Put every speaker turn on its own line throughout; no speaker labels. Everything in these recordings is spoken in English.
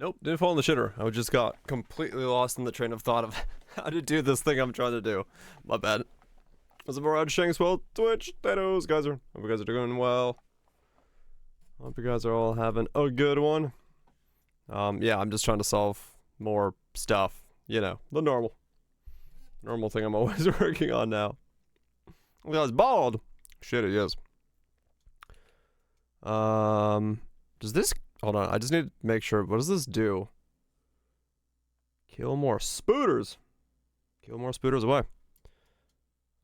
Nope, didn't fall in the shitter. I just got completely lost in the train of thought of how to do this thing I'm trying to do. My bad. What's up, Rod Shankswell, Twitch, potatoes, guys hope you guys are doing well. Hope you guys are all having a good one. Yeah, I'm just trying to solve more stuff. You know, the normal thing I'm always working on now. Look, I was bald. Shit, it is. Does this... Hold on, I just need to make sure. What does this do? Kill more spooters. Kill more spooters away.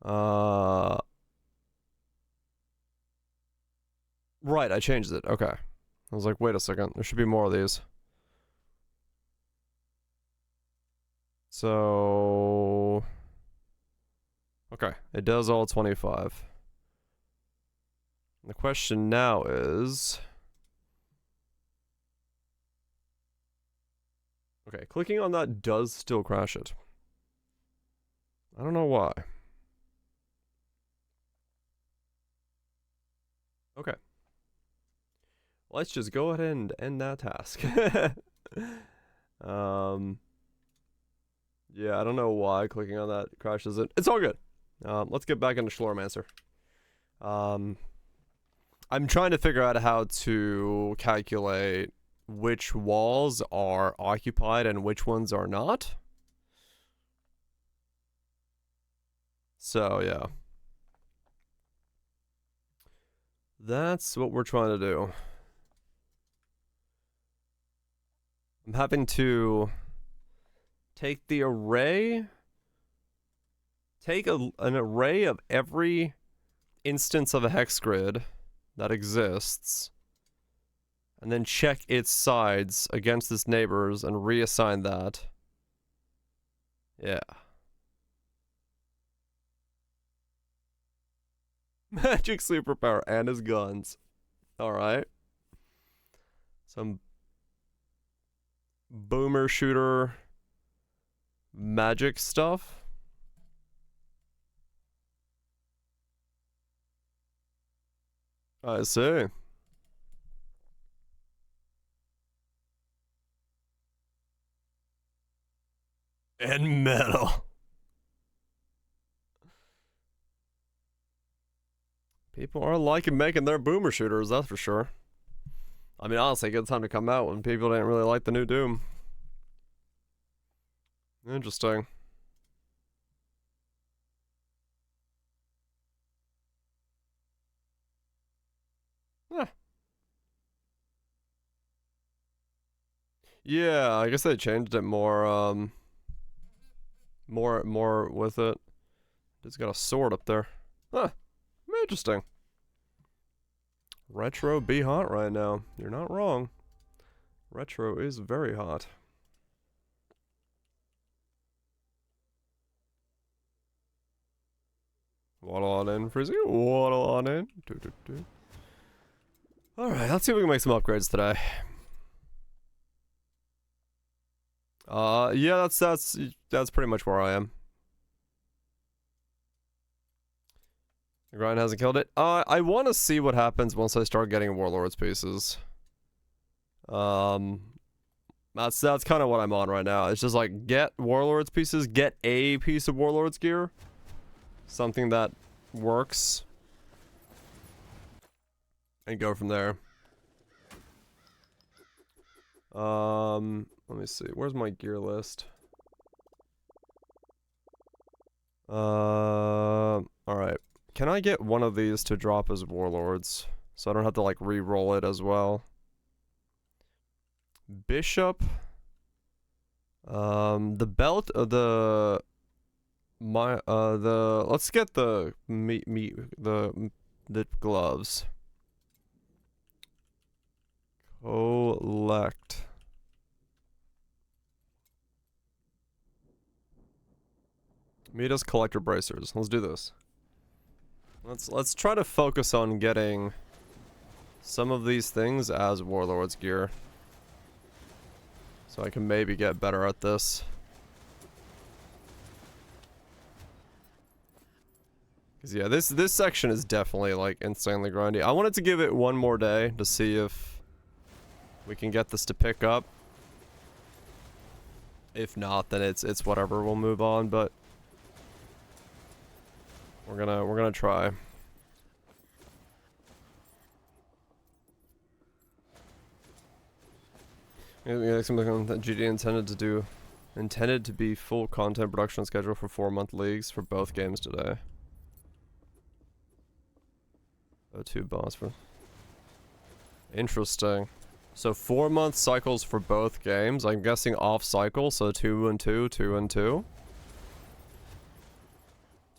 Right, I changed it. Okay. I was like, wait a second. There should be more of these. So... Okay, it does all 25. The question now is... Okay, clicking on that does still crash it. I don't know why. Okay. Let's just go ahead and end that task. Yeah, I don't know why clicking on that crashes it. It's all good. Let's get back into Slormancer. I'm trying to figure out how to calculate which walls are occupied and which ones are not. So, yeah. That's what we're trying to do. I'm having to take the array, take an array of every instance of a hex grid that exists, and then check its sides against its neighbors and reassign that. Yeah. Magic superpower and his guns. Alright. Some boomer shooter magic stuff. I see. And metal. People are liking making their boomer shooters, that's for sure. I mean, honestly, good time to come out when people didn't really like the new Doom. Interesting. Huh. Yeah, I guess they changed it more, more with it. It's got a sword up there. Huh. Interesting. Retro be hot right now. You're not wrong. Retro is very hot. Waddle on in, Frizzy. Waddle on in. Alright, let's see if we can make some upgrades today. Yeah, that's pretty much where I am. The grind hasn't killed it. I want to see what happens once I start getting Warlord's pieces. That's kind of what I'm on right now. It's just like, get Warlord's pieces, get a piece of Warlord's gear. Something that works. And go from there. Let me see. Where's my gear list? Alright. Can I get one of these to drop as Warlords? So I don't have to, like, re-roll it as well. Bishop. The belt of let's get the the gloves. Collect. Meet us collector bracers. Let's do this. Let's try to focus on getting some of these things as Warlord's gear. So I can maybe get better at this. Cause yeah, this section is definitely like insanely grindy. I wanted to give it one more day to see if we can get this to pick up. If not, then it's whatever. We'll move on, but we're gonna try. Yeah, something that GD intended to be full content production schedule for 4-month leagues for both games today. O2 boss for interesting. So 4-month cycles for both games. I'm guessing off cycle, so 2 and 2, 2 and 2.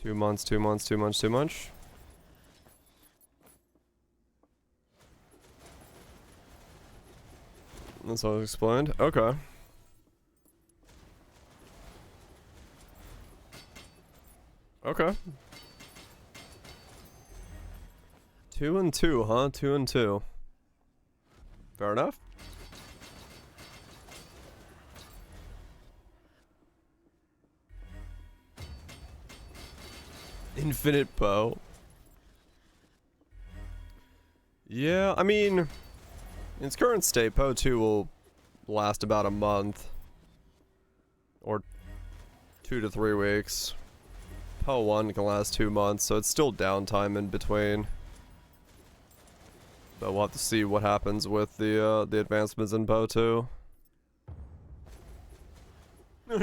2 months, 2 months, 2 months, 2 months. That's all explained. Okay. Okay. 2 and 2, huh? 2 and 2. Fair enough. Infinite bow. Yeah, I mean, in its current state, Poe 2 will last about a month. Or 2 to 3 weeks. Poe 1 can last 2 months, so it's still downtime in between. But we'll have to see what happens with the advancements in Poe 2.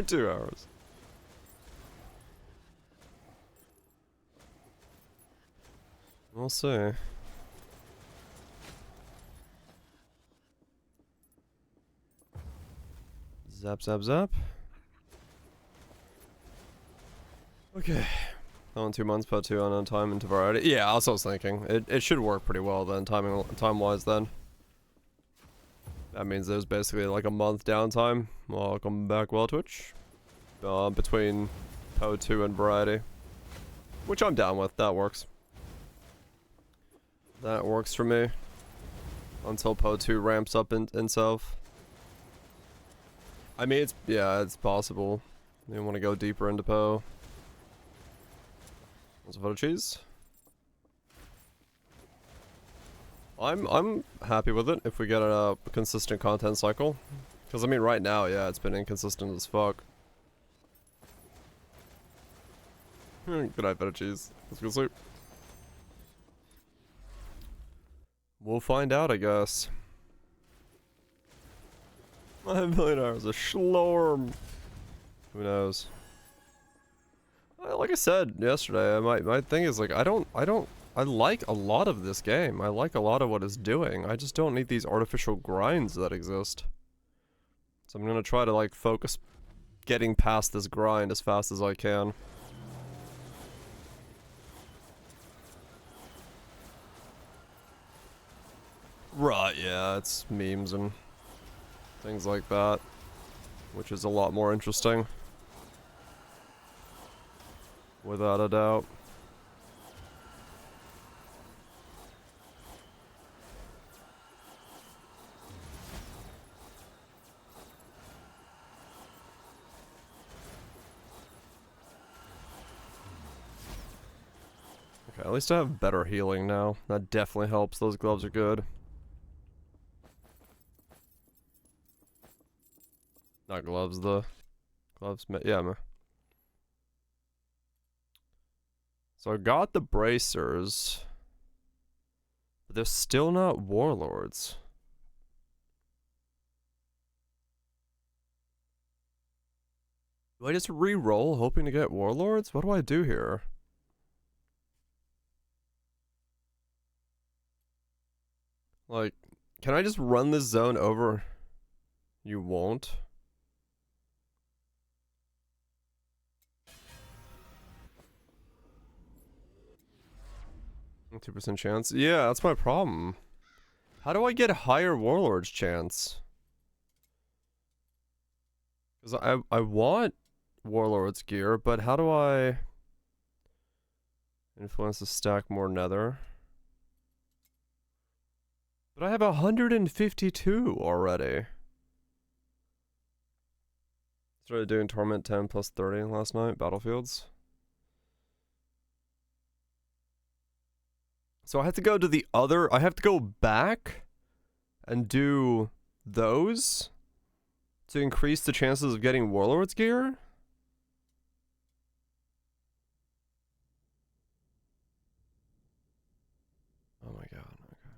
2 hours. We'll see. Zap, zap, zap. Okay. On 2 months, Poe 2 on time into variety. Yeah, that's what I was thinking. It should work pretty well then, time-wise then. That means there's basically like a month downtime. Welcome back, Well Twitch. Between Poe 2 and variety. Which I'm down with, that works. That works for me. Until Poe 2 ramps up in self. I mean, it's possible. You want to go deeper into Poe. What's a photo cheese? I'm happy with it if we get a consistent content cycle. Because I mean, right now, yeah, it's been inconsistent as fuck. Good night, photo cheese. Let's go sleep. We'll find out, I guess. 5 million hours of Slorm. Who knows? Like I said yesterday, my thing is like I like a lot of this game. I like a lot of what it's doing. I just don't need these artificial grinds that exist. So I'm gonna try to like focus getting past this grind as fast as I can. Right, yeah, it's memes and things like that, which is a lot more interesting. Without a doubt. Okay, at least I have better healing now. That definitely helps. Those gloves are good. Not gloves, the gloves. Yeah, so I got the bracers, but they're still not warlords. Do I just re-roll hoping to get warlords? What do I do here? Like, can I just run this zone over? You won't. 2% chance? Yeah, that's my problem. How do I get higher warlords chance? Because I want warlords gear, but how do I influence the stack more nether? But I have 152 already. Started doing Torment 10 plus 30 last night, Battlefields. So I have to go to the other, I have to go back and do those To increase the chances of getting Warlord's gear? Oh my god, okay.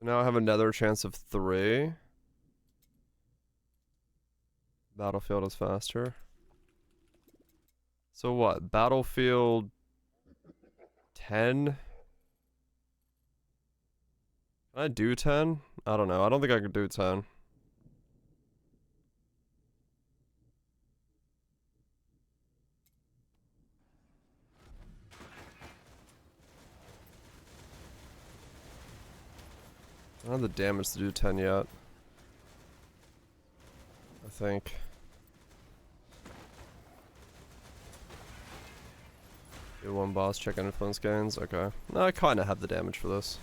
Now I have another chance of 3. Battlefield is faster. So what? Battlefield 10? Can I do 10? I don't know. I don't think I could do 10. I don't have the damage to do 10 yet. I think. Do 1 boss, check influence gains. Okay. No, I kind of have the damage for this.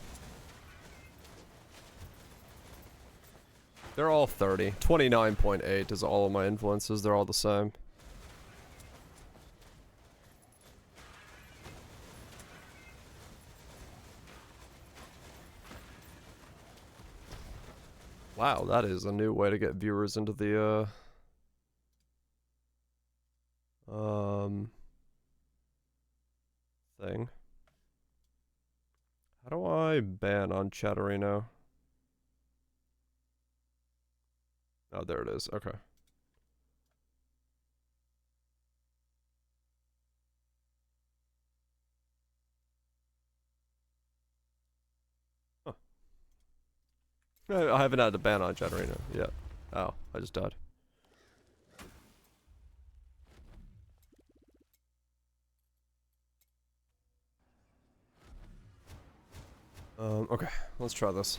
They're all 30. 29.8 is all of my influences. They're all the same. Wow, that is a new way to get viewers into the, thing. How do I ban on Chatterino? Oh, there it is. Okay. Huh. I haven't had a ban on Chatterino yet. Oh, I just died. Okay, let's try this.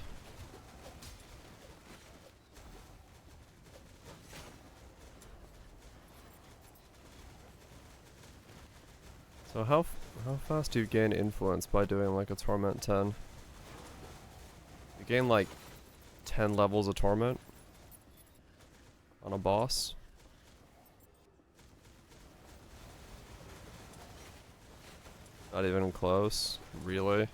So how fast do you gain influence by doing like a Torment 10? You gain like 10 levels of Torment on a boss. Not even close, really?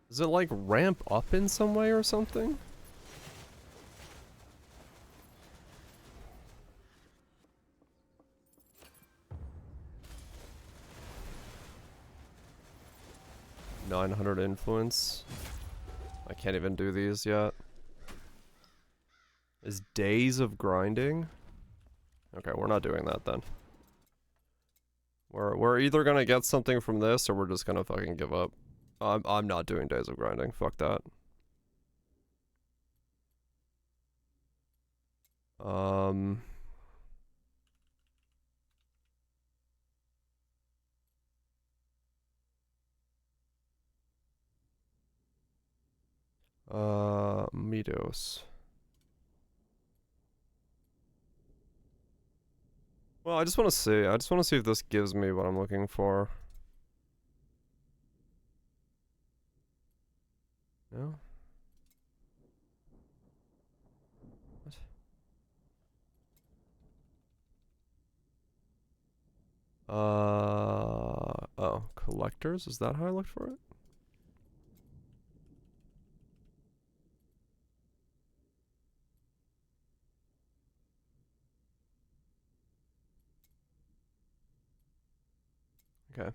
Does it like ramp up in some way or something? $900 influence. I can't even do these yet. Is days of grinding? Okay, we're not doing that then. We're either gonna get something from this or we're just gonna fucking give up. I'm not doing days of grinding. Fuck that. Midos. Well, I just want to see. I just want to see if this gives me what I'm looking for. No? What? Oh, collectors? Is that how I looked for it? Okay.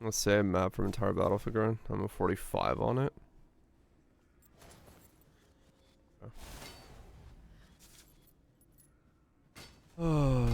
Let's say a map from entire battlefield ground. I'm a 45 on it. Oh.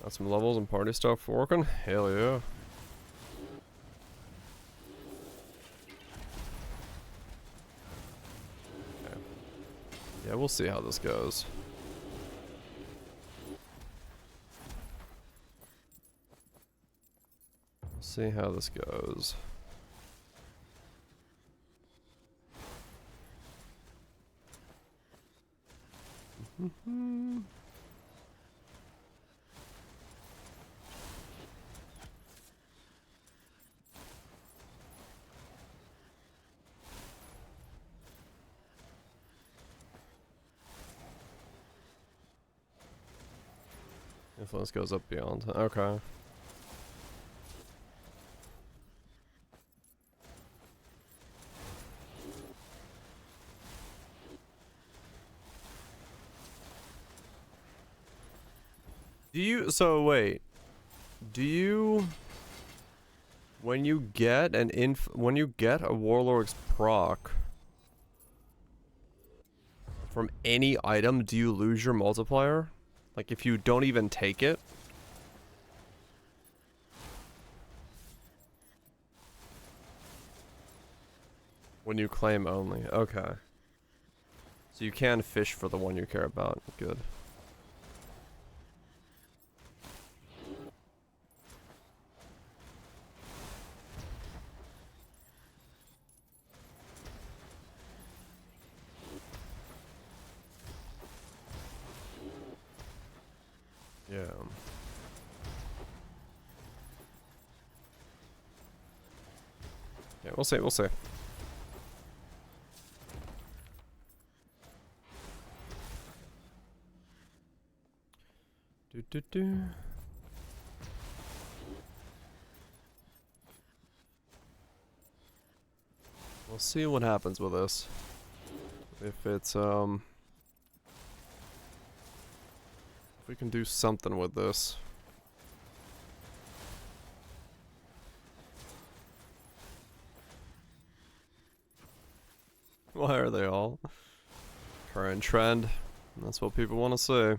Got some levels and party stuff working? Hell yeah. Okay. Yeah, we'll see how this goes. We'll see how this goes. Influence goes up beyond. Okay. Do you, so wait, do you, when you get when you get a Warlord's proc from any item, do you lose your multiplier? Like if you don't even take it? When you claim only, okay. So you can fish for the one you care about, good. Yeah. Yeah, we'll see, we'll see. Do. We'll see what happens with this. If it's, if we can do something with this. Why are they all? Current trend. That's what people want to see.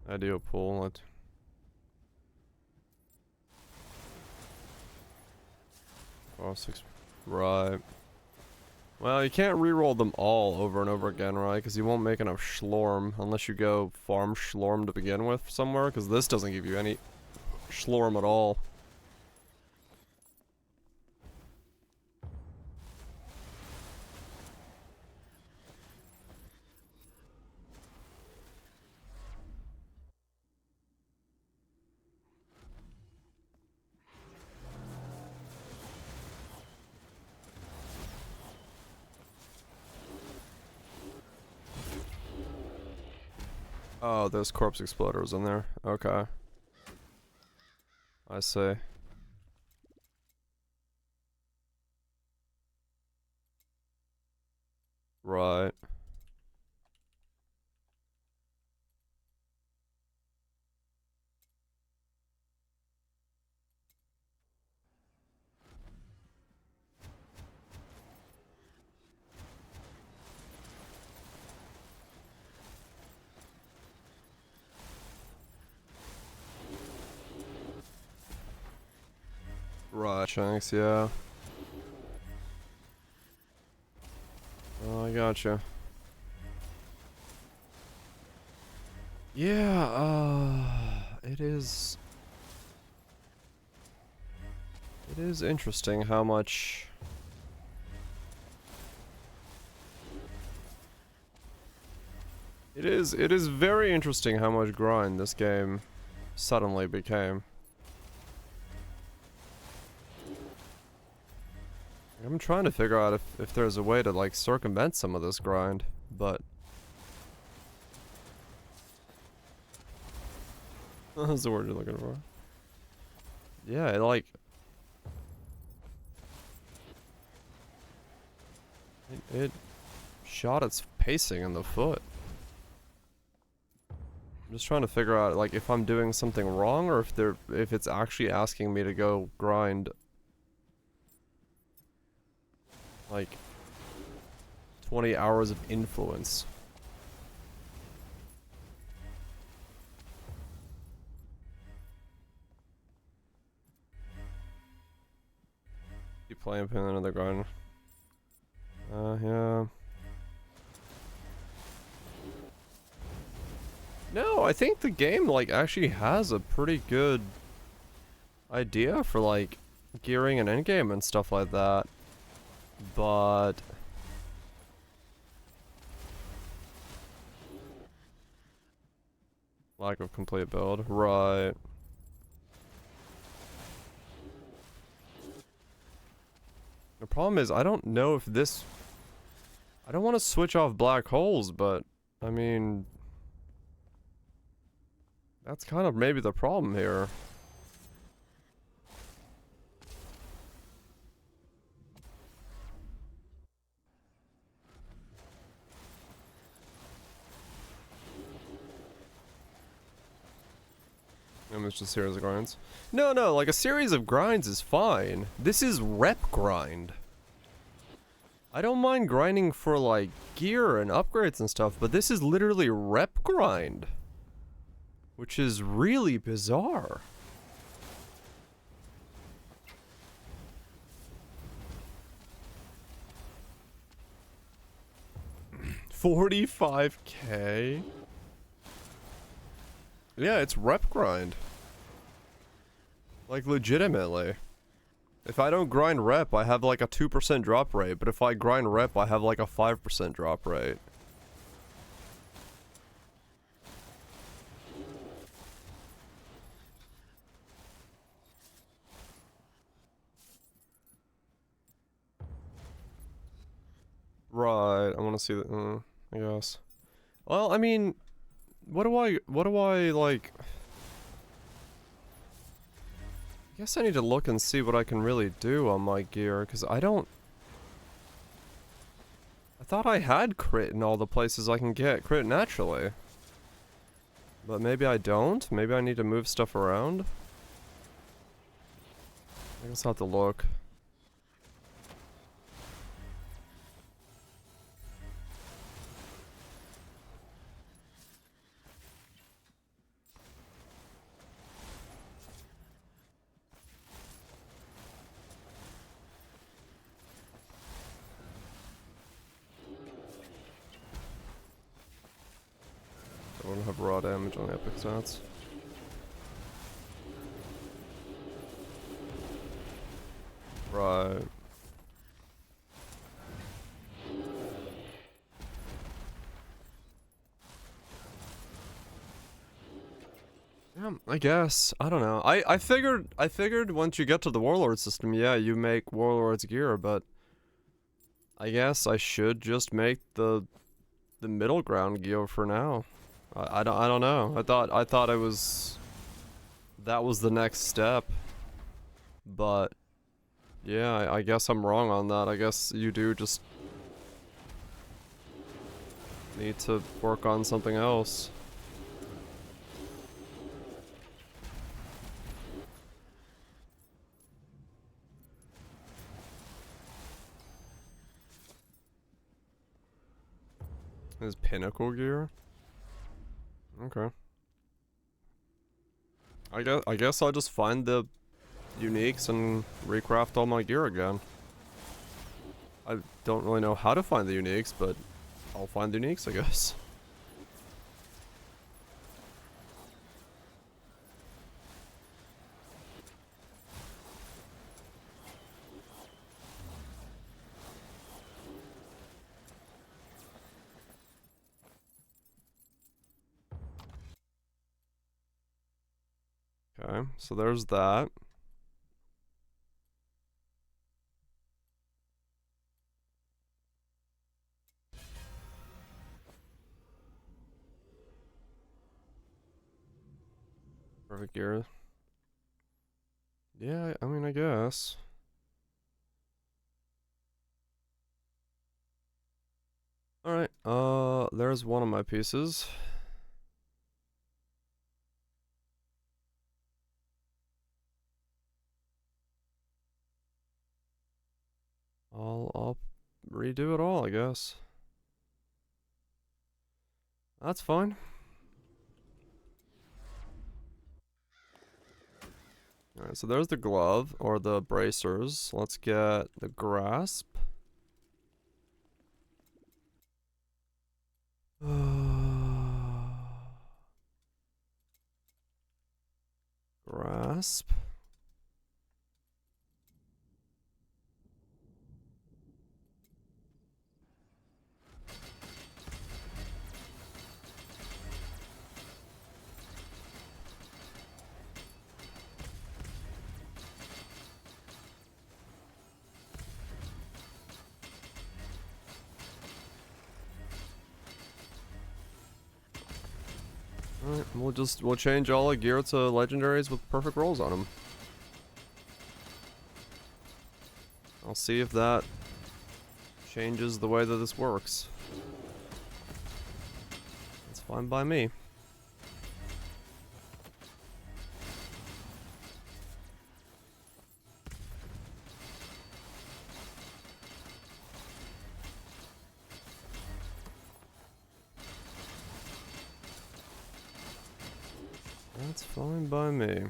Ideal pool. Oh, 6. Right. Well, you can't reroll them all over and over again, right? Because you won't make enough Schlorm unless you go farm Schlorm to begin with somewhere. Because this doesn't give you any Schlorm at all. Oh, there's corpse exploders in there. Okay. I see. Right. Right, Shanks, yeah. Oh, I gotcha. Yeah, it is... It is interesting how much... It is very interesting how much grind this game suddenly became. I'm trying to figure out if there's a way to like circumvent some of this grind, but... That's the word you're looking for. Yeah, it like... It shot its pacing in the foot. I'm just trying to figure out like if I'm doing something wrong or if it's actually asking me to go grind like 20 hours of influence. Keep playing pin another garden. Yeah. No, I think the game, like, actually has a pretty good idea for, like, gearing and endgame and stuff like that. But... lack of complete build. Right. The problem is, I don't know if this... I don't want to switch off black holes, but, I mean... that's kind of maybe the problem here. And it's just a series of grinds. No, like a series of grinds is fine. This is rep grind. I don't mind grinding for like gear and upgrades and stuff, but this is literally rep grind. Which is really bizarre. $45K? Yeah, it's rep grind. Like, legitimately. If I don't grind rep, I have like a 2% drop rate, but if I grind rep, I have like a 5% drop rate. Right, I want to see that, I guess. Well, I mean, what do I, like... I guess I need to look and see what I can really do on my gear, because I don't... I thought I had crit in all the places I can get crit naturally. But maybe I don't? Maybe I need to move stuff around? I guess I'll have to look. I don't have raw damage on epic stats. Right. Yeah, I guess. I don't know. I figured once you get to the warlord system, yeah, you make warlord's gear, but I guess I should just make the middle ground gear for now. I don't know. I thought it was that was the next step. But yeah, I guess I'm wrong on that. I guess you do just need to work on something else. His pinnacle gear? Okay. I guess I'll just find the uniques and recraft all my gear again. I don't really know how to find the uniques, but I'll find the uniques, I guess. Okay, so there's that. Perfect gear. Yeah, I mean, I guess. Alright, there's one of my pieces. I'll redo it all, I guess. That's fine. Alright, so there's the glove, or the bracers. Let's get the grasp. Grasp. Alright, we'll change all the gear to legendaries with perfect rolls on them. I'll see if that changes the way that this works. It's fine by me. That's fine by me.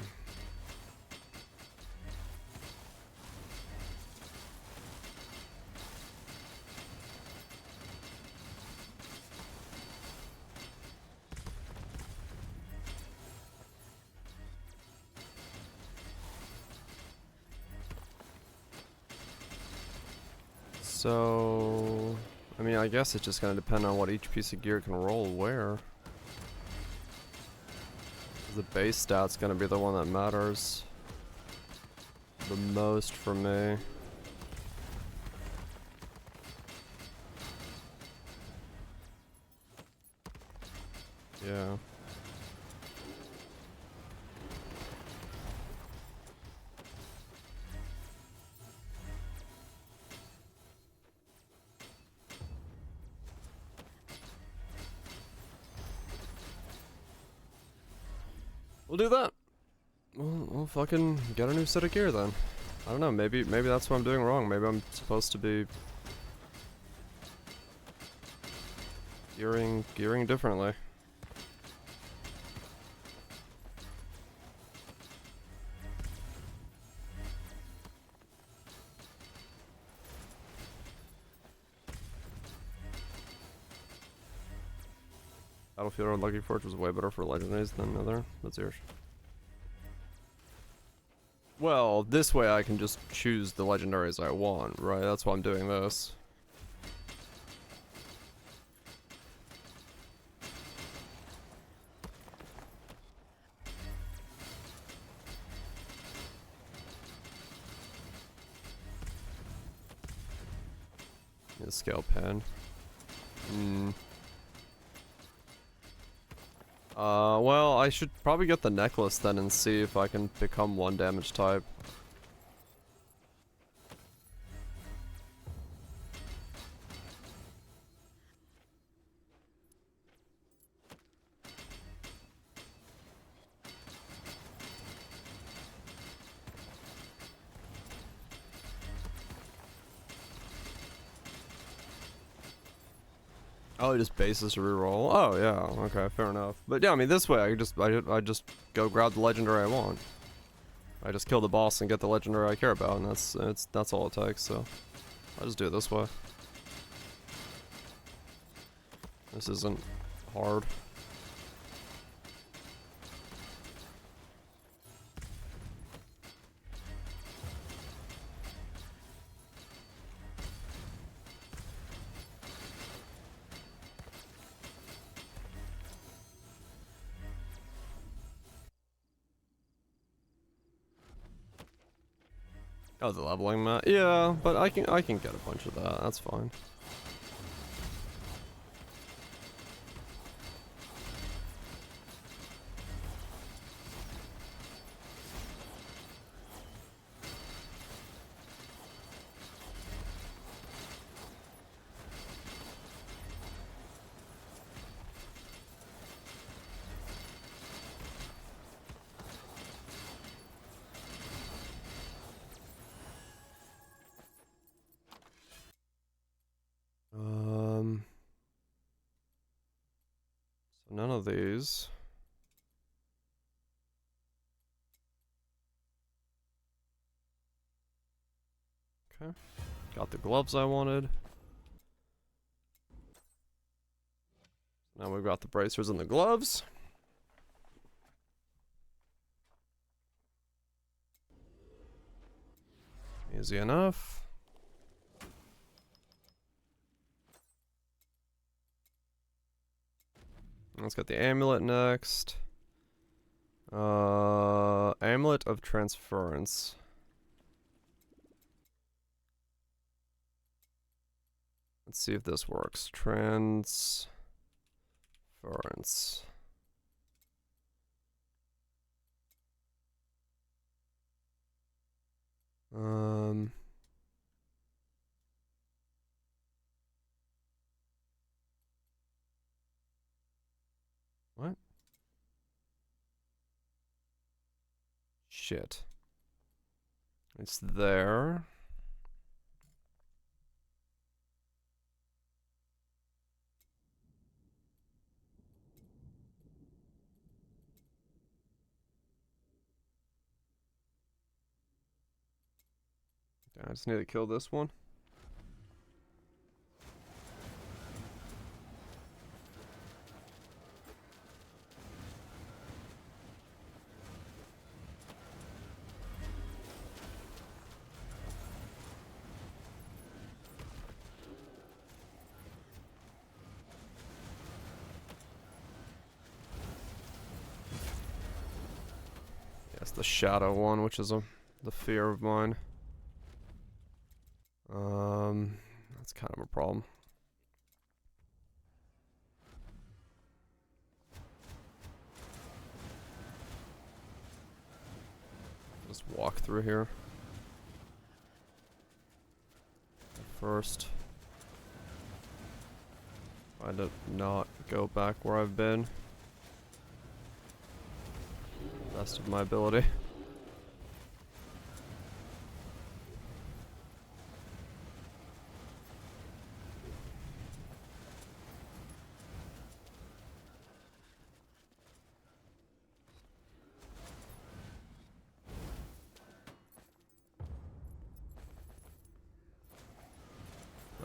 So, I mean, I guess it's just gonna depend on what each piece of gear can roll where. The base stat's gonna be the one that matters the most for me. Yeah. We'll do that. We'll fucking get a new set of gear then. I don't know, maybe that's what I'm doing wrong. Maybe I'm supposed to be gearing differently. Battlefield Unlucky Forge was way better for legendaries than other. That's yours. Well, this way I can just choose the legendaries I want, right? That's why I'm doing this. The scale pen. Well, I should probably get the necklace then and see if I can become one damage type. Oh, it just bases to reroll. Oh yeah, okay, fair enough. But yeah, I mean this way I just go grab the legendary I want. I just kill the boss and get the legendary I care about, and that's all it takes. So I'll just do it this way. This isn't hard. Oh, the leveling mat. Yeah, but I can get a bunch of that. That's fine. So none of these. Okay. Got the gloves I wanted. Now we've got the bracers and the gloves. Easy enough. Let's get the amulet next. Amulet of transference. Let's see if this works. Transference. What? Shit. It's there. I just need to kill this one. Yes, the shadow one, which is the fear of mine. That's kind of a problem. Just walk through here. First. Try to not go back where I've been. Best of my ability.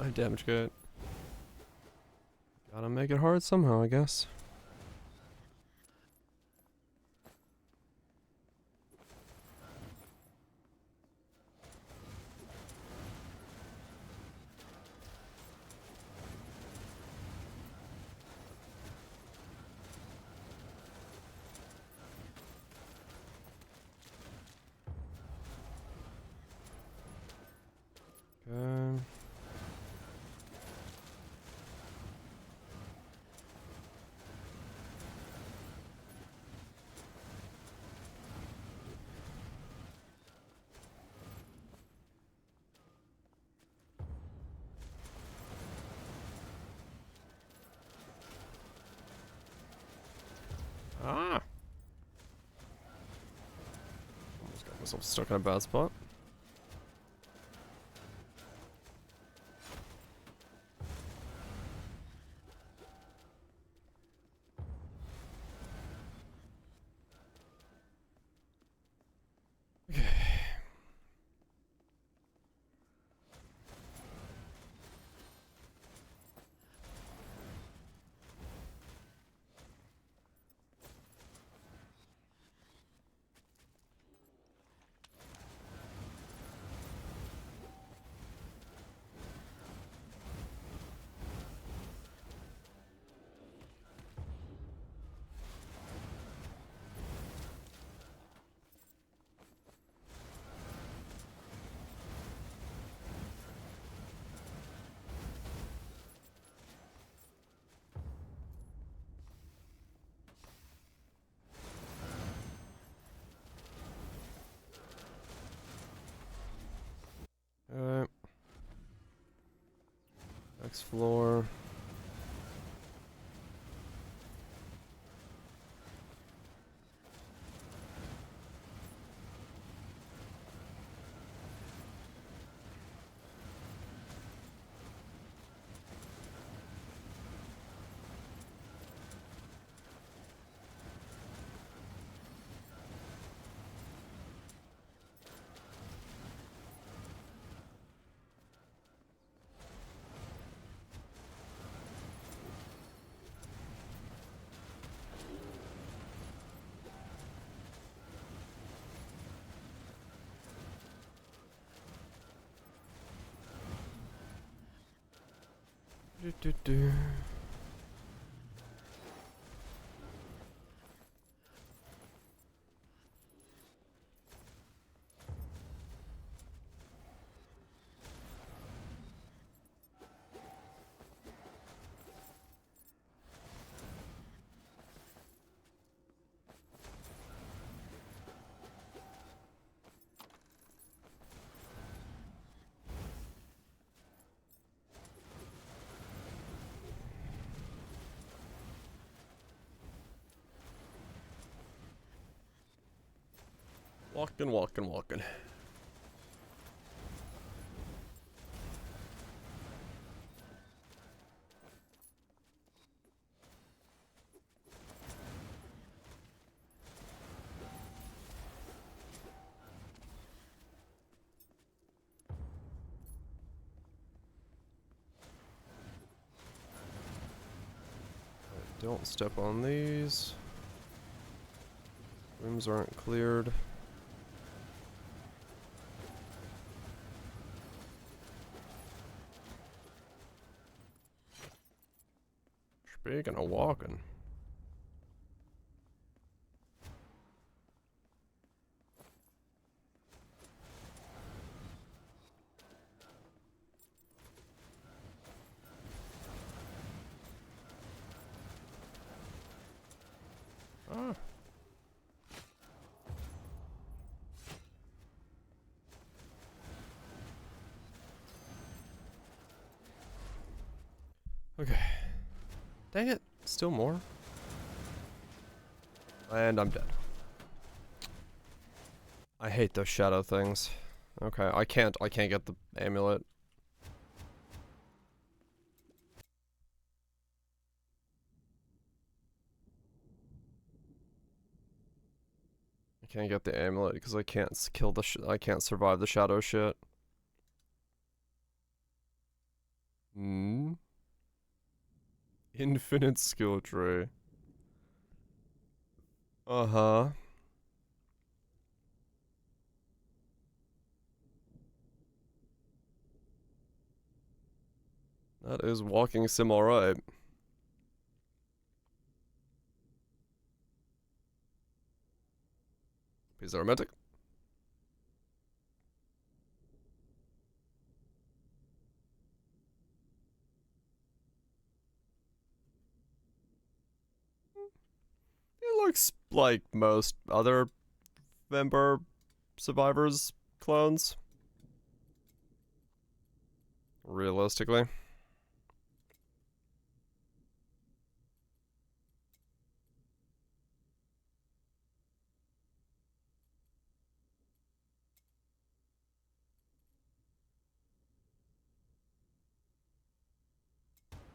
I damage good. Gotta make it hard somehow, I guess. Okay. Ah! Almost got myself stuck in a bad spot. Okay. Alright. Next floor. Do. Walking. Don't step on these. Rooms aren't cleared. Speaking of walking. Ah. Okay. Dang it. Still more? And I'm dead. I hate those shadow things. Okay, I can't get the amulet. I can't get the amulet because I can't kill the I can't survive the shadow shit. Hmm. Infinite skill tree. Uh-huh. That is walking sim alright. Piece of romantic. It looks like most other member survivors clones. Realistically.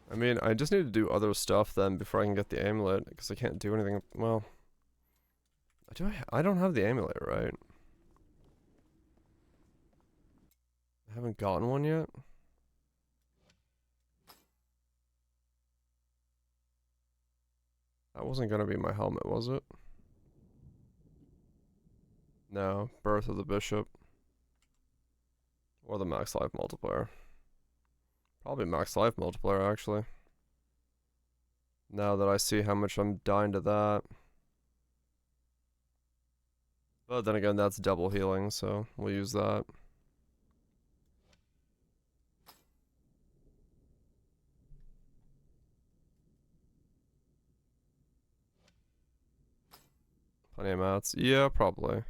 I mean, I just need to do other stuff then before I can get the amulet, because I can't do anything. Well, I don't have the amulet, right? I haven't gotten one yet. That wasn't gonna be my helmet, was it? No, Birth of the Bishop. Or the max life multiplier. Probably max life multiplier, actually. Now that I see how much I'm dying to that. But then again, that's double healing, so we'll use that. Plenty of mats. Yeah, probably.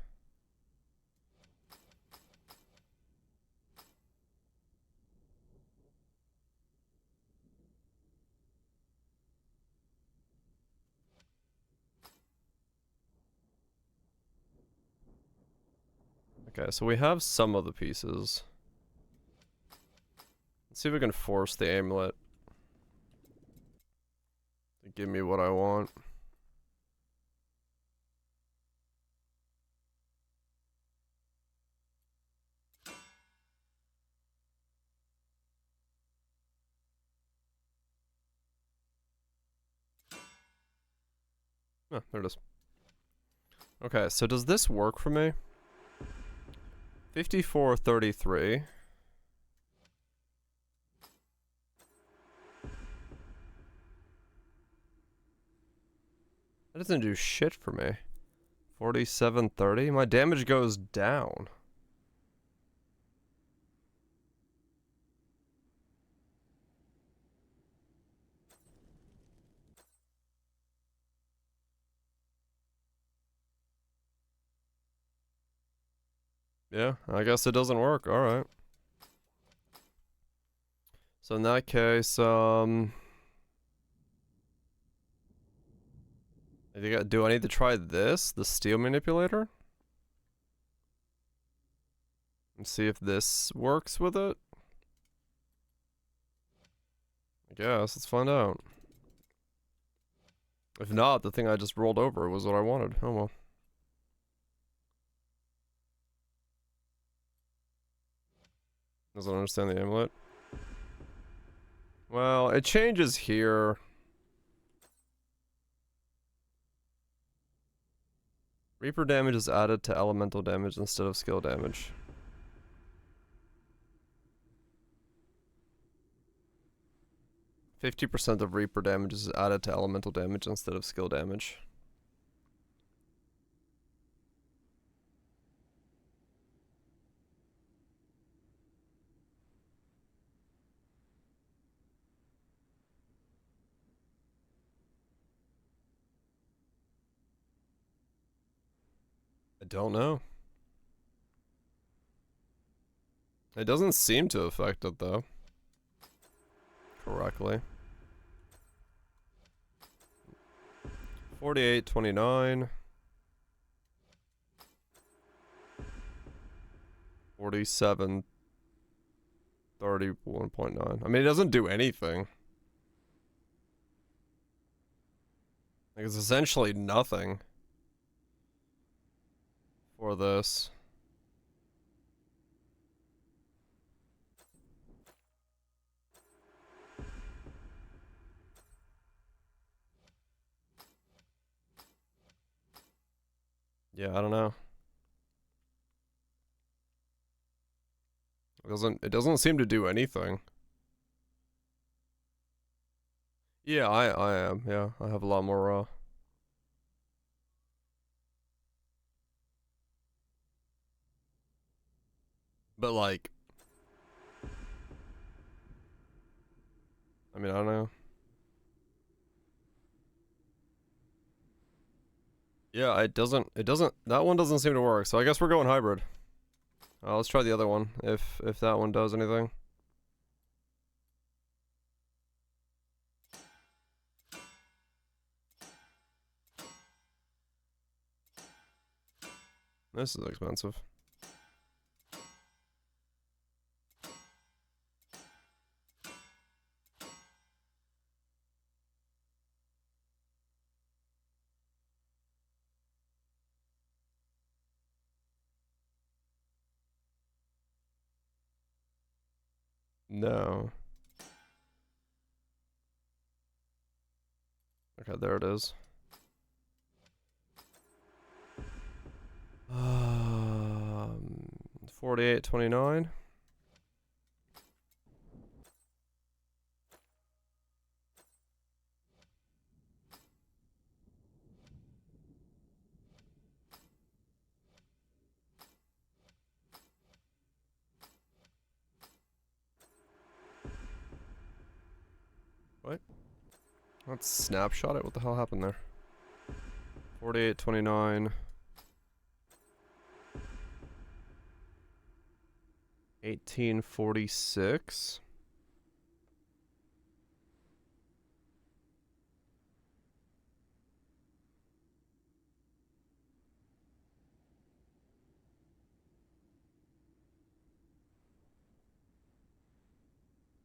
Okay, so we have some of the pieces. Let's see if we can force the amulet to give me what I want. Oh, there it is. Okay, so does this work for me? 54.33. That doesn't do shit for me. 4730? My damage goes down. Yeah, I guess it doesn't work. Alright. So in that case, do I need to try this? The steel manipulator? And see if this works with it? I guess, let's find out. If not, the thing I just rolled over was what I wanted. Oh well. Doesn't understand the amulet. Well, it changes here. Reaper damage is added to elemental damage instead of skill damage. %50 of Reaper damage is added to elemental damage instead of skill damage. I don't know. It doesn't seem to affect it though. Correctly. 4829. 47 31.9. I mean, it doesn't do anything. Like, it's essentially nothing for this. Yeah, I don't know. It doesn't seem to do anything. Yeah, I am. Yeah, I have a lot more raw. But like, I mean, I don't know. Yeah, that one doesn't seem to work. So I guess we're going hybrid. Let's try the other one if that one does anything. This is expensive. No. Okay, there it is. 4829. What? Let's snapshot it. What the hell happened there? 4829. 1846.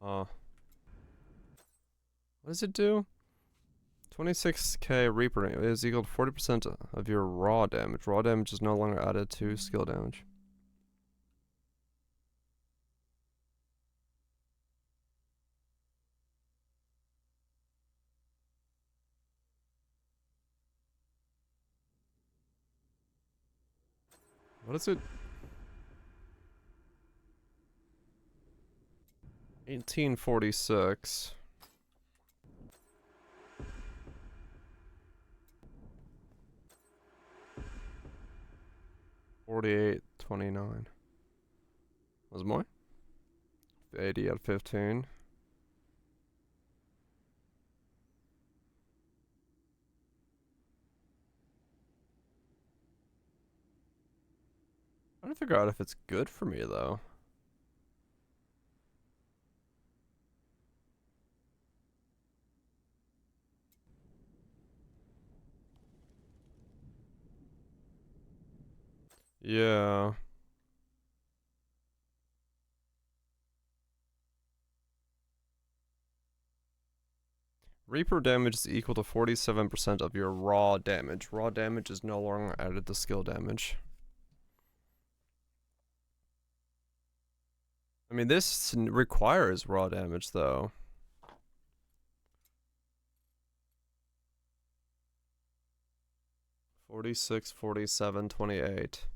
What does it do? 26k Reaper is equal to 40% of your raw damage. Raw damage is no longer added to skill damage. What is it? 1846. 48, 29. Was more? 80 at 15. I'm trying to figure out if it's good for me though. Yeah. Reaper damage is equal to 47% of your raw damage. Raw damage is no longer added to skill damage. I mean, this requires raw damage though. 46, 47, 28.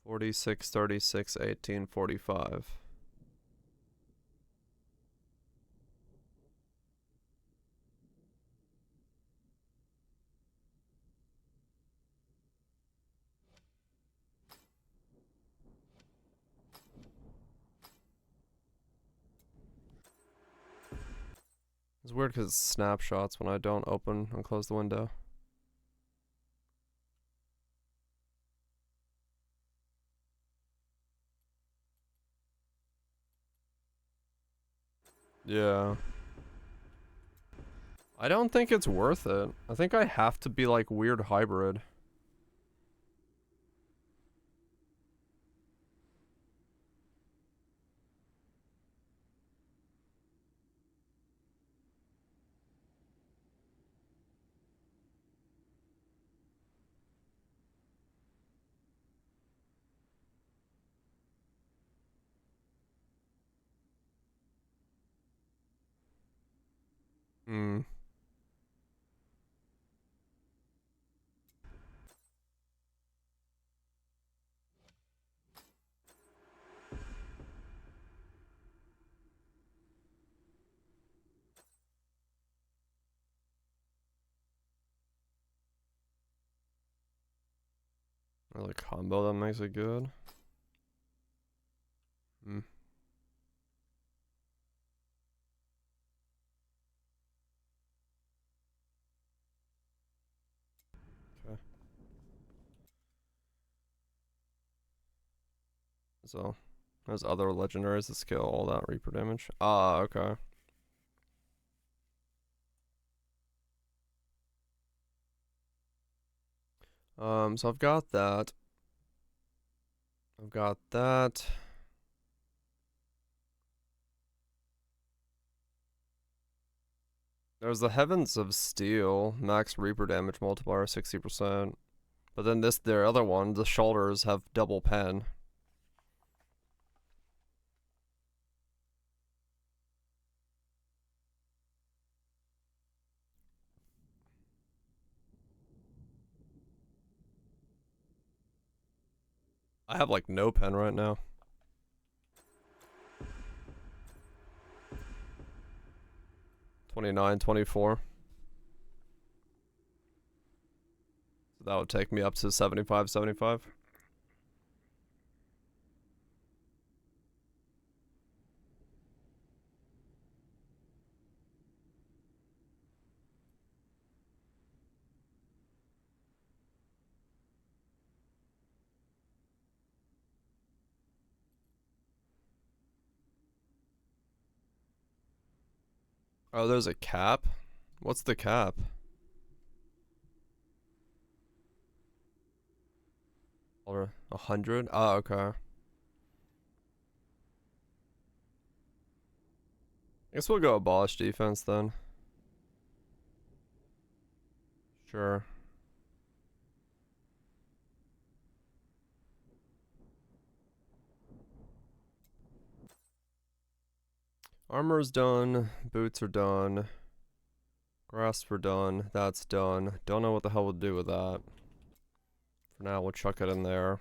46, 36, 18, 45. It's weird because it snapshots when I don't open and close the window. Yeah. I don't think it's worth it. I think I have to be like weird hybrid. Hmm. Or the combo that makes it good. Hmm. Okay. So, there's other legendaries that scale all that Reaper damage. Ah, okay. So I've got that. I've got that. There's the Heavens of Steel, max Reaper damage multiplier 60%. But then their other one, the shoulders have double pen. I have like no pen right now. $29, $24. So that would take me up to $75, $75. Oh, there's a cap? What's the cap? Or 100? Oh, okay. I guess we'll go abolish defense then. Sure. Armor's done. Boots are done. Grasp are done. That's done. Don't know what the hell we'll do with that. For now, we'll chuck it in there.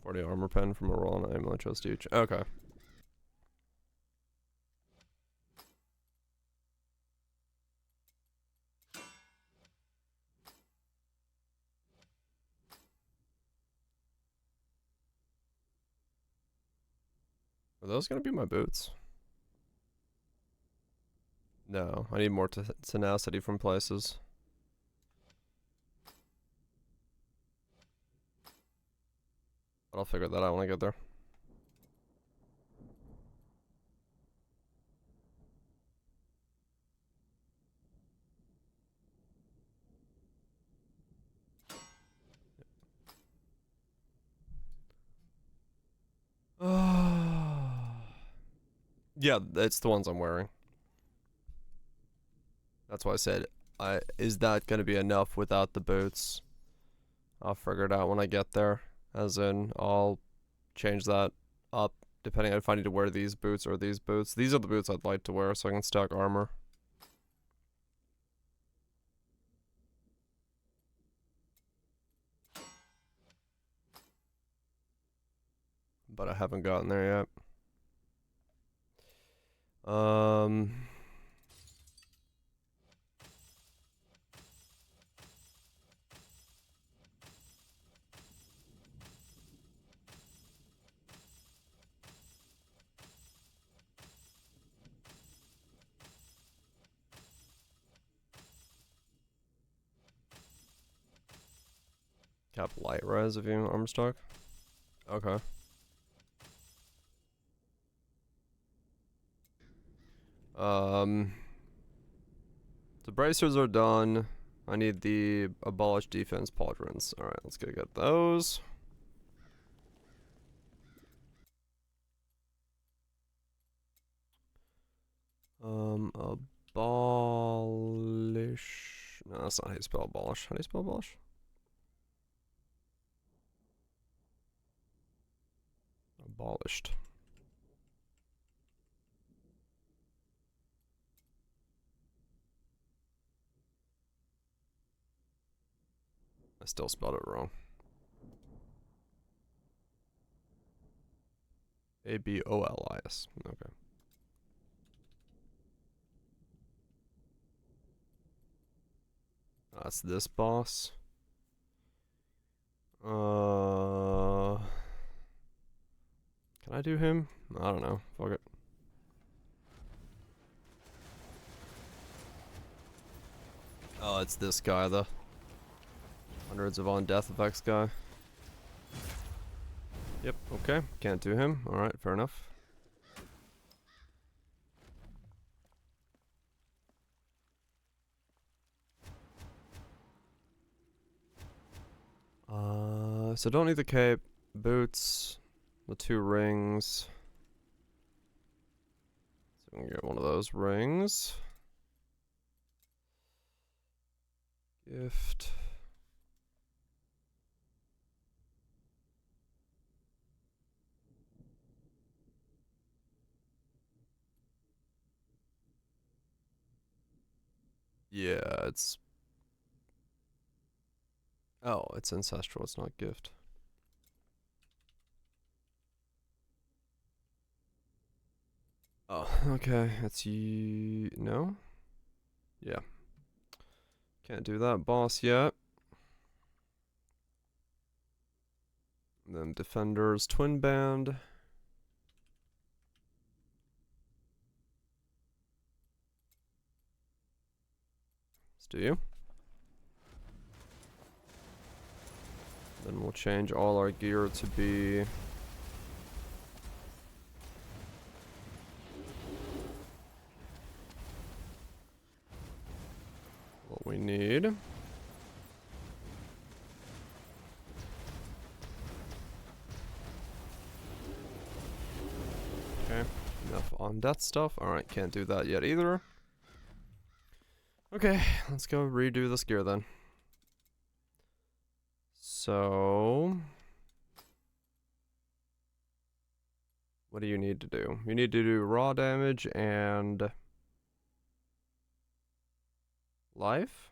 For the armor pen from a roll and amulet chest each. Okay. Are those gonna be my boots? No, I need more tenacity from places. But I'll figure that out when I get there. Yeah, it's the ones I'm wearing. That's why I said, is that gonna be enough without the boots? I'll figure it out when I get there. As in, I'll change that up depending on if I need to wear these boots or these boots. These are the boots I'd like to wear so I can stack armor. But I haven't gotten there yet. Cap light res if you armor stock. Okay. The bracers are done. I need the abolish defense pauldrons. Alright, let's go get those. Abolish. No, that's not how you spell abolish. How do you spell abolish? Abolished. I still spelled it wrong. Abolis. Okay. That's this boss. Can I do him? I don't know. Fuck it. Oh, it's this guy, the hundreds of on death effects guy. Yep, okay. Can't do him. Alright, fair enough. So don't need the cape, boots, the 2 rings. So we can get one of those rings. Gift. Yeah, it's... Oh, it's ancestral, it's not gift. Oh, okay, it's no? Yeah. Can't do that boss yet. And then Defenders Twin Band. Let's do you. Then we'll change all our gear to be... what we need. Okay, enough on death stuff. Alright, can't do that yet either. Okay, let's go redo this gear then. So... what do you need to do? You need to do raw damage and... life?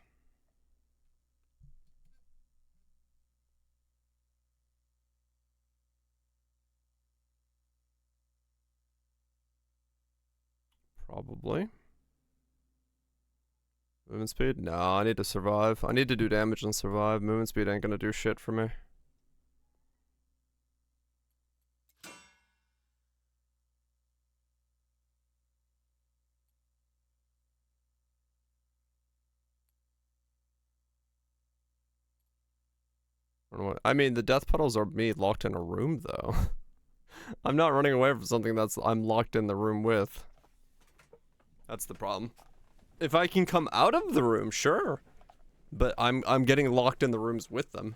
Probably. Movement speed? No, I need to survive. I need to do damage and survive. Movement speed ain't gonna do shit for me. I mean, the death puddles are me locked in a room, though. I'm not running away from something I'm locked in the room with. That's the problem. If I can come out of the room, sure. But I'm getting locked in the rooms with them.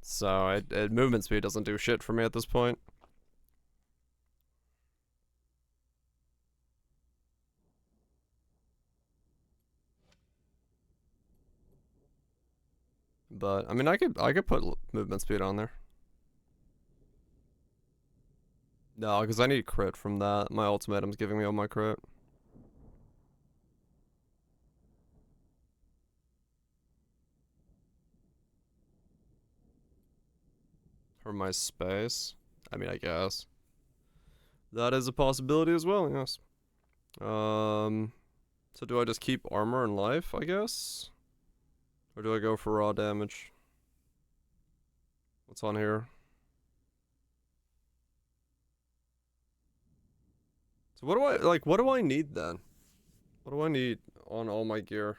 So movement speed doesn't do shit for me at this point. But I mean, I could put movement speed on there. No, because I need crit from that. My ultimatum's giving me all my crit. Or my space. I mean, I guess. That is a possibility as well, yes. So do I just keep armor and life, I guess? Or do I go for raw damage? What's on here? So what do I need then? What do I need on all my gear?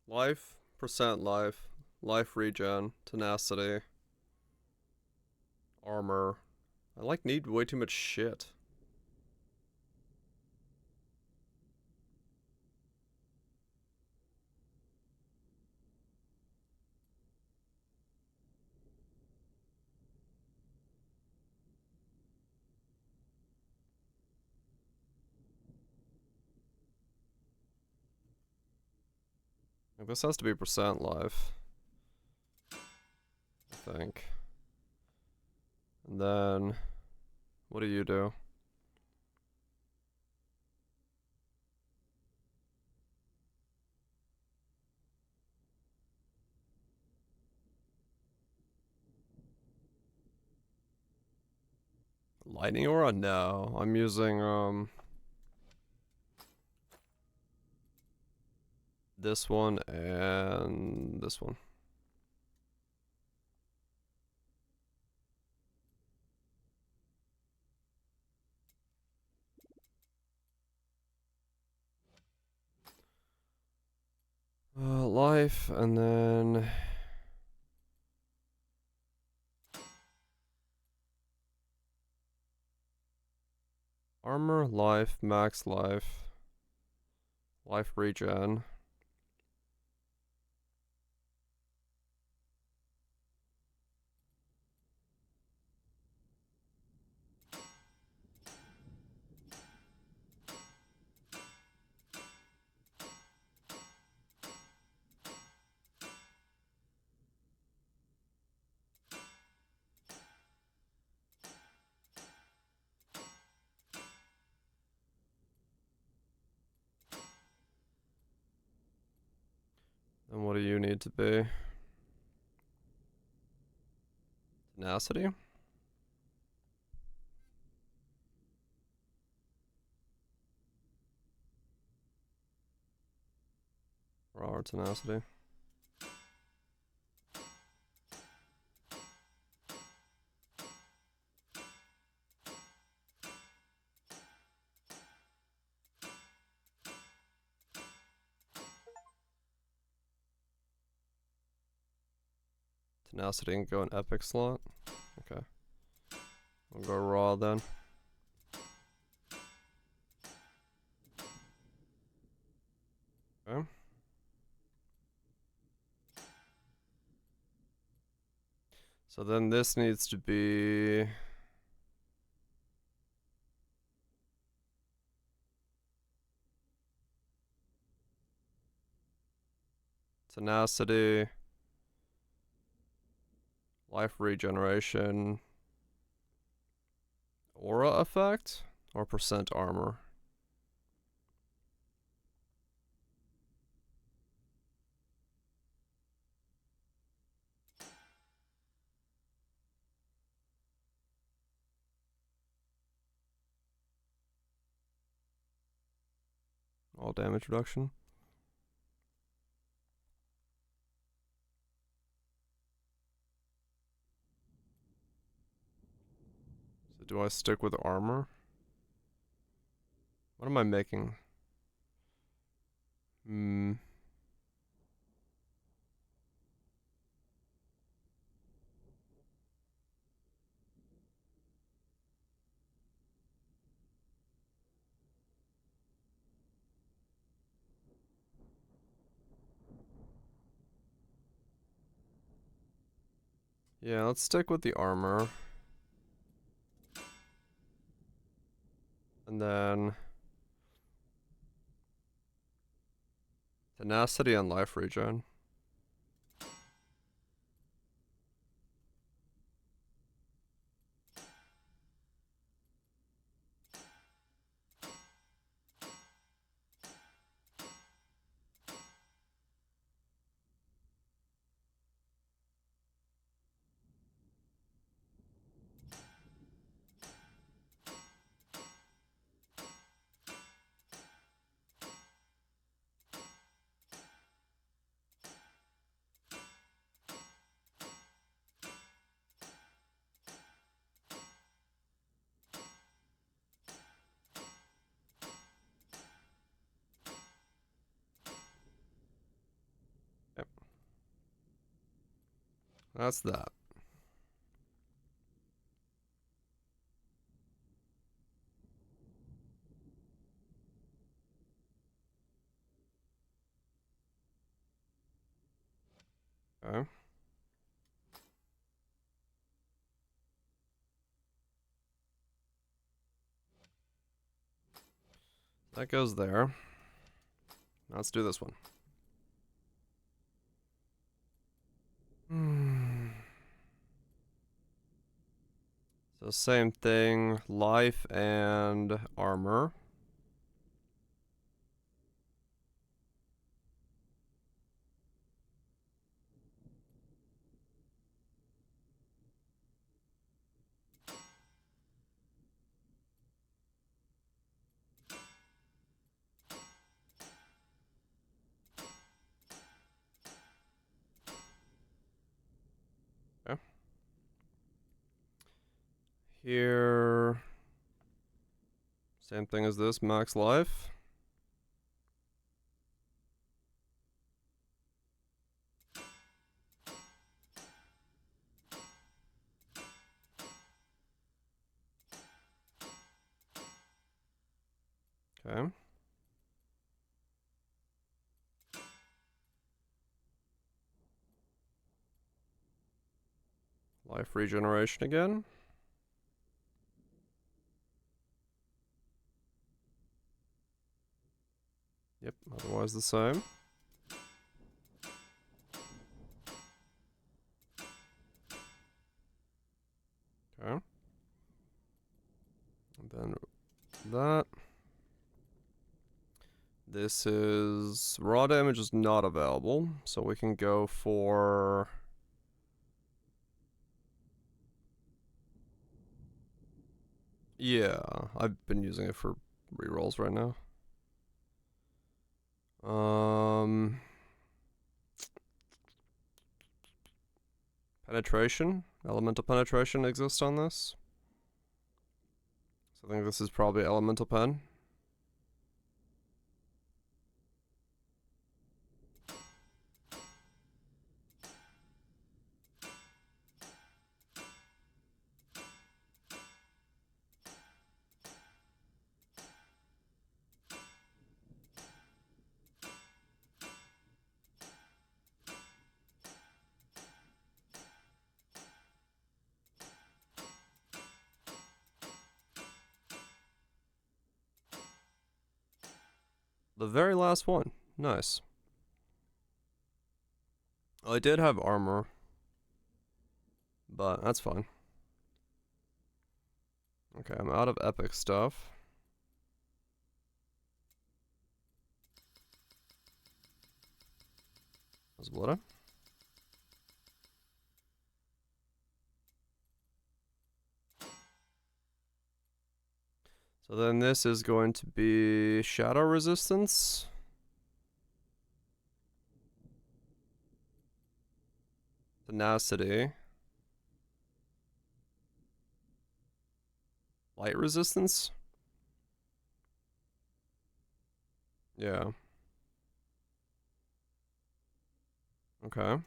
Life, percent life, life regen, tenacity, armor. I need way too much shit. This has to be percent life, I think. And then, what do you do? Lightning aura? No, I'm using this one and this one. Life, and then armor, life, max life, life regen. And what do you need to be? Tenacity? Raw tenacity. Tenacity can go in epic slot. Okay. We'll go raw then. Okay. So then this needs to be tenacity, life regeneration, aura effect, or percent armor. All damage reduction. So So do I stick with armor? What am I making? Yeah, let's stick with the armor. And then tenacity and life regen. Yep. That's that. Okay. That goes there. Now let's do this one. So same thing, life and armor. Okay. Here, same thing as this, max life. Okay. Life regeneration again. Yep, otherwise the same. Okay. And then that. This is raw damage is not available, so we can go for yeah, I've been using it for rerolls right now. Penetration, elemental penetration exists on this. So I think this is probably elemental pen. The very last one. Nice. Well, I did have armor, but that's fine. Okay, I'm out of epic stuff. That's blood. So then this is going to be shadow resistance. Tenacity. Light resistance? Yeah. Okay.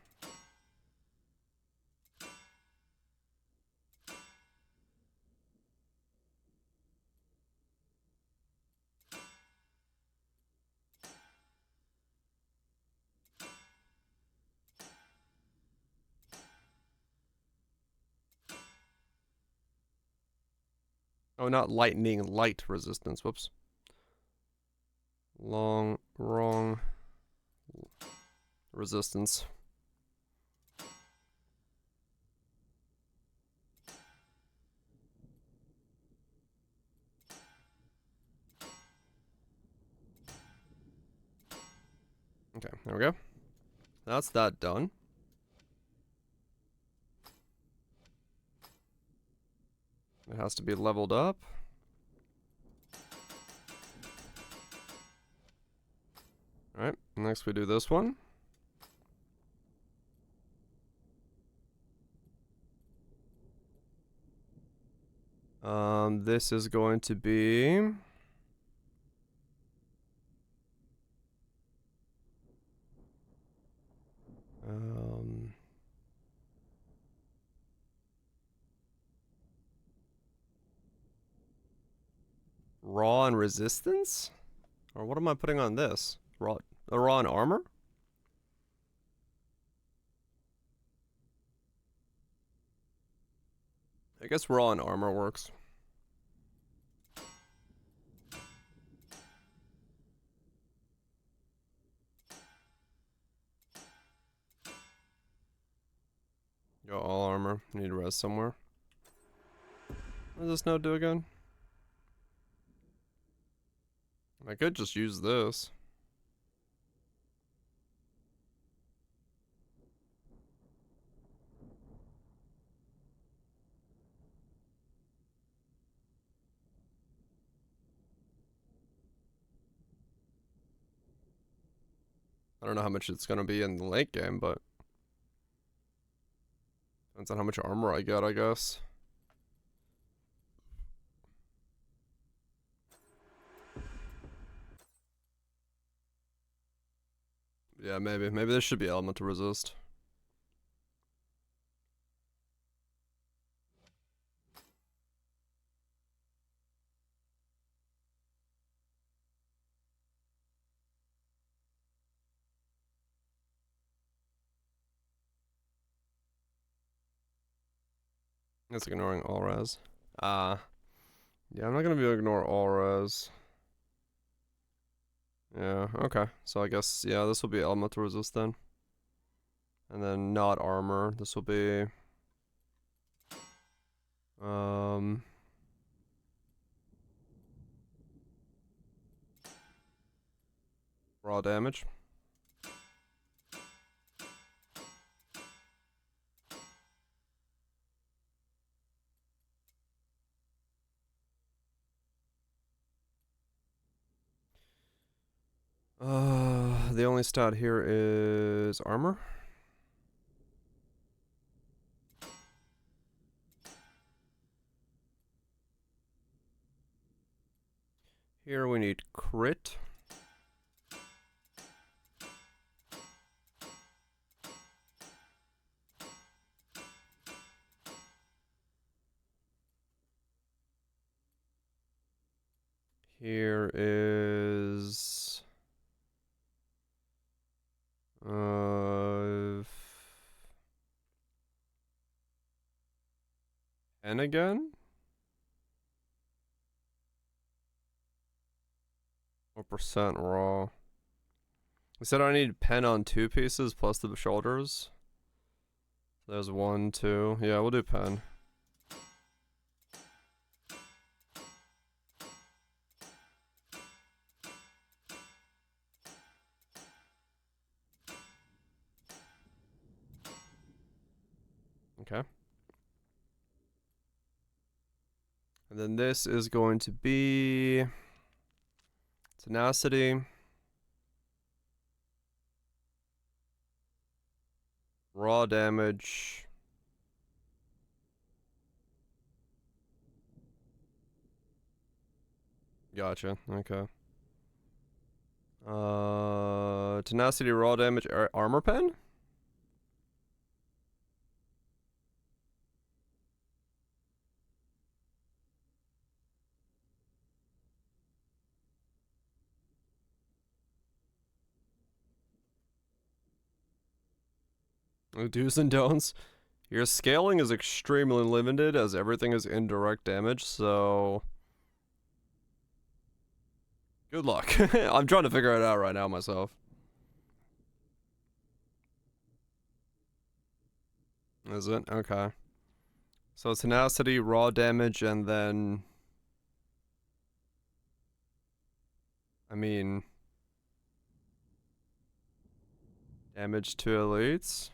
Oh, not lightning, light resistance. Whoops. Wrong resistance. Okay, there we go. That's that done. It has to be leveled up. Alright, next we do this one. This is going to be... raw and resistance? Or what am I putting on this? Raw and armor? I guess raw and armor works. Go all armor. Need res somewhere. What does this node do again? I could just use this. I don't know how much it's gonna be in the late game, but depends on how much armor I get, I guess. Yeah, maybe. Maybe this should be element to resist. It's ignoring all res. Yeah, I'm not gonna be able to ignore all res. Yeah, okay. So I guess, yeah, this will be elemental resist then. And then not armor. This will be... raw damage. The only stat here is armor. Here we need crit. Here is... and again? What percent raw? I said I need pen on 2 pieces plus the shoulders. There's 1, 2. Yeah, we'll do pen. Okay. And then this is going to be tenacity, raw damage, Gotcha. Okay. Tenacity, raw damage, armor pen? Do's and don'ts. Your scaling is extremely limited as everything is indirect damage, so good luck. I'm trying to figure it out right now myself. Is it? Okay. So tenacity, raw damage, and then I mean damage to elites.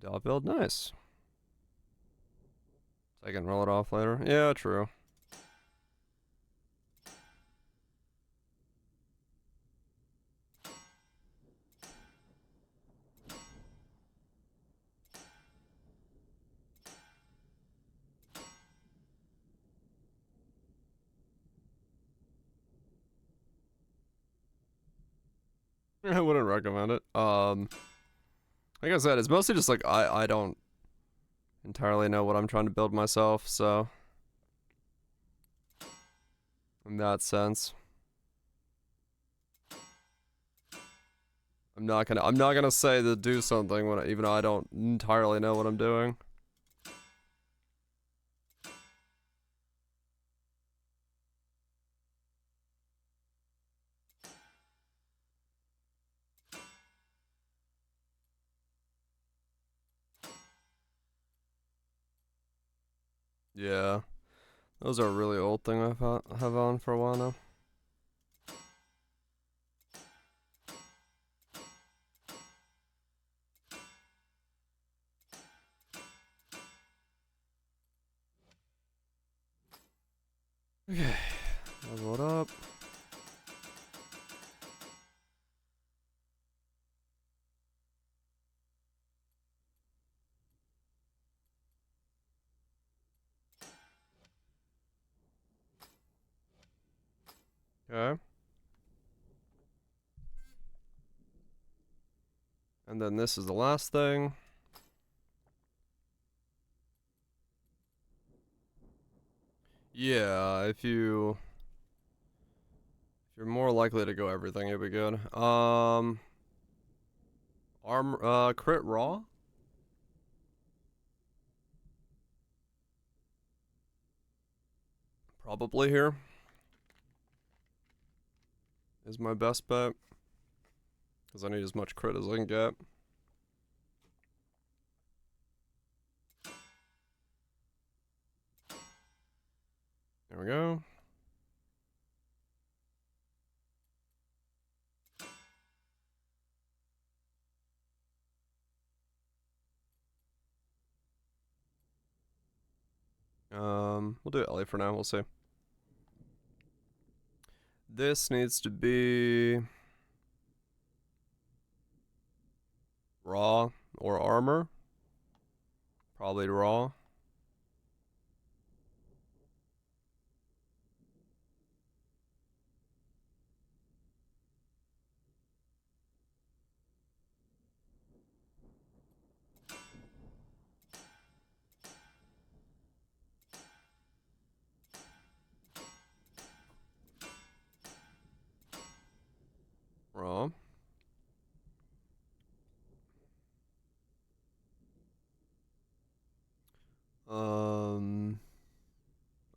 Dot build, nice. So I can roll it off later. Yeah, true. I wouldn't recommend it. Like I said, it's mostly just like I don't entirely know what I'm trying to build myself, so in that sense, I'm not gonna say to do something when even though I don't entirely know what I'm doing. Yeah, those are a really old thing I've have on for a while now. Okay, level it up. Okay. And then this is the last thing. Yeah, if you're more likely to go everything, it'd be good. Crit raw? Probably here. Is my best bet. Because I need as much crit as I can get. There we go. We'll do Ellie for now, we'll see. This needs to be raw or armor. Probably raw. Raw.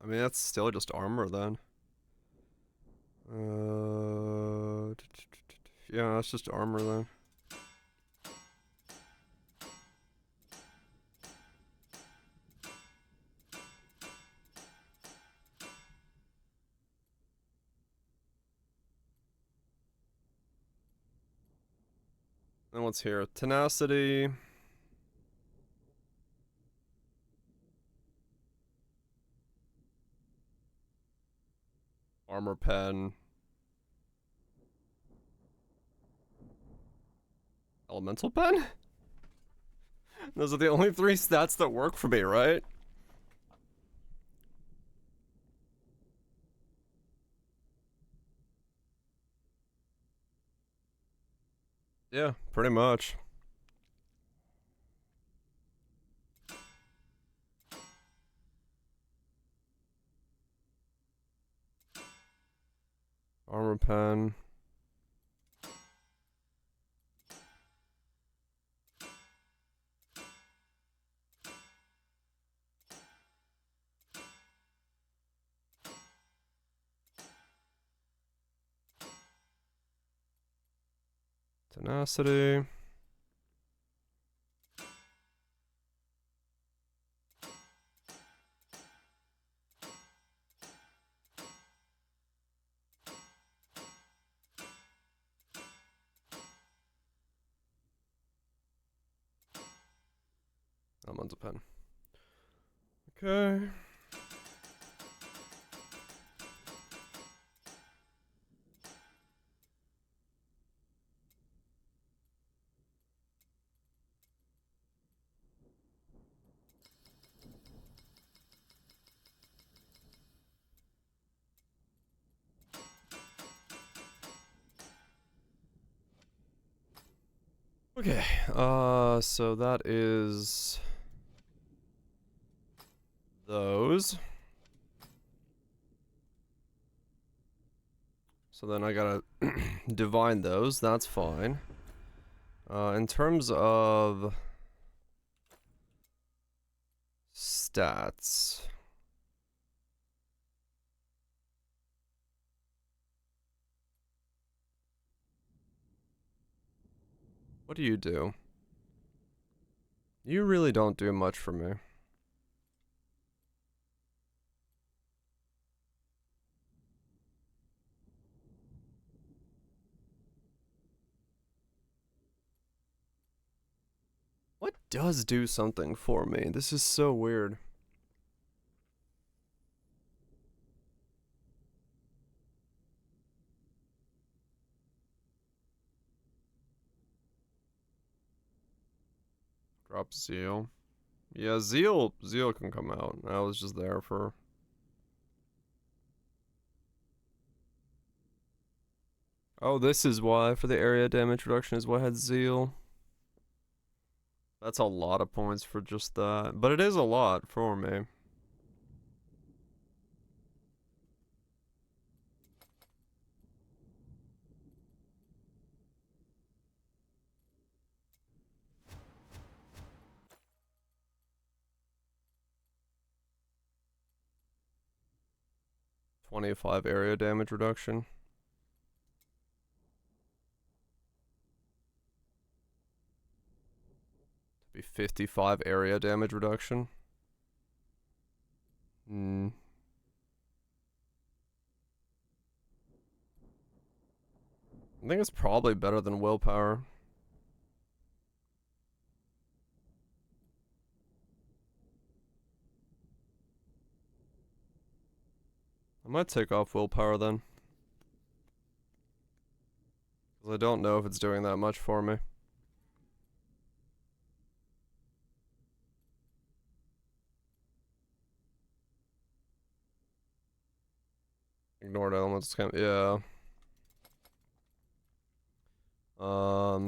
I mean, that's still just armor then. Yeah, that's just armor then. Then what's here? Tenacity. Armor pen. Elemental pen? Those are the only three stats that work for me, right? Yeah, pretty much. Armor pen. Tenacity. Elemental pen. Okay. Okay, so that is those. So then I gotta divine those, that's fine. In terms of stats. What do you do? You really don't do much for me. What does do something for me? This is so weird. Drop Zeal. Yeah, Zeal can come out. I was just there for... Oh, this is why, for the area damage reduction is why I had Zeal. That's a lot of points for just that. But it is a lot for me. $25 area damage reduction. Be 55 area damage reduction. Hmm. I think it's probably better than willpower. I might take off willpower then. Because I don't know if it's doing that much for me. Ignored elements, yeah.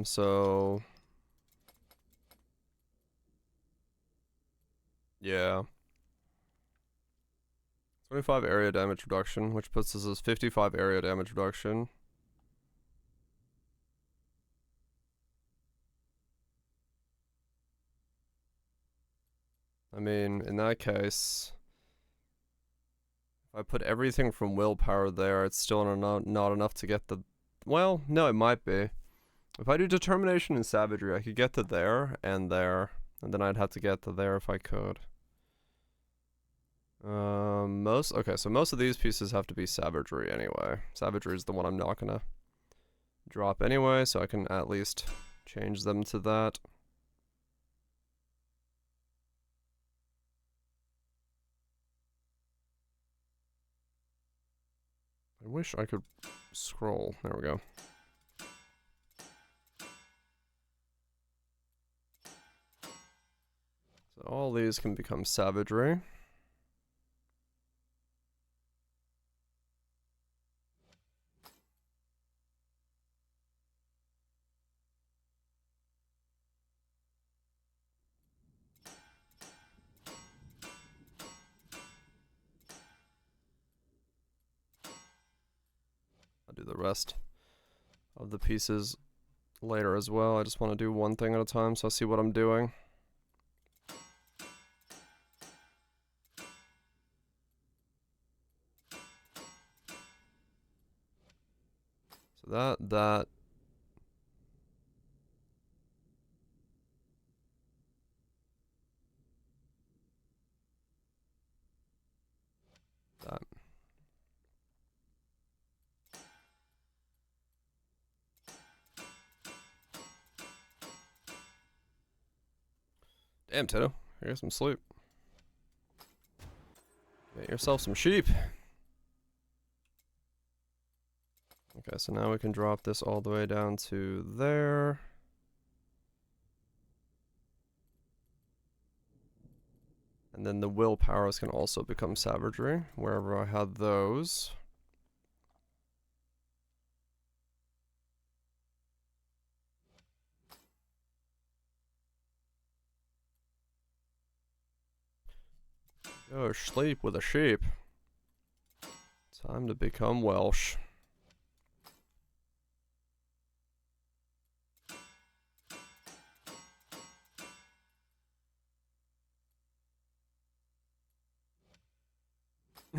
So... Yeah. 25 area damage reduction, which puts us as 55 area damage reduction. I mean, in that case, if I put everything from willpower there, it's still not enough to get the... Well, no, it might be. If I do determination and savagery, I could get to there, and then I'd have to get to there if I could. Okay, so most of these pieces have to be savagery anyway. Savagery is the one I'm not gonna drop anyway, so I can at least change them to that. I wish I could scroll. There we go. So all these can become savagery. do the rest of the pieces later as well. I just want to do one thing at a time so I see what I'm doing. So that. That. Damn, Tito. Here's some sleep. Get yourself some sheep. Okay, so now we can drop this all the way down to there. And then the willpowers can also become savagery, wherever I had those. Go sleep with a sheep. Time to become Welsh.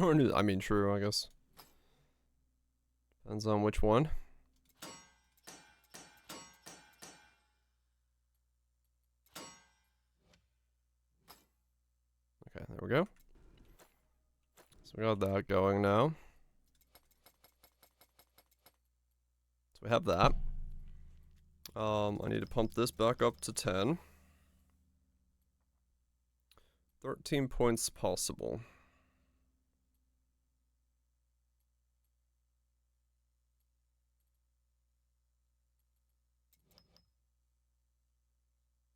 Or I mean, true, I guess. Depends on which one. Okay, there we go. So we got that going now. So we have that. I need to pump this back up to 10. 13 points possible.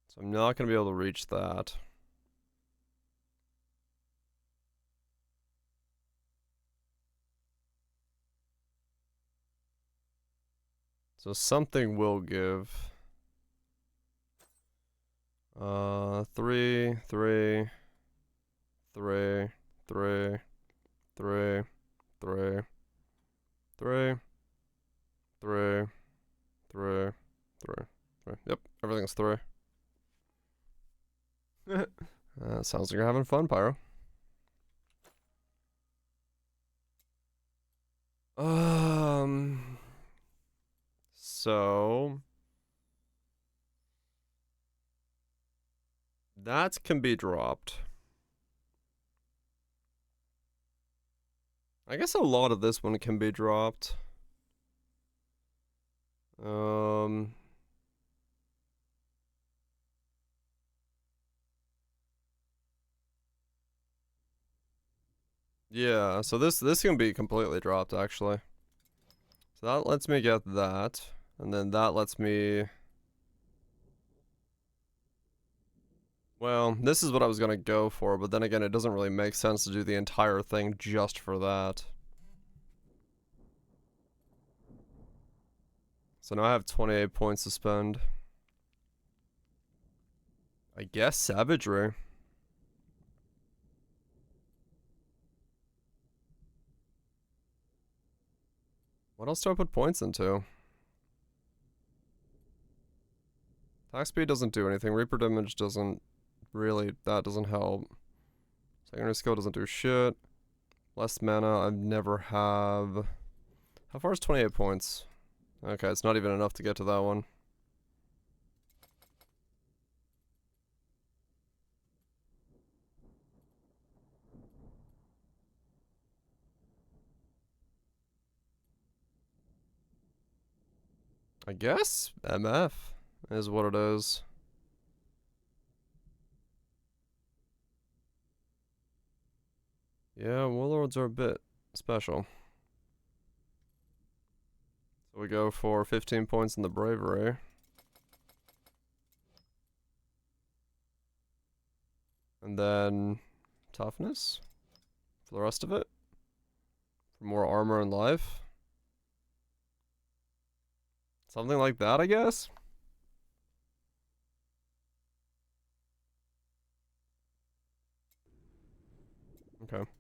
So I'm not going to be able to reach that. So something will give. 3, 3, 3, 3, 3, 3, 3, 3, 3, 3. Yep, everything's 3. Sounds like you're having fun, Pyro. So that can be dropped. I guess a lot of this one can be dropped. Yeah, so this can be completely dropped actually. So that lets me get that, and then that lets me. Well, this is what I was gonna go for, but then again, it doesn't really make sense to do the entire thing just for that. So now I have 28 points to spend. I guess savagery. What else do I put points into? Attack speed doesn't do anything. Reaper damage doesn't really, that doesn't help. Secondary skill doesn't do shit. Less mana, I've never have. How far is 28 points? Okay, it's not even enough to get to that one. I guess MF is what it is. Yeah, warlords are a bit special. So we go for 15 points in the bravery. And then toughness for the rest of it. For more armor and life. Something like that, I guess. Okay.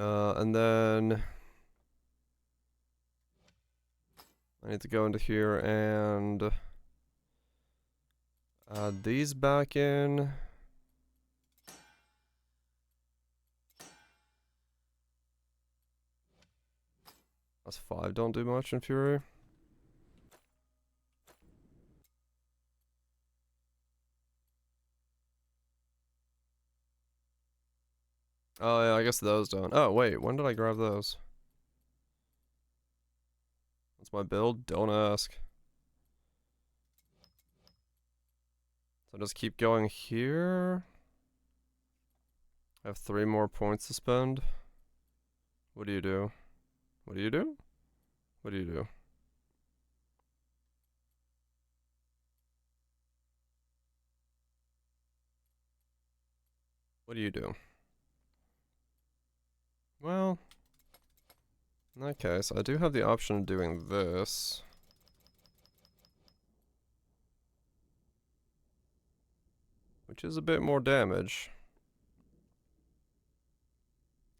And then I need to go into here and add these back in. That's 5, don't do much in Fury. Oh yeah, I guess those don't. Oh wait, when did I grab those? What's my build? Don't ask. So just keep going here. I have 3 more points to spend. What do you do? What do you do? What do you do? What do you do? Well, in that case, I do have the option of doing this. Which is a bit more damage.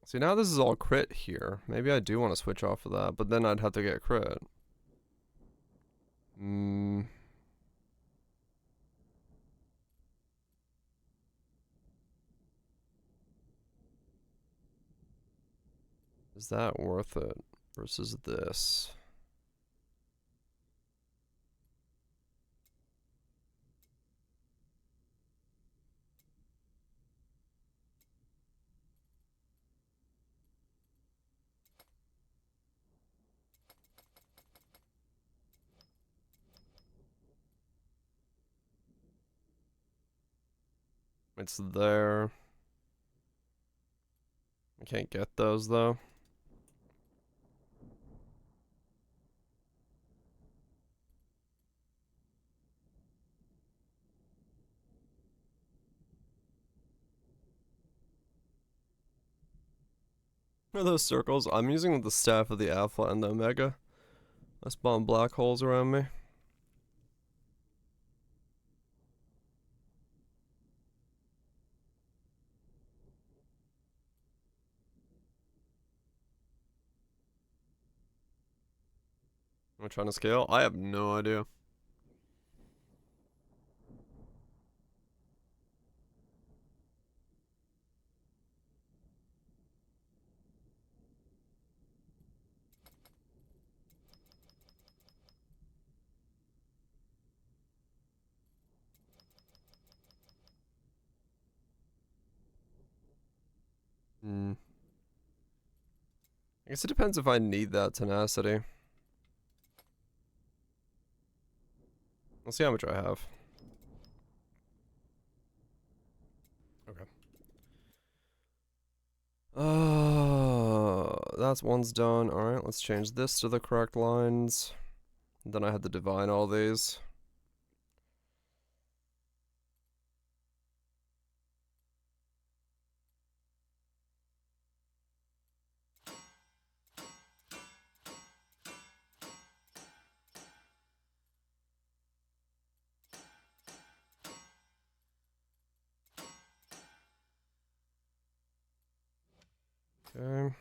See, now this is all crit here. Maybe I do want to switch off of that, but then I'd have to get crit. Is that worth it versus this? It's there. I can't get those though. What are those circles? I'm using the staff of the Alpha and the Omega. I spawn black holes around me. Am I trying to scale? I have no idea. I guess it depends if I need that tenacity. Let's see how much I have. Okay. That's one's done. Alright, let's change this to the correct lines. Then I had to divine all these. Okay.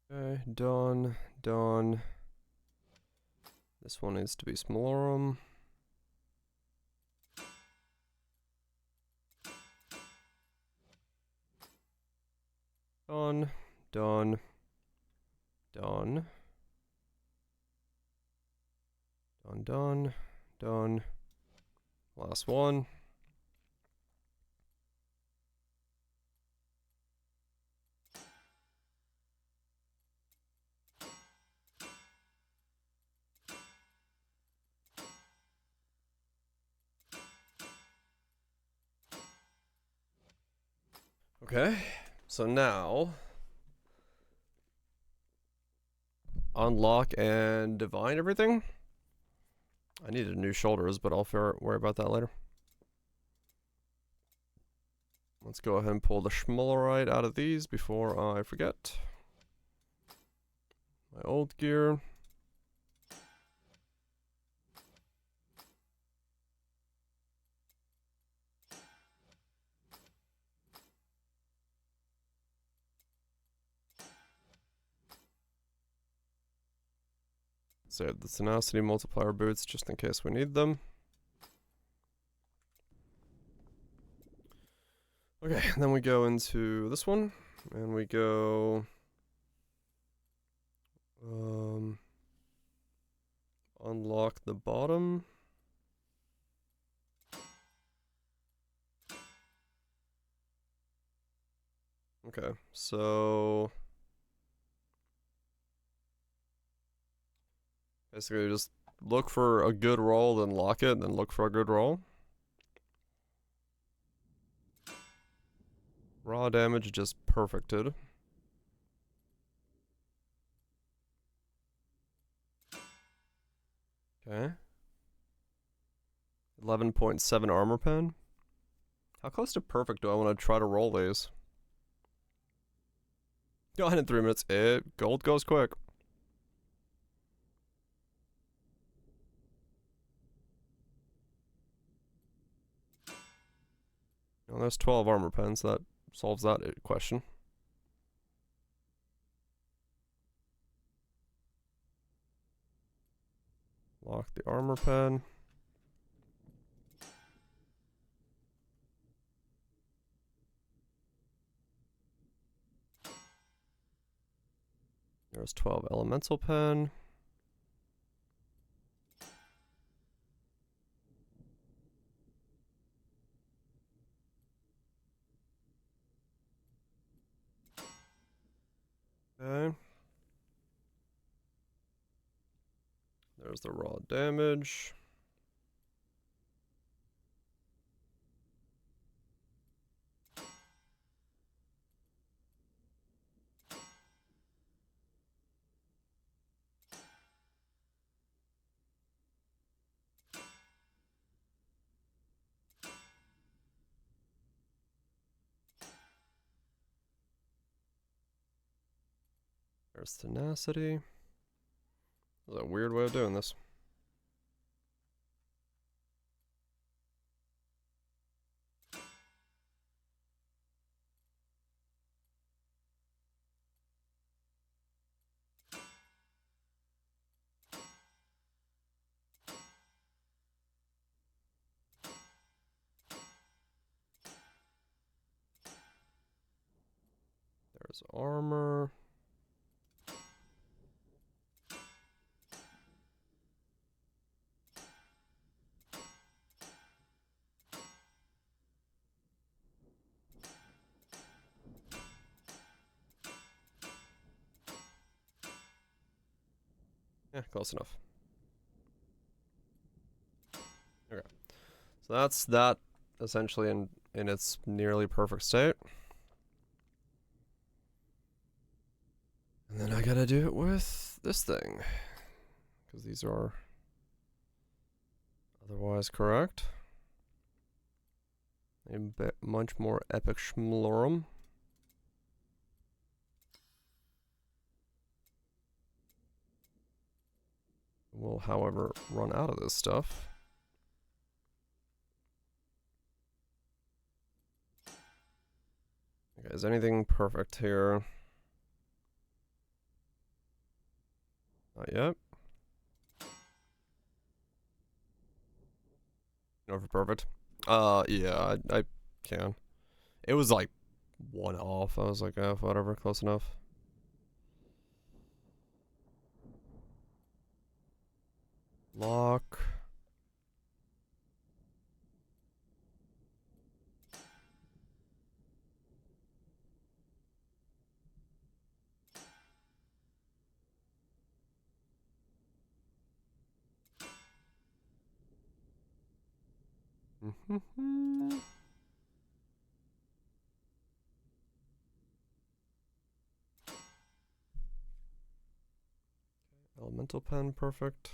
Okay, done, done. This one needs to be Slormancer. Done, done, done. Done, done, done. Last one. Okay, so now unlock and divine everything. I needed new shoulders, but I'll worry about that later. Let's go ahead and pull the Schmollerite out of these before I forget. My old gear. Save the tenacity multiplier boots just in case we need them. Okay, and then we go into this one, and we go unlock the bottom. Okay, so basically just look for a good roll, then lock it, then look for a good roll. Raw damage just perfected. Okay. 11.7 armor pen. How close to perfect do I want to try to roll these? Go ahead in 3 minutes. Gold goes quick. Well, there's 12 armor pens. That solves that question. Lock the armor pen. There's 12 elemental pen. Okay. There's the raw damage. There's tenacity. That's a weird way of doing this. There's armor. Yeah, close enough. Okay. So that's that essentially in its nearly perfect state. And then I gotta do it with this thing. Because these are otherwise correct. A bit much more epic schmlorum. We'll, however, run out of this stuff. Okay, is anything perfect here? Not yet. No for perfect. Yeah, I can. It was like one off. I was like, oh, whatever, close enough. Lock. Okay. Elemental pen, perfect.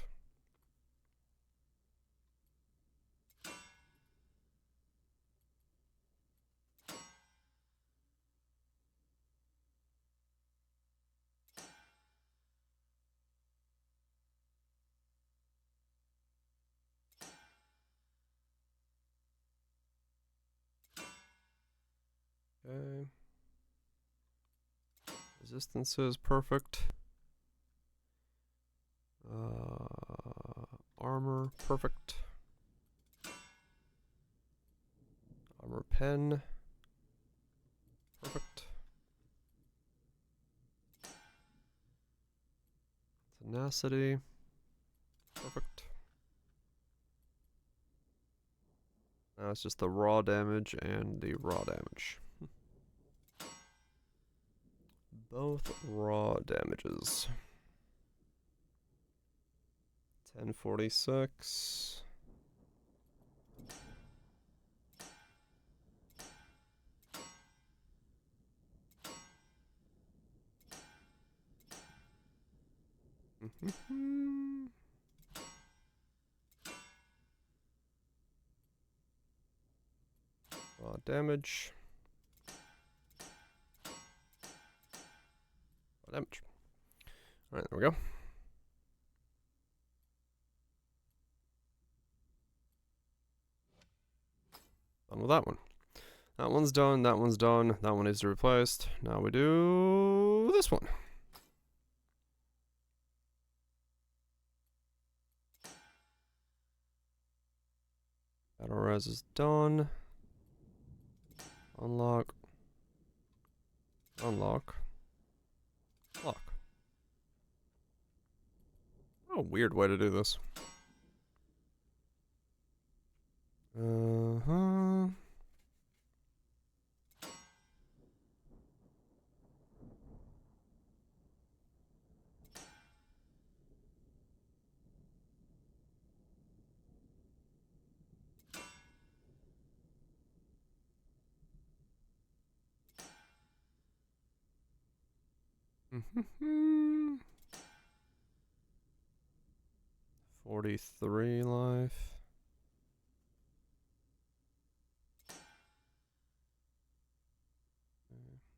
Okay. Resistance is perfect. Armor, perfect. Armor pen, perfect. Tenacity, perfect. Now it's just the raw damage and the raw damage. Both raw damages. 1046. Raw damage. Raw damage. Alright, there we go. Done with that one. That one's done, that one's done, that one needs to be replaced. Now we do this one. Battle res is done. Unlock. Unlock. Lock. What a weird way to do this. Uh-huh. Mm-hmm. 43 life.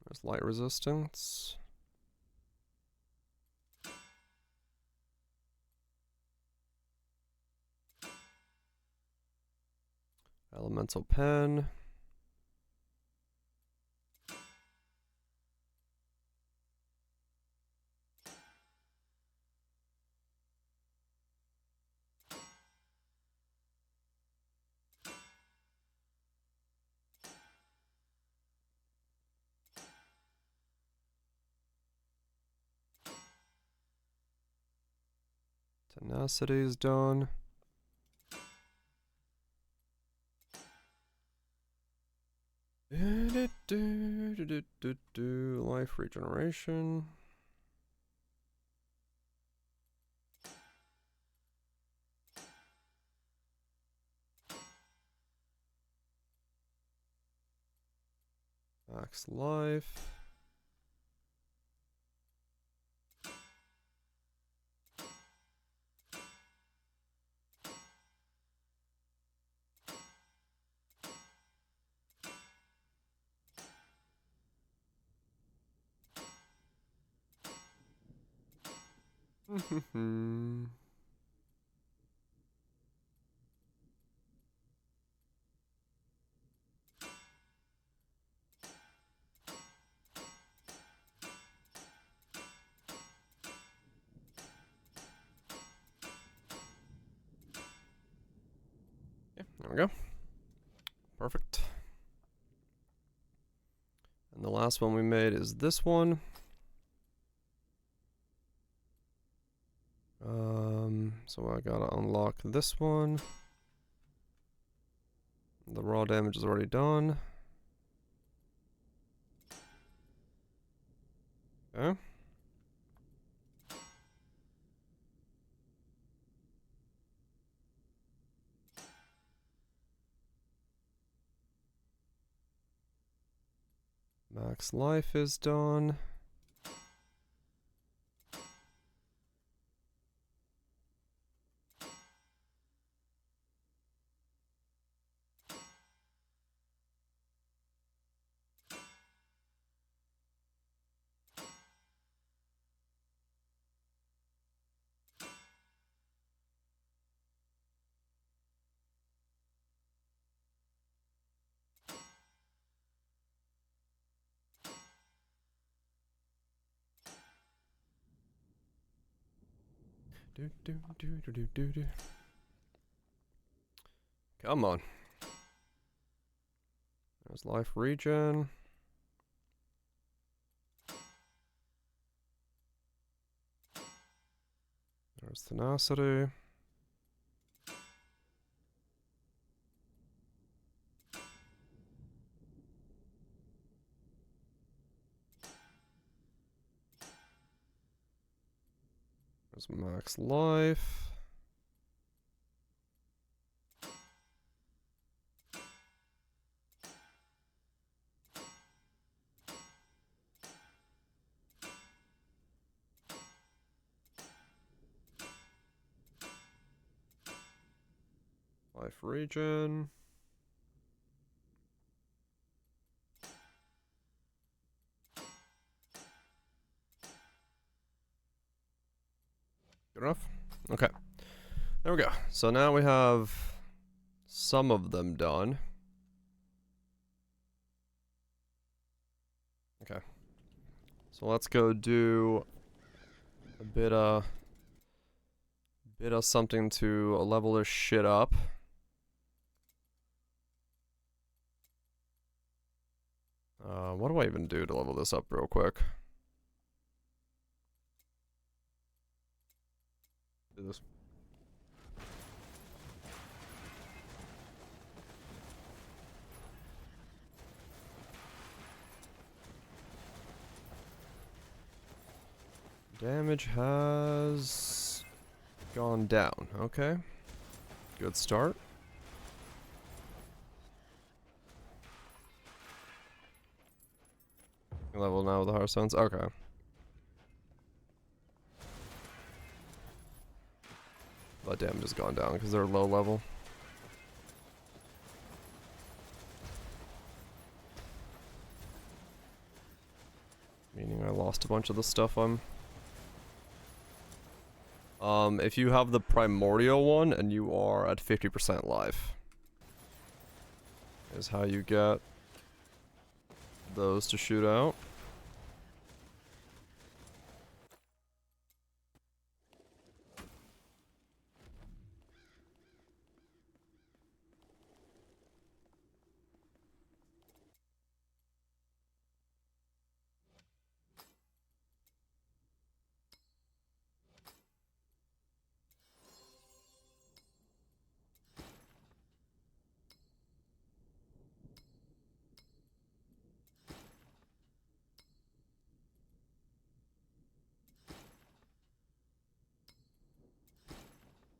There's light resistance. Elemental pen. Tenacity is done. Life regeneration. Max life. There we go. Perfect. And the last one we made is this one. So I gotta unlock this one. The raw damage is already done. Okay. Max life is done. Come on. There's life regen. There's tenacity. There's max life. Life regen. Good enough? Okay. There we go. So now we have some of them done. Okay. So let's go do a bit of something to level this shit up. What do I even do to level this up real quick? Do this. Damage has gone down. Okay. Good start. Level now with the Hearthstones? Okay. But damage has gone down because they're low level. Meaning I lost a bunch of the stuff I'm... if you have the primordial one and you are at 50% life, is how you get those to shoot out.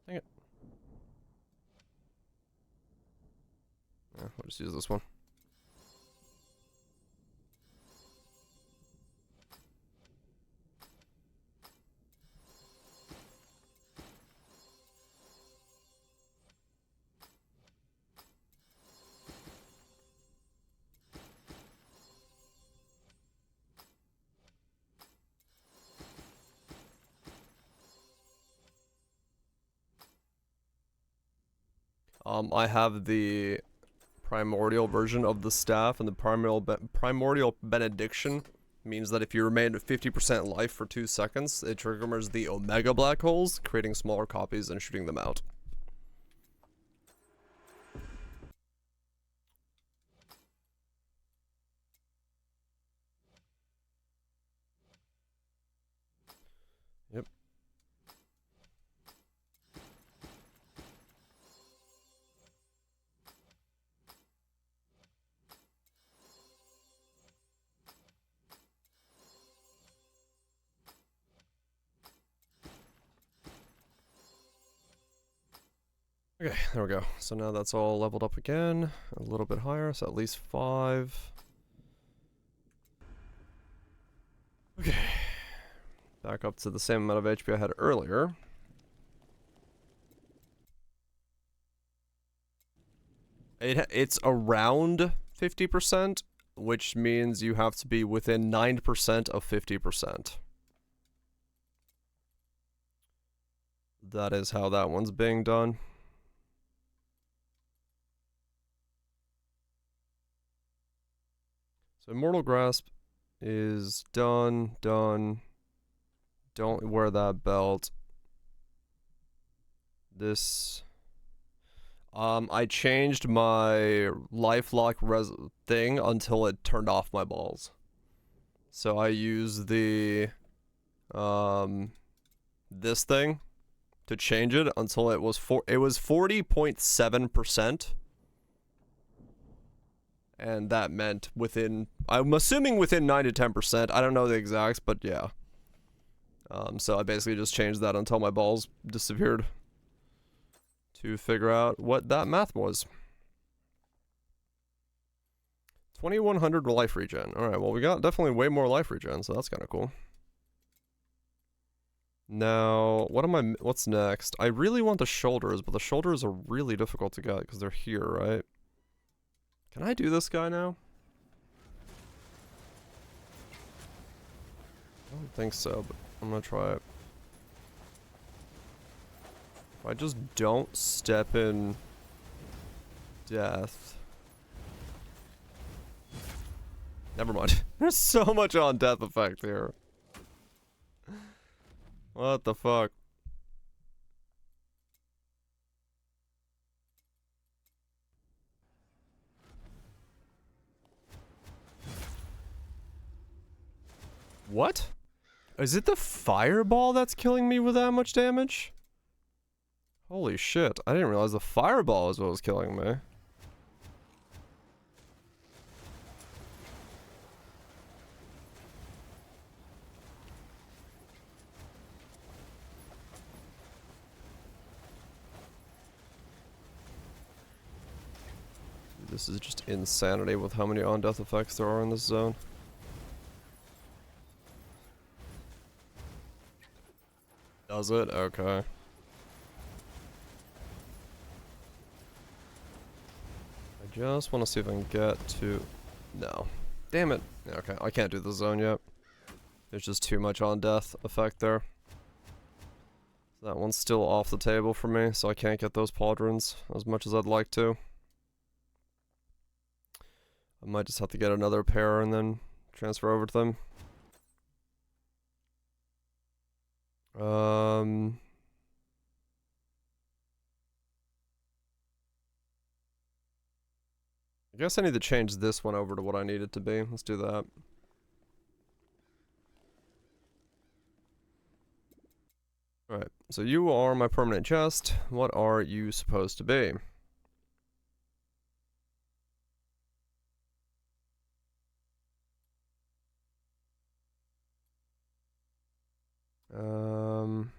Dang it. Yeah, we'll just use this one. I have the primordial version of the staff, and the primordial benediction means that if you remain at 50% life for 2 seconds, it triggers the omega black holes, creating smaller copies and shooting them out. Yep. Okay, there we go. So now that's all leveled up again, a little bit higher, so at least 5. Okay. Back up to the same amount of HP I had earlier. It's around 50%, which means you have to be within 9% of 50%. That is how that one's being done. So Immortal Grasp is done. Don't wear that belt. This... I changed my lifelock thing until it turned off my balls. So I use the, this thing to change it until it was 40.7%. And that meant within, I'm assuming within 9 to 10%. I don't know the exacts, but yeah. So I basically just changed that until my balls disappeared to figure out what that math was. 2100 life regen. Alright, well we got definitely way more life regen, so that's kind of cool. Now, what's next? I really want the shoulders, but the shoulders are really difficult to get because they're here, right? Can I do this guy now? I don't think so, but I'm gonna try it. If I just don't step in death. Never mind. There's so much on death effect here. What the fuck? What? Is it the fireball that's killing me with that much damage? Holy shit, I didn't realize the fireball is what was killing me. This is just insanity with how many on-death effects there are in this zone. Does it? Okay. I just want to see if I can get to... No. Damn it. Okay, I can't do the zone yet. There's just too much on-death effect there. That one's still off the table for me, so I can't get those pauldrons as much as I'd like to. I might just have to get another pair and then transfer over to them. I guess I need to change this one over to what I need it to be. Let's do that. Alright, so you are my permanent chest. What are you supposed to be? I'm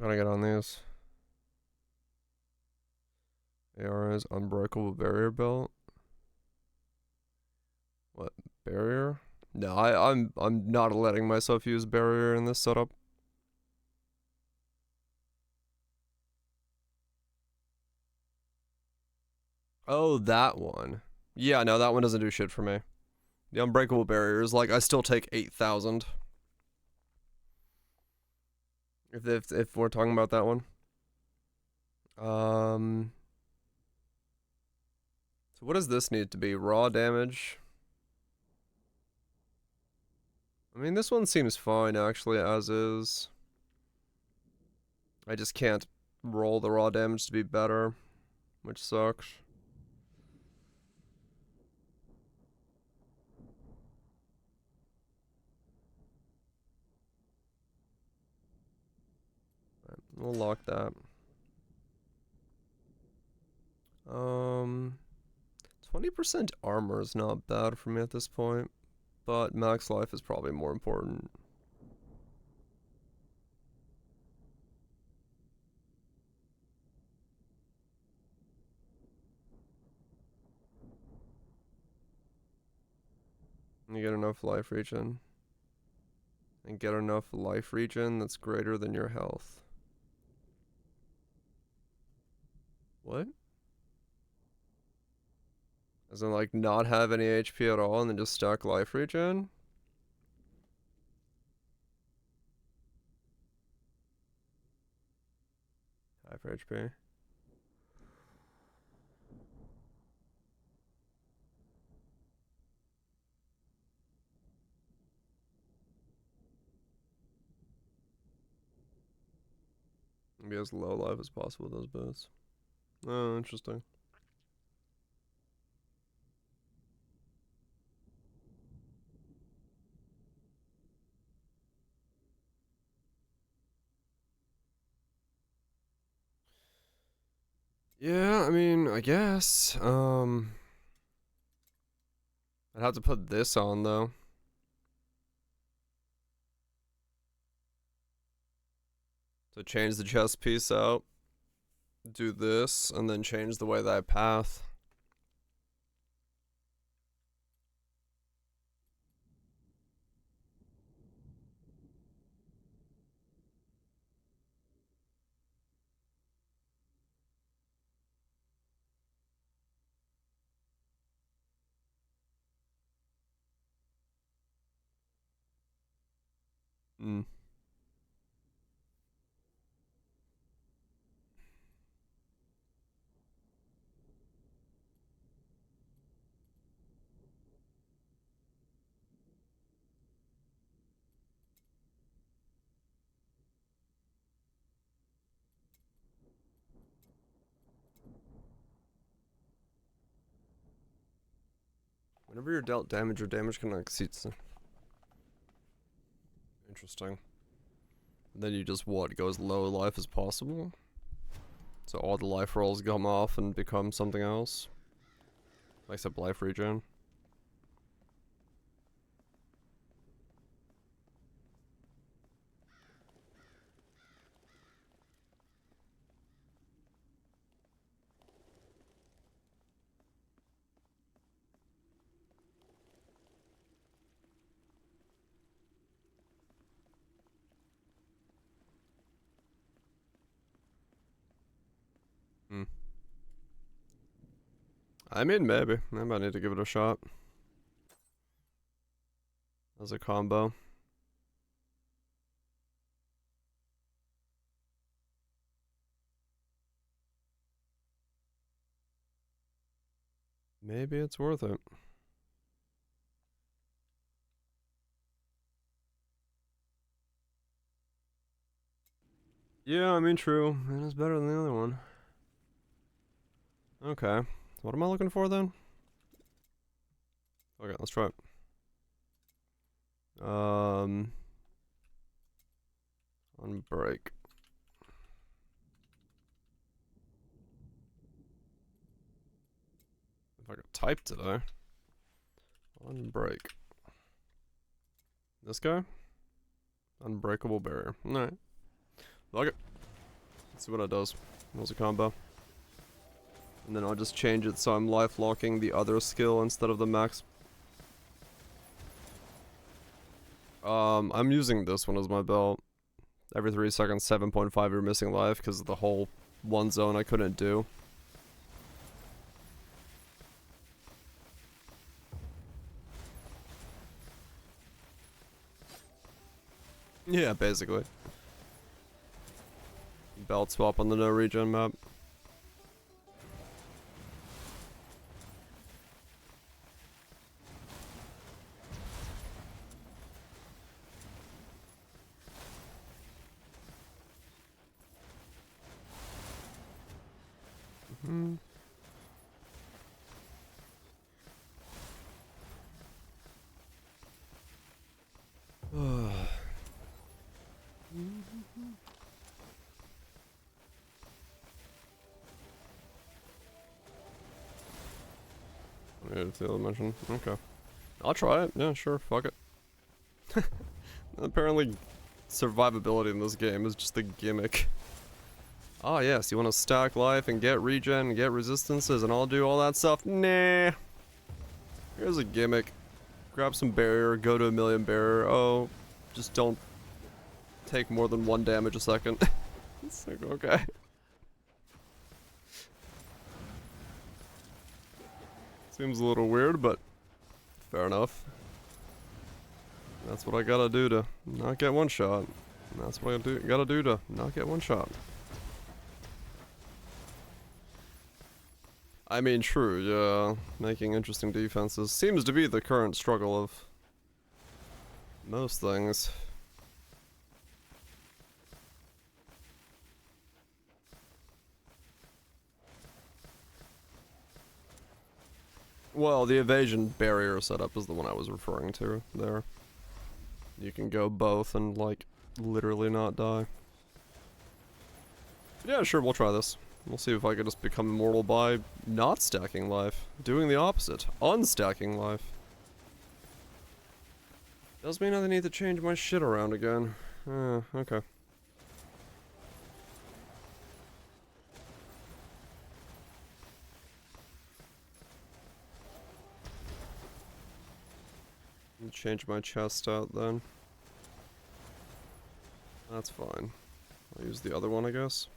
gonna get on these. AR's unbreakable barrier belt. What, barrier? No, I'm not letting myself use barrier in this setup. Oh, that one. Yeah, no, that one doesn't do shit for me. The unbreakable barrier is like I still take 8,000. If we're talking about that one. So what does this need to be? Raw damage? I mean, this one seems fine, actually, as is. I just can't roll the raw damage to be better, which sucks. Right, we'll lock that. 20% armor is not bad for me at this point, but max life is probably more important. You get enough life regen. And get enough life regen that's greater than your health. What? As in, like, not have any HP at all and then just stack life regen? High for HP. Be as low life as possible with those boots. Oh, interesting. Yeah, I mean, I guess. I'd have to put this on though. So change the chest piece out, do this, and then change the way that I path. Hmm. Whenever you're dealt damage, your damage can exceed. Interesting. And then you just what? Go as low life as possible? So all the life rolls come off and become something else? Except life regen. Hmm. I mean, maybe. I might need to give it a shot. As a combo. Maybe it's worth it. Yeah, I mean, true. It is better than the other one. Okay. What am I looking for then? Okay, let's try it. Unbreak. If I could type today. Unbreak. This guy? Unbreakable barrier. Alright. Fuck it. Let's see what it does. What's a combo? And then I'll just change it so I'm life locking the other skill instead of the max. I'm using this one as my belt. Every 3 seconds, 7.5 you're missing life because of the whole one zone I couldn't do. Yeah, basically. Belt swap on the no regen map. Mm-hmm. Yeah, it's the other mention. Okay. I'll try it. Yeah, sure. Fuck it. Apparently, survivability in this game is just a gimmick. Ah, yes, you want to stack life and get regen and get resistances and I'll do all that stuff? Nah. Here's a gimmick. Grab some barrier, go to a million barrier. Oh, just don't take more than 1 damage a second. It's like, okay. Seems a little weird, but fair enough. That's what I gotta do to not get one shot. That's what I gotta do to not get one shot. I mean, true, yeah. Making interesting defenses seems to be the current struggle of most things. Well, the evasion barrier setup is the one I was referring to there. You can go both and, like, literally not die. Yeah, sure, we'll try this. We'll see if I can just become immortal by not stacking life. Doing the opposite. Unstacking life. Does mean I need to change my shit around again. Okay. Change my chest out then. That's fine. I'll use the other one, I guess.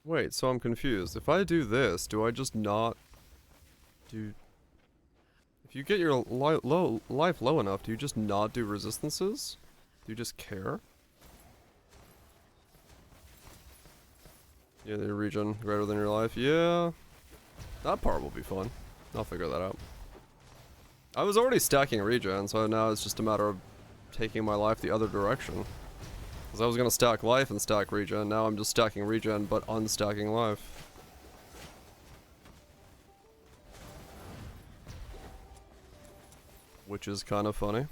Wait, so I'm confused. If I do this, do I just not do... If you get your life low enough, do you just not do resistances? Do you just care? Yeah, the regen greater than your life. Yeah. That part will be fun. I'll figure that out. I was already stacking regen, so now it's just a matter of taking my life the other direction. Because I was going to stack life and stack regen, now I'm just stacking regen but unstacking life. Which is kind of funny.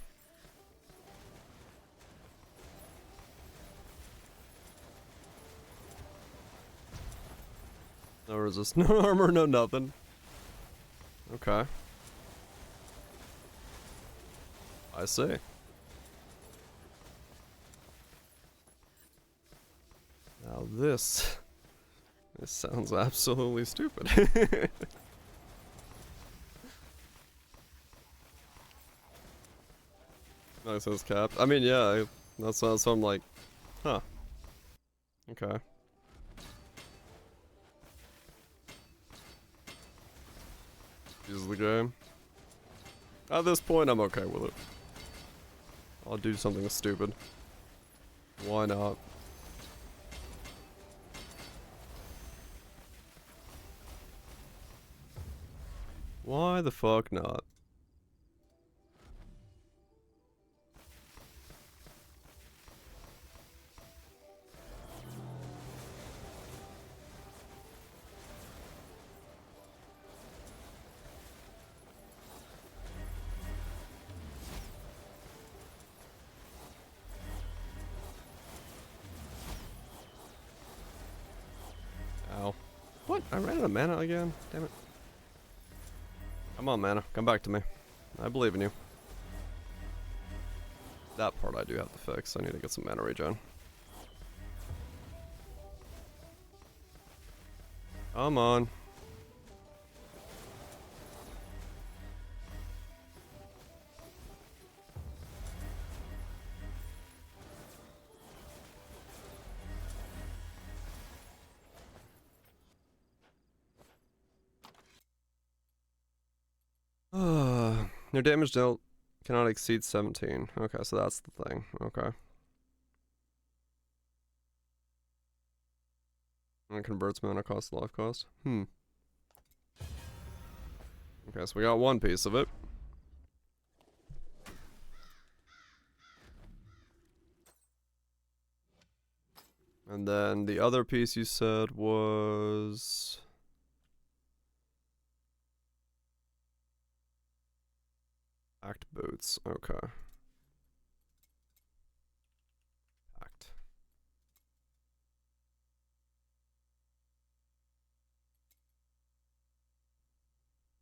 No resist, no armor, no nothing. Okay. I see. Now this sounds absolutely stupid. Nice as cap. I mean, yeah, that's what I'm like, huh. Okay. This is the game. At this point, I'm okay with it. I'll do something stupid. Why not? Why the fuck not? Ow. What? I ran out of mana again? Damn it. Come on, mana. Come back to me. I believe in you. That part I do have to fix. I need to get some mana regen. Come on. Your damage dealt cannot exceed 17. Okay, so that's the thing. Okay. And it converts mana cost to life cost. Okay, so we got one piece of it. And then the other piece you said was... Packed boots, okay. Packed.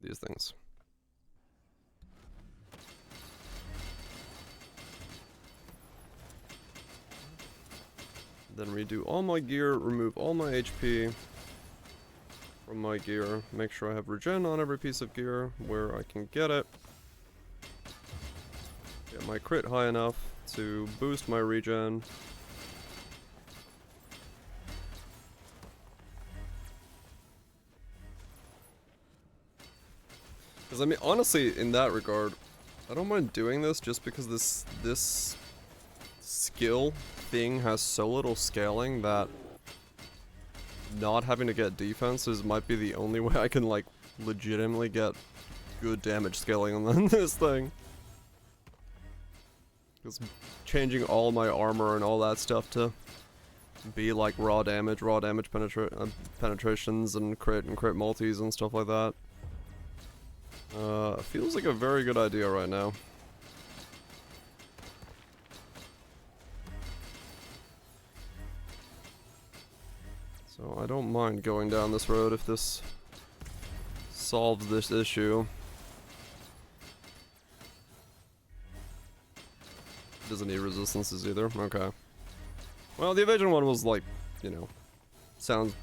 These things. Then redo all my gear, remove all my HP from my gear. Make sure I have regen on every piece of gear where I can get it. Get my crit high enough to boost my regen. Because I mean, honestly, in that regard, I don't mind doing this just because this skill thing has so little scaling that not having to get defenses might be the only way I can, like, legitimately get good damage scaling on this thing. Because changing all my armor and all that stuff to be like raw damage penetrations and crit multis and stuff like that. Feels like a very good idea right now. So I don't mind going down this road if this solves this issue. Doesn't need resistances either. Okay. Well, the evasion one was like, you know, sounds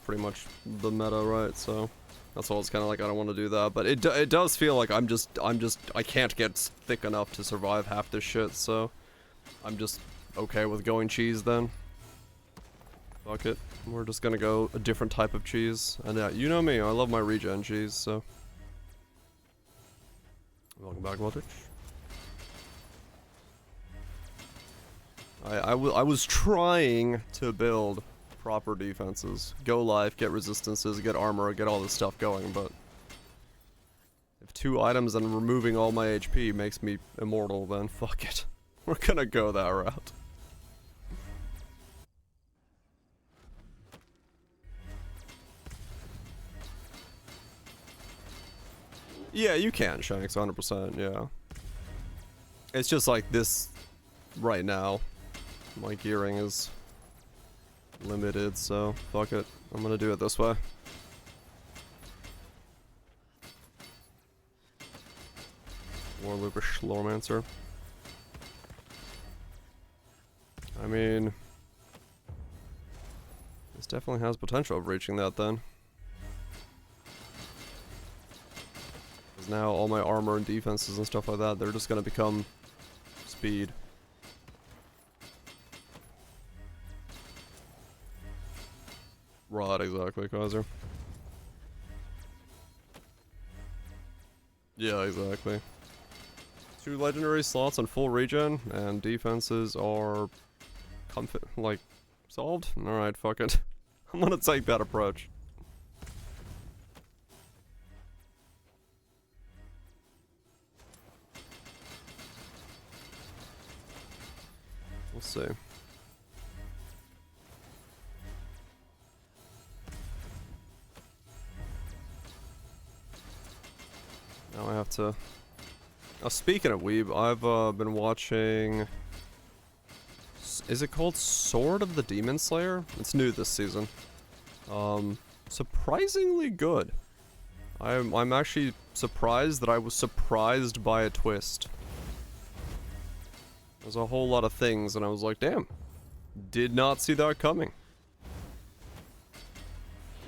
pretty much the meta, right? So that's why it's kind of like I don't want to do that. But it does feel like I can't get thick enough to survive half this shit. So I'm just okay with going cheese then. Fuck it. We're just gonna go a different type of cheese. And yeah, you know me, I love my regen cheese, so. Welcome back, Voltage. I was trying to build proper defenses. Go life, get resistances, get armor, get all this stuff going, but if 2 items and removing all my HP makes me immortal, then fuck it. We're gonna go that route. Yeah, you can, Shanks, 100%, yeah. It's just like this right now. My gearing is limited, so fuck it. I'm gonna do it this way. Warlooper Slormancer. I mean, this definitely has potential of reaching that then. Because now all my armor and defenses and stuff like that, they're just gonna become speed. Rod, exactly, Kaiser. Yeah, exactly. 2 legendary slots on full regen, and defenses are like, solved? Alright, fuck it. I'm gonna take that approach. We'll see. Now I have to... Oh, speaking of weeb, I've been watching... Is it called Sword of the Demon Slayer? It's new this season. Surprisingly good. I'm actually surprised that I was surprised by a twist. There's a whole lot of things, and I was like, damn. Did not see that coming.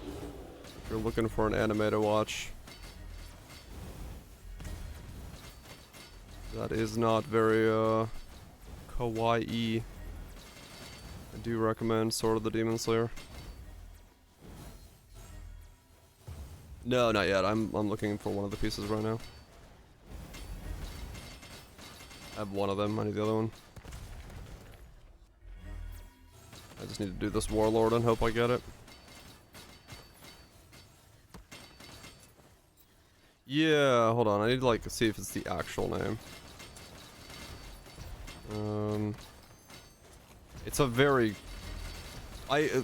If you're looking for an anime to watch... That is not very, kawaii. I do recommend Sword of the Demon Slayer. No, not yet. I'm looking for one of the pieces right now. I have one of them. I need the other one. I just need to do this Warlord and hope I get it. Yeah, hold on. I need to, like, see if it's the actual name. It's a very... I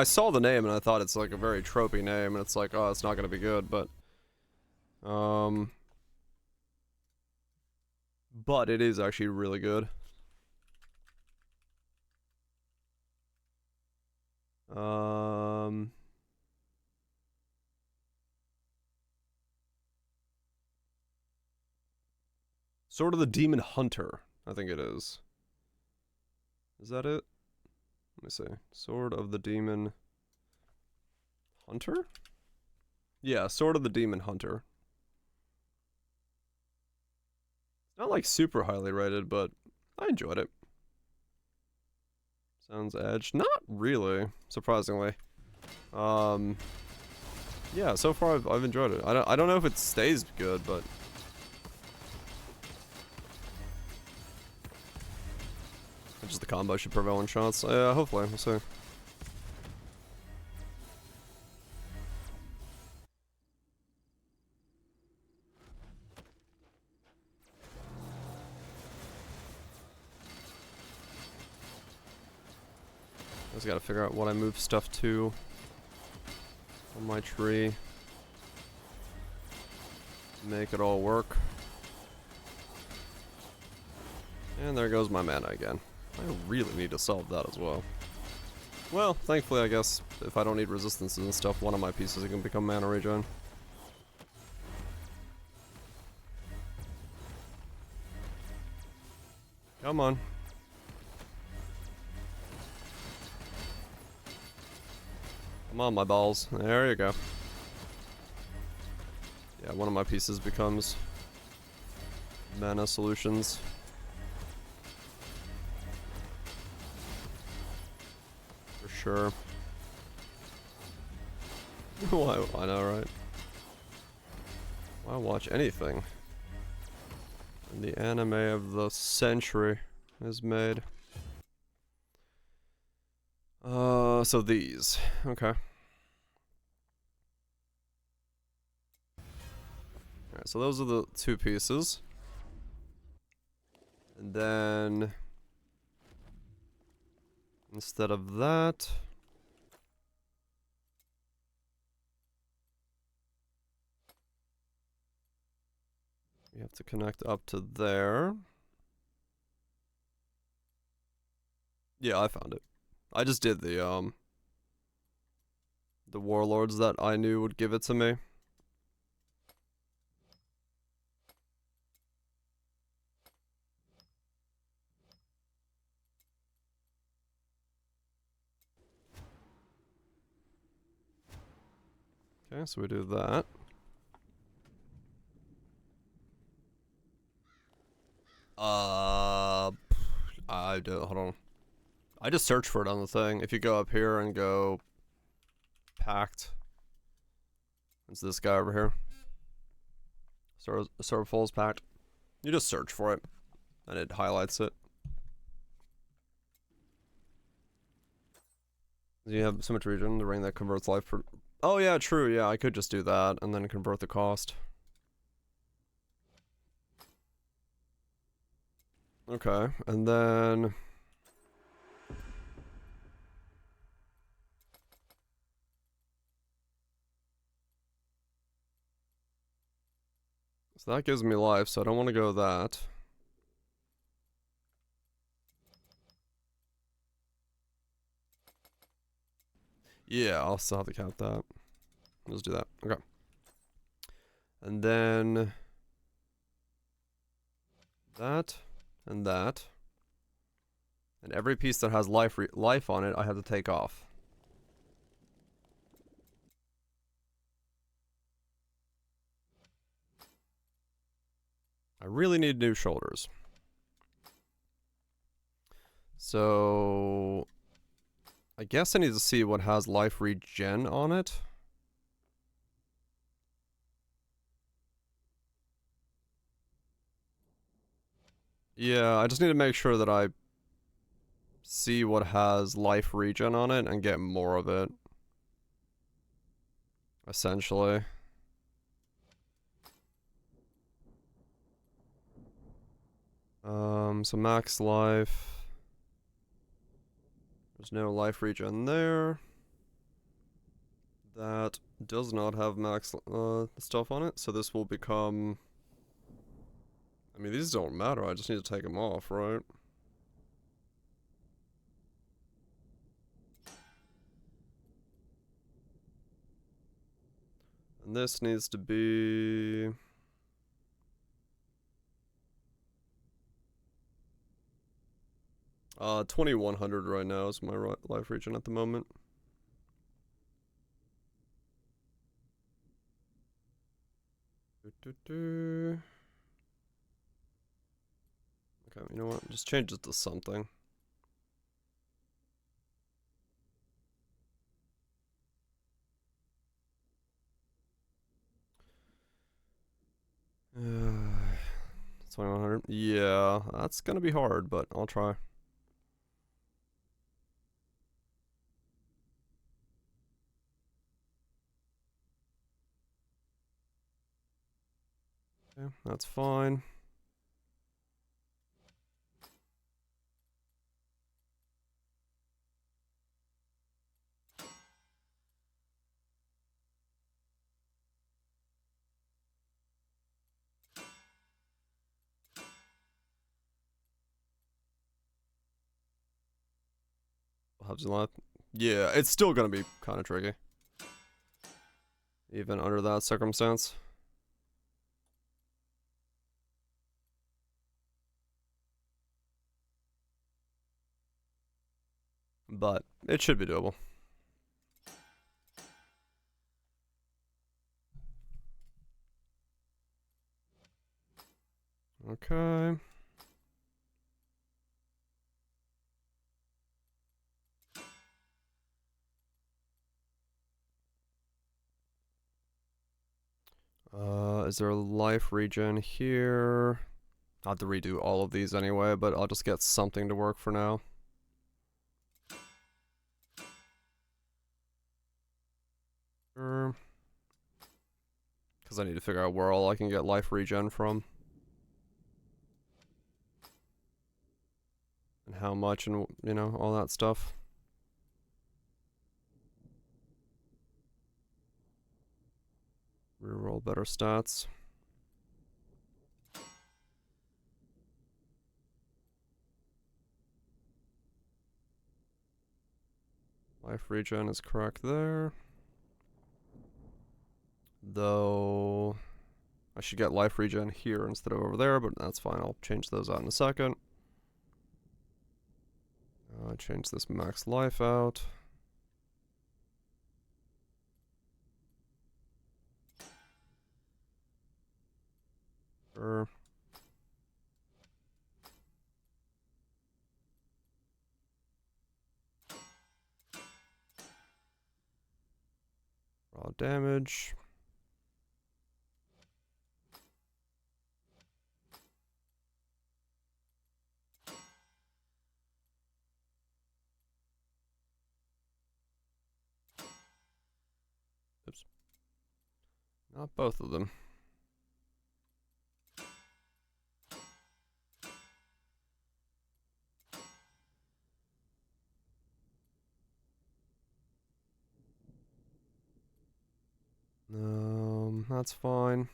saw the name and I thought it's like a very tropey name, and it's like, oh, it's not gonna be good, but... But it is actually really good. Sword of the Demon Hunter, I think it is. Is that it? Let me see. Sword of the Demon Hunter? Yeah, Sword of the Demon Hunter. It's not like super highly rated, but I enjoyed it. Sounds edged. Not really, surprisingly. Yeah, so far I've enjoyed it. I don't know if it stays good, but just the combo should prevail in shots. Yeah, hopefully, we'll see. Just gotta figure out what I move stuff to on my tree. Make it all work. And there goes my mana again. I really need to solve that as well. Well, thankfully, I guess, if I don't need resistances and stuff, one of my pieces can become mana regen. Come on. Come on, my balls. There you go. Yeah, one of my pieces becomes mana solutions. For sure. Why, I know, right? Why watch anything? And the anime of the century is made. So these. Okay. Alright, so those are the two pieces. And then instead of that, we have to connect up to there. Yeah, I found it. I just did the warlords that I knew would give it to me. Okay, so we do that. I do, hold on. I just searched for it on the thing. If you go up here and go packed, it's this guy over here. Sword Falls packed. You just search for it, and it highlights it. You have so much region, the ring that converts life for. Oh yeah, true. Yeah, I could just do that and then convert the cost. Okay, and then so that gives me life, so I don't want to go that. Yeah, I'll still have to count that. Let's do that. Okay. And then that and that. And every piece that has life on it, I have to take off. I really need new shoulders. So I guess I need to see what has life regen on it. Yeah, I just need to make sure that I see what has life regen on it and get more of it. Essentially. So max life. There's no life regen there. That does not have max stuff on it, so this will become. I mean, these don't matter, I just need to take them off, right? And this needs to be. 2100 right now is my life region at the moment. Okay, you know what? Just change it to something. Uh, 2100. Yeah, that's gonna be hard, but I'll try. Okay, that's fine. Helps you a lot. Yeah, it's still gonna be kind of tricky. Even under that circumstance. But it should be doable. Okay. Is there a life regen here? I'll have to redo all of these anyway, but I'll just get something to work for now. Sure. Because I need to figure out where all I can get life regen from. And how much and, you know, all that stuff. Reroll better stats. Life regen is correct there. Though I should get life regen here instead of over there, but that's fine. I'll change those out in a second. Change this max life out. Sure. Raw damage. Oops. Not both of them. That's fine.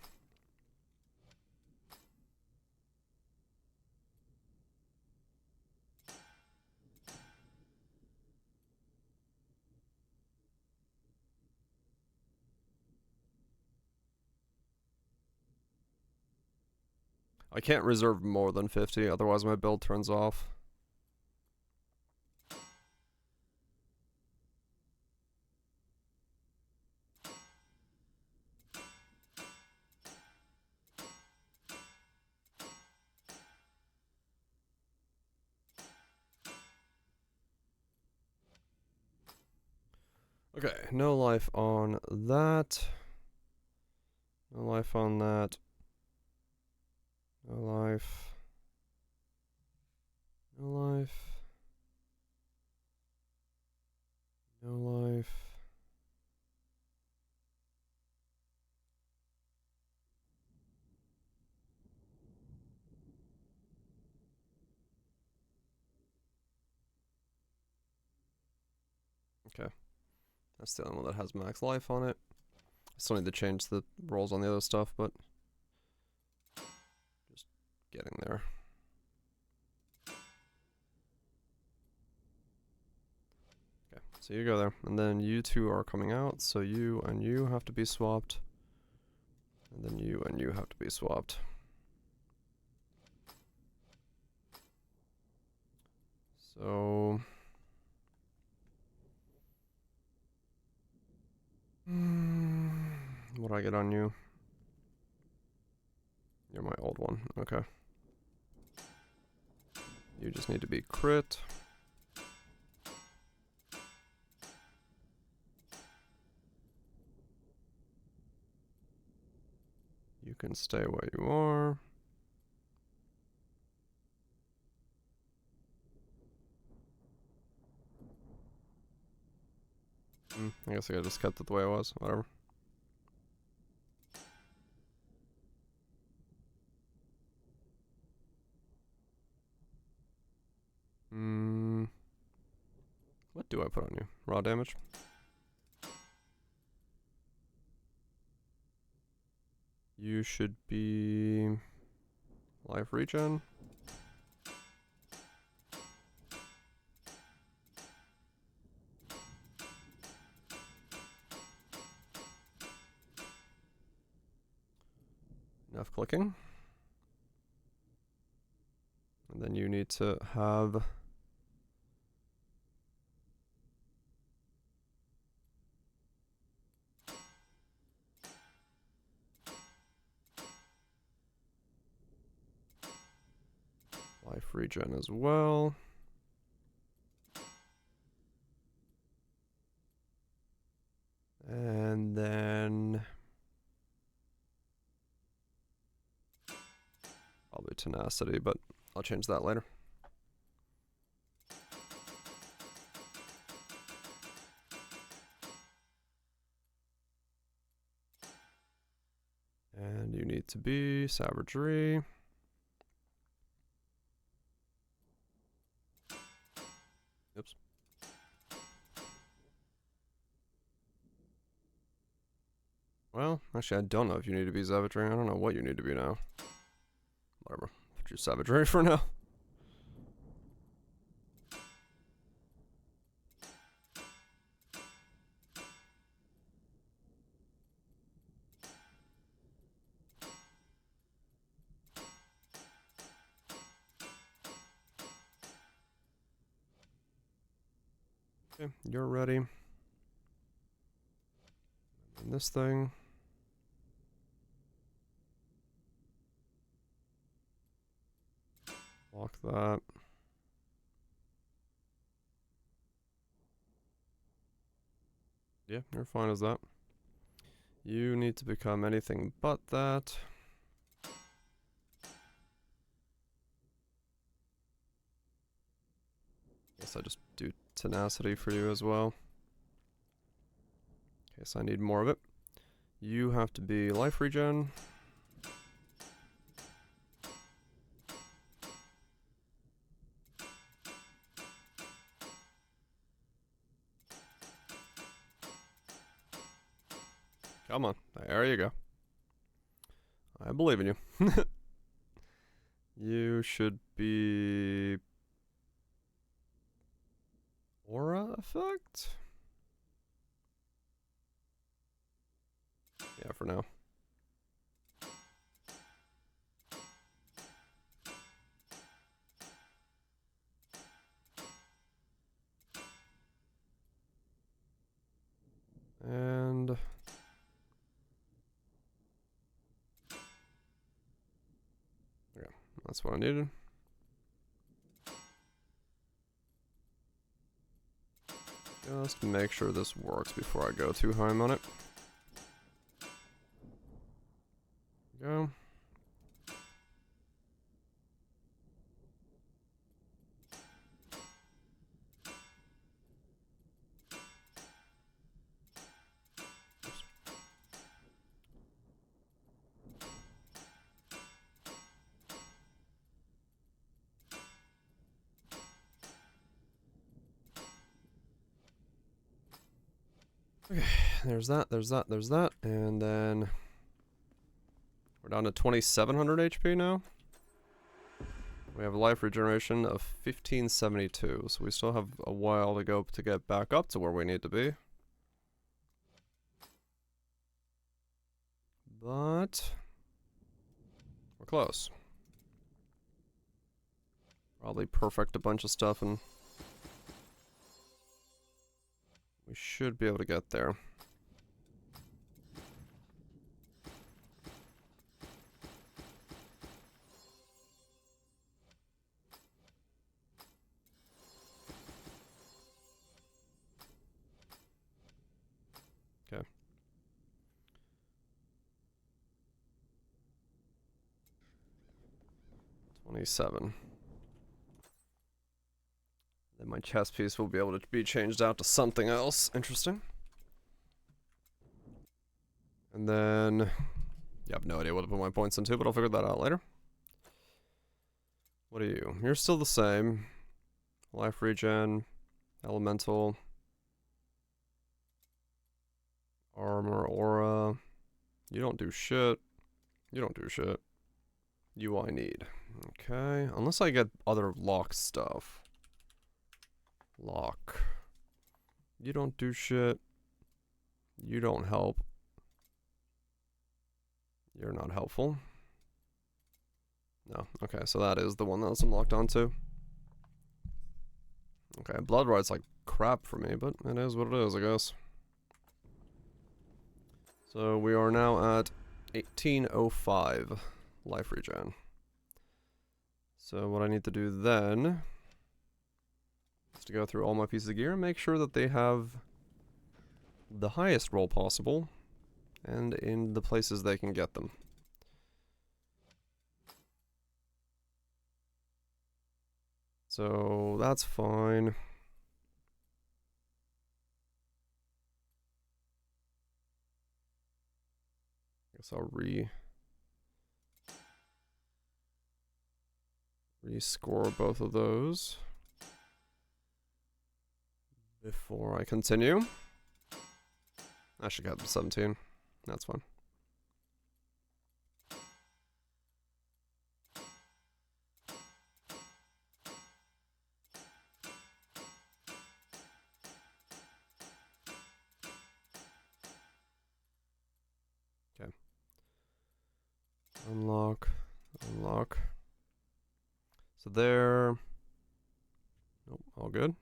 I can't reserve more than 50, otherwise my build turns off. Okay, no life on that. No life on that. No life. No life. No life. Okay. That's the only one that has max life on it. I still need to change the rolls on the other stuff, but just getting there. Okay, so you go there, and then you two are coming out, so you and you have to be swapped. And then you and you have to be swapped. So... what do I get on you? You're my old one, okay. You just need to be crit. You can stay where you are. I guess I just kept it the way it was, whatever. What do I put on you? Raw damage? You should be... life regen? Enough clicking. And then you need to have life regen as well. And then probably tenacity, but I'll change that later. And you need to be savagery. Oops. Well, actually, I don't know if you need to be savagery. I don't know what you need to be now. Whatever. Put you savagery for now. Okay, you're ready. And this thing. Lock that. Yeah, you're fine as that. You need to become anything but that. Guess I just do tenacity for you as well. In case I need more of it. You have to be life regen. Come on, there you go. I believe in you. You should be aura effect? Yeah, for now. And yeah, that's what I needed. Just make sure this works before I go too high on it. Go. Okay, there's that, there's that, there's that, and then we're down to 2700 HP now. We have a life regeneration of 1572, so we still have a while to go to get back up to where we need to be. But we're close. Probably perfect a bunch of stuff and we should be able to get there. Okay. $27. Then my chest piece will be able to be changed out to something else interesting. And then, yeah, I have no idea what to put my points into, but I'll figure that out later. What are you? You're still the same. Life regen, elemental, armor, aura. You don't do shit. You don't do shit. You I need. Okay, unless I get other lock stuff. Lock. You don't do shit. You don't help. You're not helpful. No. Okay, so that is the one that's I'm locked onto. Okay, blood right's like crap for me, but it is what it is, I guess. So we are now at 1805 life regen. So what I need to do then is to go through all my pieces of gear and make sure that they have the highest roll possible and in the places they can get them. So that's fine. Guess I'll rescore both of those before I continue. I should get 17. That's fine. Okay. Unlock. Unlock. So there. Nope, all good.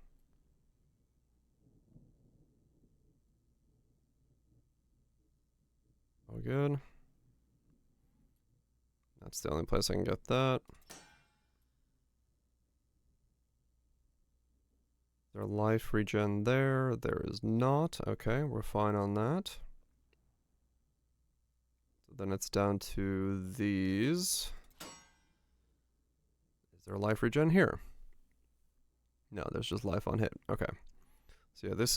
All good. That's the only place I can get that. There life regen there. There is not. Okay, we're fine on that. So then it's down to these. Is there life regen here? No, there's just life on hit. Okay. So yeah, this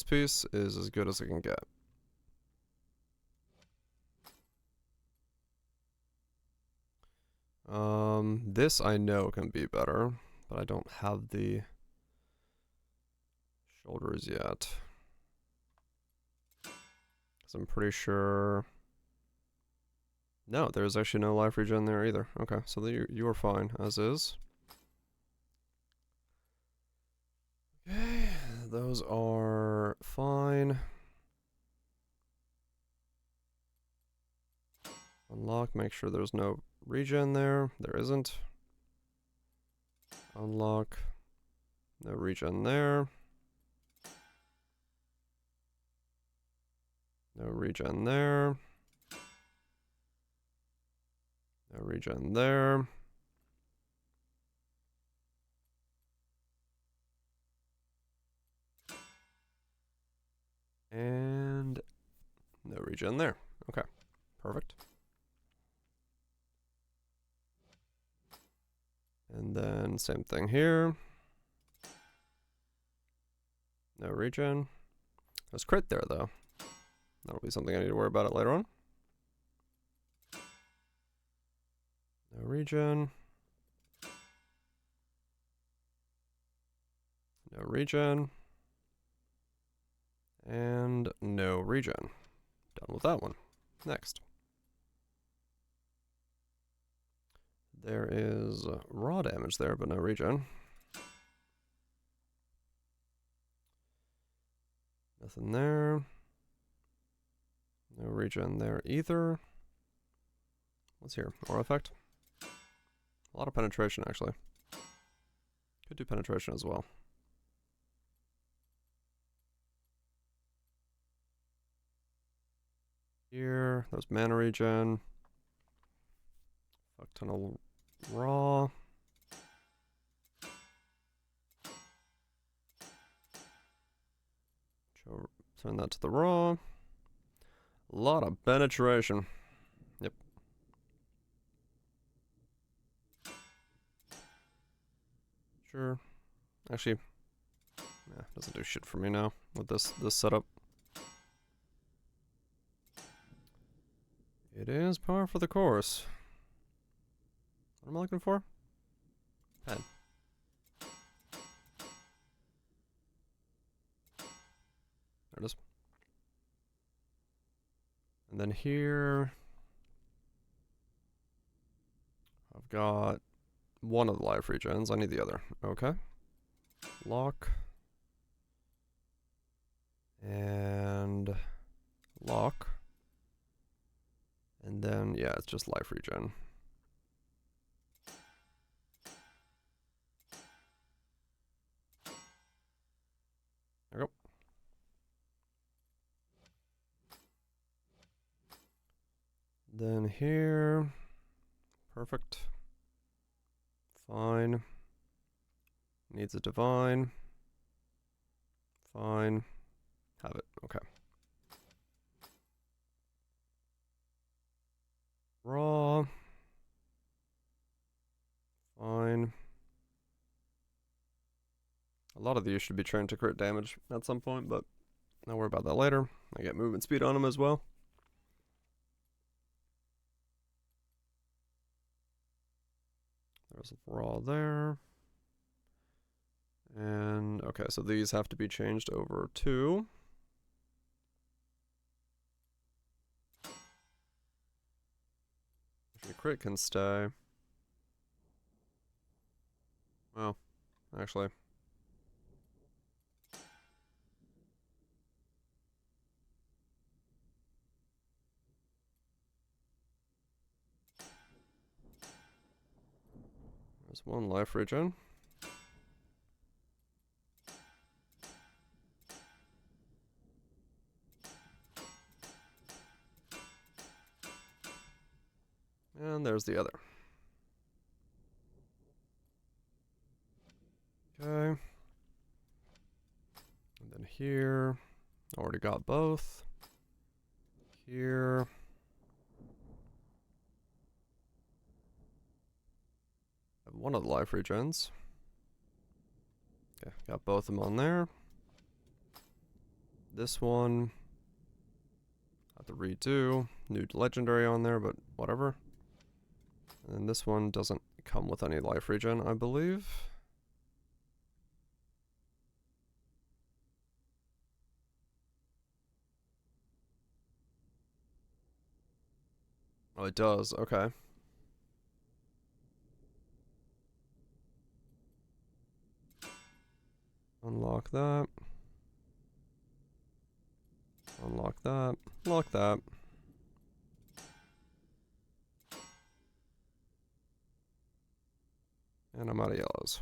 piece is as good as it can get. This I know can be better, but I don't have the shoulders yet. Cause I'm pretty sure. No, there's actually no life regen there either. Okay, so you are fine as is. Okay, those are fine. Unlock, make sure there's no regen there. There isn't. Unlock. No regen there. No regen there. No regen there. And no regen there. Okay, perfect. And then same thing here. No regen. There's crit there though. That'll be something I need to worry about it later on. No regen. No regen. And no regen. Done with that one. Next. There is raw damage there, but no regen. Nothing there. No regen there either. What's here? Aura effect? A lot of penetration, actually. Could do penetration as well. Here, there's mana regen. Fuck ton of raw. Turn that to the raw. A lot of penetration. Yep. Sure. Actually, yeah, doesn't do shit for me now with this setup. It is par for the course. What am I looking for? Pen. There it is. And then here, I've got one of the life regens. I need the other. Okay. Lock. And lock. And then, yeah, it's just life regen. Then here. Perfect. Fine. Needs a divine. Fine. Have it. Okay. Raw. Fine. A lot of these should be trained to crit damage at some point, but I'll worry about that later. I get movement speed on them as well. There's a raw there. And, okay, so these have to be changed over to... The crit can stay. Well, actually... There's one life regen. And there's the other. Okay. And then here, already got both. Here. Have one of the life regens. Okay, got both of them on there. This one, have to redo. New legendary on there, but whatever. And then this one doesn't come with any life regen, I believe. Oh, it does. Okay. Unlock that. Unlock that. Unlock that. And I'm out of yellows.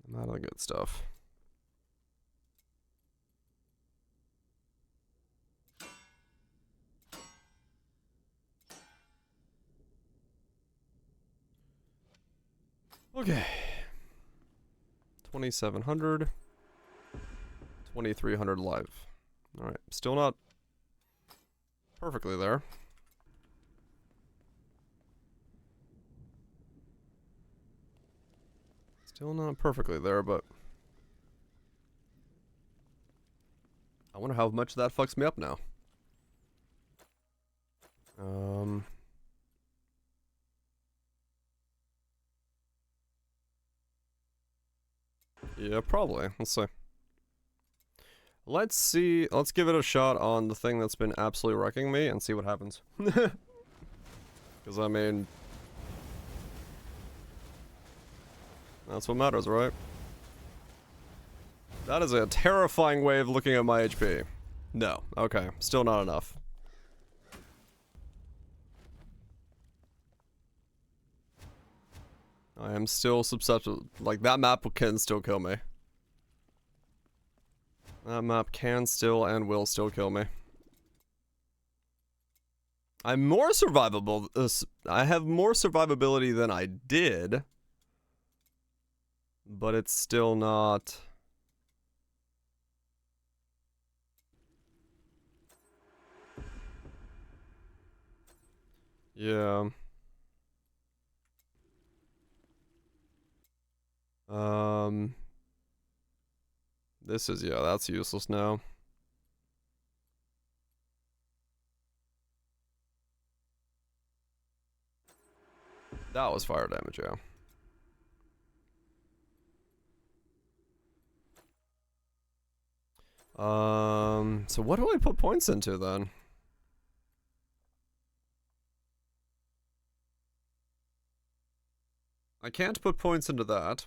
I'm out of the good stuff. Okay. 2,700. 2,300 live. Alright, still not perfectly there. Still not perfectly there, but... I wonder how much that fucks me up now. Yeah, probably. Let's see. Let's see. Let's give it a shot on the thing that's been absolutely wrecking me and see what happens. Because, I mean... That's what matters, right? That is a terrifying way of looking at my HP. No. Okay. Still not enough. I am still susceptible. Like, that map can still kill me. That map can still and will still kill me. I'm more survivable. I have more survivability than I did. But it's still not... Yeah. This is, yeah, that's useless now. That was fire damage, yeah. So what do I put points into then? I can't put points into that.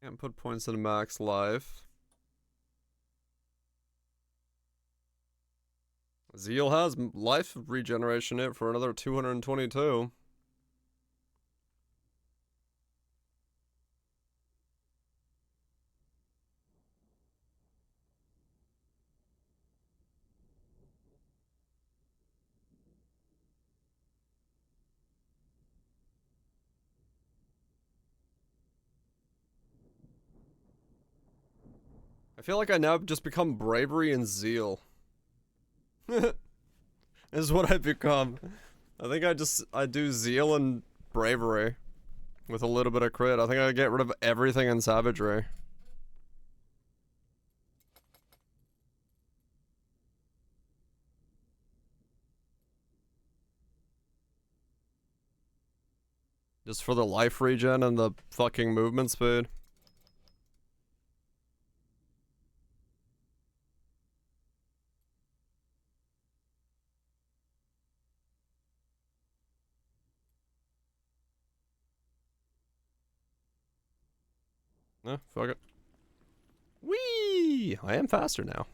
Can't put points in max life. Zeal has life regeneration in it for another 222. I feel like I now just become bravery and zeal. This is what I become. I think I do zeal and bravery with a little bit of crit. I think I get rid of everything in savagery. Just for the life regen and the fucking movement speed. Yeah, fuck it. Whee! I am faster now.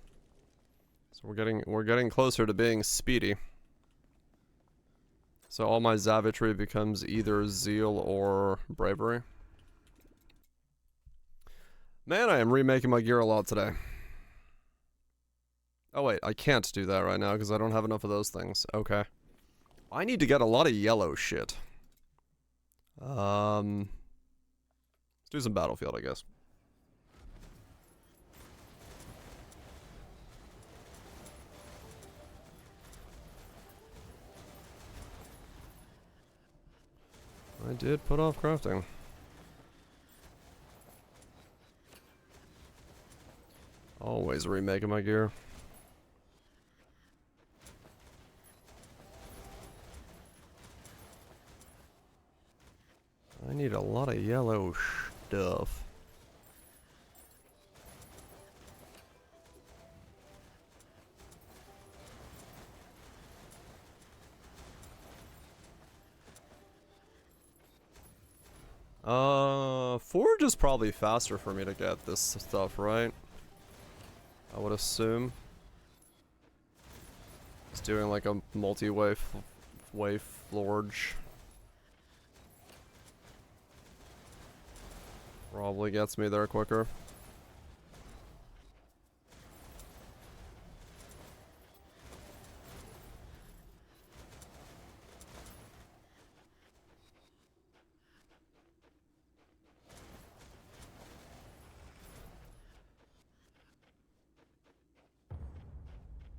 So we're getting closer to being speedy. So all my savagery becomes either zeal or bravery. Man, I am remaking my gear a lot today. Oh wait, I can't do that right now because I don't have enough of those things. Okay. I need to get a lot of yellow shit. Let's do some battlefield, I guess. I did put off crafting. Always remaking my gear. I need a lot of yellow stuff. Forge is probably faster for me to get this stuff, right? I would assume. It's doing like a multi-way forge. Probably gets me there quicker.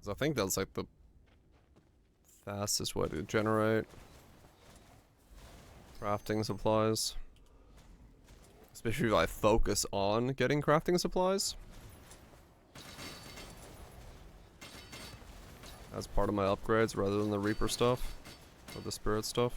I think that's like the fastest way to generate crafting supplies. Especially if I focus on getting crafting supplies. As part of my upgrades rather than the Reaper stuff. Or the Spirit stuff.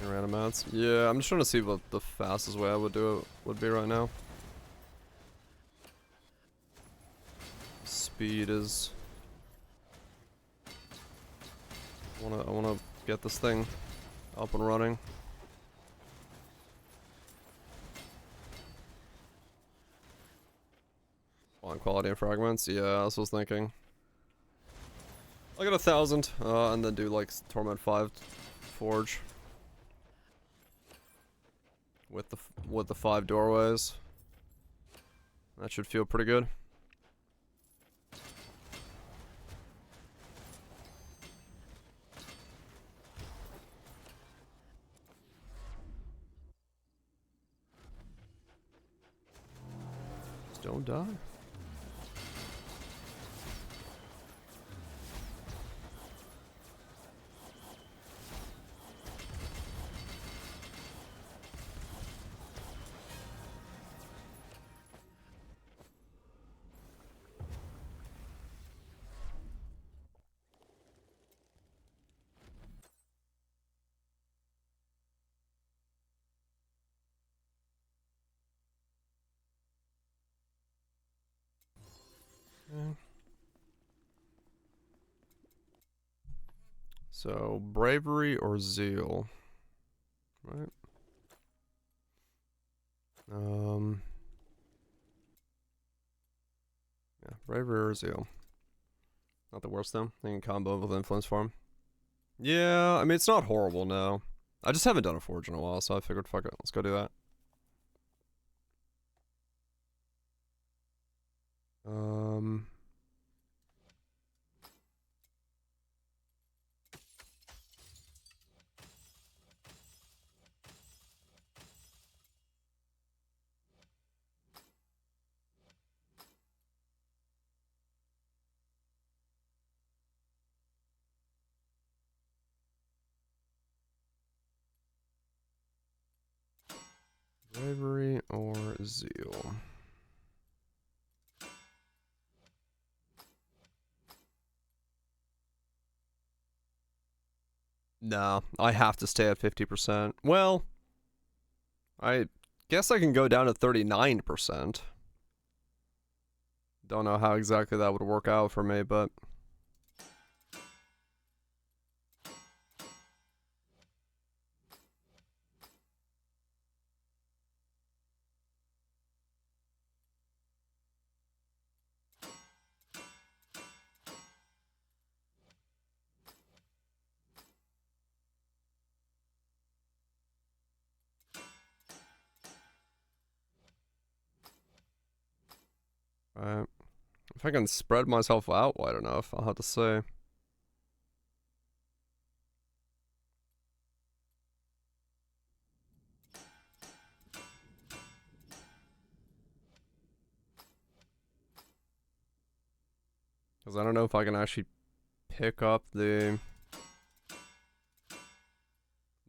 Random amounts. Yeah, I'm just trying to see what the fastest way I would do it would be right now. Speed is. I wanna get this thing up and running. On quality and fragments. Yeah, that's what I was thinking. I'll get 1,000, and then do like Torment 5 Forge. With the 5 doorways. That should feel pretty good. don't die. Okay. So, bravery or zeal? Right. Yeah, bravery or zeal. Not the worst though. I can combo with influence form. Yeah, I mean it's not horrible, no. I just haven't done a forge in a while, so I figured fuck it, let's go do that. Um bravery or zeal. No, I have to stay at 50%. Well, I guess I can go down to 39%. Don't know how exactly that would work out for me, but if I can spread myself out wide enough, I'll have to say. Because I don't know if I can actually pick up the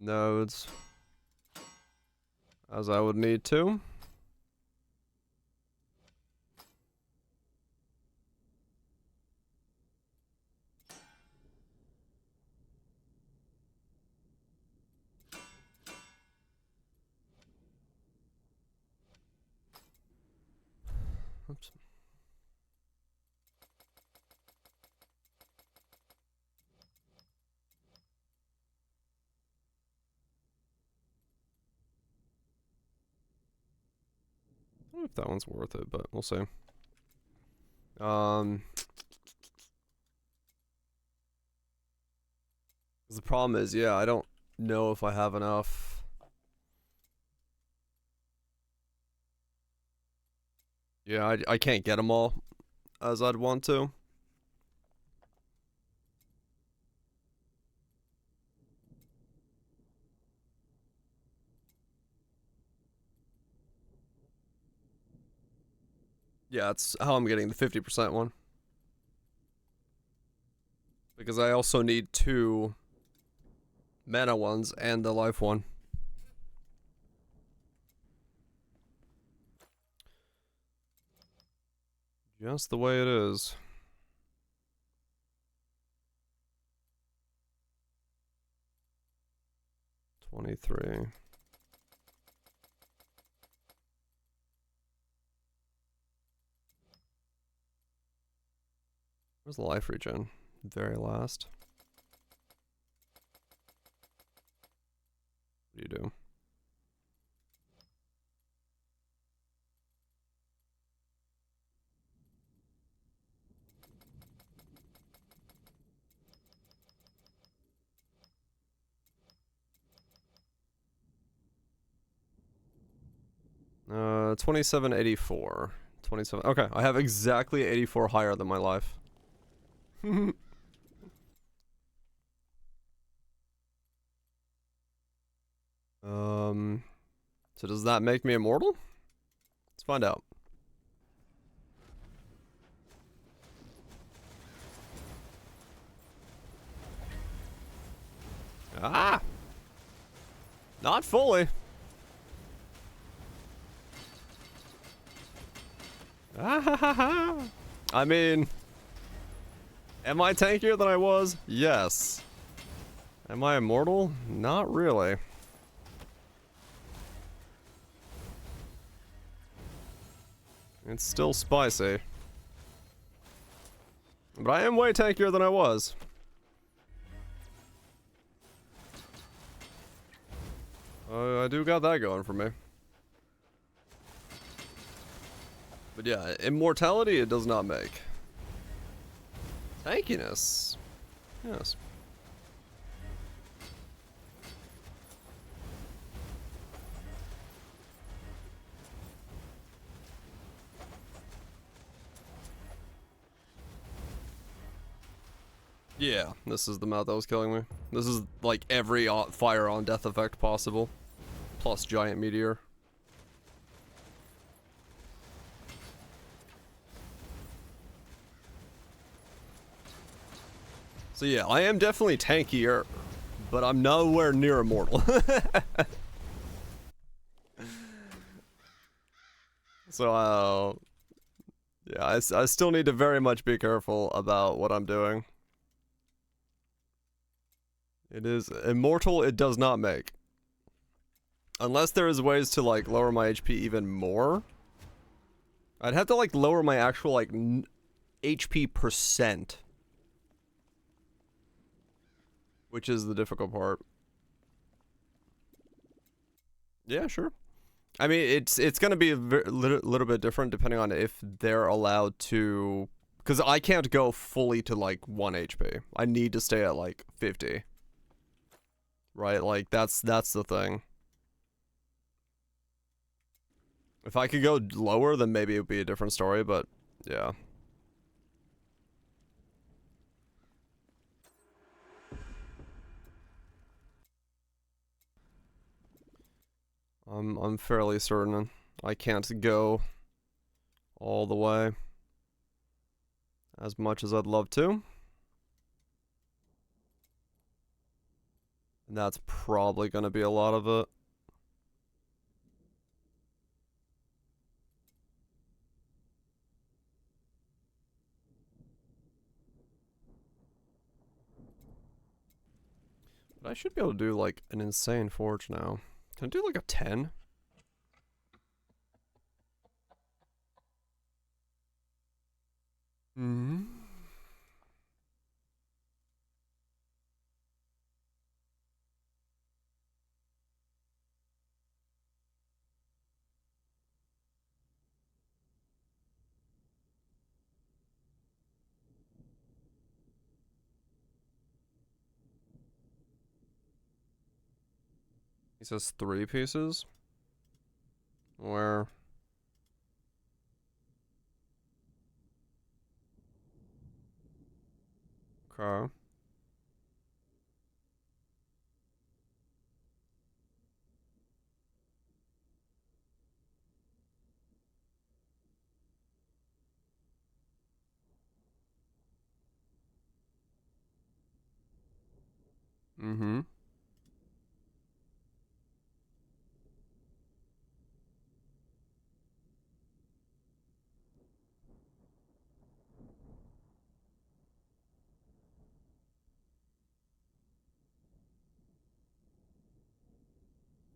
nodes as I would need to. Oops. I don't know if that one's worth it, but we'll see. The problem is, yeah, I don't know if I have enough. Yeah, I can't get them all as I'd want to. Yeah, that's how I'm getting the 50% one. Because I also need 2 mana ones and the life one. Just the way it is. $23. Where's the life regen? Very last. What do you do? Uh, 2784. 27. Okay, I have exactly 84 higher than my life. So does that make me immortal? Let's find out. Ah! Not fully. Ah ha ha ha! I mean, am I tankier than I was? Yes. Am I immortal? Not really. It's still spicy. But I am way tankier than I was. I do got that going for me. But yeah, immortality it does not make. Tankiness. Yes. Yeah, this is the mouth that was killing me. This is like every fire on death effect possible. Plus giant meteor. So yeah, I am definitely tankier, but I'm nowhere near immortal. So, yeah, I still need to very much be careful about what I'm doing. It is immortal, it does not make. Unless there is ways to, like, lower my HP even more. I'd have to, like, lower my actual, like, HP percent. Which is the difficult part. Yeah, sure. I mean, it's gonna be a little bit different depending on if they're allowed to... Because I can't go fully to, like, 1 HP. I need to stay at, like, 50. Right? Like, that's the thing. If I could go lower, then maybe it would be a different story, but yeah. I'm fairly certain I can't go all the way as much as I'd love to. And that's probably going to be a lot of it. But I should be able to do like an insane forge now. Can I do like a 10? Mm-hmm. He says 3 pieces. Where? Okay. Mm-hmm.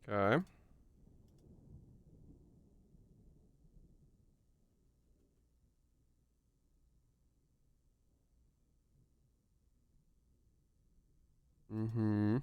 Okay. Mm-hmm.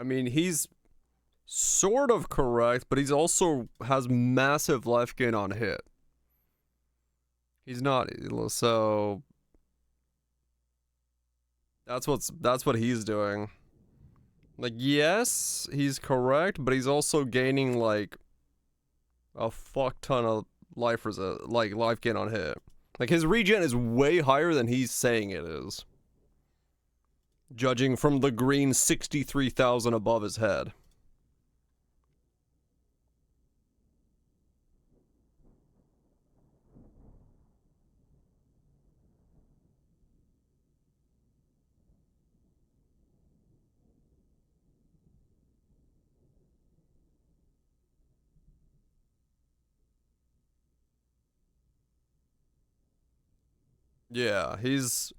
I mean, he's sort of correct, but he's also has massive life gain on hit. He's not, so that's what he's doing. Like, yes, he's correct, but he's also gaining like a fuck ton of life gain on hit. Like, his regen is way higher than he's saying it is, judging from the green 63,000 above his head. Yeah, he's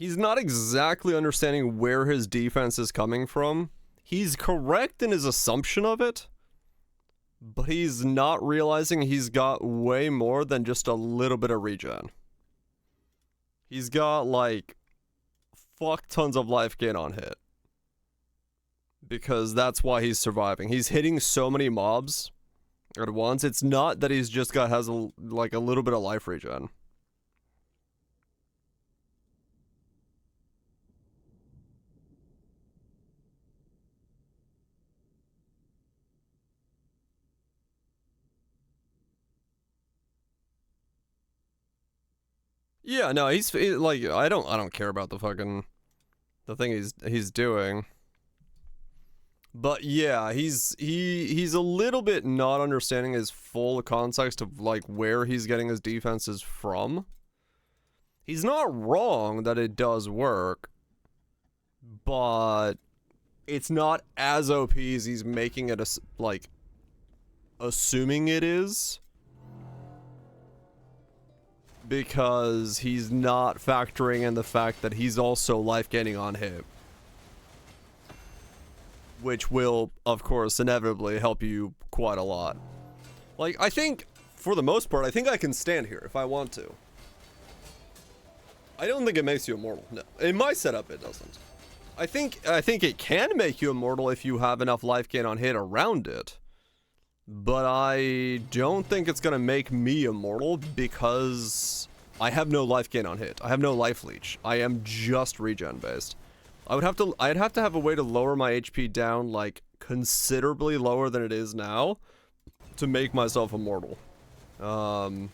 not exactly understanding where his defense is coming from. He's correct in his assumption of it, but he's not realizing he's got way more than just a little bit of regen. He's got like fuck tons of life gain on hit, because that's why he's surviving. He's hitting so many mobs at once. It's not that he's just has a little bit of life regen. Yeah, no, he's like, I don't care about the thing he's doing. But yeah, he's a little bit not understanding his full context of like where he's getting his defenses from. He's not wrong that it does work, but it's not as OP as he's making it assuming it is. Because he's not factoring in the fact that he's also life gaining on hit, which will, of course, inevitably help you quite a lot. Like, I think, for the most part, I think I can stand here if I want to. I don't think it makes you immortal. No, in my setup, it doesn't. I think it can make you immortal if you have enough life gain on hit around it. But I don't think it's gonna make me immortal because I have no life gain on hit. I have no life leech. I am just regen based. I'd have to have a way to lower my HP down like considerably lower than it is now to make myself immortal. And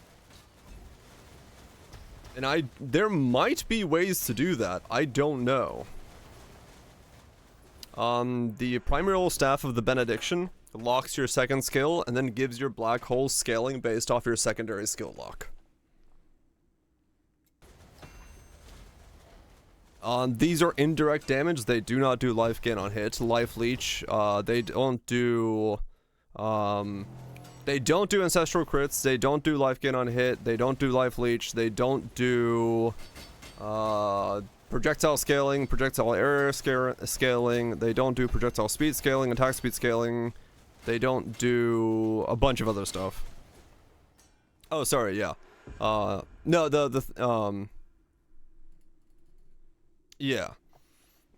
there might be ways to do that. I don't know. The primary staff of the benediction locks your second skill and then gives your black hole scaling based off your secondary skill lock. These are indirect damage. They do not do life gain on hit. Life leech, they don't do ancestral crits. They don't do life gain on hit. They don't do life leech. They don't do projectile scaling, projectile area scaling. They don't do projectile speed scaling, attack speed scaling. They don't do a bunch of other stuff. Oh, sorry, yeah. No, yeah.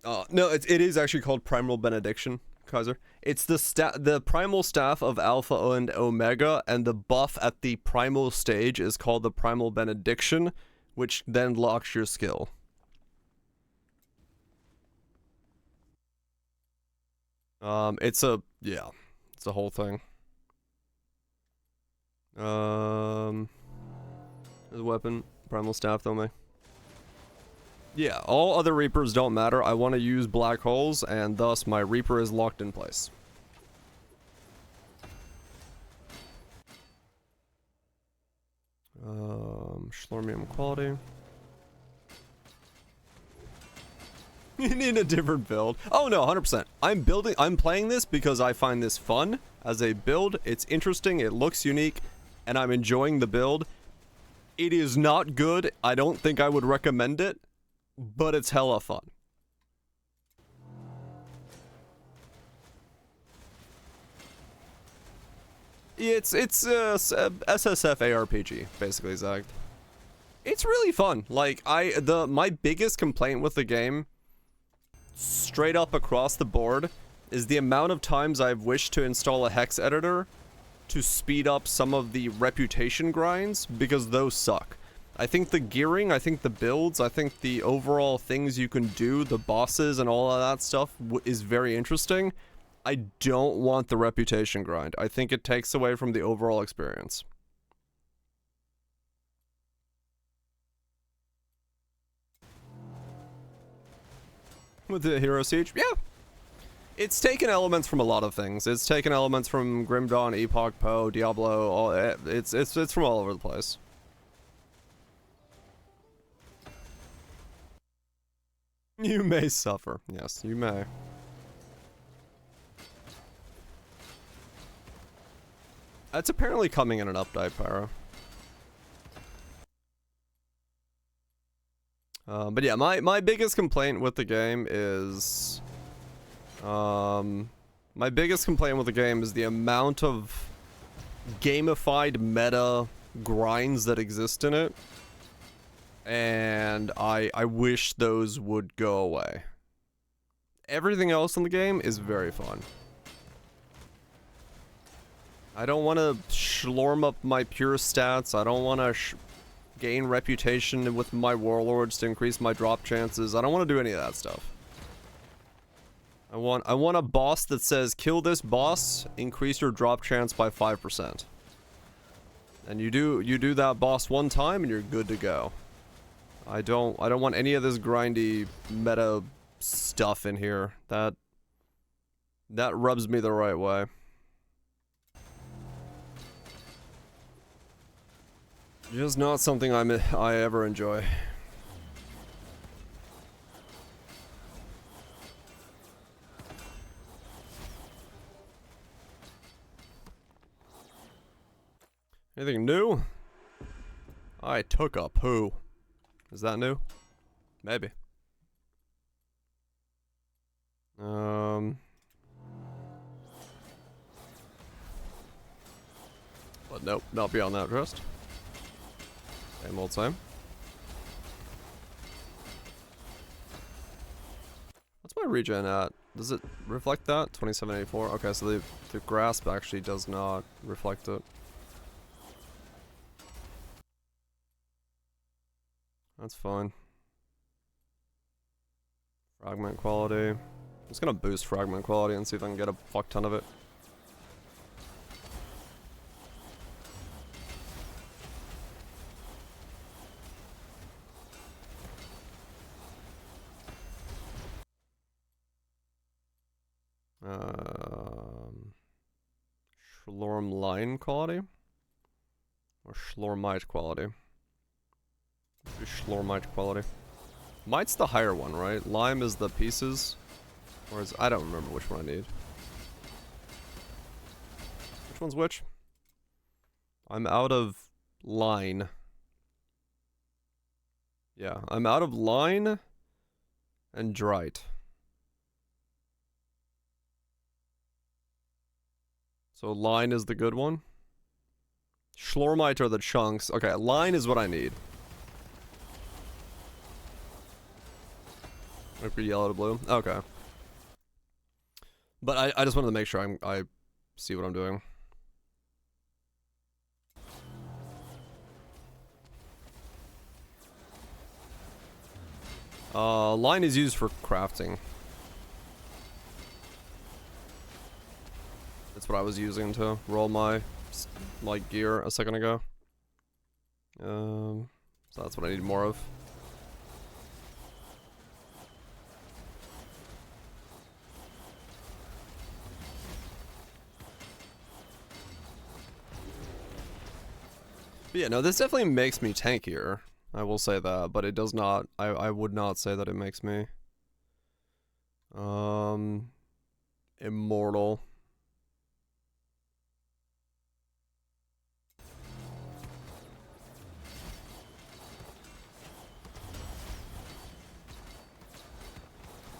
No, it is actually called Primal Benediction, Kaiser. It's the primal staff of Alpha and Omega, and the buff at the primal stage is called the Primal Benediction, which then locks your skill. It's a whole thing. The weapon, primal staff, though, yeah, all other Reapers don't matter. I want to use black holes, and thus my Reaper is locked in place. Slormium quality. You need a different build. Oh no, 100%. I'm playing this because I find this fun as a build. It's interesting, it looks unique, and I'm enjoying the build. It is not good. I don't think I would recommend it, but it's hella fun. It's SSF ARPG, basically, Zach. It's really fun. Like, my biggest complaint with the game straight up across the board is the amount of times I've wished to install a hex editor to speed up some of the reputation grinds, because those suck. I think the gearing, I think the builds, I think the overall things you can do, the bosses and all of that stuff is very interesting. I don't want the reputation grind. I think it takes away from the overall experience. With the Hero Siege? Yeah. It's taken elements from a lot of things. It's taken elements from Grim Dawn, Epoch, Poe, Diablo, all it's from all over the place. You may suffer. Yes, you may. That's apparently coming in an update, Pyro. But yeah, my biggest complaint with the game is... my biggest complaint with the game is the amount of gamified meta grinds that exist in it. And I wish those would go away. Everything else in the game is very fun. I don't want to schlorm up my pure stats. I don't want to gain reputation with my warlords to increase my drop chances. I don't want to do any of that stuff. I want a boss that says, kill this boss, increase your drop chance by 5%. And you do that boss one time and you're good to go. I don't want any of this grindy meta stuff in here. That rubs me the right way. Just not something I ever enjoy. Anything new? I took a poo. Is that new? Maybe. But nope, not beyond that trust. Same old same. What's my regen at? Does it reflect that? 2784? Okay, so the grasp actually does not reflect it. That's fine. Fragment quality. I'm just gonna boost fragment quality and see if I can get a fuck ton of it. Slormline quality? Or Slormite quality? Maybe Slormite quality. Mite's the higher one, right? Lime is the pieces. Or is... I don't remember which one I need. Which one's which? I'm out of line. Yeah, I'm out of line and drite. So line is the good one. Schlormite are the chunks. Okay, line is what I need. Maybe yellow to blue. Okay. But I just wanted to make sure I see what I'm doing. Line is used for crafting. That's what I was using to roll my gear a second ago. So that's what I need more of. But yeah, no, this definitely makes me tankier. I will say that, but it does not. I would not say that it makes me immortal.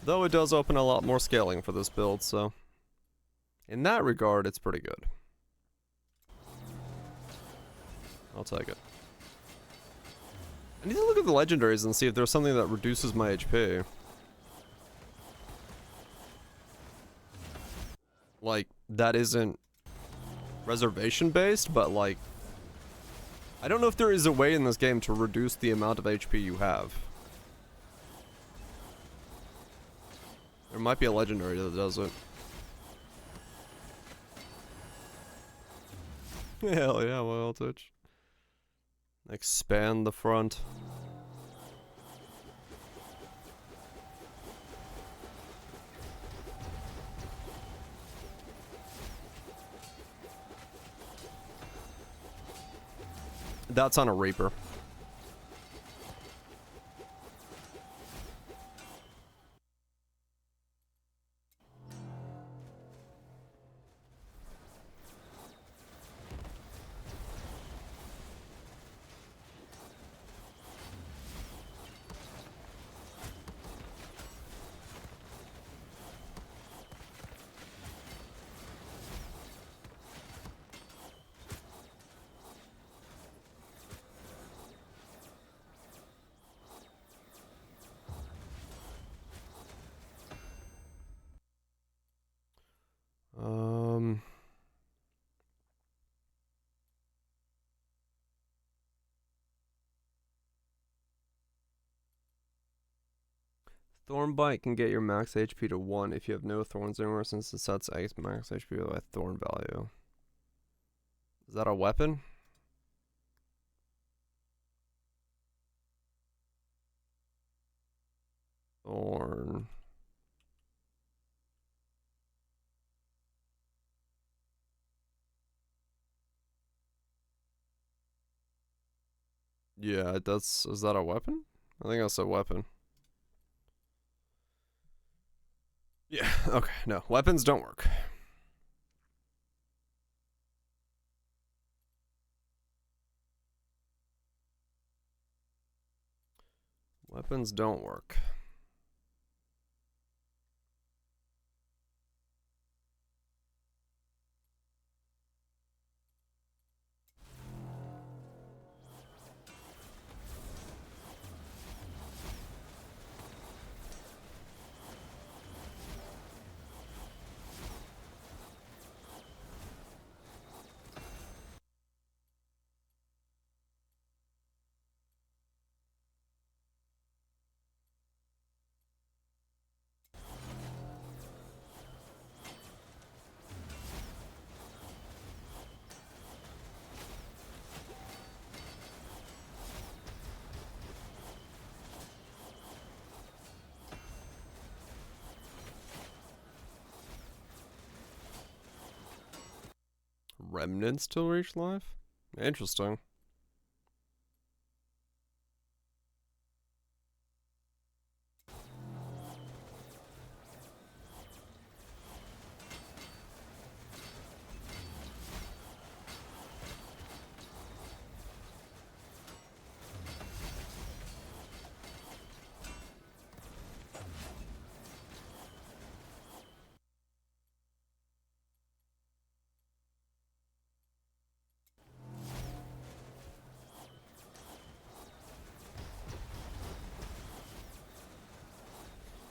Though it does open a lot more scaling for this build, so in that regard, it's pretty good. I'll take it. I need to look at the legendaries and see if there's something that reduces my HP. like, that isn't reservation based, but like, I don't know if there is a way in this game to reduce the amount of HP you have. There might be a legendary that does it. Hell yeah, wild touch. Expand the front. That's on a Reaper. Thornbite can get your max HP to 1 if you have no thorns anywhere, since it sets max HP by thorn value. Is that a weapon? Thorn. Yeah, that's, is that a weapon? I think that's a weapon. Yeah, okay, no, weapons don't work. Weapons don't work. Remnants still reach life? Interesting.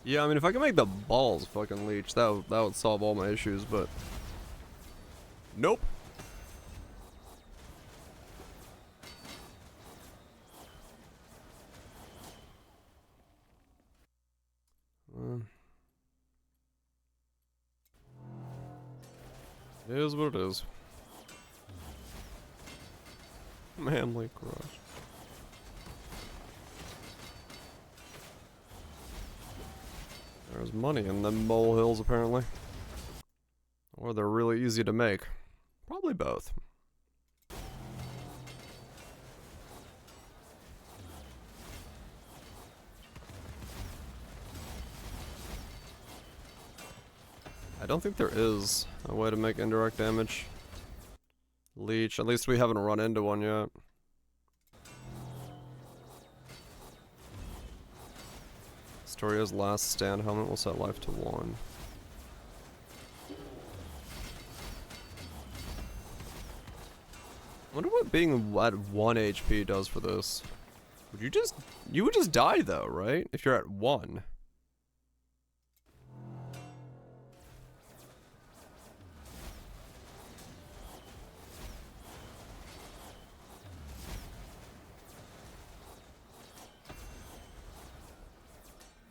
Yeah, I mean, if I can make the balls fucking leech, that would solve all my issues, but... Nope. It is what it is. Manly crush. There's money in them molehills, apparently. Or they're really easy to make. Probably both. I don't think there is a way to make indirect damage. Leech, at least we haven't run into one yet. Astoria's last stand helmet will set life to 1. I wonder what being at 1 HP does for this. You would just die though, right? If you're at 1.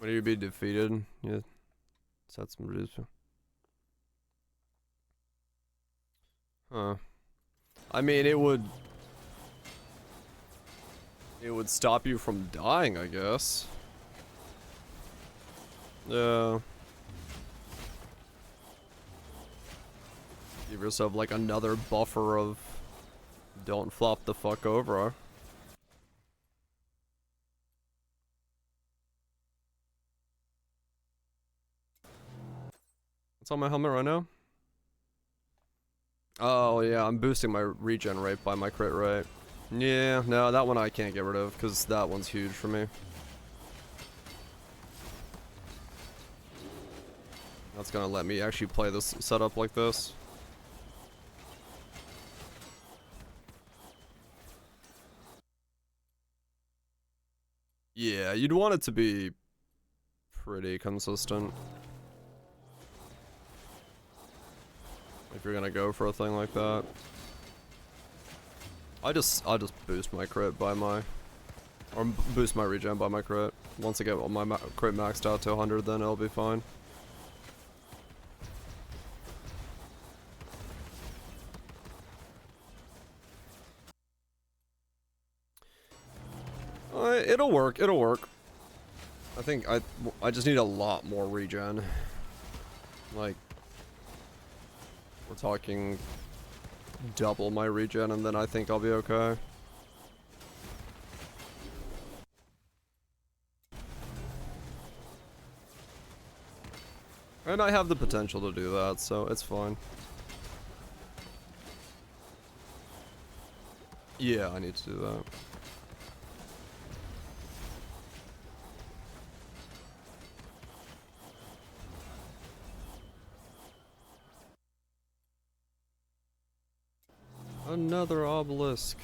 When you be defeated, yeah, set some reduce. Huh. I mean, it would stop you from dying, I guess. Yeah. Give yourself like another buffer of don't flop the fuck over. What's on my helmet right now? Oh yeah, I'm boosting my regen rate by my crit rate. Yeah, no, that one I can't get rid of because that one's huge for me. That's gonna let me actually play this setup like this. Yeah, you'd want it to be pretty consistent. If you're gonna go for a thing like that. I'll just boost my crit by my, or boost my regen by my crit. Once I get my crit maxed out to 100, then it'll be fine. It'll work. It'll work. I think I just need a lot more regen. Like, we're talking double my regen, and then I think I'll be okay. And I have the potential to do that, so it's fine. Yeah, I need to do that. Another obelisk.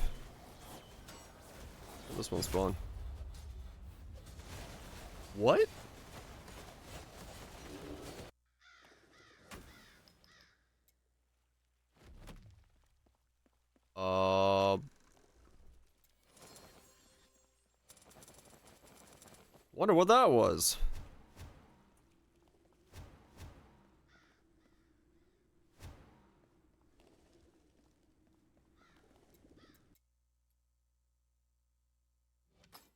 This one's fun. What? Wonder what that was.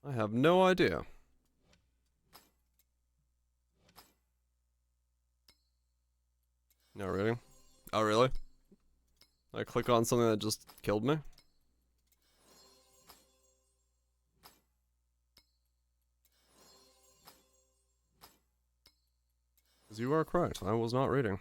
I have no idea. No, really? Oh, really? I click on something that just killed me? Because you are correct. I was not reading.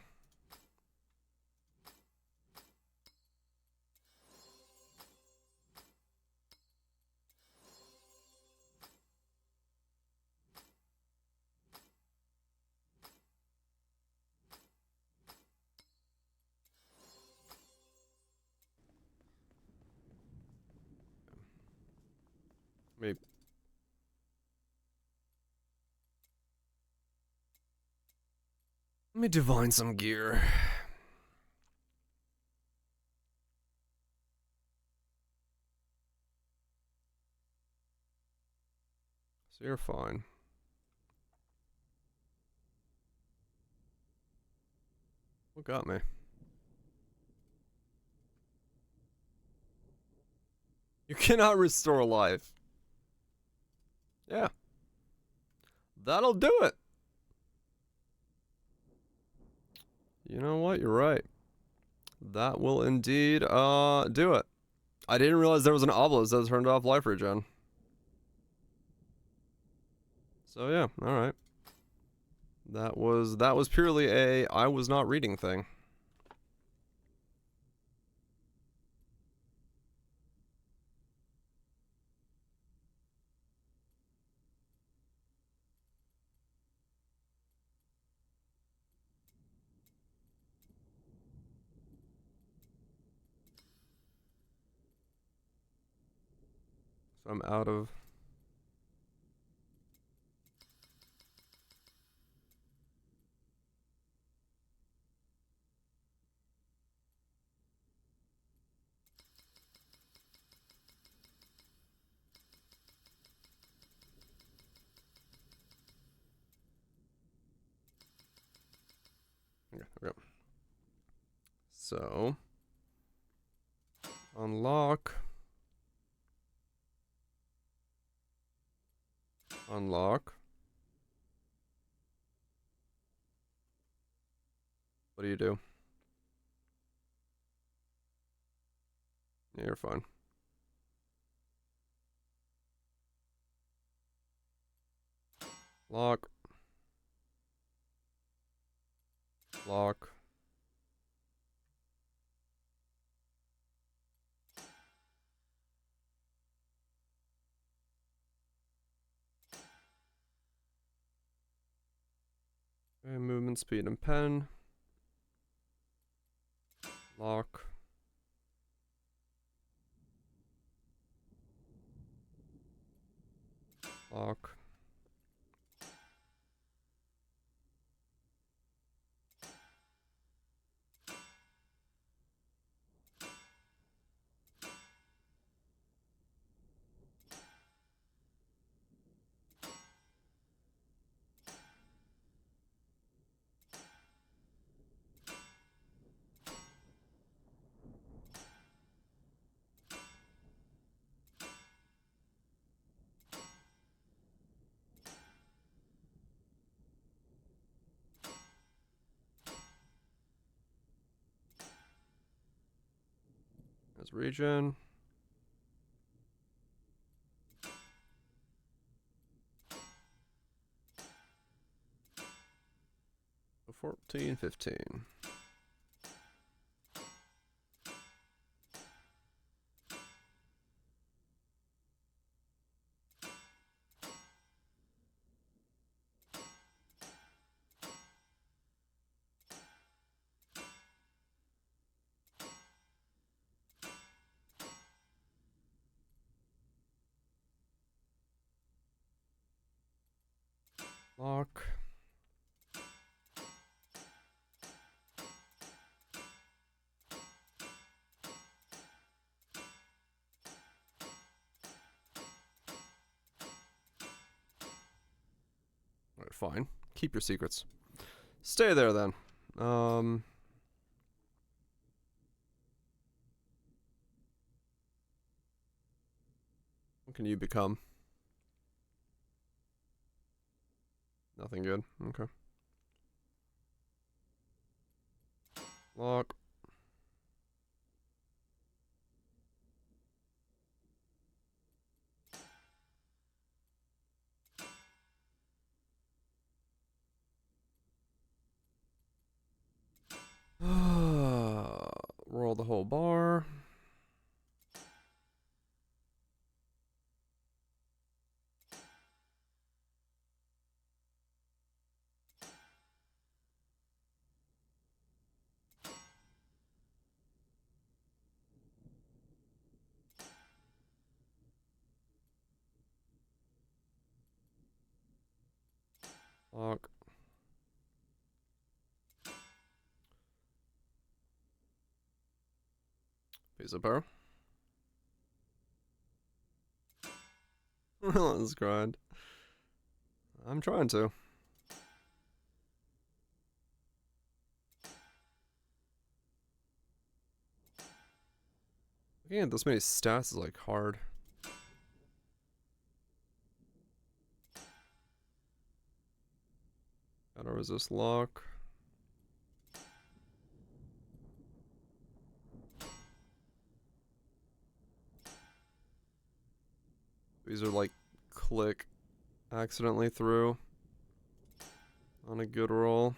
Maybe. Let me divine some gear. So you're fine. What got me? You cannot restore life. Yeah. That'll do it. You know what? You're right. That will indeed, do it. I didn't realize there was an obelisk that turned off life regen. So yeah, alright. That was purely a I was not reading thing. So I'm out of... Okay, there we go. So, unlock. Unlock. What do you do? Yeah, you're fine. Lock. Lock. Okay, movement, speed, and pen. Lock. Lock. There's regen. So 14, 15. Lock. Alright, fine. Keep your secrets. Stay there then. What can you become? Nothing good. Okay. Lock. Roll the whole bar. Lock. Piece of power. Let's grind. I'm trying to. Looking at this many stats is like hard. Gotta resist lock. These are like click accidentally through on a good roll.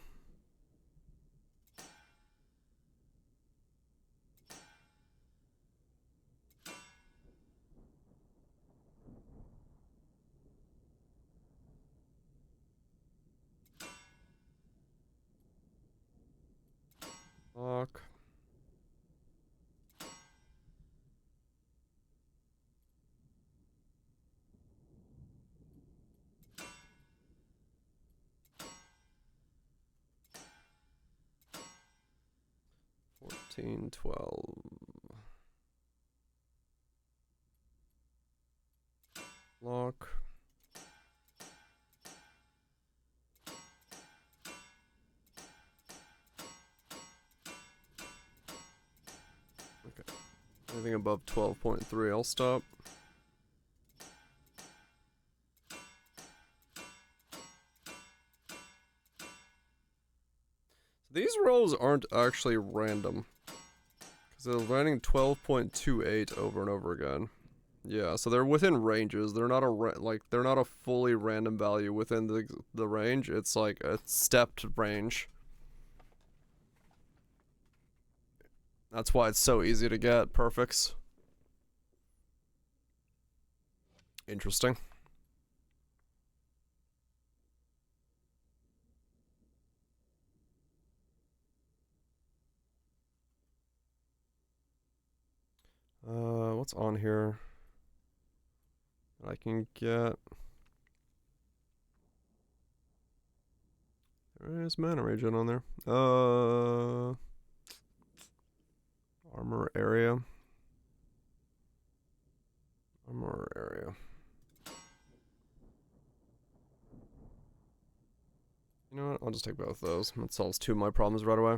Lock. Fourteen, 12. Lock. Anything above 12.3, I'll stop. These rolls aren't actually random, because they're landing 12.28 over and over again. Yeah, so they're within ranges. They're not they're not a fully random value within the range. It's like a stepped range. That's why it's so easy to get perfects. Interesting. What's on here? I can get. There is mana regen on there. Armor area. Armor area. You know what? I'll just take both of those. That solves two of my problems right away.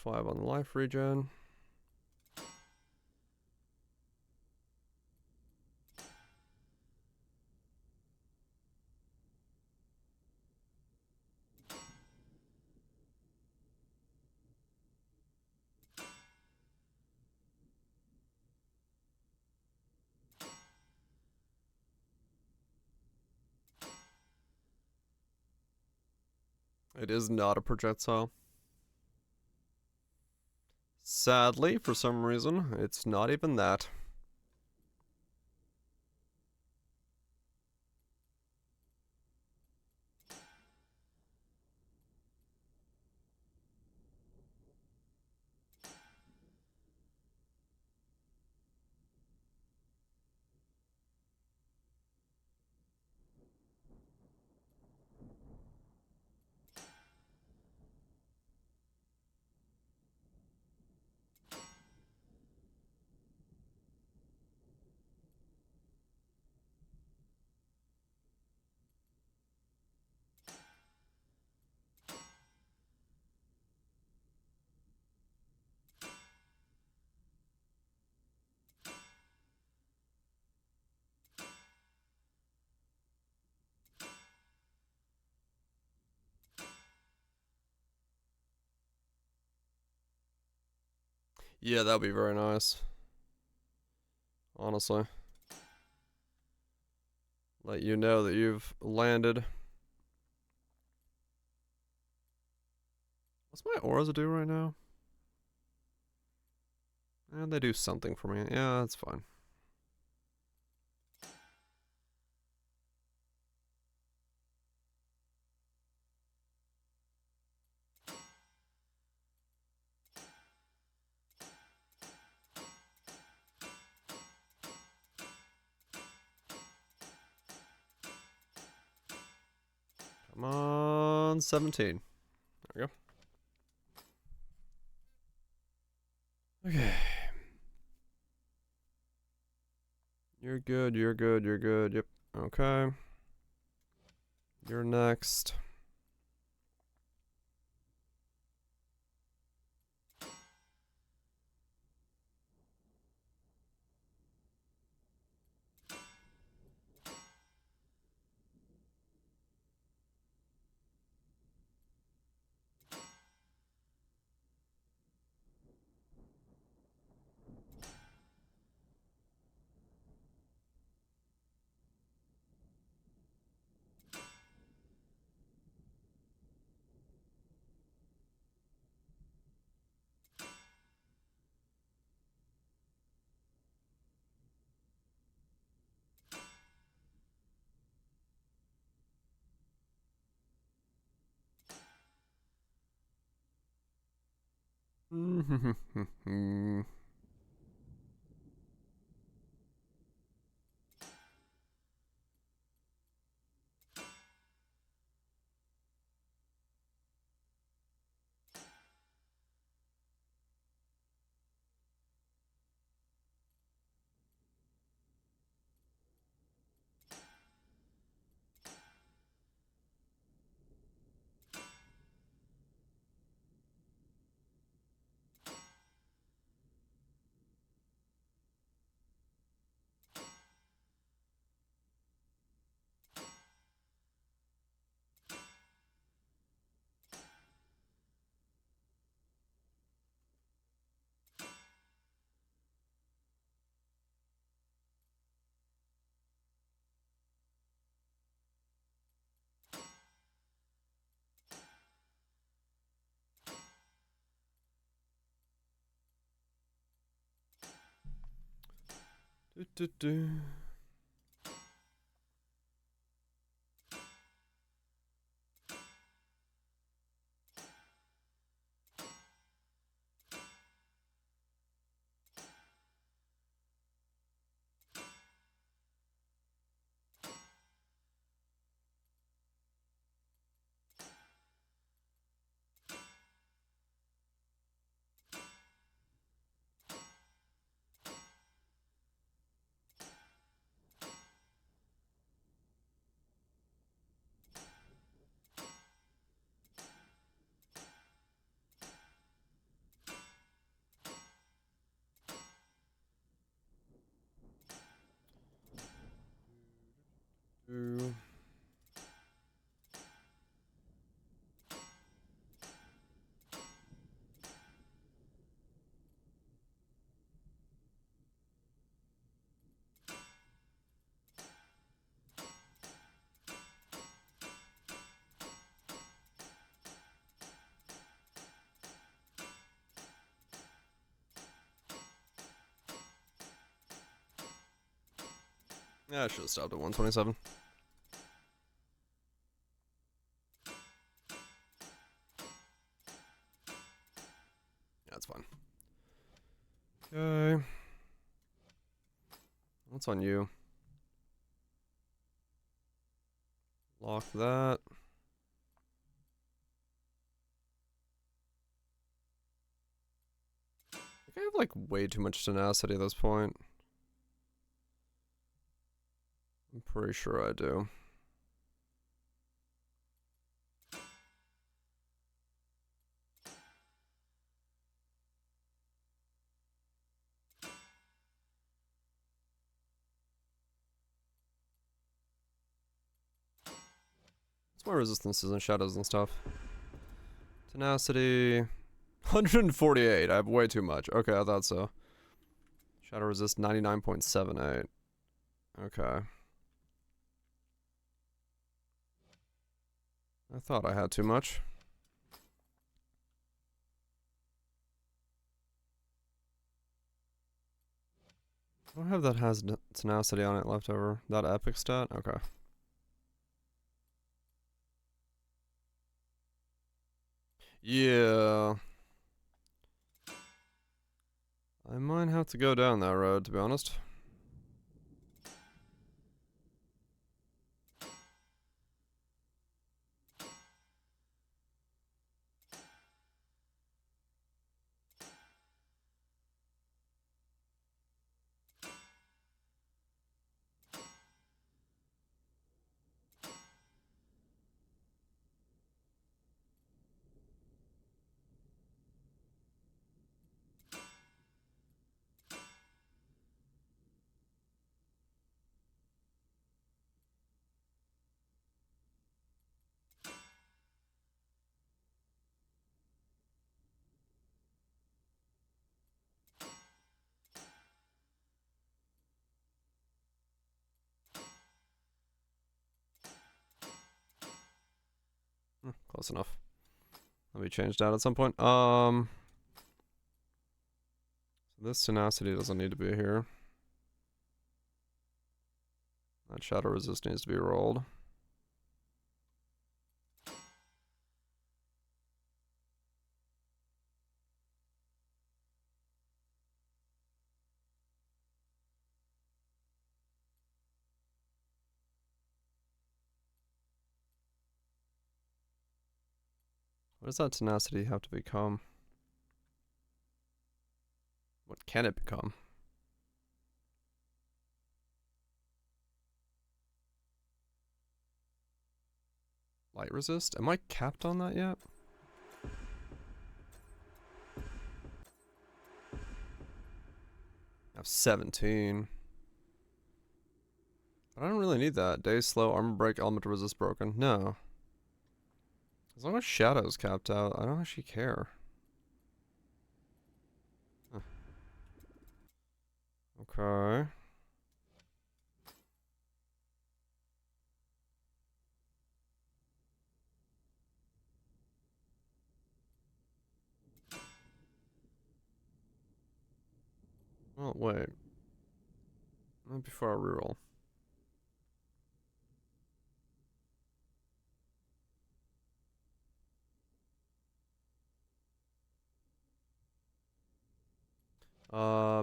.5 on the life regen. It is not a projectile. Sadly, for some reason, it's not even that. Yeah, that'd be very nice. Honestly. Let you know that you've landed. What's my auras do right now? And they do something for me. Yeah, that's fine. Come on, 17. There we go. Okay. You're good, you're good, you're good. Yep. Okay. You're next. Do, do, do. Do. Yeah, I should have stopped at 127. Yeah, that's fine. Okay. What's on you? Lock that. I think I have like way too much tenacity at this point. I'm pretty sure I do. What's my resistances and shadows and stuff? Tenacity. 148. I have way too much. Okay, I thought so. Shadow resist 99.78. Okay. I thought I had too much. I don't have that has tenacity on it left over. That epic stat? Okay. Yeah. I might have to go down that road, to be honest. Close enough. Let me change that at some point. This tenacity doesn't need to be here. That shadow resist needs to be rolled. What does that tenacity have to become? What can it become? Light resist? Am I capped on that yet? I have 17. But I don't really need that. Day slow, armor break, element resist broken. No. As long as shadow's capped out, I don't actually care. Huh. Okay. Oh, wait. Before I reroll.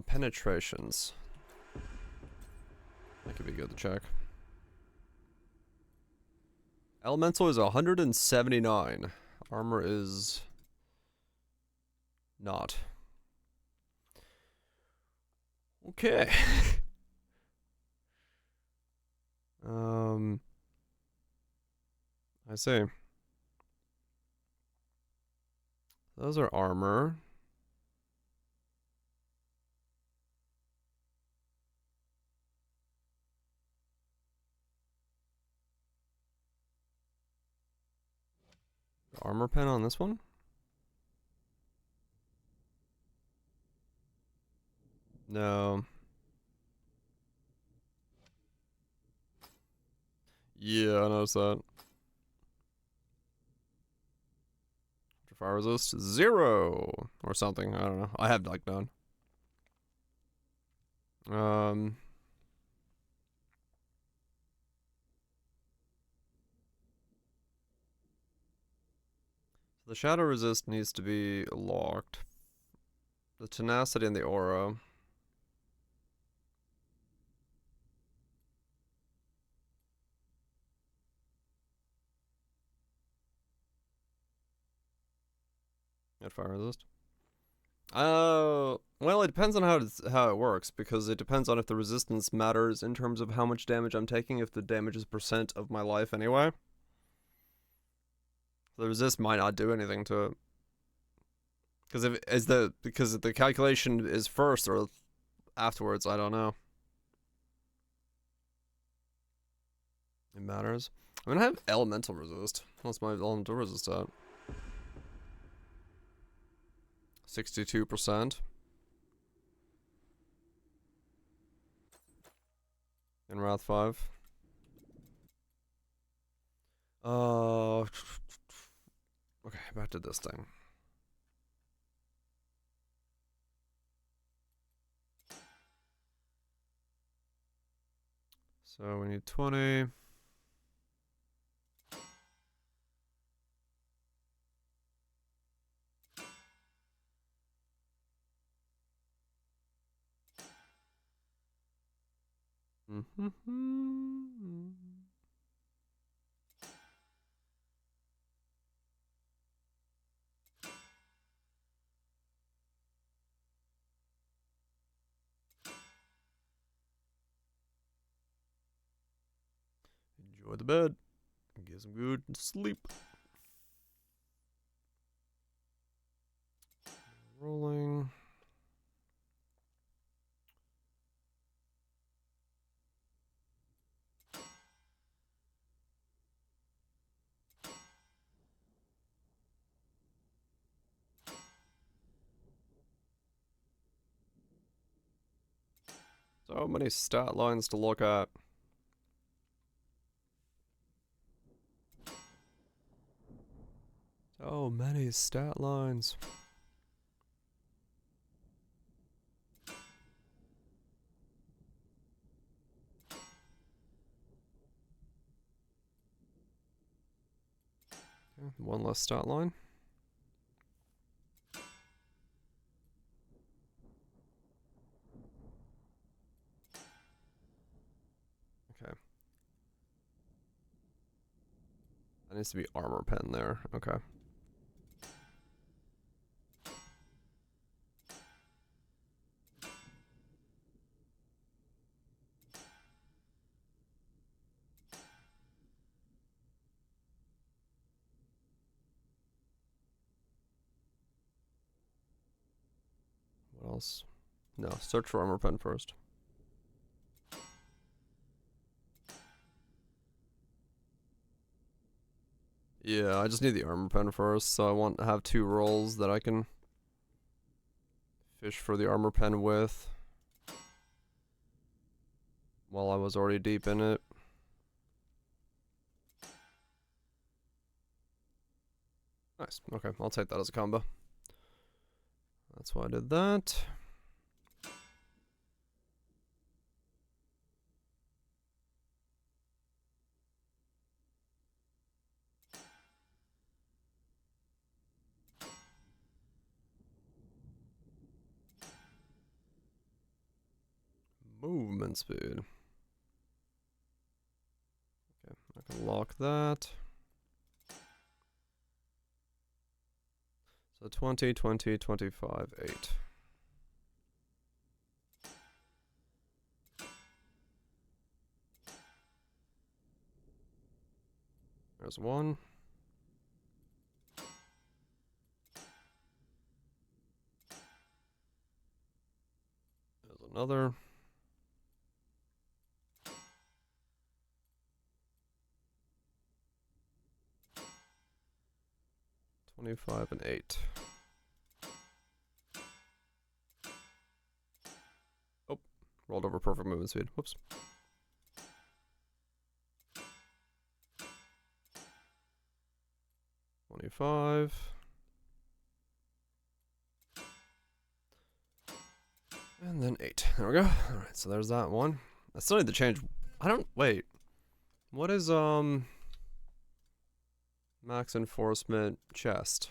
Penetrations. That could be good to check. Elemental is 179. Armor is not. Okay. I see. Those are armor. Armor pen on this one? No. Yeah, I noticed that. Fire resist 0 or something. I don't know. I have like none. The shadow resist needs to be locked. The tenacity and the aura. At fire resist. Well, it depends on how it works, because it depends on if the resistance matters in terms of how much damage I'm taking, if the damage is percent of my life anyway. The resist might not do anything to it. Because the calculation is first or afterwards, I don't know. It matters. I'm gonna have elemental resist. What's my elemental resist at? 62%. In Wrath 5. Okay, back to this thing. So we need 20. Enjoy the bed. Get some good sleep. Rolling. So many stat lines to look at. So many stat lines. Okay, one less stat line. Okay. That needs to be armor pen there. Okay. What else? No, search for armor pen first. Yeah, I just need the armor pen first, so I want to have 2 rolls that I can fish for the armor pen with while I was already deep in it. Nice. Okay, I'll take that as a combo. That's why I did that. Movement speed. Okay, I can lock that. So 20, 20, 25, 8. There's one. There's another. $25 and $8. Oh, rolled over perfect movement speed. Whoops. $25. And then 8. There we go. Alright, so there's that one. I still need to change. Wait. What is, max enforcement chest?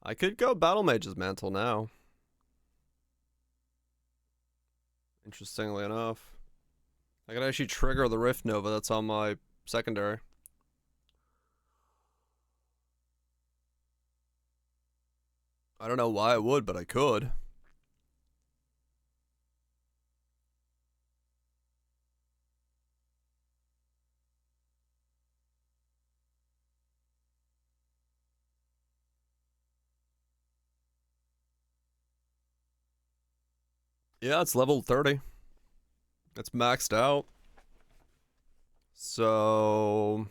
I could go Battle Mage's Mantle now. Interestingly enough. I could actually trigger the Rift Nova that's on my secondary. I don't know why I would, but I could. Yeah, it's level 30. It's maxed out. So...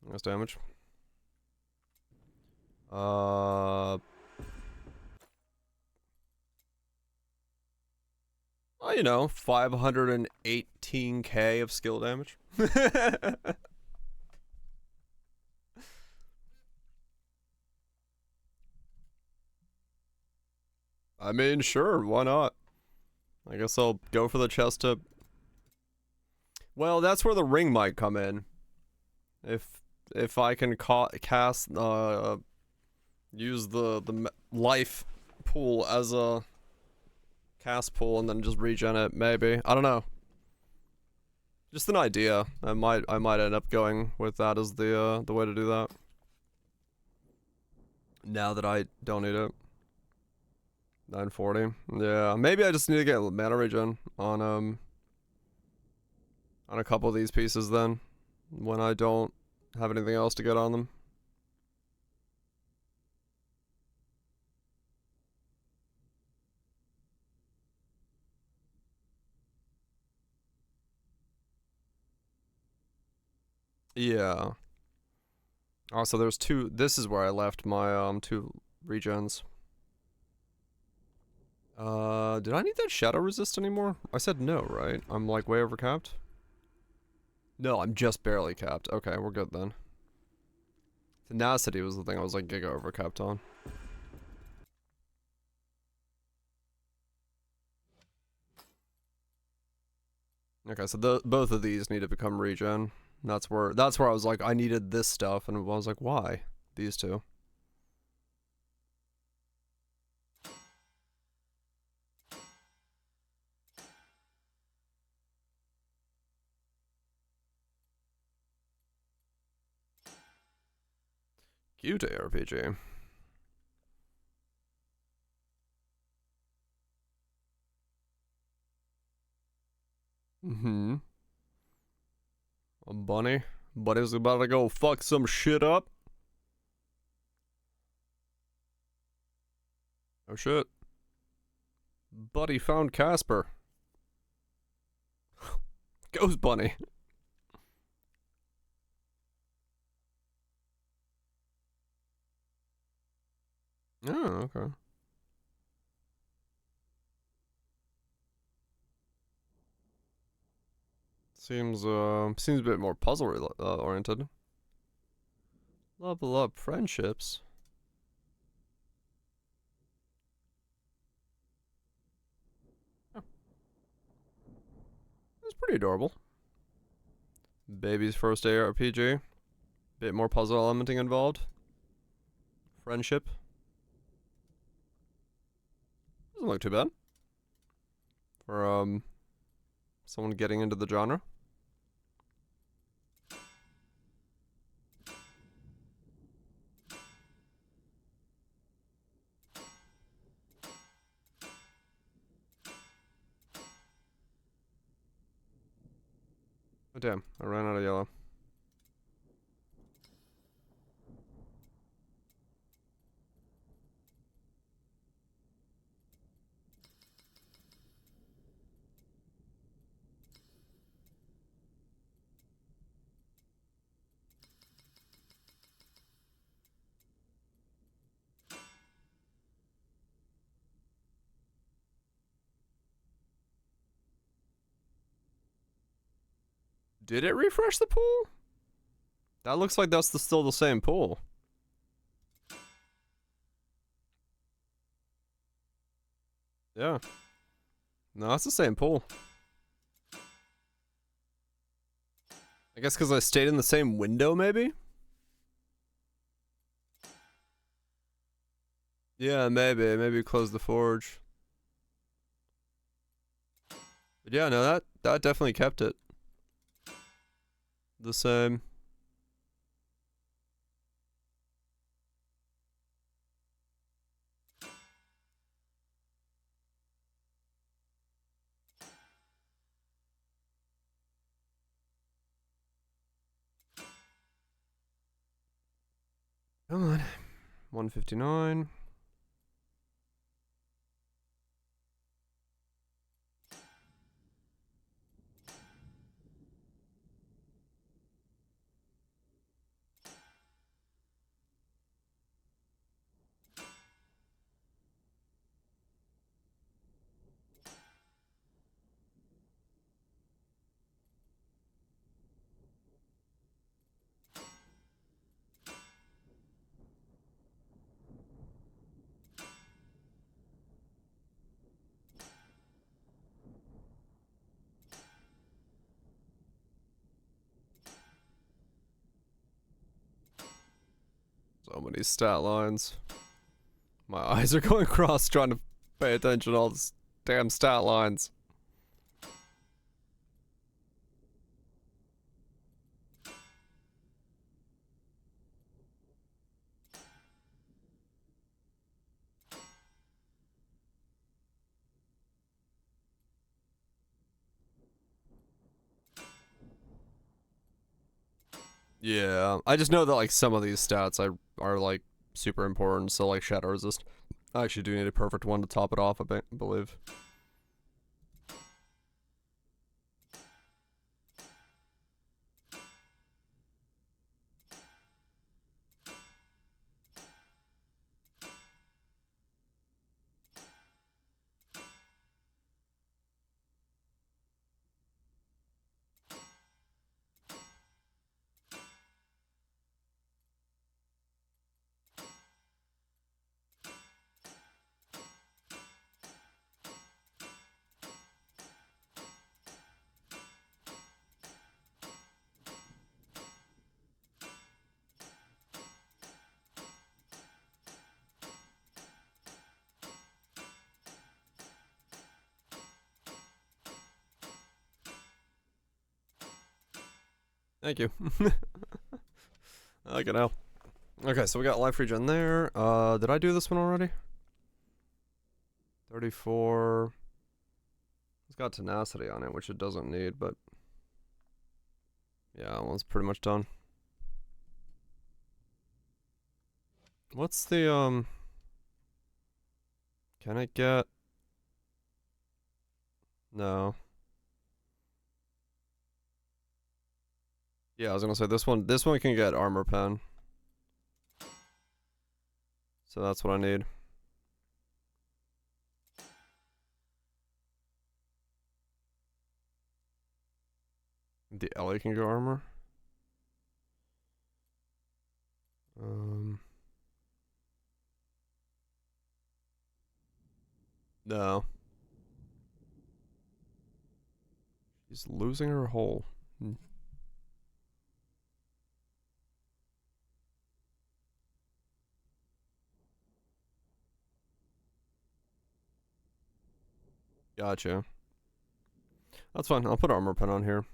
That's damage. Oh, you know, 518k of skill damage. I mean, sure, why not? I guess I'll go for the chest to... Well, that's where the ring might come in. If I can cast, use the life pool as a cast pool and then just regen it, maybe. I don't know. Just an idea. I might end up going with that as the way to do that. Now that I don't need it. 940. Yeah, maybe I just need to get mana regen on a couple of these pieces then, when I don't have anything else to get on them. Yeah. Also, there's two. This is where I left my 2 regens. Did I need that shadow resist anymore? I said no, right? I'm like way over capped. No, I'm just barely capped. Okay, we're good then. Tenacity was the thing I was like giga over capped on. Okay, so both of these need to become regen. That's where I was like, I needed this stuff, and I was like, why? These two. Cute ARPG. Mm-hmm. A bunny. Buddy's about to go fuck some shit up. Oh shit. Buddy found Casper. Ghost Bunny. Oh, okay. Seems a bit more puzzle oriented. Level up friendships. pretty adorable. Baby's first ARPG. Bit more puzzle elementing involved. Friendship. Doesn't look too bad. For, someone getting into the genre. Oh damn, I ran out of yellow. Did it refresh the pool? That looks like that's still the same pool. Yeah. No, it's the same pool. I guess because I stayed in the same window, maybe? Yeah, maybe. Maybe close the forge. But yeah, no, that definitely kept it the same. Come on. 159. So many stat lines. My eyes are going cross trying to pay attention to all these damn stat lines. Yeah, I just know that like some of these stats are like super important. So like shadow resist, I actually do need a perfect one to top it off. I believe. Thank you. I like it now. Okay, so we got life regen there. Did I do this one already? 34. It's got tenacity on it, which it doesn't need, but yeah, that one's pretty much done. What's the can it get? No. Yeah, I was gonna say this one can get armor pen. So that's what I need. The Ellie can go armor. No. She's losing her hole. Gotcha. That's fine. I'll put armor pen on here.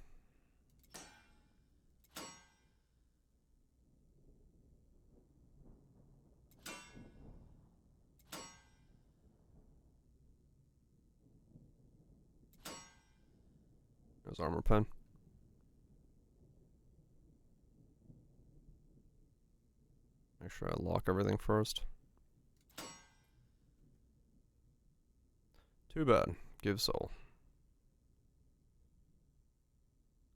There's armor pen. Make sure I lock everything first. Too bad. Give soul.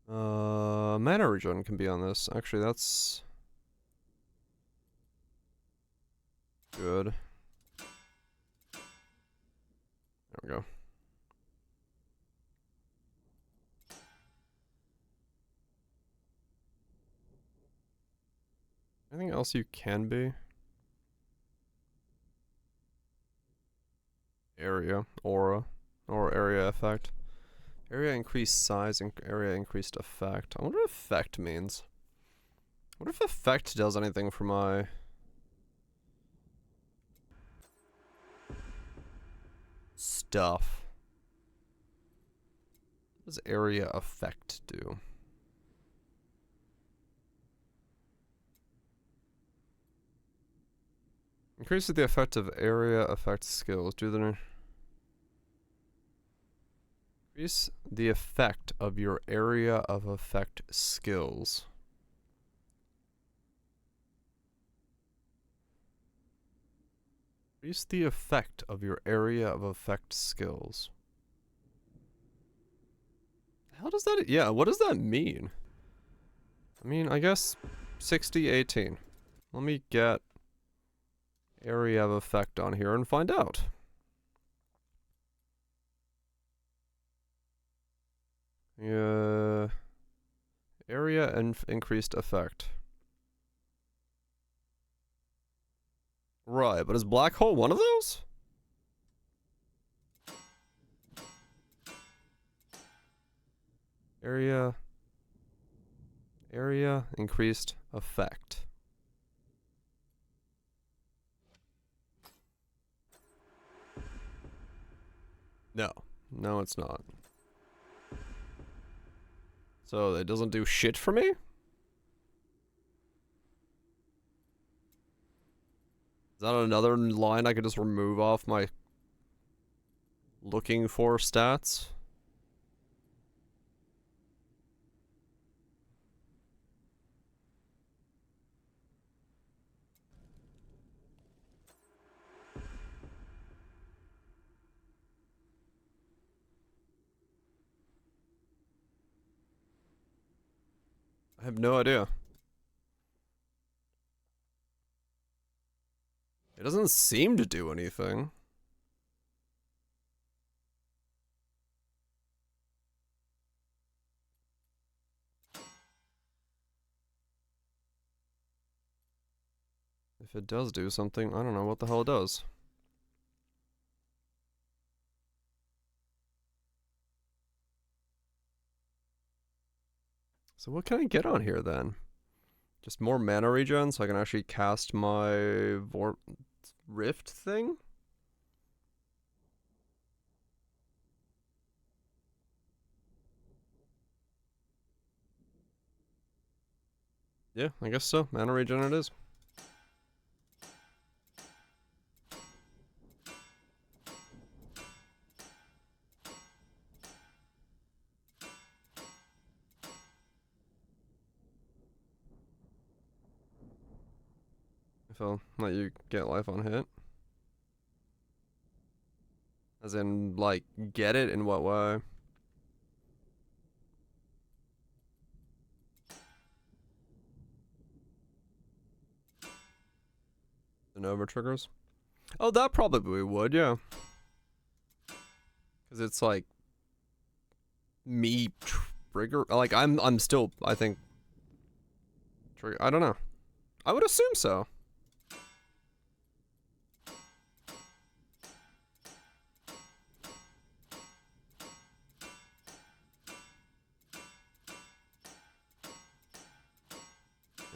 Mana regen can be on this. Actually, that's good. There we go. Anything else you can be? Area, aura, or area effect. Area increased size and area increased effect. I wonder what effect means. What if effect does anything for my... stuff? What does area effect do? Increases the effect of area effect skills. Do the... Increase the effect of your area of effect skills. Increase the effect of your area of effect skills. How does that... Yeah, what does that mean? I mean, I guess 60-18. Let me get area of effect on here and find out. Yeah. Area and increased effect. Right, but is black hole one of those? Area increased effect. No. No, it's not. So it doesn't do shit for me? Is that another line I could just remove off my looking for stats? I have no idea. It doesn't seem to do anything. If it does do something, I don't know what the hell it does. So what can I get on here then? Just more mana regen so I can actually cast my Rift thing? Yeah, I guess so. Mana regen it is. If I'll let you get life on hit. As in, like, get it in what way? The Nova triggers? Oh, that probably would, yeah. Because it's like me trigger. Like I'm still, I think. Trigger. I don't know. I would assume so.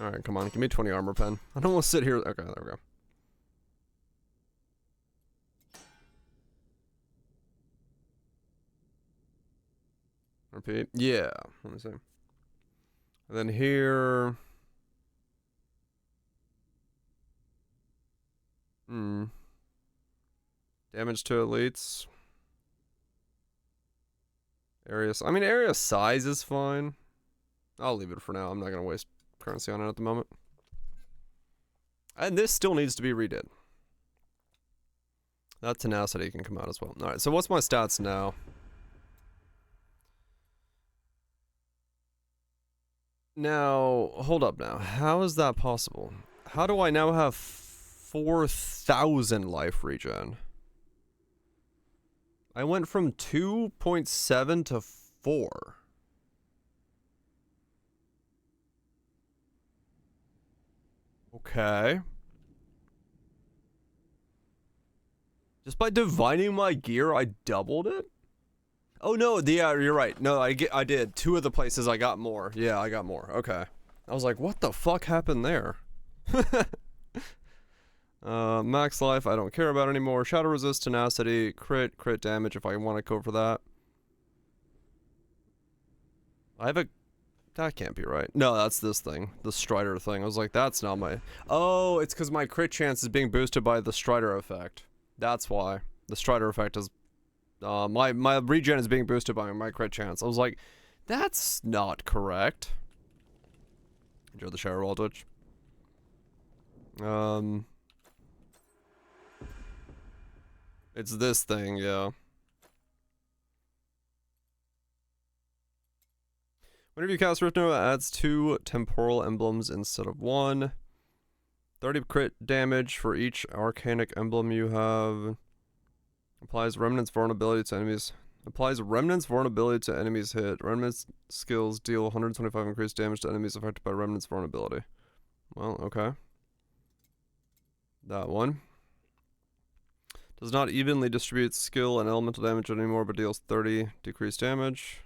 Alright, come on. Give me 20 armor pen. I don't want to sit here. Okay, there we go. Repeat. Yeah. Let me see. And then here. Damage to elites. Area size is fine. I'll leave it for now. I'm not going to waste currency on it at the moment. And this still needs to be redid. That tenacity can come out as well. Alright, so what's my stats now? Now, hold up now. How is that possible? How do I now have 4,000 life regen? I went from 2.7 to 4. Okay. Just by divining my gear, I doubled it? Oh no, yeah, you're right. No, I did. 2 of the places I got more. Yeah, I got more. Okay. I was like, what the fuck happened there? Max life, I don't care about anymore. Shadow resist, tenacity, crit damage if I want to go for that. I have a... That can't be right. No, that's this thing. The Strider thing. I was like, that's not my... Oh, it's because my crit chance is being boosted by the Strider effect. That's why. The Strider effect is... my regen is being boosted by my crit chance. I was like, that's not correct. Enjoy the shower wall twitch. It's this thing, yeah. Whenever you cast Rift Nova, adds 2 temporal emblems instead of 1. 30 crit damage for each arcanic emblem you have. Applies Remnant's vulnerability to enemies. Applies Remnant's vulnerability to enemies hit. Remnant's skills deal 125 increased damage to enemies affected by Remnant's vulnerability. Well, okay. That one. Does not evenly distribute skill and elemental damage anymore, but deals 30 decreased damage.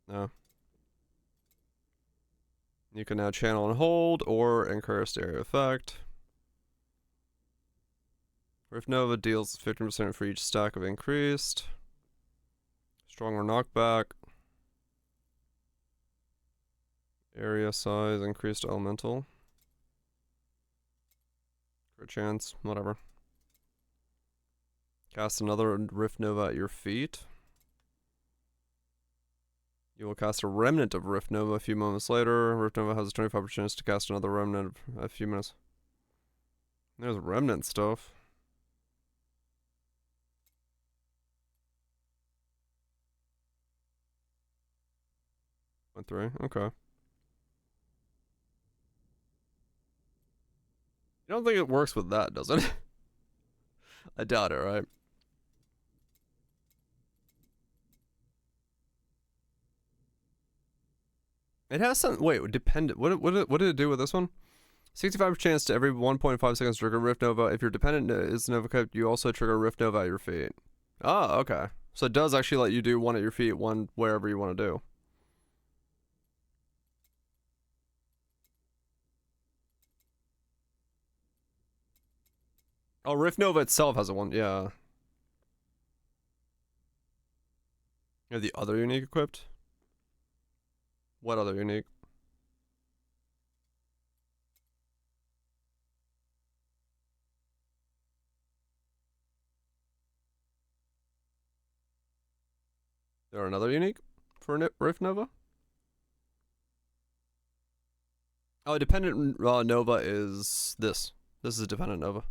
No. You can now channel and hold, or incur area effect. Rift Nova deals 15% for each stack of increased. Stronger knockback. Area size, increased elemental. Crit chance, whatever. Cast another Rift Nova at your feet. You will cast a remnant of Rift Nova a few moments later. Rift Nova has a 25% chance to cast another remnant a few minutes. There's remnant stuff. Went through. Okay. You don't think it works with that, does it? I doubt it, right? It has some... Wait, dependent... What did it do with this one? 65% chance to every 1.5 seconds trigger Rift Nova. If your dependent is Nova kept, you also trigger Rift Nova at your feet. Oh, okay. So it does actually let you do one at your feet, one wherever you want to do. Oh, Rift Nova itself has a one, yeah. You have the other unique equipped? What other unique? There another unique for Rift Nova? Oh, dependent Nova is this. This is dependent Nova.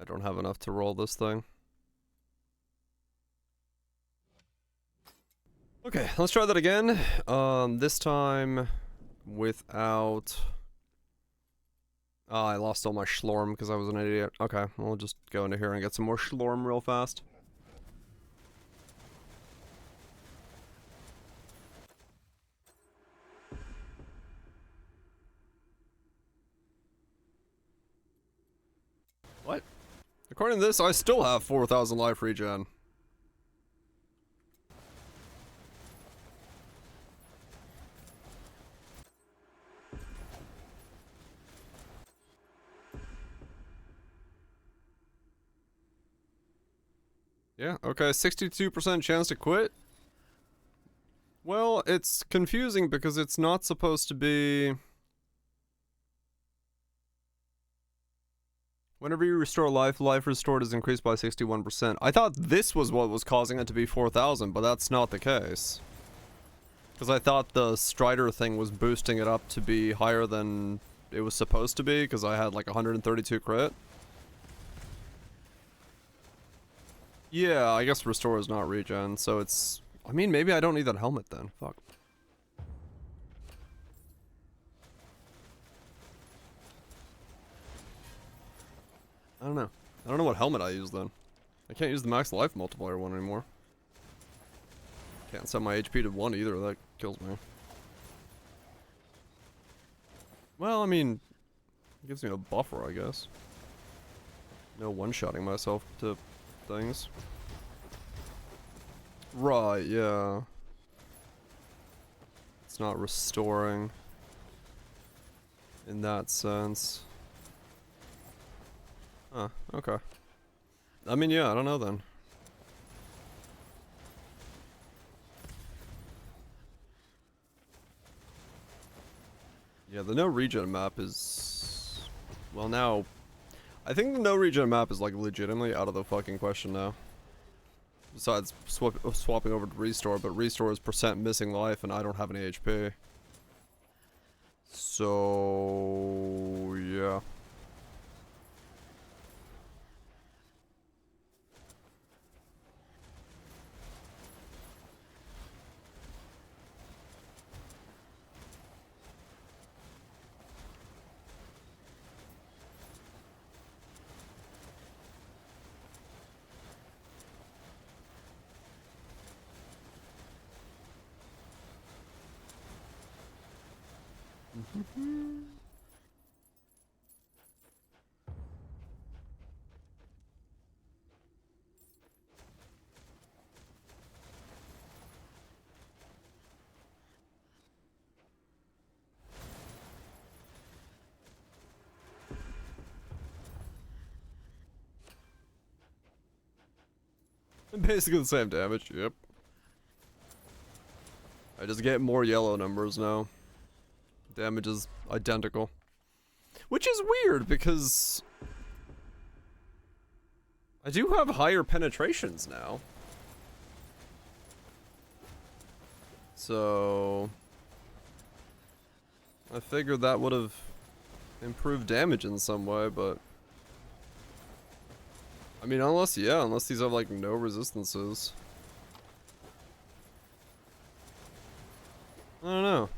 I don't have enough to roll this thing. Okay, let's try that again. This time without... Oh, I lost all my Slorm because I was an idiot. Okay, we'll just go into here and get some more Slorm real fast. What? According to this, I still have 4,000 life regen. Yeah, okay, 62% chance to quit. Well, it's confusing because it's not supposed to be... Whenever you restore life, life restored is increased by 61%. I thought this was what was causing it to be 4,000, but that's not the case. Because I thought the Strider thing was boosting it up to be higher than it was supposed to be, because I had like 132 crit. Yeah, I guess restore is not regen, so it's... I mean, maybe I don't need that helmet then. Fuck. I don't know. I don't know what helmet I use then. I can't use the max life multiplier one anymore. Can't set my HP to 1 either, that kills me. Well, I mean, it gives me a buffer, I guess. No one-shotting myself to things. Right, yeah. It's not restoring in that sense. Huh, okay. I mean, yeah, I don't know then. Yeah, the no regen map is... Well, now... I think the no regen map is like legitimately out of the fucking question now. Besides swapping over to restore, but restore is percent missing life and I don't have any HP. So... yeah. Basically the same damage, yep. I just get more yellow numbers now. Damage is identical. Which is weird because I do have higher penetrations now. So I figured that would have improved damage in some way, but I mean, unless these have like no resistances. I don't know.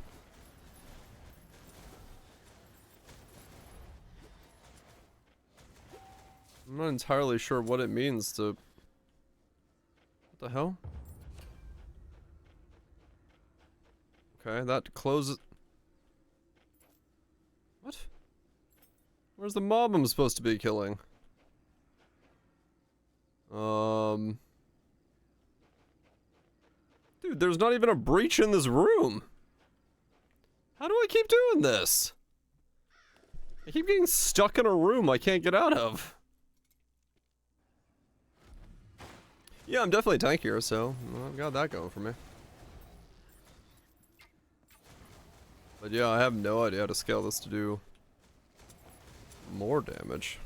I'm not entirely sure what it means to... What the hell? Okay, that closes... What? Where's the mob I'm supposed to be killing? Dude, there's not even a breach in this room. How do I keep doing this? I keep getting stuck in a room I can't get out of. Yeah, I'm definitely tankier, so I've got that going for me. But yeah, I have no idea how to scale this to do more damage.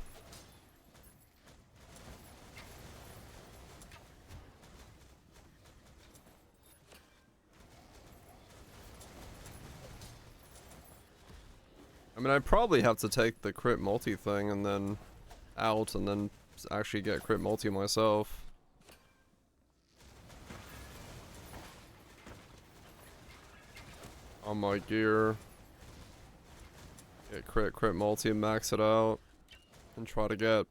I mean, I probably have to take the crit multi thing and then out and then actually get crit multi myself. On my gear. Get crit multi and max it out. And try to get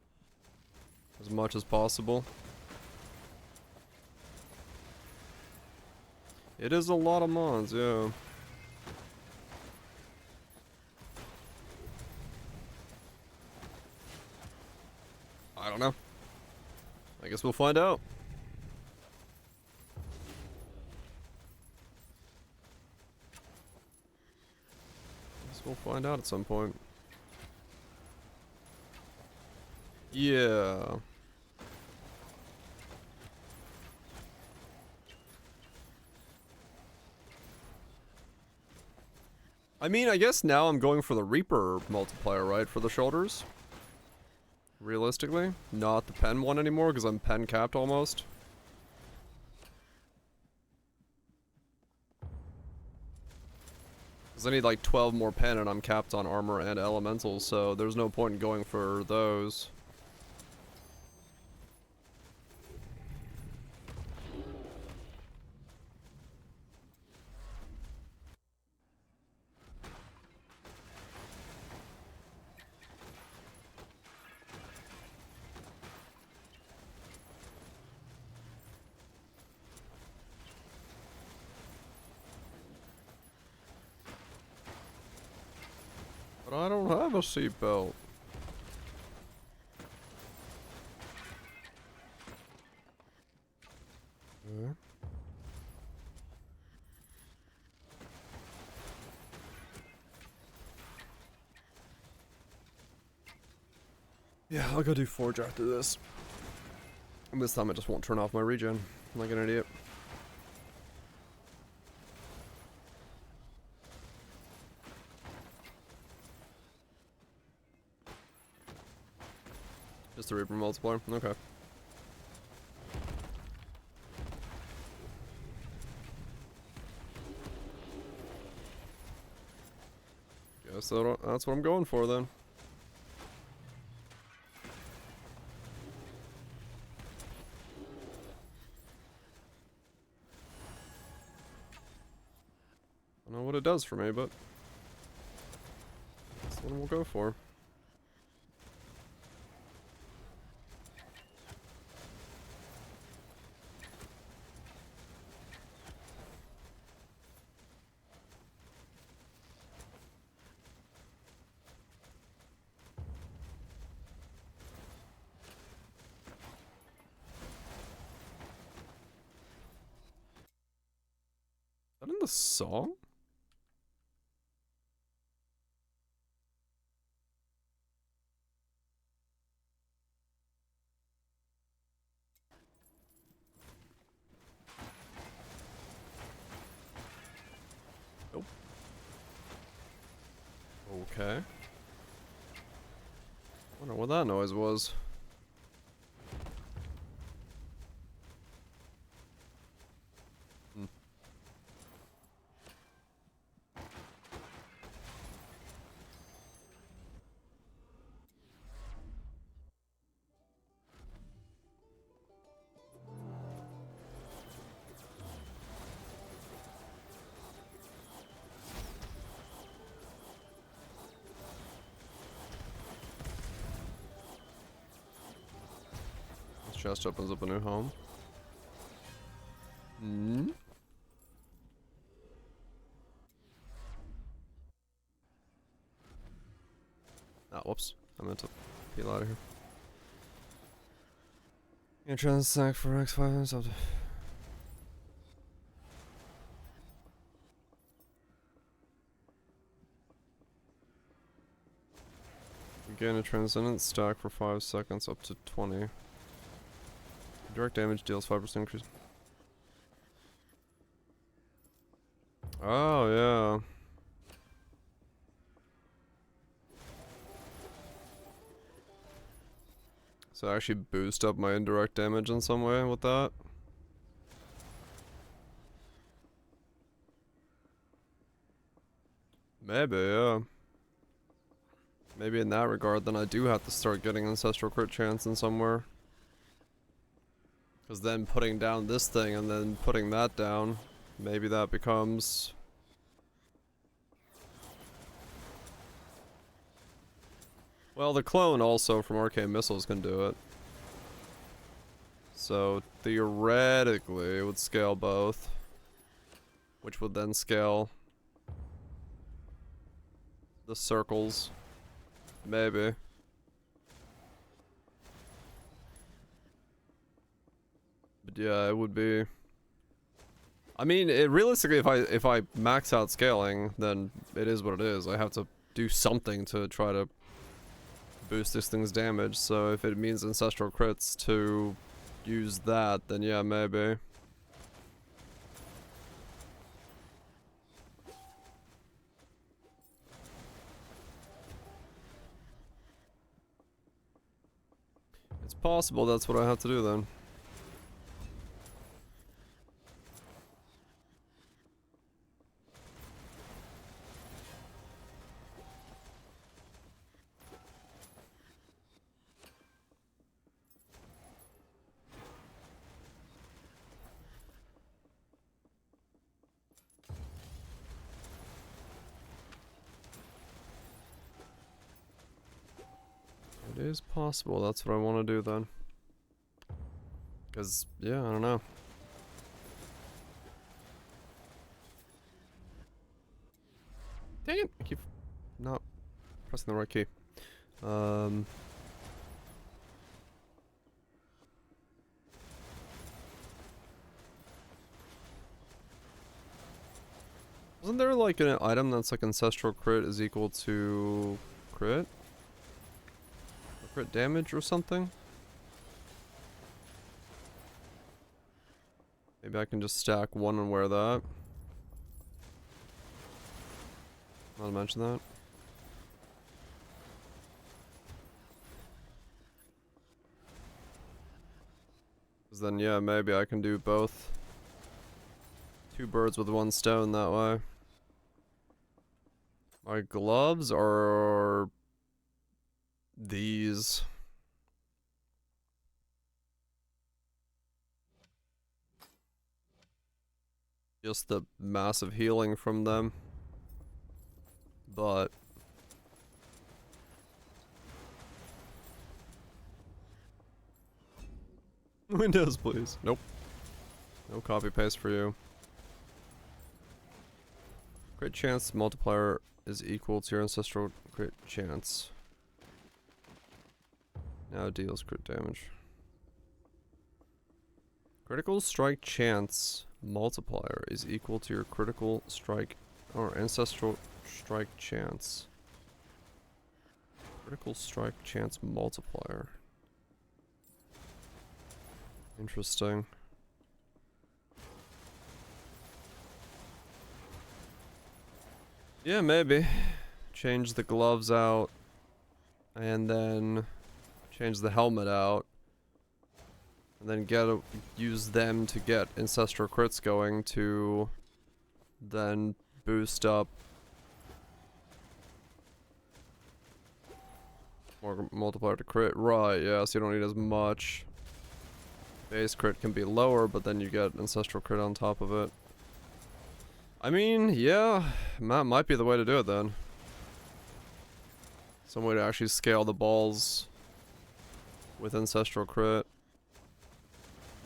as much as possible. It is a lot of mons, yeah. guess we'll find out. Guess we'll find out at some point. Yeah. I mean, I guess now I'm going for the Reaper multiplier, right? For the shoulders? Realistically? Not the pen one anymore, because I'm pen capped almost. Because I need like 12 more pen and I'm capped on armor and elementals, so there's no point in going for those. But I don't have a seatbelt. Yeah, I'll go do Forge after this. And this time I just won't turn off my regen like an idiot. Just a Reaper multiplier? Okay. Guess that's what I'm going for then. I don't know what it does for me, but that's what we'll go for. Is that in the song? Nope. Okay. Wonder what that noise was. This chest opens up a new home. Hmm? Ah, whoops. I meant to peel out of here. Entrance sack for X5 up to... Gain a transcendent stack for 5 seconds up to 20. Direct damage deals 5% increase. Oh, yeah. So I actually boost up my indirect damage in some way with that. Maybe, yeah. Maybe in that regard, then I do have to start getting Ancestral Crit Chance in somewhere. Because then putting down this thing and then putting that down, maybe that becomes... Well, the clone also from Arcane Missiles can do it. So, theoretically, it would scale both. Which would then scale... the circles. Maybe. Yeah, it would be. I mean, realistically, if I max out scaling, then it is what it is. I have to do something to try to boost this thing's damage. So if it means ancestral crits to use that, then yeah, maybe. It's possible that's what I have to do then. It is possible that's what I want to do then. Because, yeah, I don't know. Dang it! I keep not pressing the right key. Wasn't there like an item that's like ancestral crit is equal to crit? Or crit damage or something? Maybe I can just stack one and wear that. Not to mention that. Because then, yeah, maybe I can do both. Two birds with one stone that way. My gloves are these. Just the massive healing from them. But Windows, please. Nope. No copy paste for you. Crit chance multiplier is equal to your ancestral crit chance. Now deals crit damage. Critical strike chance multiplier is equal to your critical strike or ancestral strike chance. Critical strike chance multiplier. Interesting. Yeah, maybe. Change the gloves out. And then change the helmet out. And then use them to get ancestral crits going to then boost up more multiplier to crit. Right, yeah, so you don't need as much. Base crit can be lower, but then you get ancestral crit on top of it. I mean, yeah, that might be the way to do it then. Some way to actually scale the balls with ancestral crit.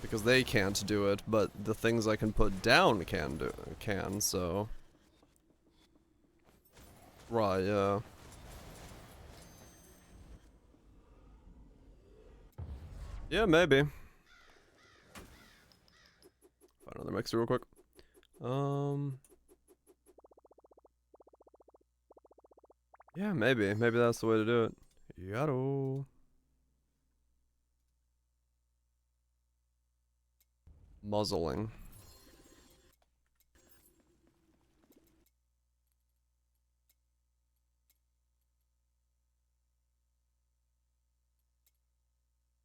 Because they can't do it, but the things I can put down can, so. Right, yeah. Yeah, maybe. Find another mixer real quick. Yeah, maybe. Maybe that's the way to do it. Yado. Muzzling.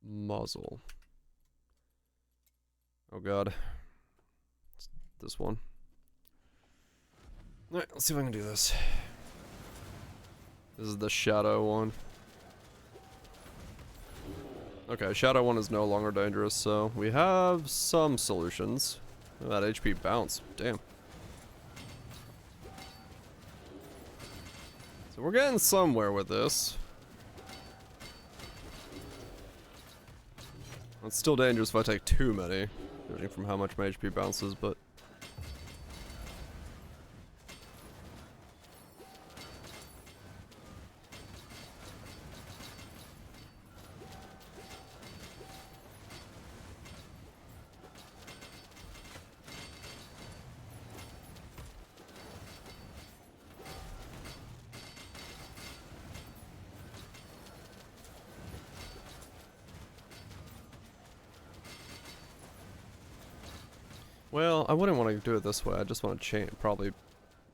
Muzzle. Oh god. It's this one. Alright, let's see if I can do this. This is the shadow one. Okay, shadow one is no longer dangerous, so we have some solutions. Look at that HP bounce. Damn. So we're getting somewhere with this. It's still dangerous if I take too many, judging from how much my HP bounces, but... Well, I wouldn't want to do it this way. I just want to probably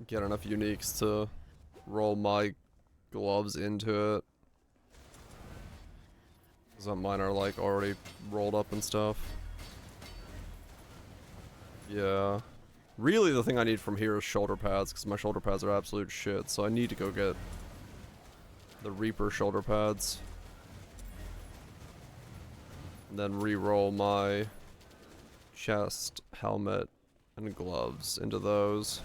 get enough uniques to roll my gloves into it. Because mine are like already rolled up and stuff. Yeah. Really the thing I need from here is shoulder pads, because my shoulder pads are absolute shit, so I need to go get the Reaper shoulder pads. And then re-roll my chest, helmet, and gloves into those.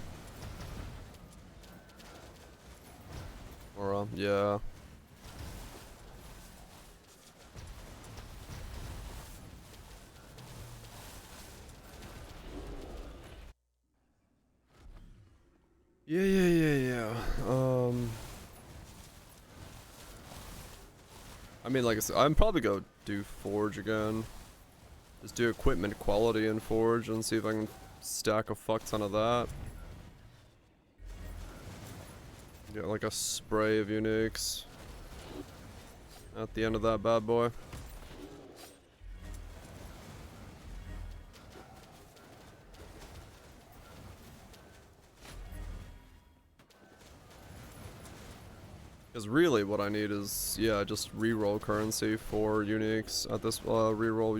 Or, yeah. Yeah. I mean, like I said, I'm probably gonna do Forge again. Just do equipment quality in Forge and see if I can stack a fuck ton of that. Get like a spray of uniques at the end of that bad boy. Because really what I need is, yeah, just reroll currency for uniques at this, reroll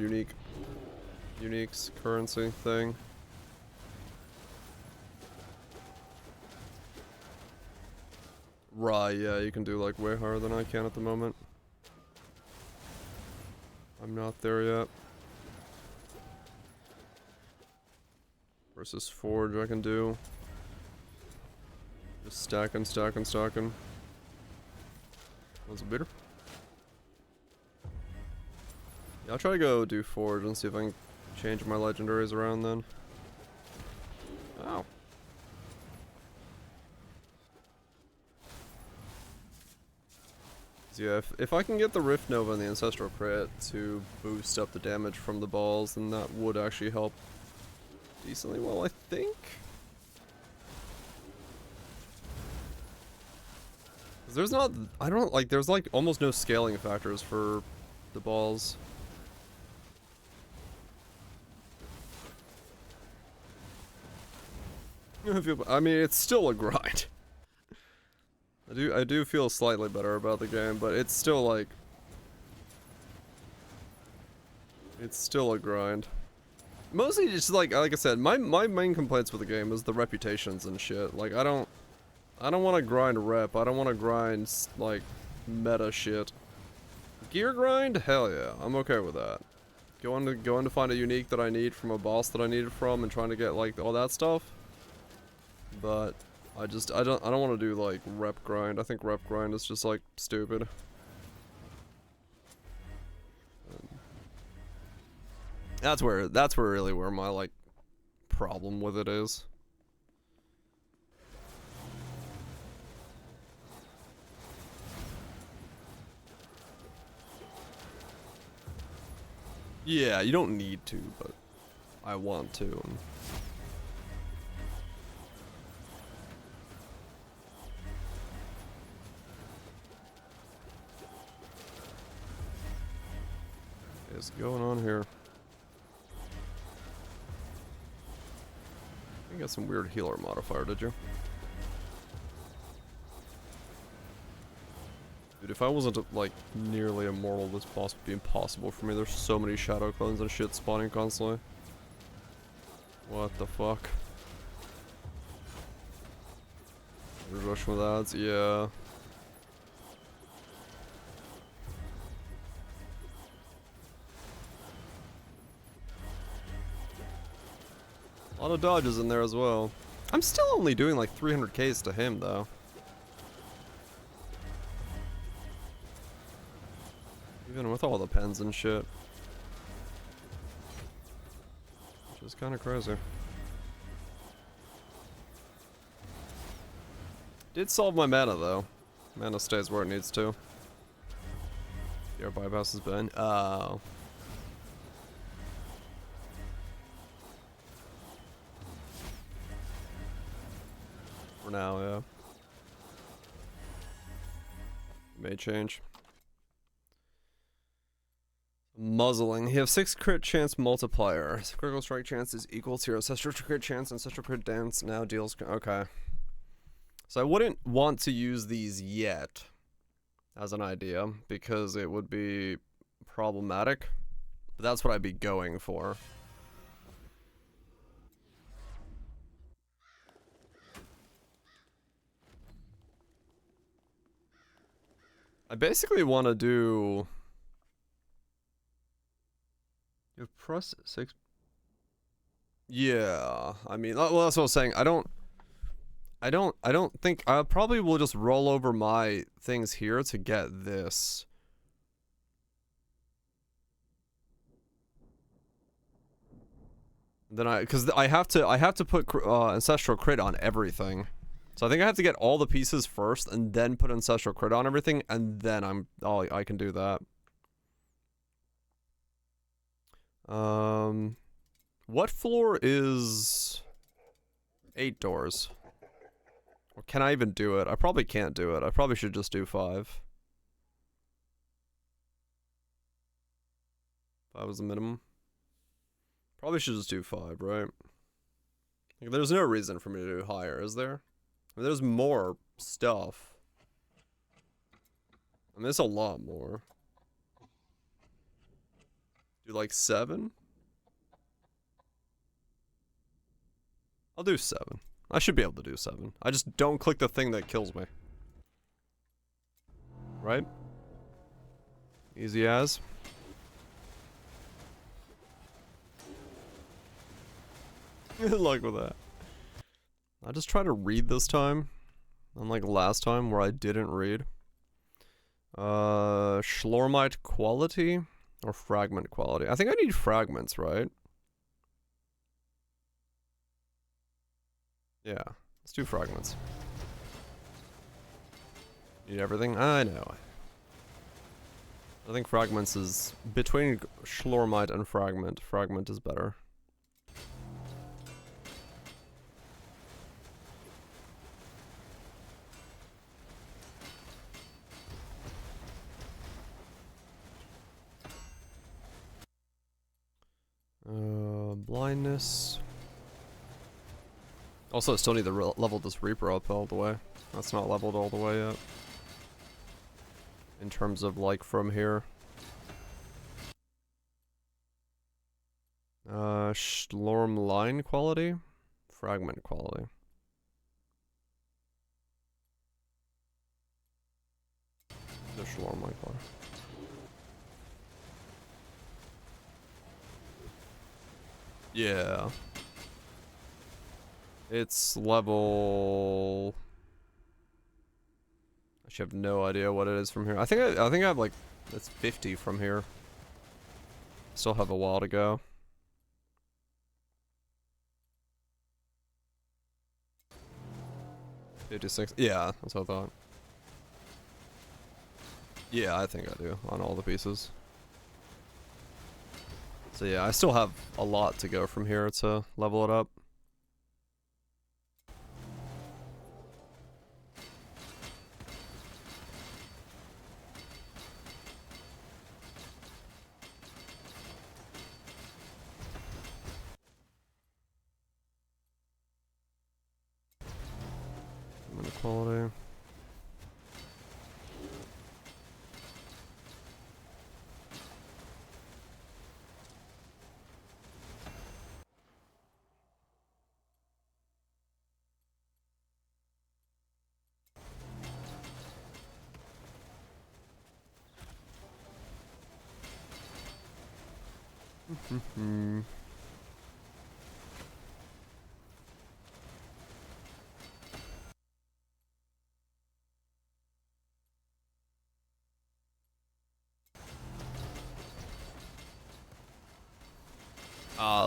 uniques currency thing. Right, yeah, you can do like way higher than I can at the moment. I'm not there yet. Versus Forge I can do. Just stacking. What's a bitter? Yeah, I'll try to go do Forge and see if I can change my legendaries around then. Ow. So yeah, if I can get the Rift Nova and the Ancestral Crit to boost up the damage from the balls, then that would actually help decently well, I think. There's not, I don't like, there's like almost no scaling factors for the balls. I mean, it's still a grind. I do feel slightly better about the game, but it's still like, it's still a grind. Mostly just like I said, my main complaints with the game is the reputations and shit. Like I don't want to grind rep. I don't want to grind like meta shit. Gear grind? Hell yeah, I'm okay with that. Going to find a unique that I need from a boss that I need it from and trying to get like all that stuff. But I don't want to do like rep grind. I think rep grind is just like stupid. That's really where my like problem with it is. Yeah, you don't need to, but I want to. What's going on here? You got some weird healer modifier, did you? Dude, if I wasn't like nearly immortal, this boss would be impossible for me. There's so many shadow clones and shit spawning constantly. What the fuck? Rush with ads, yeah. A lot of dodges in there as well. I'm still only doing like 300Ks to him though. Even with all the pens and shit. Which is kind of crazy. Did solve my mana though. Mana stays where it needs to. Your bypass has been. Oh. For now, yeah. May change. Muzzling. You have 6 crit chance multiplier. Critical strike chance is equal to your ancestral crit chance. Ancestral crit dance now deals. Okay. So I wouldn't want to use these yet as an idea because it would be problematic. But that's what I'd be going for. I basically want to do. You have plus 6. Yeah, I mean, well, that's what I was saying. I don't think I probably will just roll over my things here to get this. Then because I have to put ancestral crit on everything. So I think I have to get all the pieces first and then put ancestral crit on everything, and then I can do that. What floor is 8 doors? Or can I even do it? I probably can't do it. I probably should just do 5. 5 was the minimum. Probably should just do 5, right? Like, there's no reason for me to do higher, is there? I mean, there's more stuff. I mean, there's a lot more. Do like 7? I'll do 7. I should be able to do 7. I just don't click the thing that kills me. Right? Easy as. Good luck with that. I just try to read this time. Unlike last time where I didn't read. Slormite quality or fragment quality? I think I need fragments, right? Yeah, let's do fragments. Need everything? I know. I think fragments is between Slormite and fragment. Fragment is better. Blindness. Also, I still need to level this Reaper up all the way. That's not leveled all the way yet. In terms of, like, from here. Slorm line quality? Fragment quality. The Slorm line quality. Yeah. It's level. I should have no idea what it is from here. I think I have like it's 50 from here. Still have a while to go. $56. Yeah, that's what I thought. Yeah, I think I do on all the pieces. So yeah, I still have a lot to go from here to level it up. Quality.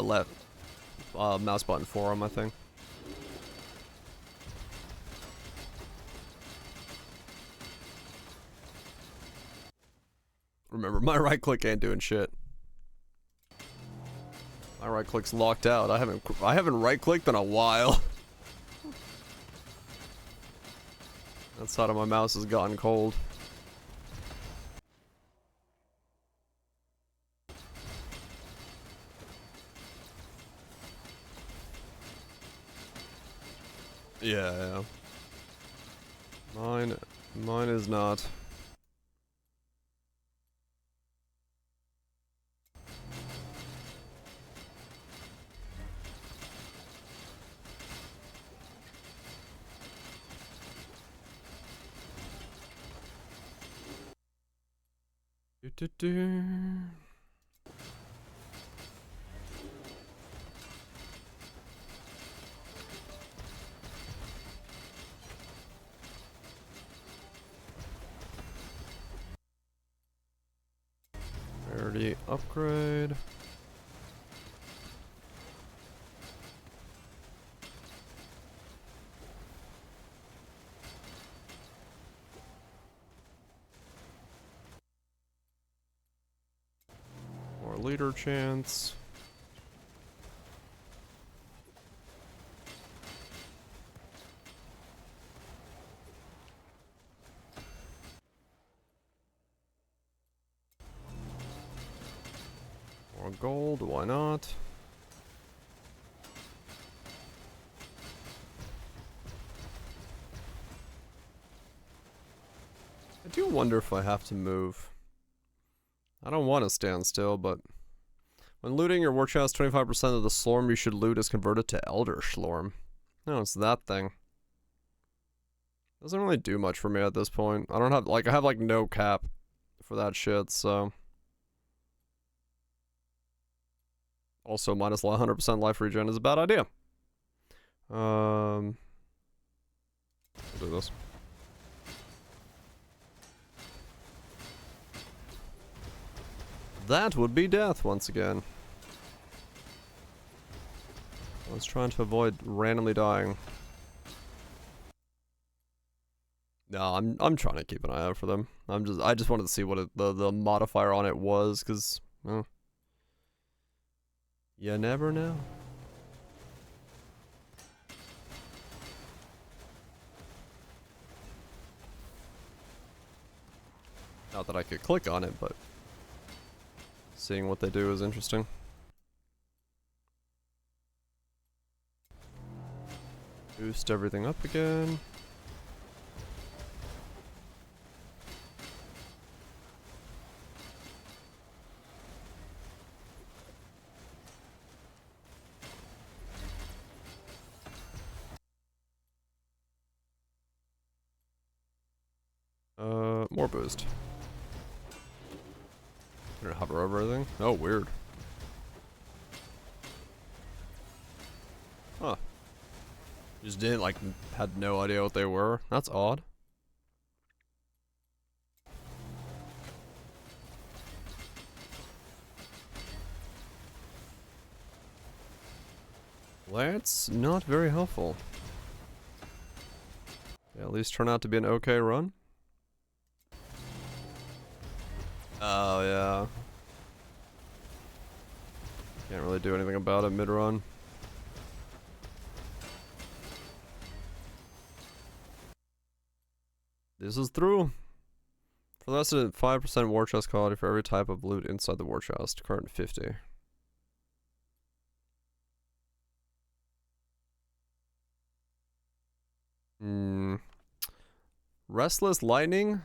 Left. Mouse button 4 on my thing. Remember, my right click ain't doing shit. My right click's locked out. I haven't right clicked in a while. That side of my mouse has gotten cold. Yeah. Mine is not. Do. Rarity upgrade. More leader chance. More gold, why not? I do wonder if I have to move. I don't want to stand still, but when looting your war chest, 25% of the Slorm you should loot is converted to Elder Slorm. No, it's that thing. Doesn't really do much for me at this point. I don't have, like, I have, like, no cap for that shit, so. Also, minus 100% life regen is a bad idea. We'll do this. That would be death once again. I was trying to avoid randomly dying. No, I'm trying to keep an eye out for them. I just wanted to see what the modifier on it was, cause well, you never know. Not that I could click on it, but seeing what they do is interesting. Boost everything up again. More boost. I'm gonna hover over everything. Oh, weird. Huh. Just didn't, like, had no idea what they were. That's odd. That's not very helpful. Yeah, at least turn out to be an okay run. Oh, yeah. Can't really do anything about it mid-run. This is through. For less than 5% war chest quality for every type of loot inside the war chest. Current 50. Restless Lightning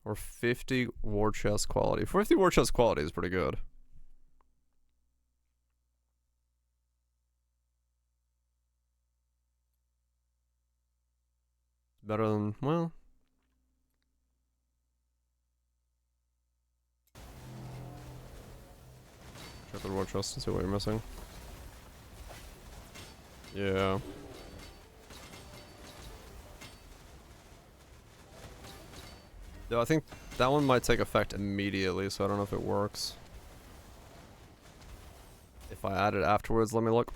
or 50 war chest quality. 50 war chest quality is pretty good. Better than, well. Check the war chest and see what you're missing. Yeah. Though I think that one might take effect immediately, so I don't know if it works. If I add it afterwards, let me look.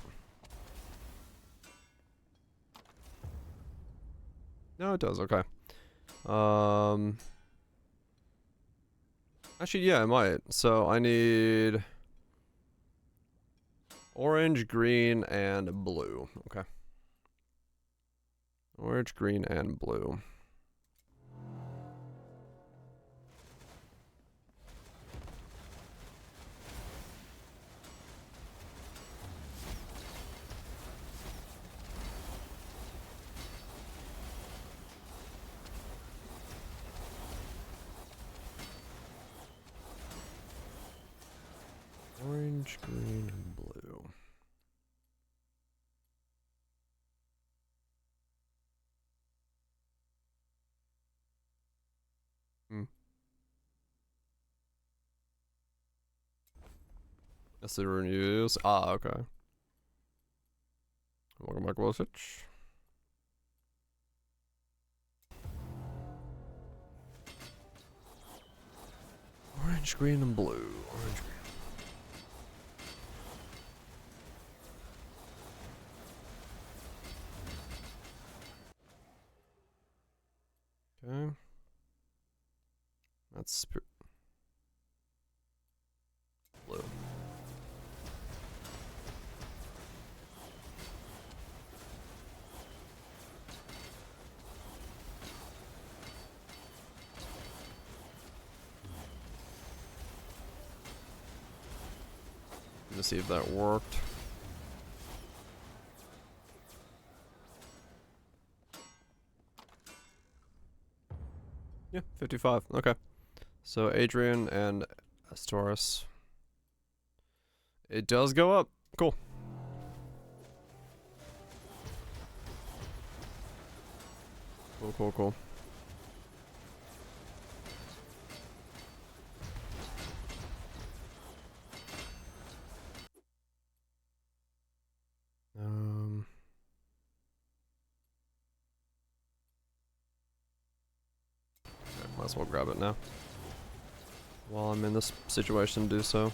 No, it does, okay. Actually, yeah, it might. So I need orange, green, and blue. Okay. Orange, green, and blue. green, and blue. That's the rune you use. Ah, okay. Welcome back, Wilsich. Orange, green, and blue. Orange, green. Okay. That's blue. To see if that worked. Yeah, 55. Okay. So Adrian and Astoris. It does go up. Cool. Cool, cool, cool. Okay, might as well grab it now. While I'm in this situation, do so.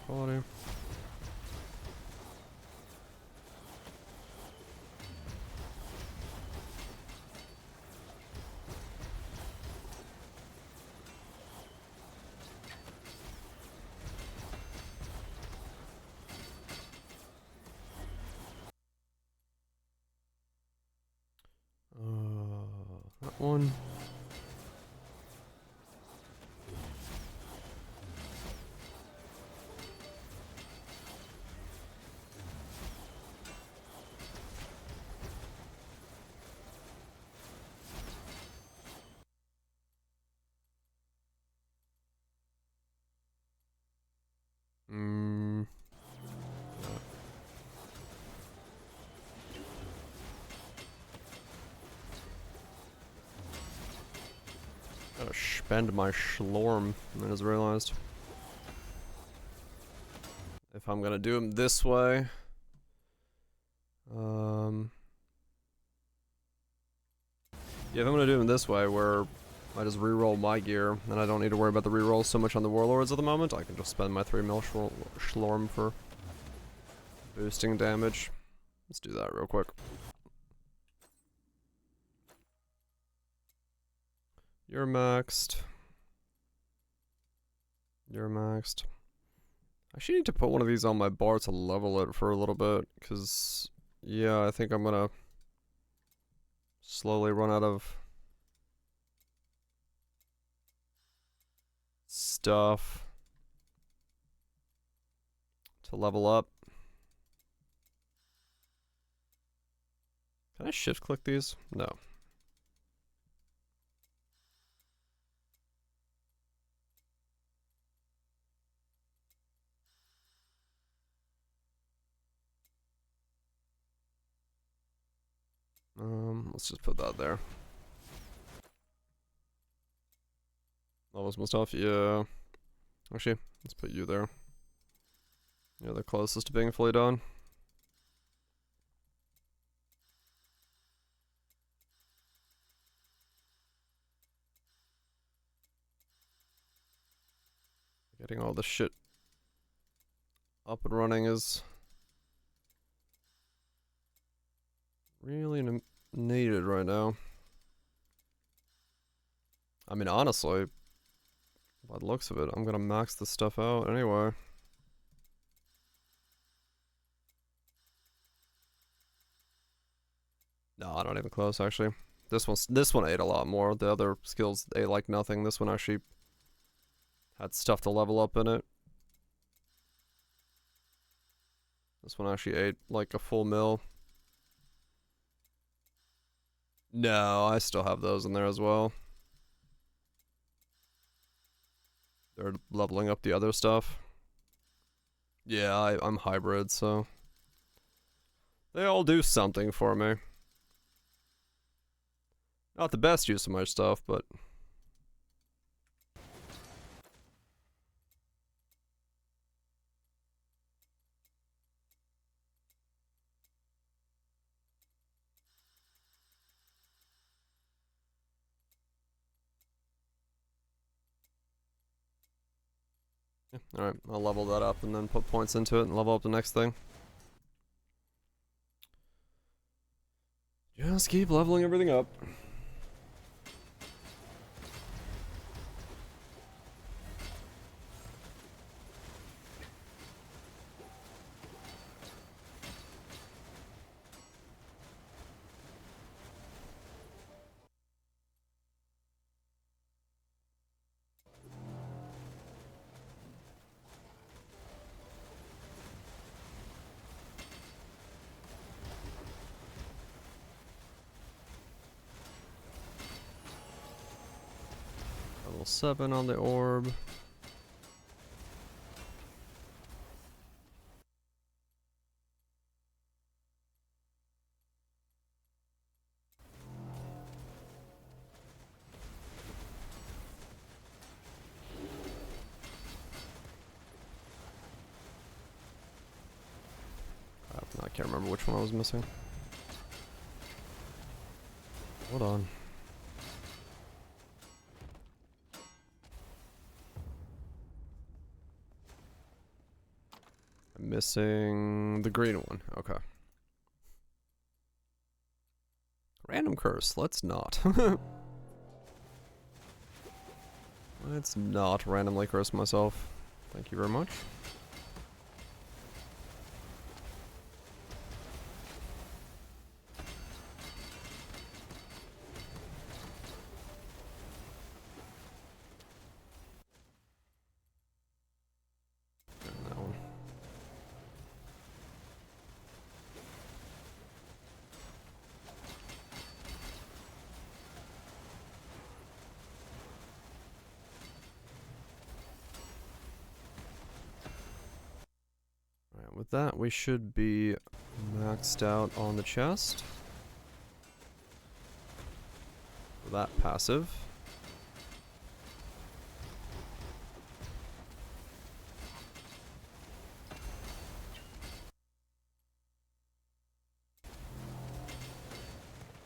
Quality. That one. Gotta spend my Slorm, I just realized. If I'm gonna do him this way. Yeah, if I'm gonna do him this way, where I just reroll my gear, and I don't need to worry about the rerolls so much on the Warlords at the moment, I can just spend my 3 mil Slorm for boosting damage. Let's do that real quick. You're maxed. You're maxed. I actually need to put one of these on my bar to level it for a little bit, because, yeah, I think I'm gonna slowly run out of stuff to level up. Can I shift click these? No. Let's just put that there. That was my stuff, yeah. Actually, let's put you there. You're the closest to being fully done. Getting all this shit up and running is really needed right now. I mean, honestly, by the looks of it, I'm gonna max this stuff out anyway. No, not even close, actually. This one ate a lot more. The other skills ate like nothing. This one actually had stuff to level up in it. This one actually ate like a full mill. No, I still have those in there as well. They're leveling up the other stuff. Yeah, I'm hybrid, so they all do something for me. Not the best use of my stuff, but yeah. Alright, I'll level that up and then put points into it and level up the next thing. Just keep leveling everything up. Level 7 on the orb. I can't remember which one I was missing. Hold on. I'm missing the green one. Okay. Random curse. Let's not. Let's not randomly curse myself. Thank you very much. And that one. Alright, with that, we should be maxed out on the chest. For that passive.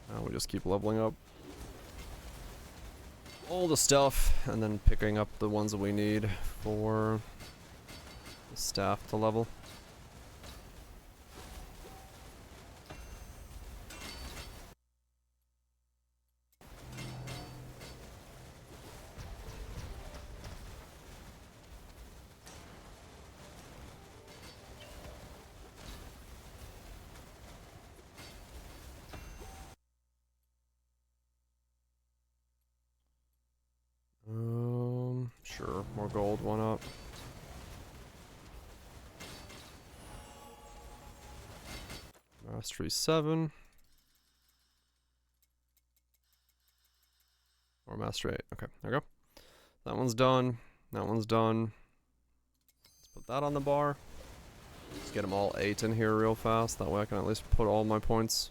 Now we just keep leveling up all the stuff and then picking up the ones that we need for the staff to level. Sure, more gold, one up. Mastery 7. Or Mastery 8. Okay, there we go. That one's done. That one's done. Let's put that on the bar. Let's get them all 8 in here real fast. That way I can at least put all my points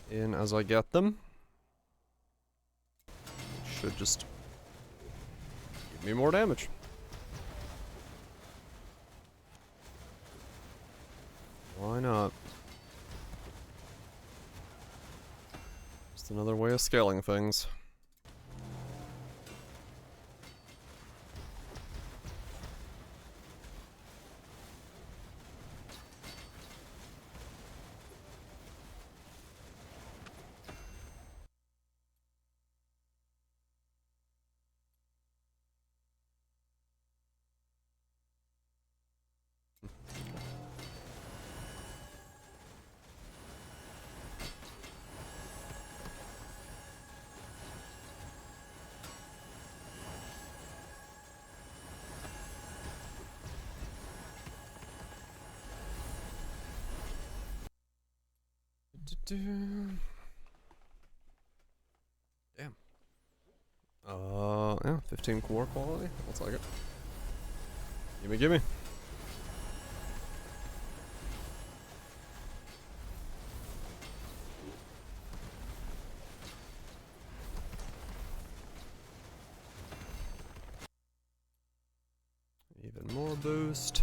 in as I get them. Should just give me more damage. Why not? Just another way of scaling things. Damn. Yeah, 15 core quality. I'll take it. Gimme, gimme. Even more boost.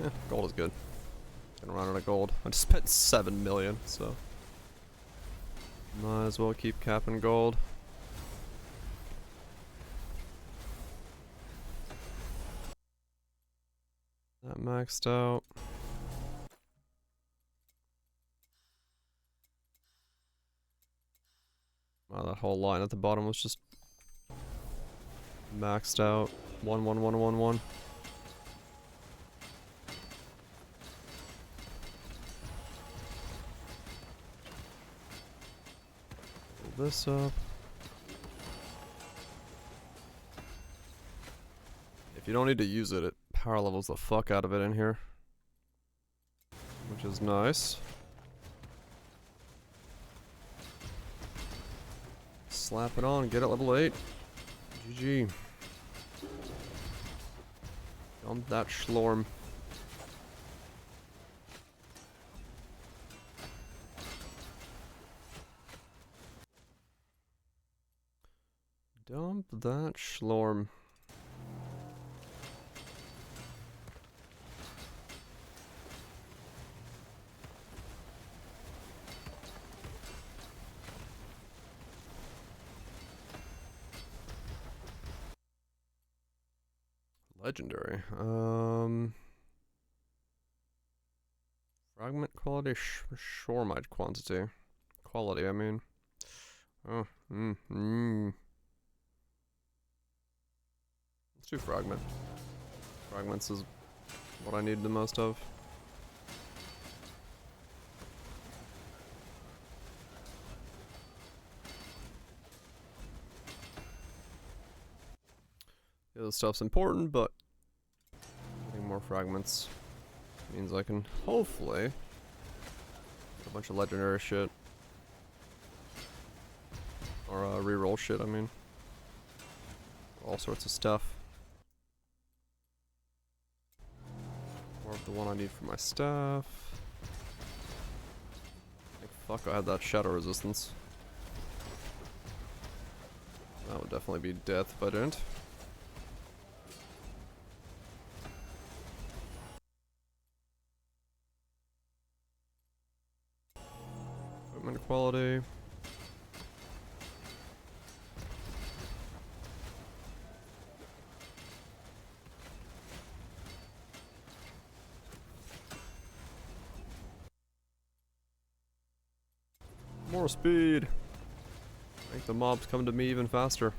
Yeah, gold is good. Gonna run out of gold. I just spent 7 million, so might as well keep capping gold. That maxed out. Wow, that whole line at the bottom was just maxed out. 1 1 1 1 1. Pull this up. If you don't need to use it, it power levels the fuck out of it in here, which is nice. Slap it on, get it level 8. GG. Dump that Slorm. Dump that Slorm. Legendary. Fragment quality, shoremite quantity. Quality, I mean. Oh, Let's do fragment. Fragments is what I need the most of. The other stuff's important, but getting more fragments means I can hopefully get a bunch of legendary shit. Or reroll shit, I mean. All sorts of stuff. More of the one I need for my staff. Like, fuck, I had that shadow resistance. That would definitely be death if I didn't. Equipment quality. More speed. Make the mobs come to me even faster.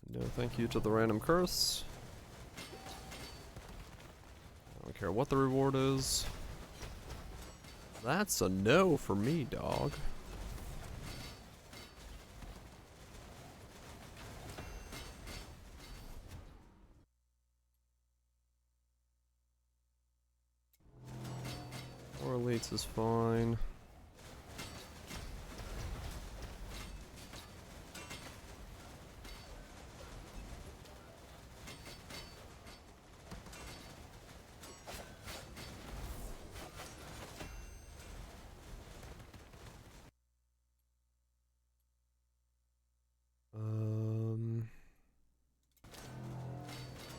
No thank you to the random curse. I don't care what the reward is. That's a no for me, dog. More elites is fine.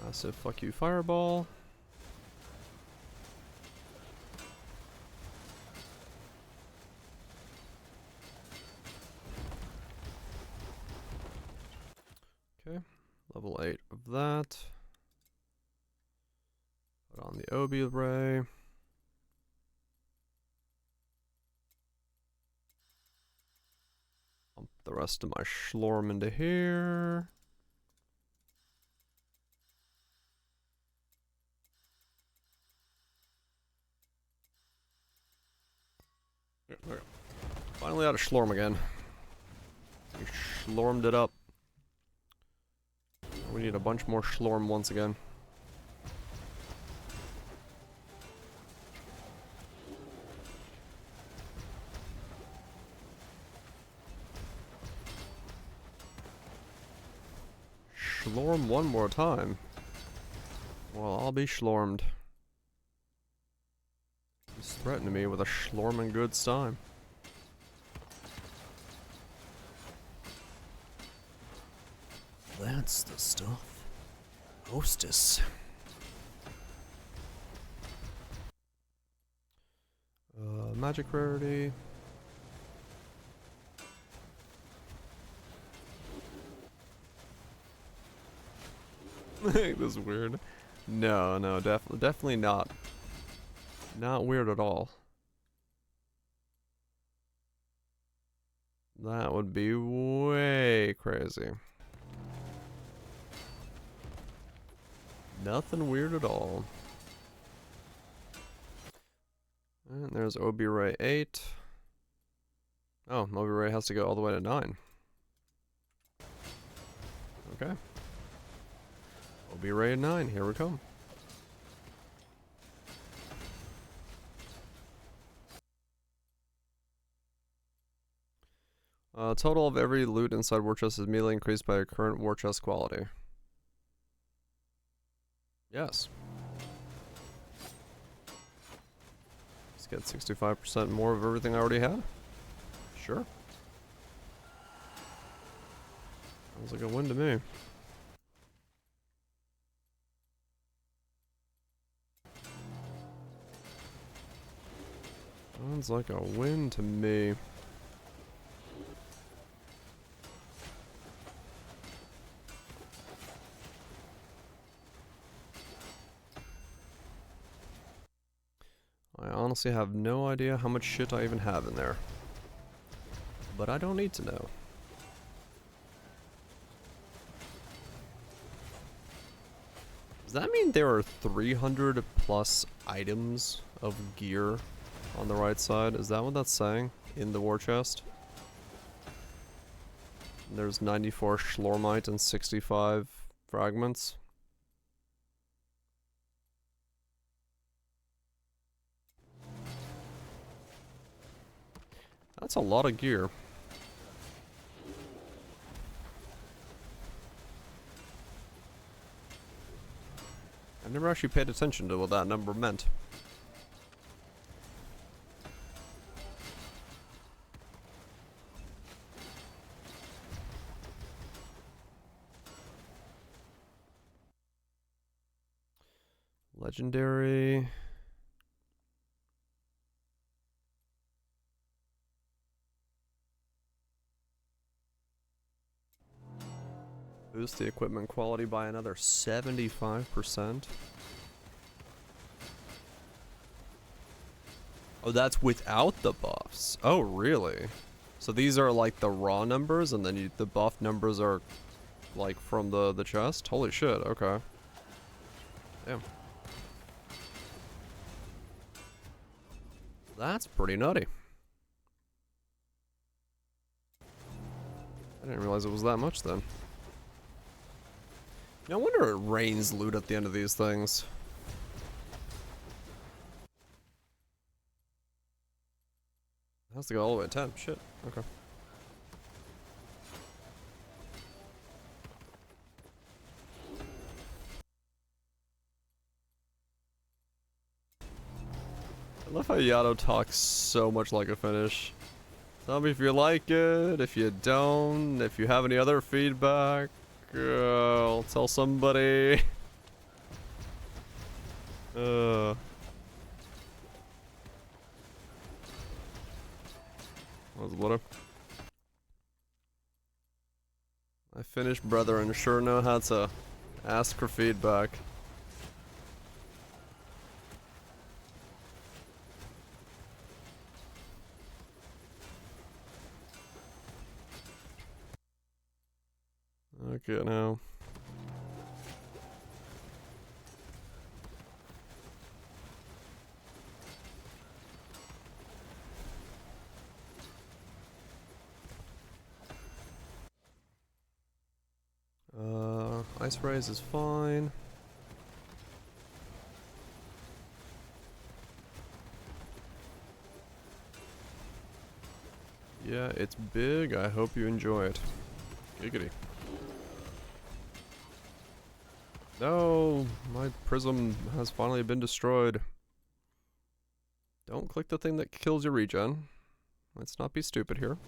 Massive fuck you fireball. Okay, level 8 of that. Put on the Obi Ray. Pump the rest of my Schlorm into here. Okay. Finally out of Schlorm again. We Schlormed it up. We need a bunch more Schlorm once again. Schlorm one more time. Well, I'll be Schlormed. He's threatening me with a Schlorming goods time. That's the stuff. Hostess. Magic rarity. This is weird. No, definitely not. Not weird at all. That would be way crazy. Nothing weird at all. And there's Obi Ray 8. Oh, Obi Ray has to go all the way to 9. Okay. Obi Ray 9, here we come. Total of every loot inside war chest is immediately increased by your current war chest quality. Yes. Let's get 65% more of everything I already had. Sure. Sounds like a win to me. Sounds like a win to me. I honestly have no idea how much shit I even have in there. But I don't need to know. Does that mean there are 300 plus items of gear on the right side? Is that what that's saying in the war chest? There's 94 Schlormite and 65 fragments. That's a lot of gear. I never actually paid attention to what that number meant. Legendary. Boost the equipment quality by another 75%. Oh, that's without the buffs. Oh, really? So these are like the raw numbers, and then the buff numbers are like from the chest? Holy shit, okay. Damn. That's pretty nutty. I didn't realize it was that much then. No wonder it rains loot at the end of these things. It has to go all the way to 10. Shit. Okay. I love how Yato talks so much like a Finnish. Tell me if you like it, if you don't, if you have any other feedback. I'll tell somebody. What's the blood up? My Finnish brethren sure know how to ask for feedback. Okay, now. Ice Rays is fine. Yeah, it's big. I hope you enjoy it. Giggity. No, my prism has finally been destroyed. Don't click the thing that kills your regen. Let's not be stupid here.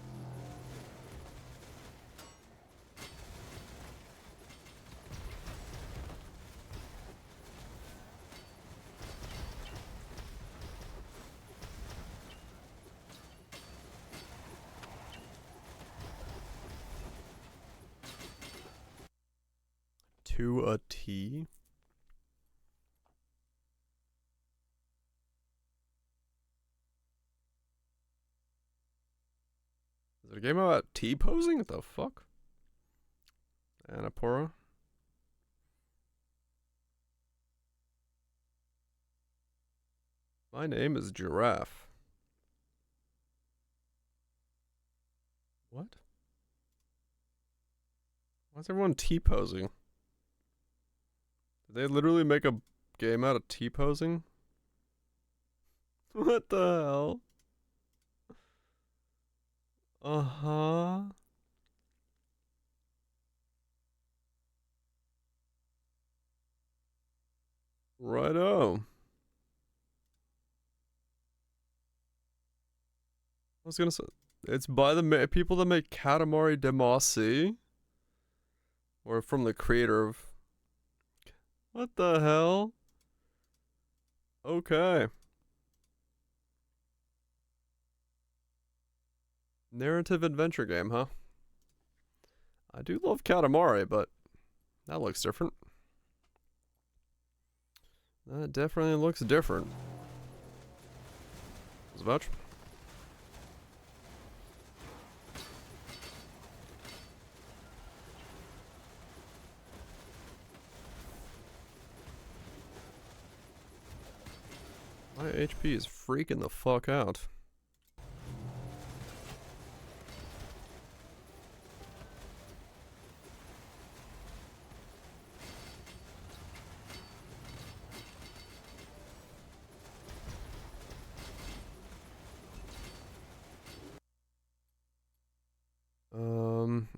To a T? Is it a game about T-posing? What the fuck? Annapurna? My name is Giraffe. What? Why is everyone T-posing? Did they literally make a game out of T-posing? What the hell? Uh-huh. Righto. I was gonna say, it's by the people that make Katamari Damacy. Or from the creator of... What the hell? Okay. Narrative adventure game, huh? I do love Katamari, but that looks different. That definitely looks different. Zvouch. My HP is freaking the fuck out.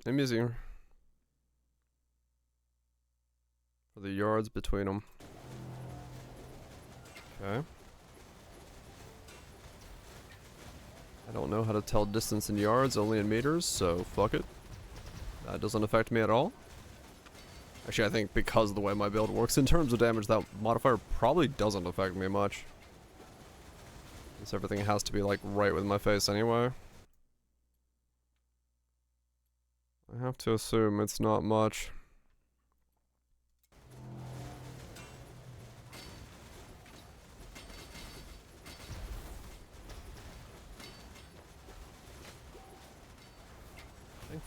I'm using for the yards between them. Okay. I don't know how to tell distance in yards, only in meters, so fuck it. That doesn't affect me at all. Actually, I think because of the way my build works in terms of damage, that modifier probably doesn't affect me much. Since everything has to be like right with my face anyway. I have to assume it's not much.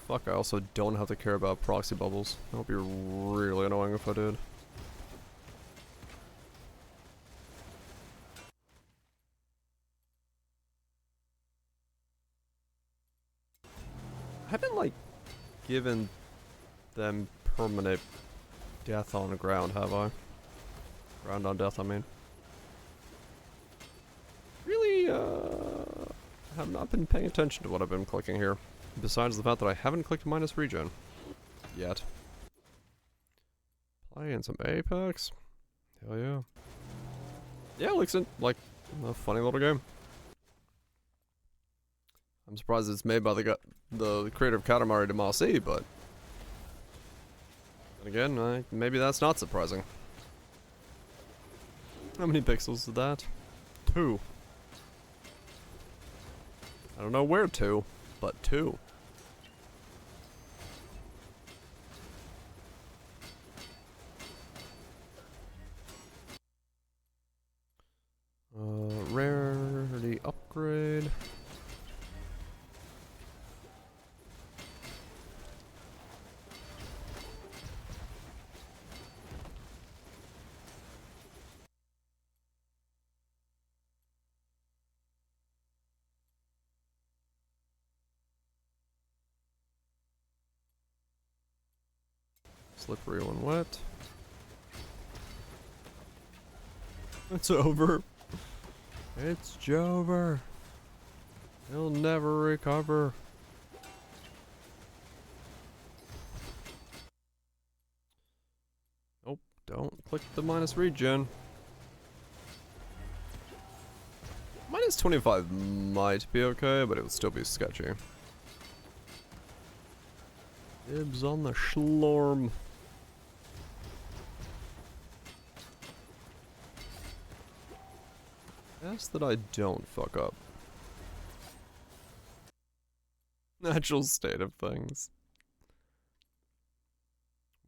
Fuck, I also don't have to care about proxy bubbles. That would be really annoying if I did. I haven't, like, given them permanent death on the ground, have I? Ground on death, I mean. Really, have not been paying attention to what I've been clicking here. Besides the fact that I haven't clicked minus regen. Yet. Playing some Apex. Hell yeah. Yeah, it looks like a funny little game. I'm surprised it's made by the creator of Katamari Damacy, but then again, maybe that's not surprising. How many pixels is that? 2. I don't know where 2, but 2. Slippery when wet. It's over. It's Jover. He'll never recover. Nope, don't click the minus regen. Minus 25 might be okay, but it would still be sketchy. Dibs on the Slorm. Ask that I don't fuck up. Natural state of things.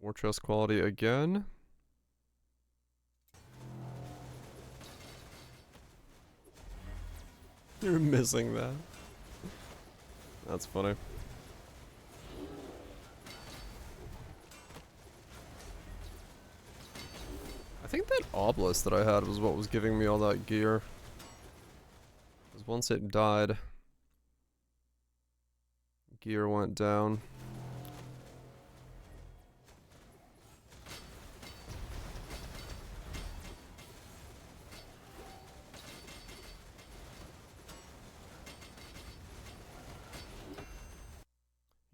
War chest quality again. You're missing that. That's funny. I think that obelisk that I had was what was giving me all that gear. Because once it died, gear went down.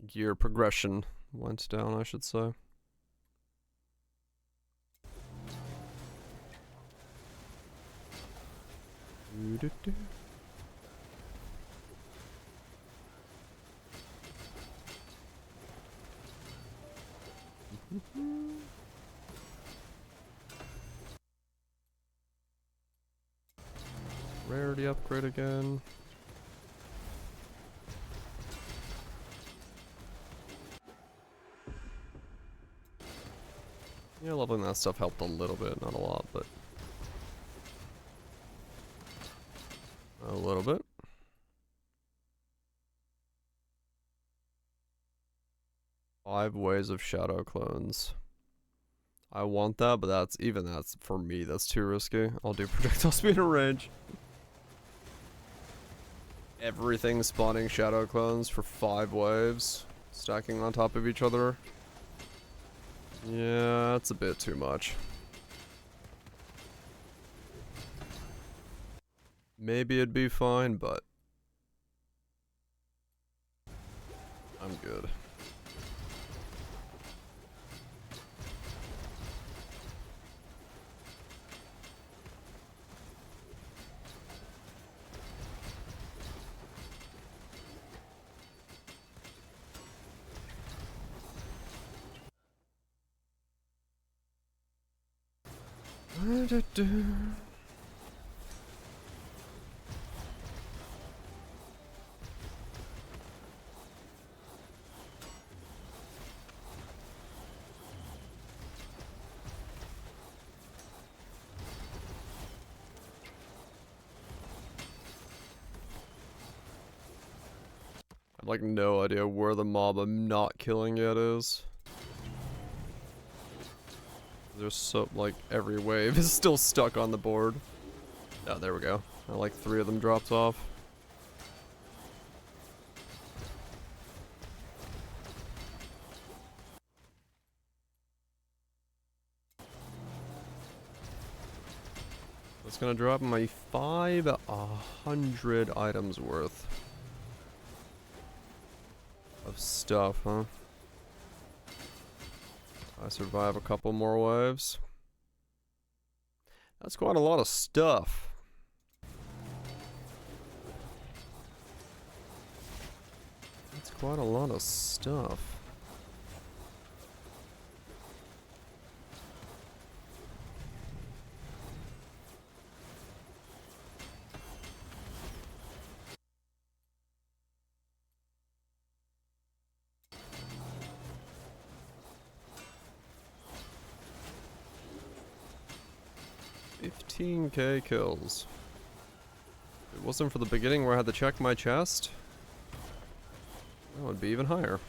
Gear progression went down, I should say. Rarity upgrade again. Yeah, leveling that stuff helped a little bit, not a lot, but a little bit. Five ways of shadow clones. I want that, but that's for me, that's too risky. I'll do projectile speed and range. Everything spawning shadow clones for 5 waves, stacking on top of each other. Yeah, that's a bit too much. Maybe it'd be fine, but I'm good. I have like no idea where the mob I'm not killing yet is. There's so, like, every wave is still stuck on the board. Oh, there we go. Like 3 of them dropped off. It's gonna drop my 500 items worth of stuff, huh? I survive a couple more waves. That's quite a lot of stuff. That's quite a lot of stuff. $15K kills. If it wasn't for the beginning where I had to check my chest, that would be even higher.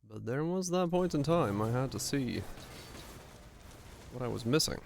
But there was that point in time I had to see what I was missing.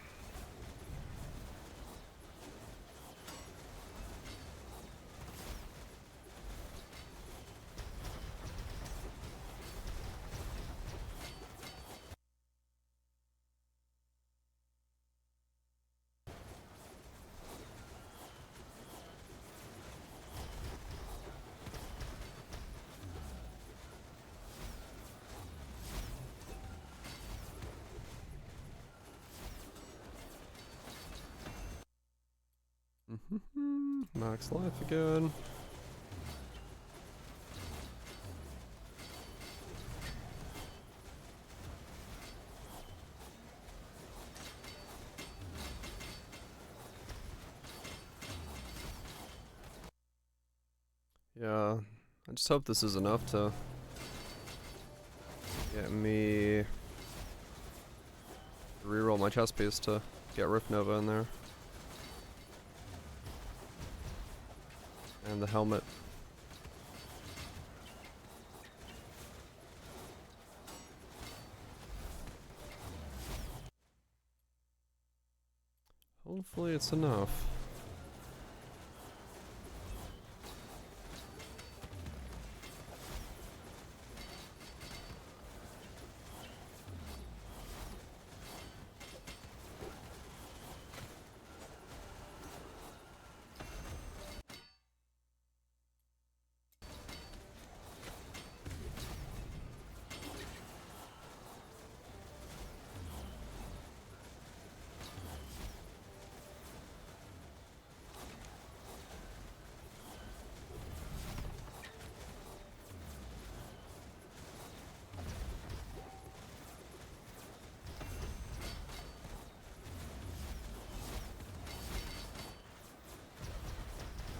Max life again. Yeah, I just hope this is enough to get me reroll my chest piece to get Rift Nova in there. And the helmet. Hopefully it's enough.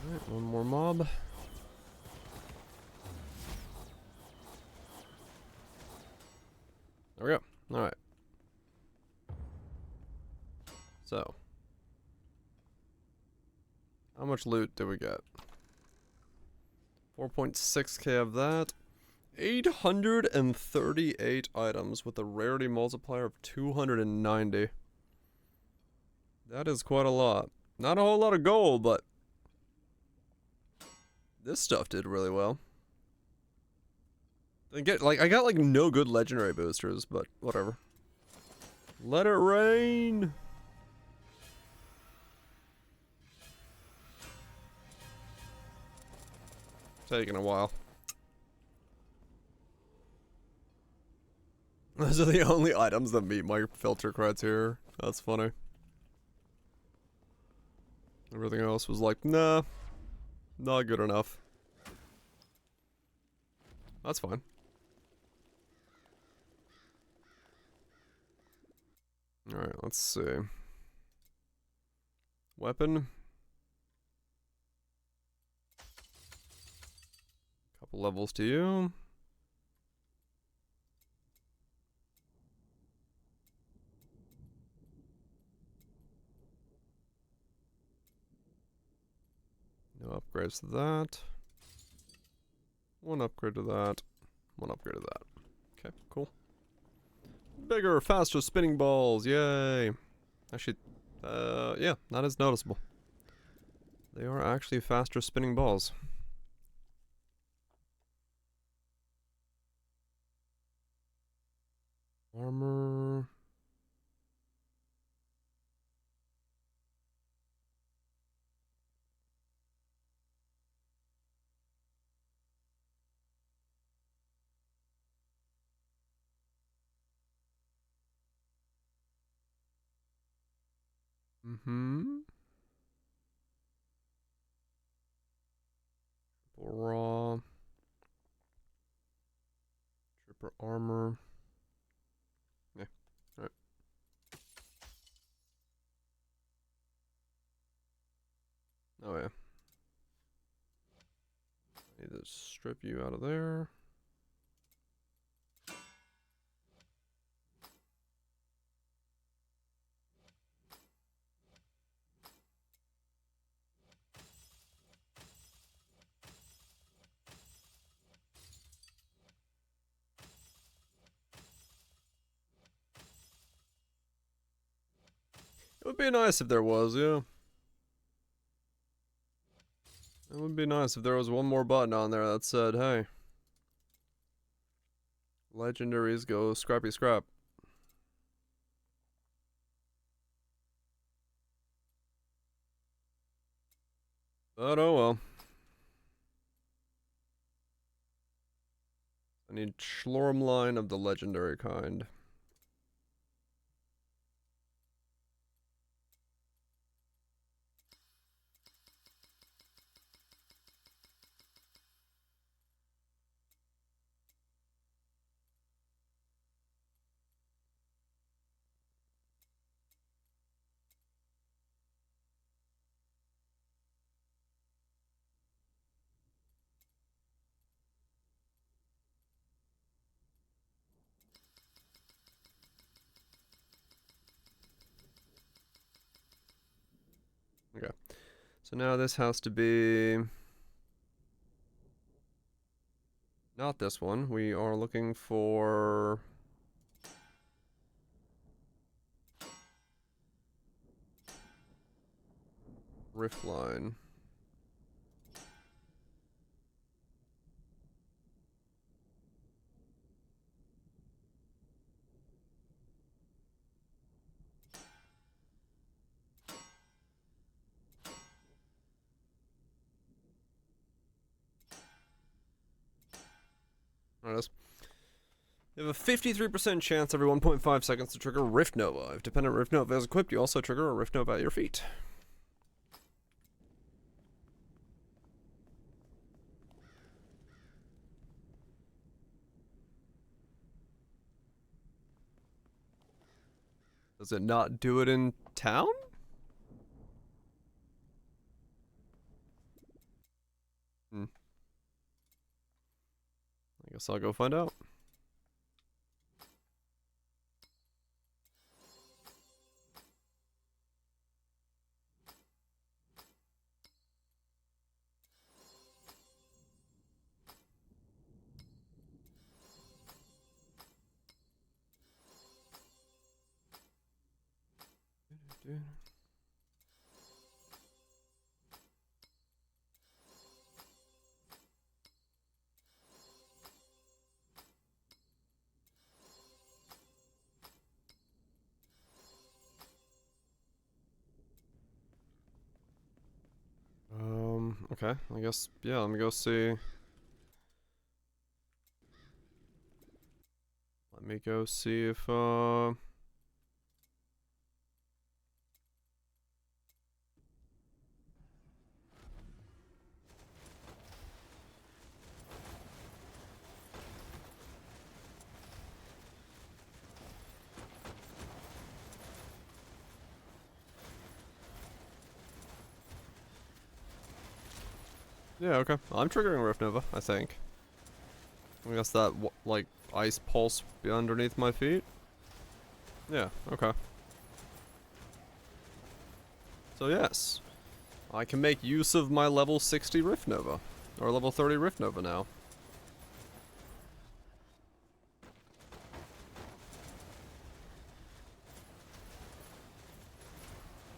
Alright, one more mob. There we go. Alright. So. How much loot did we get? 4.6k of that. 838 items with a rarity multiplier of 290. That is quite a lot. Not a whole lot of gold, but this stuff did really well. I got like no good legendary boosters, but whatever. Let it rain. Taking a while. Those are the only items that meet my filter criteria. That's funny. Everything else was like, nah, not good enough. That's fine. Alright, let's see. Weapon. Couple levels to you. No upgrades to that. One upgrade to that. One upgrade to that. Okay, cool. Bigger, faster spinning balls, yay! Actually, yeah, not as noticeable. They are actually faster spinning balls. Armor. Raw. Tripper armor. Yeah, alright. Oh yeah. Need to strip you out of there. It would be nice if there was, yeah. It would be nice if there was one more button on there that said, hey, legendaries go scrappy scrap. But oh well. I need Slormline of the legendary kind. So now this has to be not this one. We are looking for rift line. There it is. You have a 53% chance every 1.5 seconds to trigger Rift Nova. If dependent Rift Nova is equipped, you also trigger a Rift Nova at your feet. Does it not do it in town? I guess I'll go find out. Okay, I guess, yeah, let me go see. Let me go see if, yeah, okay. I'm triggering Rift Nova, I think. I guess that, like, ice pulse be underneath my feet? Yeah, okay. So yes, I can make use of my level 60 Rift Nova. Or level 30 Rift Nova now.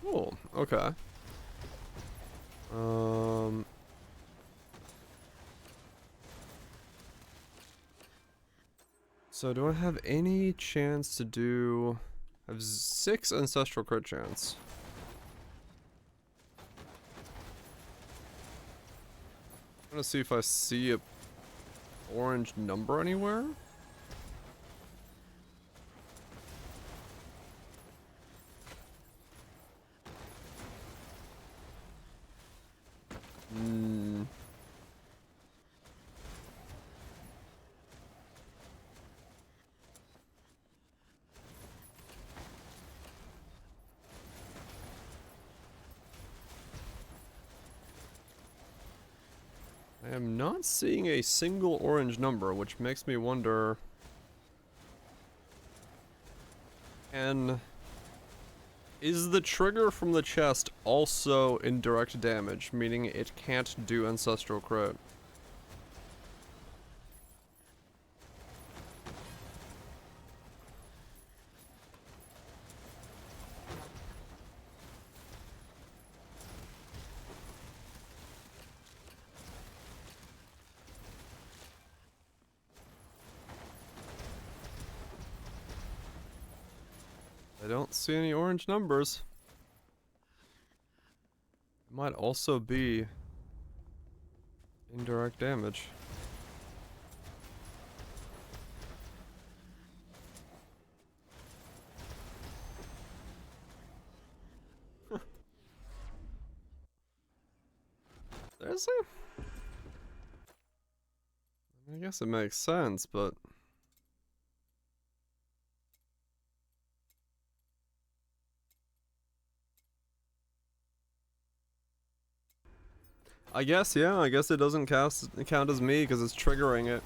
Cool, okay. So do I have any chance to do... I have 6 Ancestral crit chance. I'm gonna see if I see a orange number anywhere. I am not seeing a single orange number, which makes me wonder... And... Is the trigger from the chest also indirect damage, meaning it can't do Ancestral crit? I don't see any orange numbers. It might also be indirect damage. Seriously? I guess it makes sense, but... I guess, yeah, I guess it doesn't count as me because it's triggering it.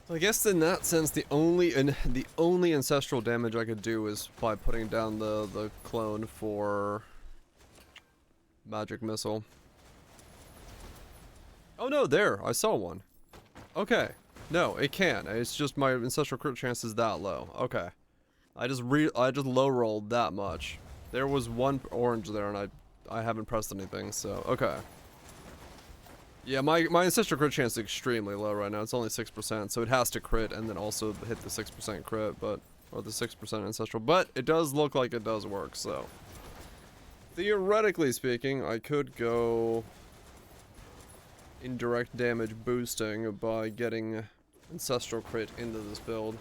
So I guess in that sense, the only ancestral damage I could do is by putting down the clone for magic missile. Oh no, there, I saw one. Okay, no, it can. It's just my ancestral crit chance is that low. Okay, I just low rolled that much. There was one orange there, and I haven't pressed anything. So okay. Yeah, my ancestral crit chance is extremely low right now. It's only 6%, so it has to crit and then also hit the 6% crit, or the 6% ancestral. But it does look like it does work, so theoretically speaking, I could go indirect damage boosting by getting ancestral crit into this build.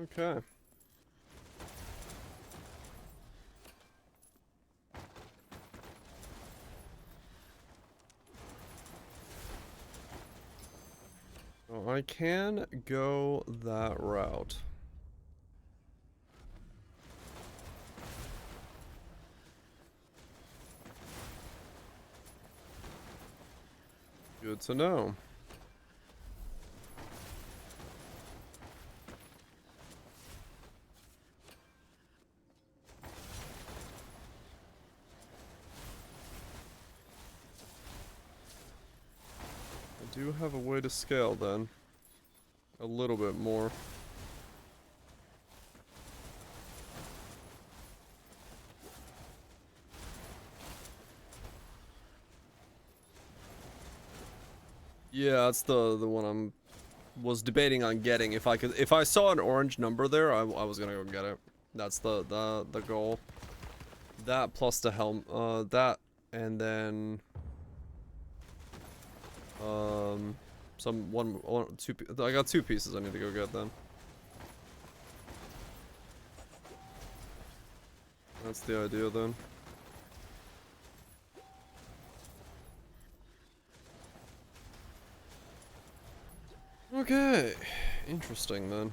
Okay. Oh, I can go that route. Good to know. I do have a way to scale then. A little bit more. Yeah, that's the one was debating on getting. If I saw an orange number there, I was gonna go get it. That's the goal. That plus the helm, that, and then two. I got 2 pieces I need to go get then. That's the idea then. Okay, interesting then.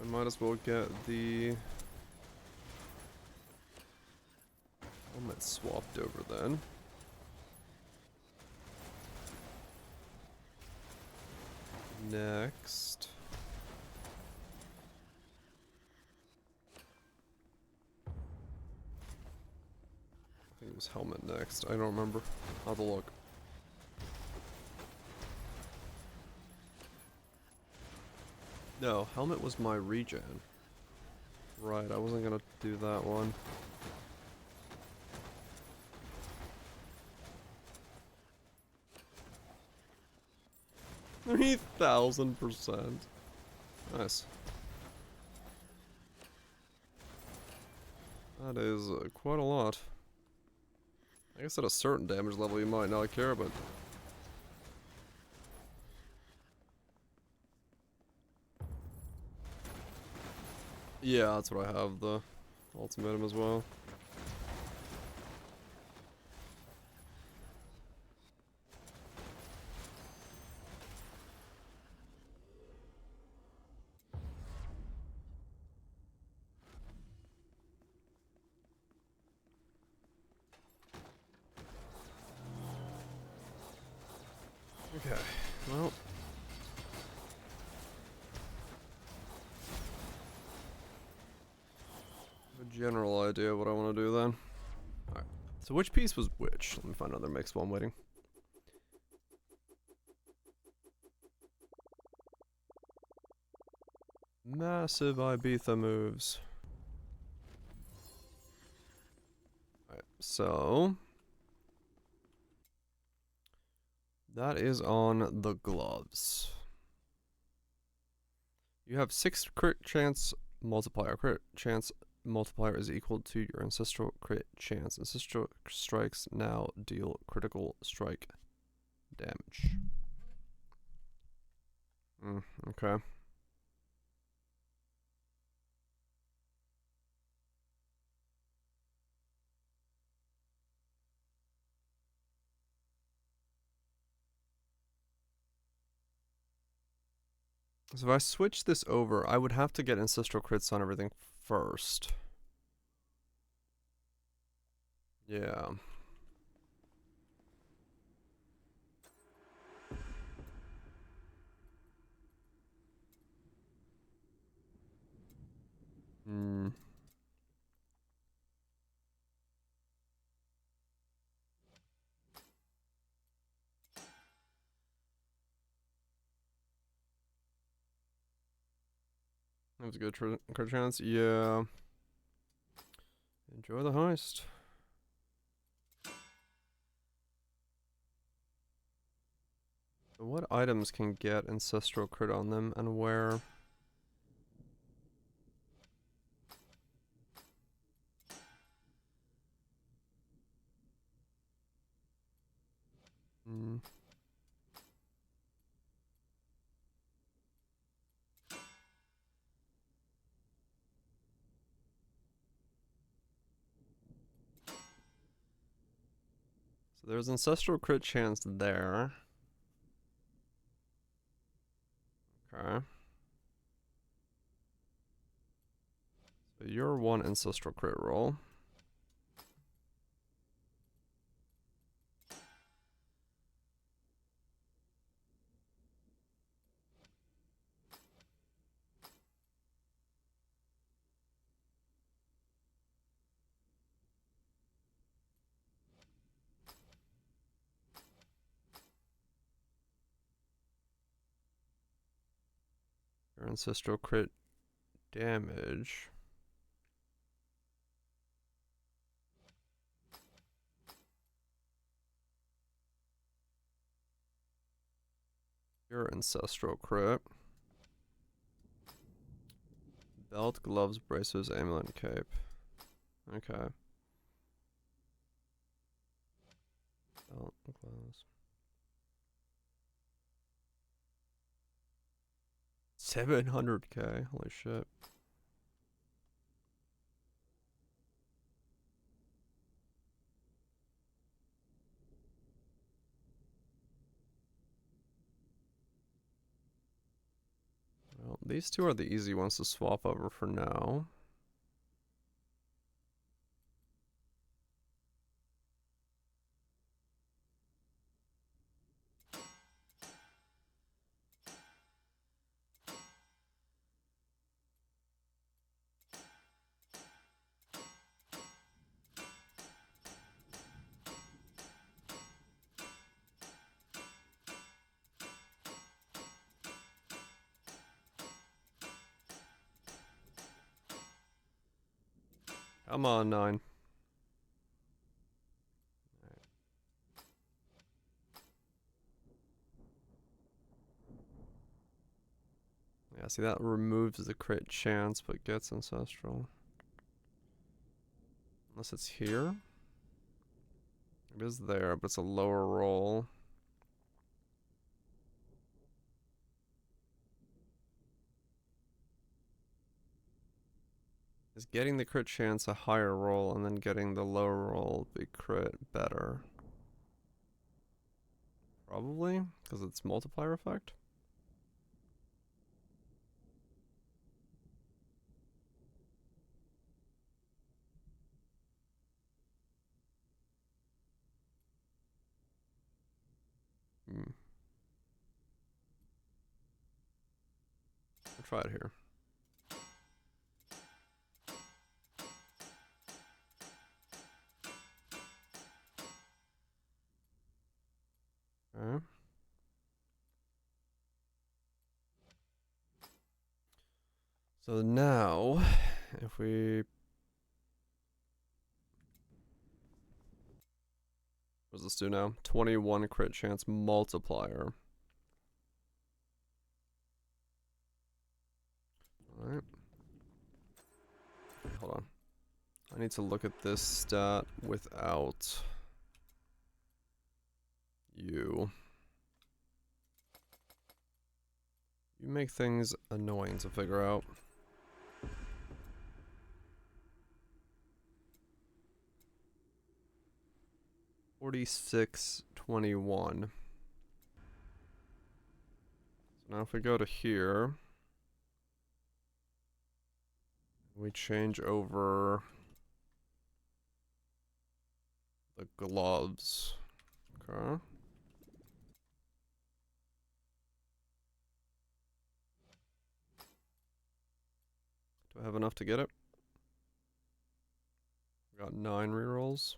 I might as well get the helmet swapped over then. Next. I think it was helmet next. I don't remember. I'll have to look. No, helmet was my regen. Right, I wasn't gonna do that one. $3,000%. Nice. That is quite a lot. I guess at a certain damage level you might not care, but... yeah, that's what I have, the ultimatum as well. Okay, well... a general idea of what I want to do then. Alright, so which piece was which? Let me find another mix while I'm waiting. Massive Ibiza moves. Alright, so... that is on the gloves. You have 6 crit chance multiplier, crit chance multiplier is equal to your ancestral crit chance. Ancestral strikes now deal critical strike damage. Okay. So if I switch this over, I would have to get ancestral crits on everything first. Yeah. Hmm. That was a good crit chance. Yeah. Enjoy the heist. So what items can get ancestral crit on them and where? Hmm. So there's ancestral crit chance there. Okay. So you're one ancestral crit roll. Your ancestral crit damage. Your ancestral crit. Belt, gloves, braces, amulet, and cape. Okay. Belt, gloves. 700k. Holy shit. Well, these two are the easy ones to swap over for now. Come on, 9. Yeah, see, that removes the crit chance, but gets ancestral. Unless it's here. It is there, but it's a lower roll. Is getting the crit chance a higher roll and then getting the lower roll be crit better? Probably, because it's multiplier effect. Hmm. We'll try it here. Okay. So now, if we... What does this do now? 21 crit chance multiplier. Alright. Hold Hold on. I need to look at this stat without you. You make things annoying to figure out. $46.21. So now if we go to here, we change over the gloves. Okay. Do I have enough to get it? We got 9 rerolls.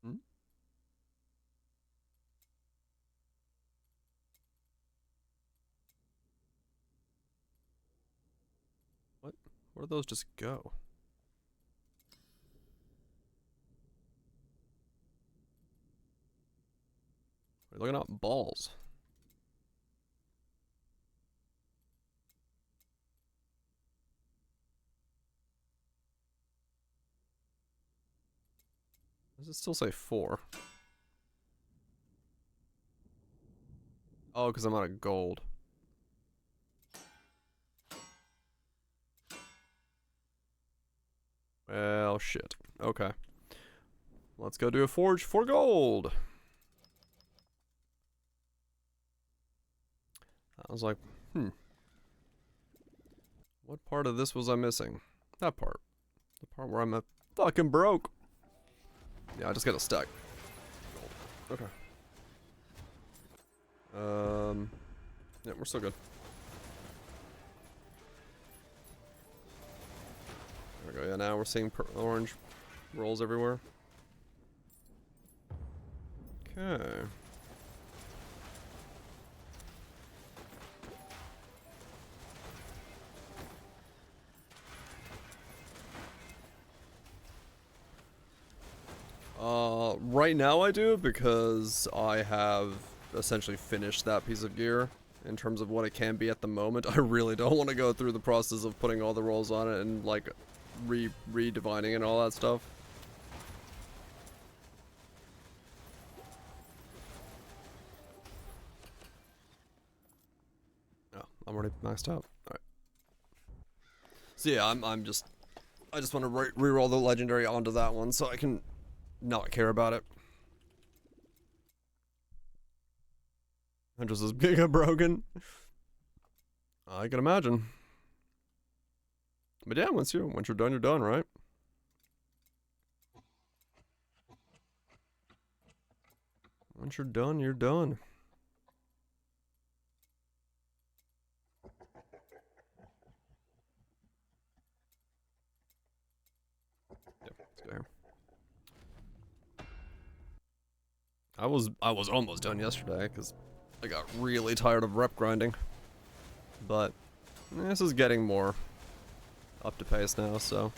Hmm? What? Where do those just go? We're looking at balls. Does it still say 4? Oh, because I'm out of gold. Well, shit. Okay. Let's go do a forge for gold. I was like, what part of this was I missing? That part. The part where I'm fucking broke. Yeah, I just got a stack. Gold. Okay. Yeah, we're still good. There we go. Yeah, now we're seeing orange rolls everywhere. Okay. Right now I do, because I have essentially finished that piece of gear in terms of what it can be at the moment. I really don't want to go through the process of putting all the rolls on it and like redivining and all that stuff. Oh, I'm already maxed out. Alright. So yeah, I just want to re-roll the legendary onto that one so I can not care about it. I'm just as giga broken. I can imagine. But yeah, once you're done, right? Once you're done, you're done. Yep, let's go here. I was almost done yesterday because I got really tired of rep grinding. But this is getting more up to pace now, so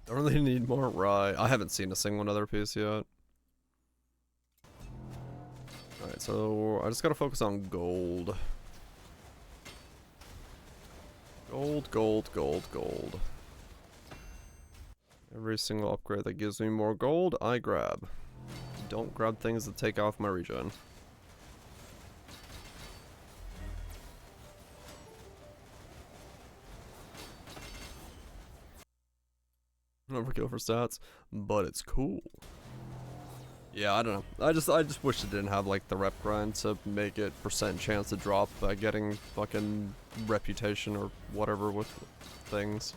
don't really need more. Right, I haven't seen a single other piece yet. Alright, so I just gotta focus on gold. Gold, gold, gold, gold. Every single upgrade that gives me more gold, I grab. Don't grab things that take off my regen. Overkill for stats, but it's cool. Yeah, I don't know. I just wish it didn't have like the rep grind to make it percent chance to drop by getting fucking reputation or whatever with things.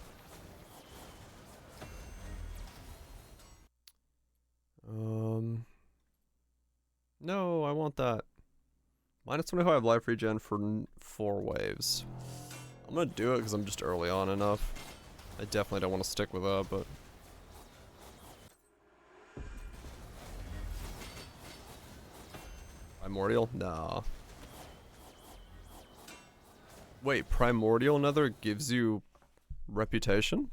No, I want that. Minus 25 life regen for 4 waves. I'm gonna do it because I'm just early on enough. I definitely don't want to stick with that, but... Primordial? Nah. Wait, Primordial Nether gives you reputation?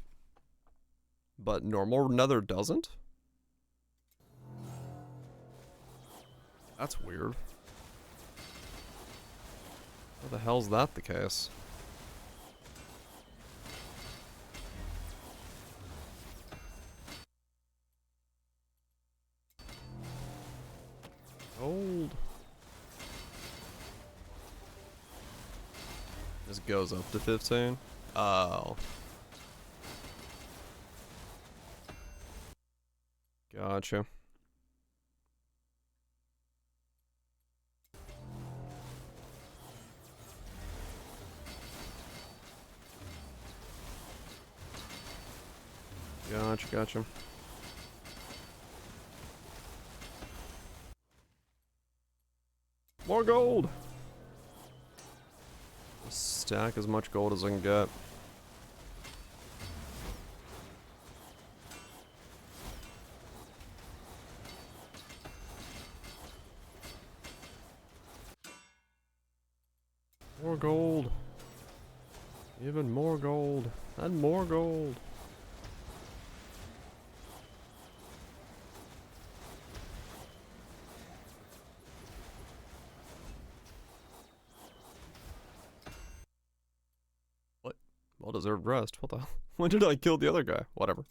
but normal nether doesn't? That's weird. How the hell's that the case? Gold. This goes up to 15. Oh. Gotcha. Gotcha. More gold! Stack as much gold as I can get. More gold. Even more gold. And more gold. What? Well-deserved rest. What the hell? When did I kill the other guy? Whatever.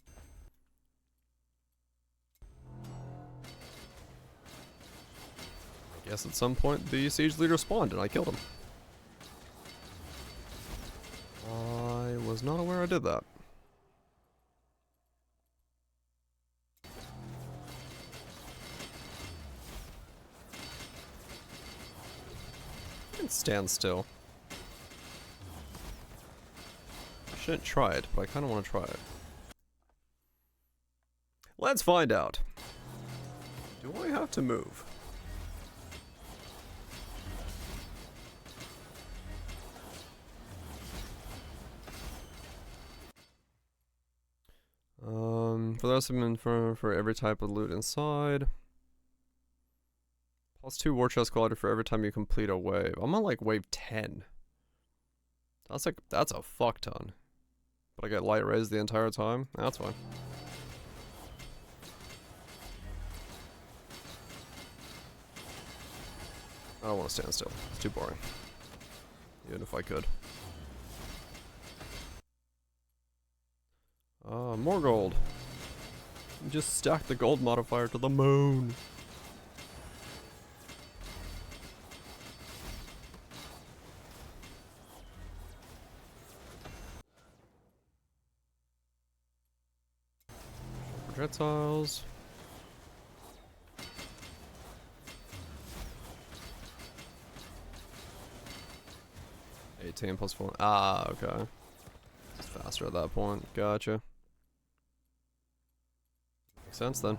I guess at some point the siege leader spawned and I killed him. I was not aware I did that. I can stand still. I shouldn't try it, but I kind of want to try it. Let's find out. Do I have to move? For those who've been for every type of loot inside. +2 war chest quality for every time you complete a wave. I'm on like wave 10. That's a fuck ton. But I get light raised the entire time? That's fine. I don't want to stand still. It's too boring. Even if I could. More gold. Just stack the gold modifier to the moon. Projectiles. 18 plus 4. Ah, okay. It's faster at that point. Gotcha. Makes sense then.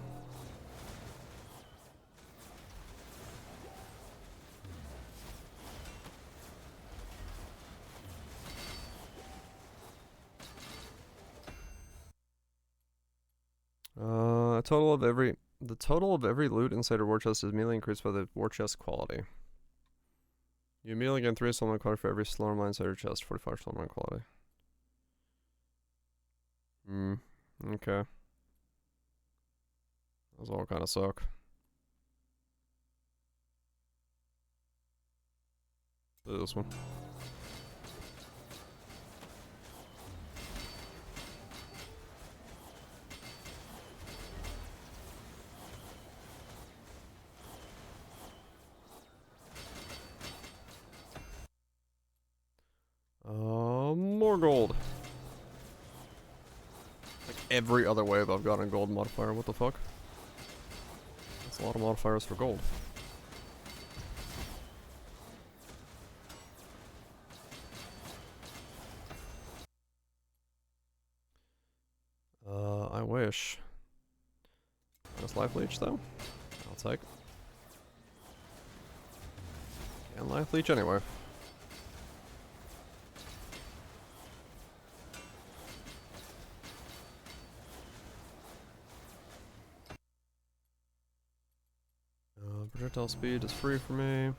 The total of every loot inside a war chest is immediately increased by the war chest quality. You immediately gain 3 Slormancer quality for every Slormancer inside your chest, 45 Slormancer quality. Okay. Those all kind of suck. This one. More gold. Like every other wave I've got a gold modifier, what the fuck? That's a lot of modifiers for gold. I wish. Minus life leech though? I'll take. And life leech anyway. Projectile speed is free for me.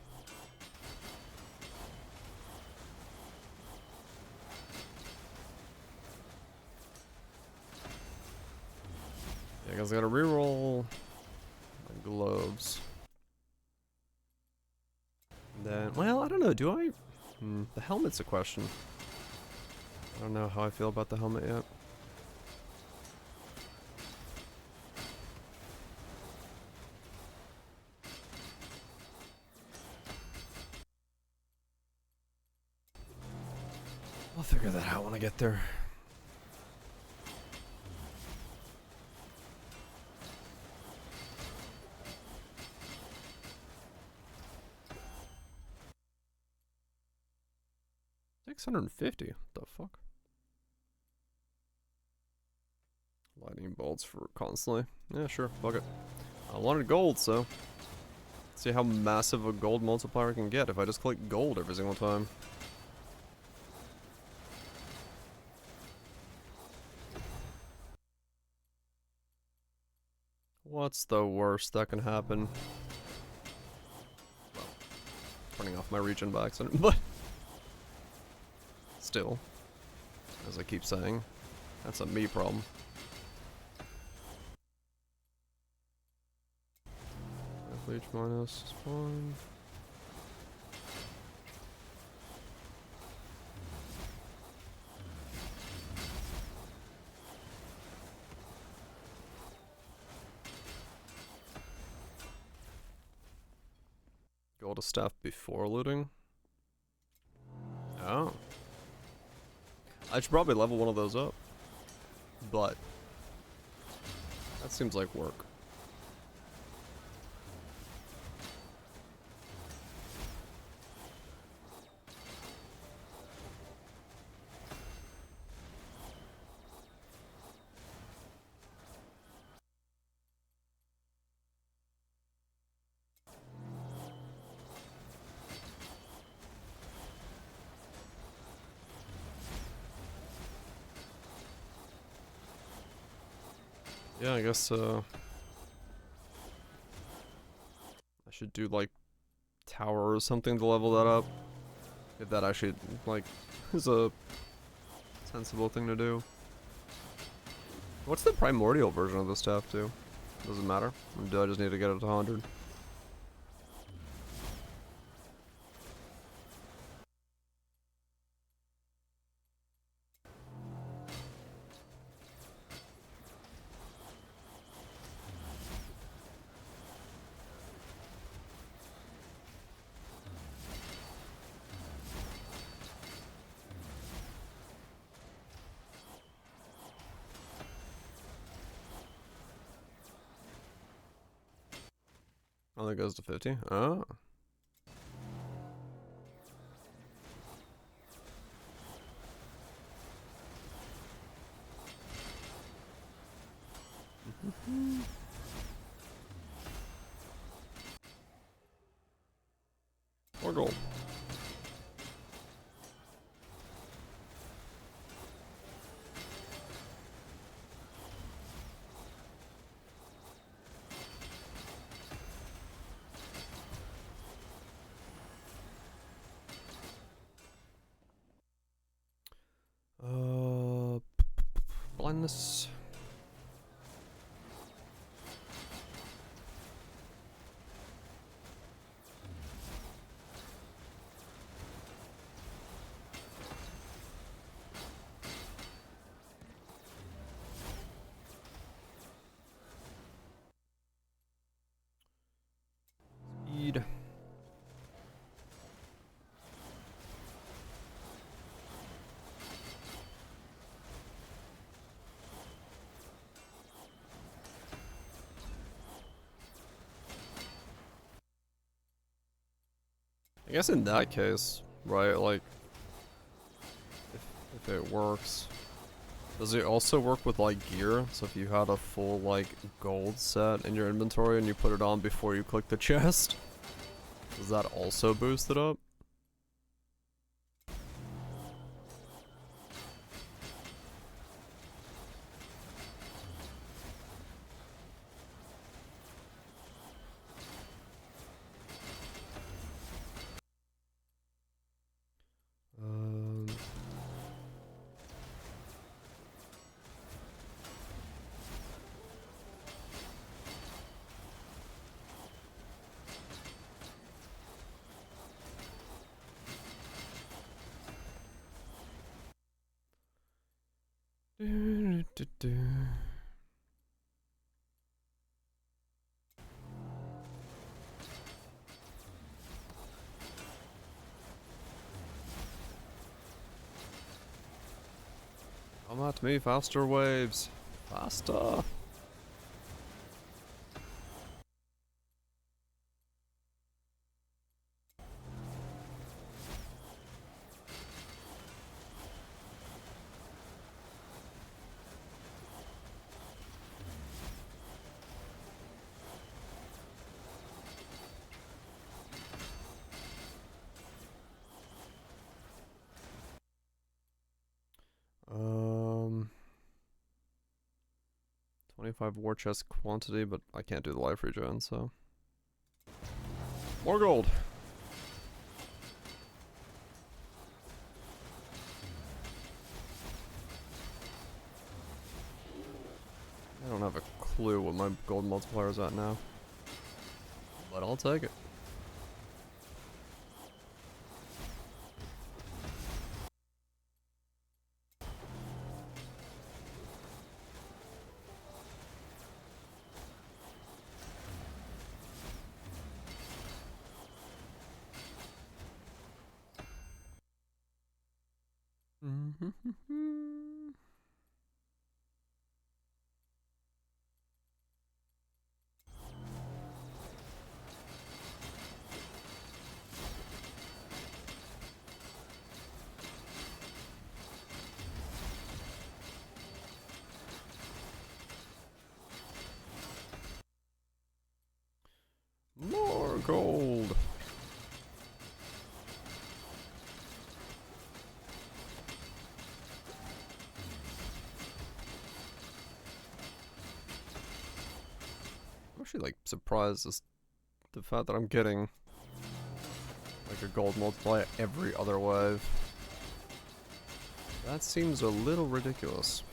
guess I gotta reroll my gloves. And then, well, I don't know, do I? The helmet's a question. I don't know how I feel about the helmet yet. I'll figure that out when I get there. $650? What the fuck? Lightning bolts for constantly. Yeah, sure, fuck it. I wanted gold, so see how massive a gold multiplier I can get if I just click gold every single time. What's the worst that can happen? Well, turning off my region by accident, but still, as I keep saying, that's a me problem. Bleach minus is fine. Go to staff before looting? Oh. I should probably level one of those up. But that seems like work. Yeah, I guess I should do like tower or something to level that up. If that actually like is a sensible thing to do. What's the primordial version of the staff too? Does it matter? Or do I just need to get it to 100? Oh, that goes to 50? Oh. More gold. Blindness. Speed. I guess in that case, right, like, if it works, does it also work with, like, gear? So if you had a full, like, gold set in your inventory and you put it on before you click the chest, does that also boost it up? Um... Come at me, faster waves. Faster. Um, 25 war chest quantity, but I can't do the life regen, so. More gold. I don't have a clue what my gold multiplier is at now, but I'll take it. More gold. I'm actually like surprised as the fact that I'm getting like a gold multiplier every other wave. That seems a little ridiculous.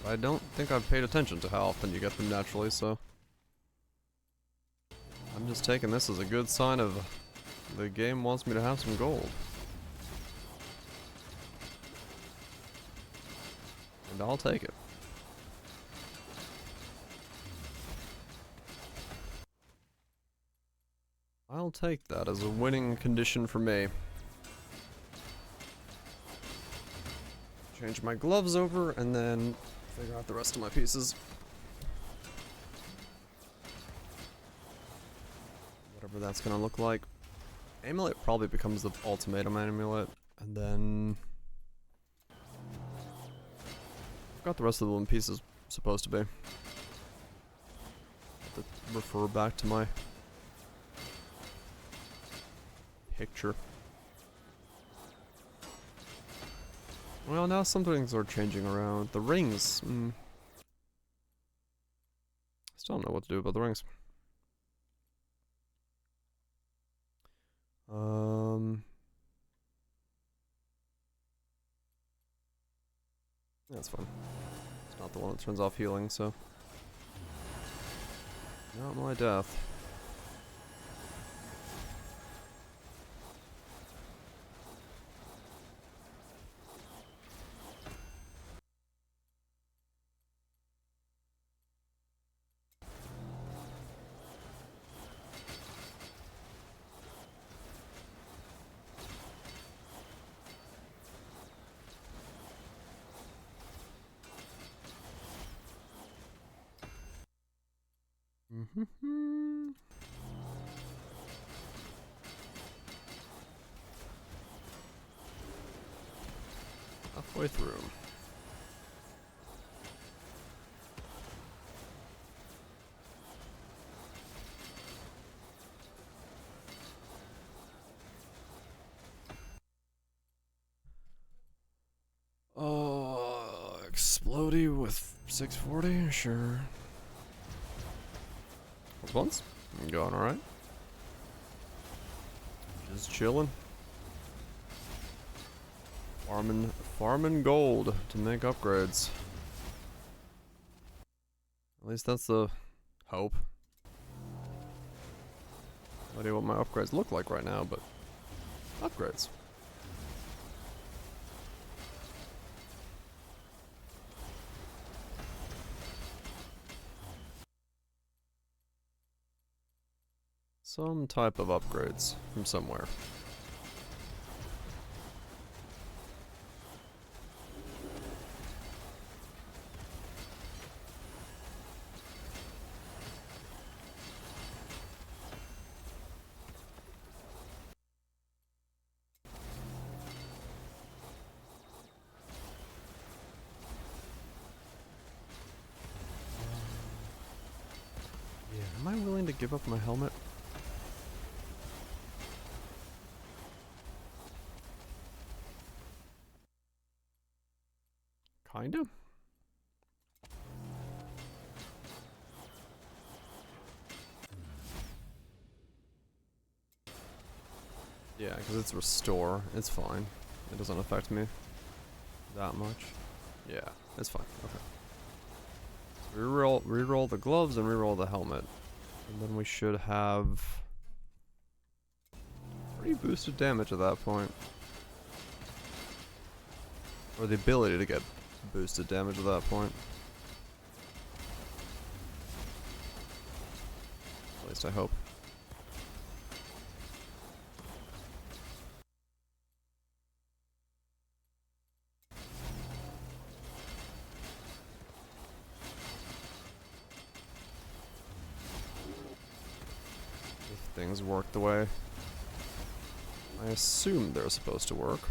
I don't think I've paid attention to how often you get them naturally, so I'm just taking this as a good sign of the game wants me to have some gold. And I'll take it. I'll take that as a winning condition for me. Change my gloves over and then figure out the rest of my pieces. Whatever that's gonna look like. Amulet probably becomes the ultimatum amulet, and then I've got the rest of the one pieces supposed to be. Have to refer back to my picture. Well, now some things are changing around. The rings. I still don't know what to do about the rings. That's fine. It's not the one that turns off healing, so. Not my death. Halfway through. Explodey with 640, sure. Once? Going alright. Just chilling. Farming gold to make upgrades. At least that's the hope. No idea what my upgrades look like right now, but upgrades. Some type of upgrades from somewhere. Am I willing to give up my helmet? Kinda? Yeah, because it's restore. It's fine. It doesn't affect me that much. Yeah, it's fine. Okay. So reroll the gloves and reroll the helmet. And then we should have pretty boosted damage at that point. Or the ability to get boosted damage at that point. At least I hope. If things work the way I assume they're supposed to work.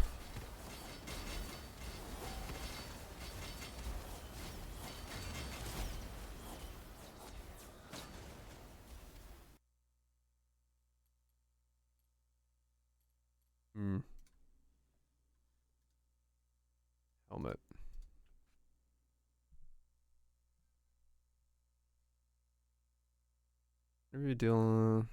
Helmet. What are you doing?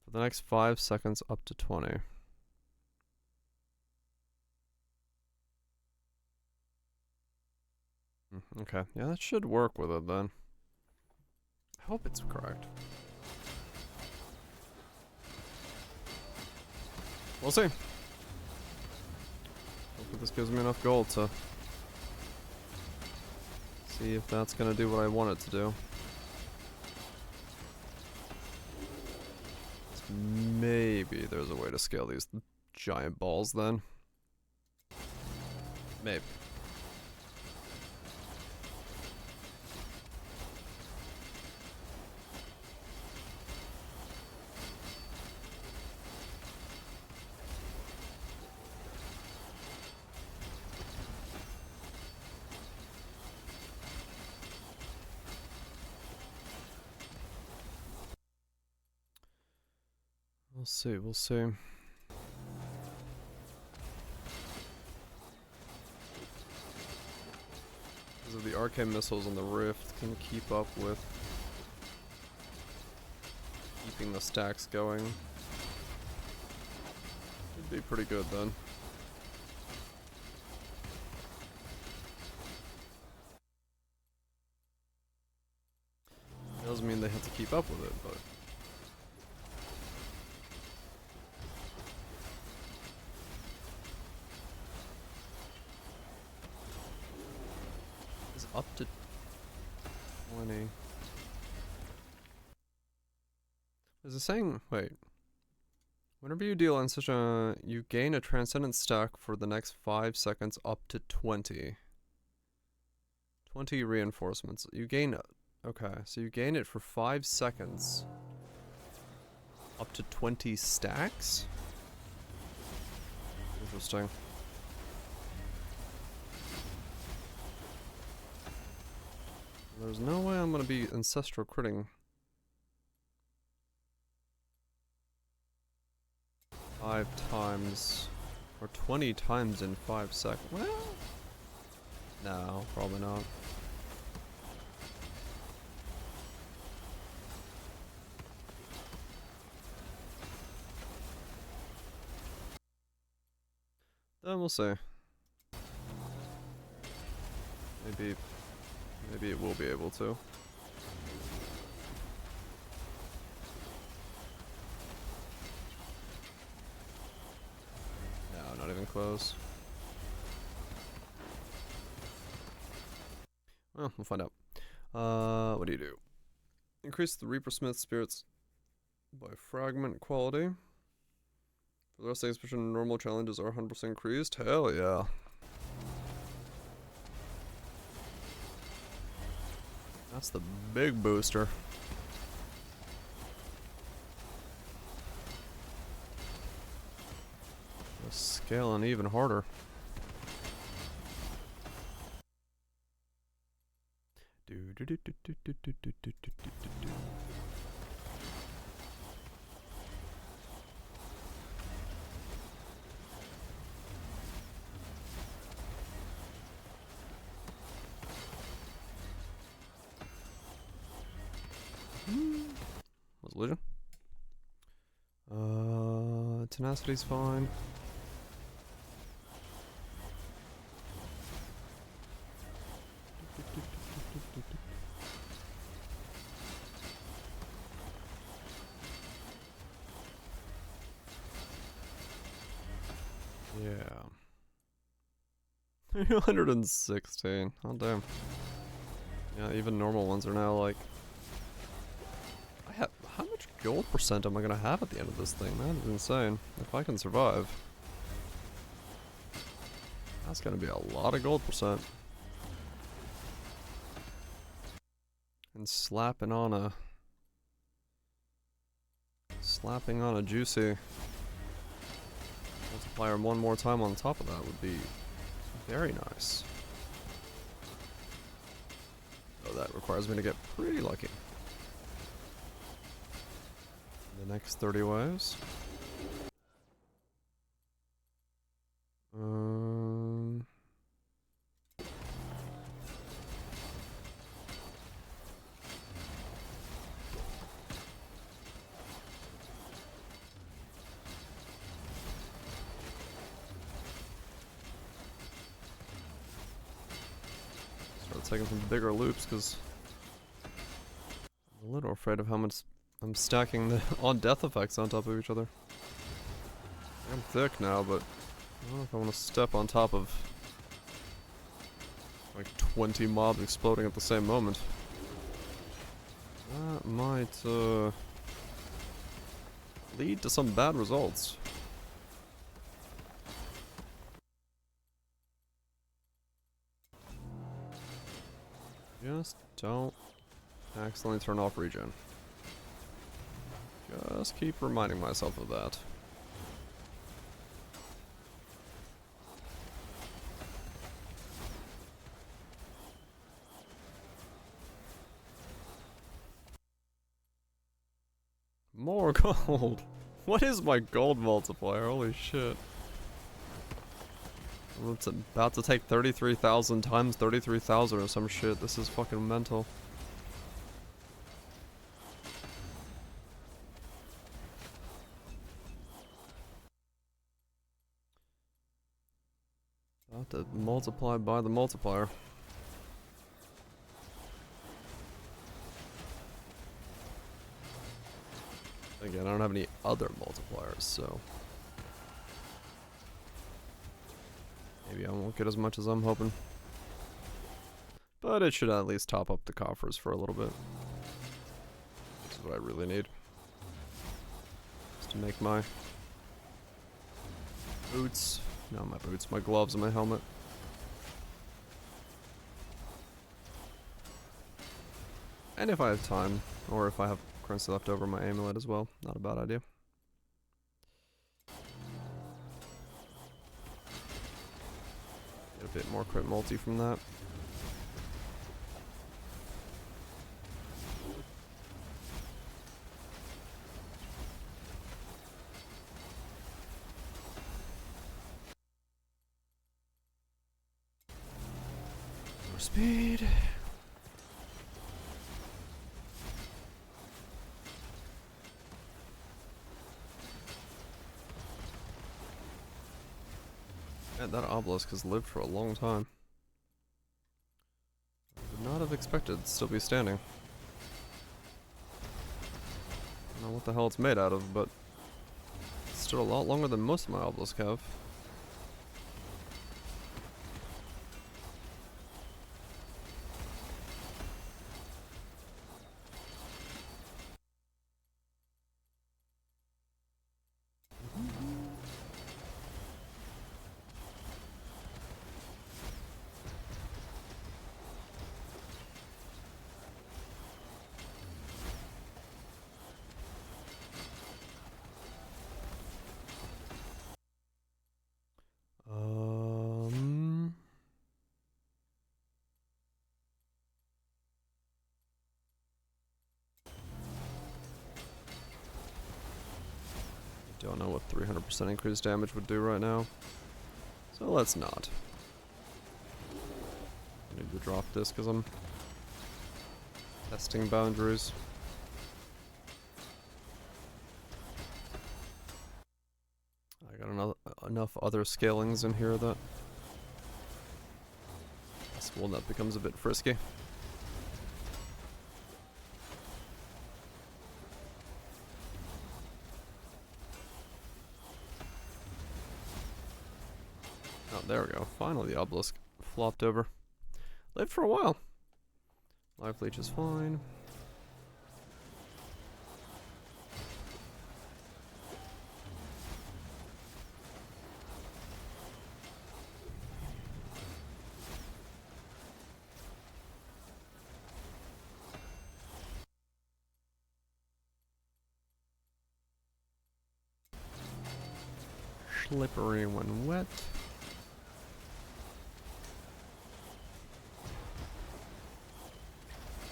For the next 5 seconds up to 20. Okay, yeah, that should work with it then. I hope it's correct. We'll see. Hopefully this gives me enough gold to see if that's gonna do what I want it to do. Maybe there's a way to scale these giant balls then. Maybe. We'll see, we'll see. Because of the arcane missiles and the rift can keep up with keeping the stacks going. It'd be pretty good then. It doesn't mean they have to keep up with it, but up to 20. Is it saying, wait. Whenever you deal in such a, you gain a transcendent stack for the next 5 seconds up to 20. 20 reinforcements. You gain, okay, so you gain it for 5 seconds. Up to 20 stacks? Interesting. There's no way I'm gonna be ancestral critting 5 times or 20 times in 5 seconds. Well, no, probably not. Then we'll see. Maybe it will be able to. suppose. Well, we'll find out. What do you do? Increase the Reaper Smith spirits by fragment quality. For the rest of the expedition, normal challenges are 100% increased. Hell yeah. That's the big booster. Scaling even harder. Was illusion? Tenacity's fine. Yeah. 316. Oh damn. Yeah, even normal ones are now like. How much gold percent am I gonna have at the end of this thing? That is insane. If I can survive, that's gonna be a lot of gold percent. And slapping on a juicy multiplier one more time on top of that would be very nice. Oh, that requires me to get pretty lucky. The next 30 waves. Start taking some bigger loops because I'm a little afraid of how much I'm stacking the on death effects on top of each other. I'm thick now, but I don't know if I want to step on top of like 20 mobs exploding at the same moment. That might lead to some bad results. Just don't accidentally turn off regen. Just keep reminding myself of that. More gold! What is my gold multiplier? Holy shit. It's about to take 33,000 times 33,000 or some shit. This is fucking mental. I'll have to multiply by the multiplier. Again, I don't have any other multipliers, so maybe I won't get as much as I'm hoping. But it should at least top up the coffers for a little bit. This is what I really need. Just to make my boots, not my boots, my gloves and my helmet. And if I have time, or if I have currency left over, my amulet as well. Not a bad idea. Get a bit more crit multi from that. More speed. Man, that obelisk has lived for a long time. I would not have expected it to still be standing. I don't know what the hell it's made out of, but it's still a lot longer than most of my obelisk have. 5% increased damage would do right now. So let's not. I need to drop this because I'm testing boundaries. I got enough other scalings in here that this one that becomes a bit frisky. Oh, there we go. Finally, the obelisk flopped over. Lived for a while. Life leech is fine. Slippery when wet.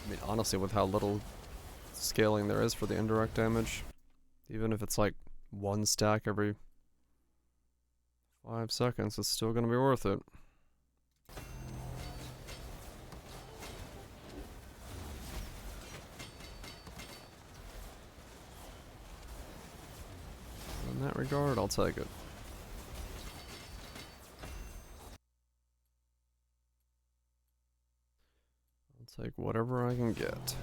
I mean, honestly, with how little scaling there is for the indirect damage, even if it's like one stack every 5 seconds, it's still gonna be worth it. In that regard, I'll take it. I'll take whatever I can get.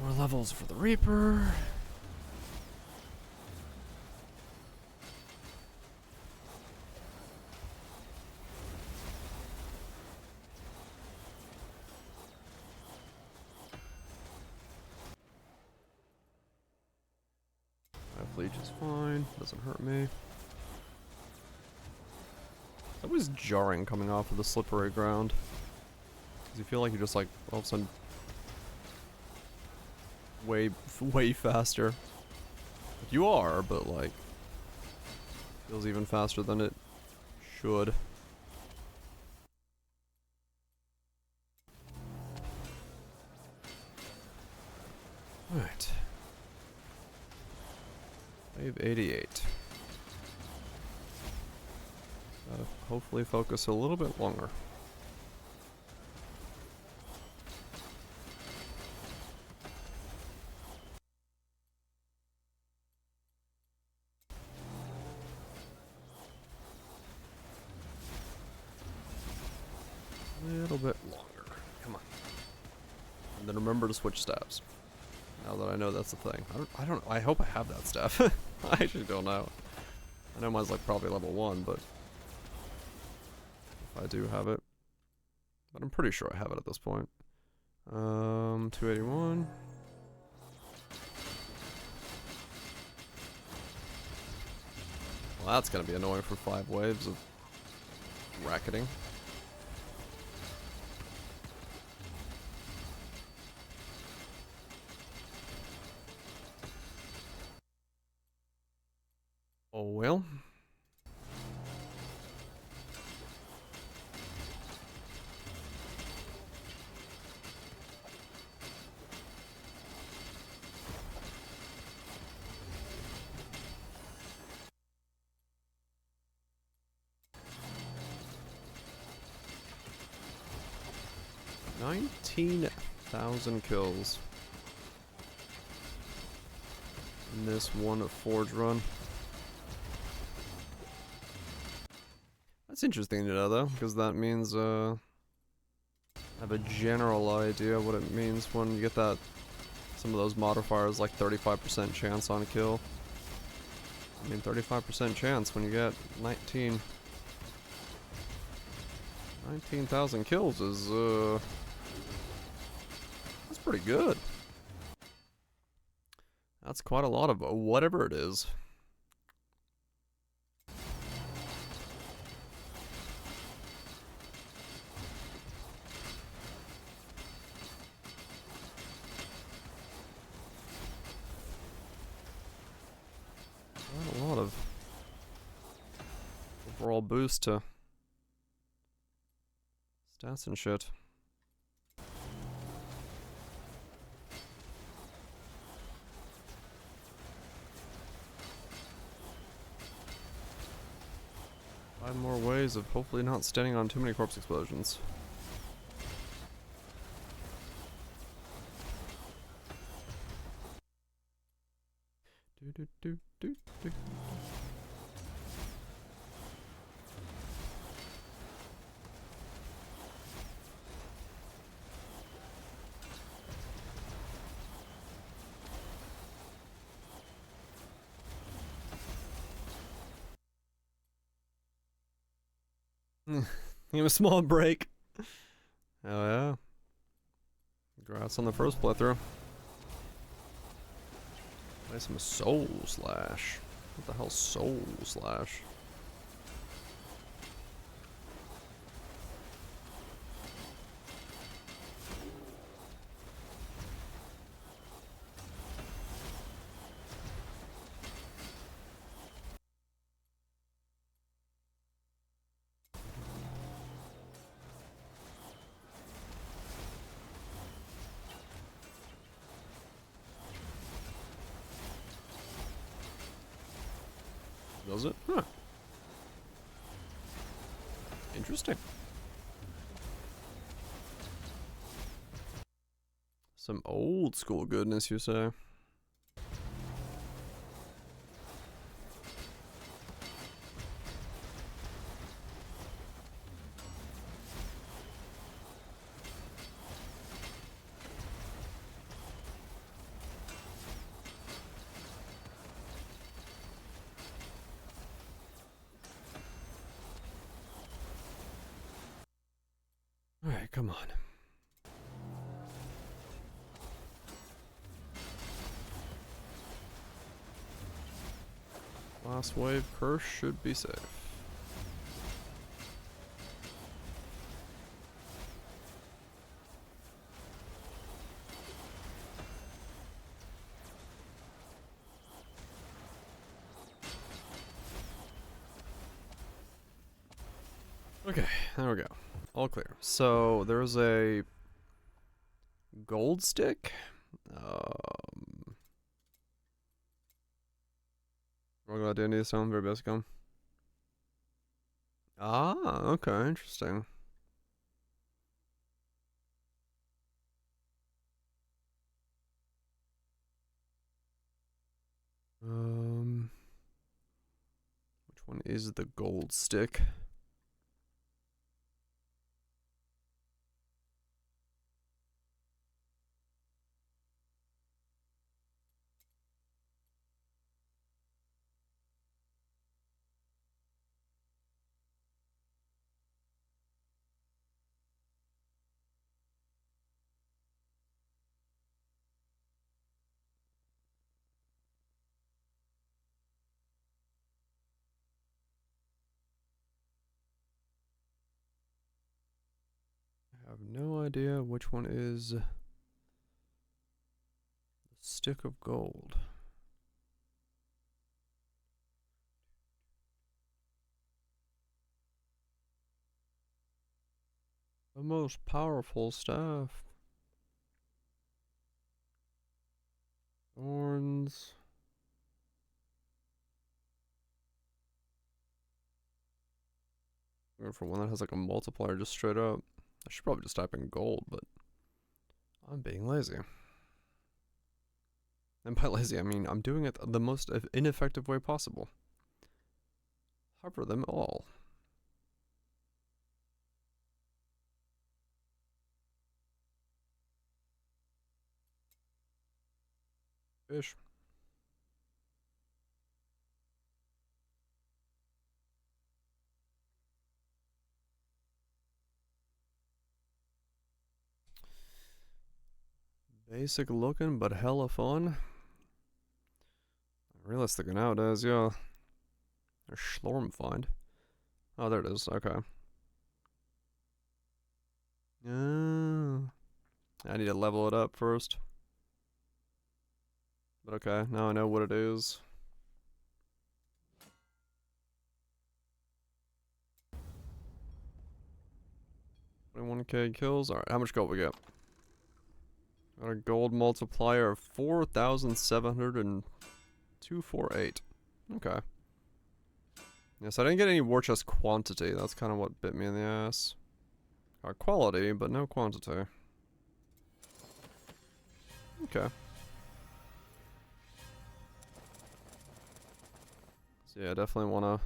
More levels for the Reaper. Leech is fine, doesn't hurt me. It's always jarring coming off of the slippery ground. Because you feel like you're just like, all of a sudden, way faster. Like you are, but like, feels even faster than it should. Alright. Wave 88. Gotta hopefully focus a little bit longer. A little bit longer. Come on. And then remember to switch stabs. Now that I know that's the thing. I hope I have that staff. I actually don't know. I know mine's like probably level 1, but if I do have it. But I'm pretty sure I have it at this point. 281. Well, that's gonna be annoying for 5 waves of racketing. Oh well. $19,000 kills in this one Forge run. That's interesting to know though, because that means I have a general idea what it means when you get that, some of those modifiers like 35% chance on a kill. I mean 35% chance when you get 19,000 kills is that's pretty good. That's quite a lot of whatever it is. boost to stats and shit. Five more ways of hopefully not standing on too many corpse explosions. Do, do, do, do, do. Give him a small break. Oh yeah. Congrats on the first playthrough. Play some Soul Slash. What the hell's Soul Slash? Does it? Huh. Interesting. Some old school goodness, you say? Alright, come on. Last wave curse should be safe. Okay, there we go. All clear. So there's a gold stick. We're gonna do any stone, very basic one. Ah, okay, interesting. Which one is the gold stick? I have no idea which one is the stick of gold. The most powerful staff. Thorns. Going for one that has like a multiplier just straight up. I should probably just type in gold, but I'm being lazy. And by lazy, I mean I'm doing it the most ineffective way possible. Hover them all. Fish. Basic looking, but hella fun. Realistic nowadays, yeah. There's Slorm find. Oh, there it is. Okay. I need to level it up first. But okay, now I know what it is. 21k kills. Alright, how much gold we get? Got a gold multiplier of 4,702.48. Okay. Yes, I didn't get any war chest quantity. That's kind of what bit me in the ass. Got quality, but no quantity. Okay. So yeah, I definitely want to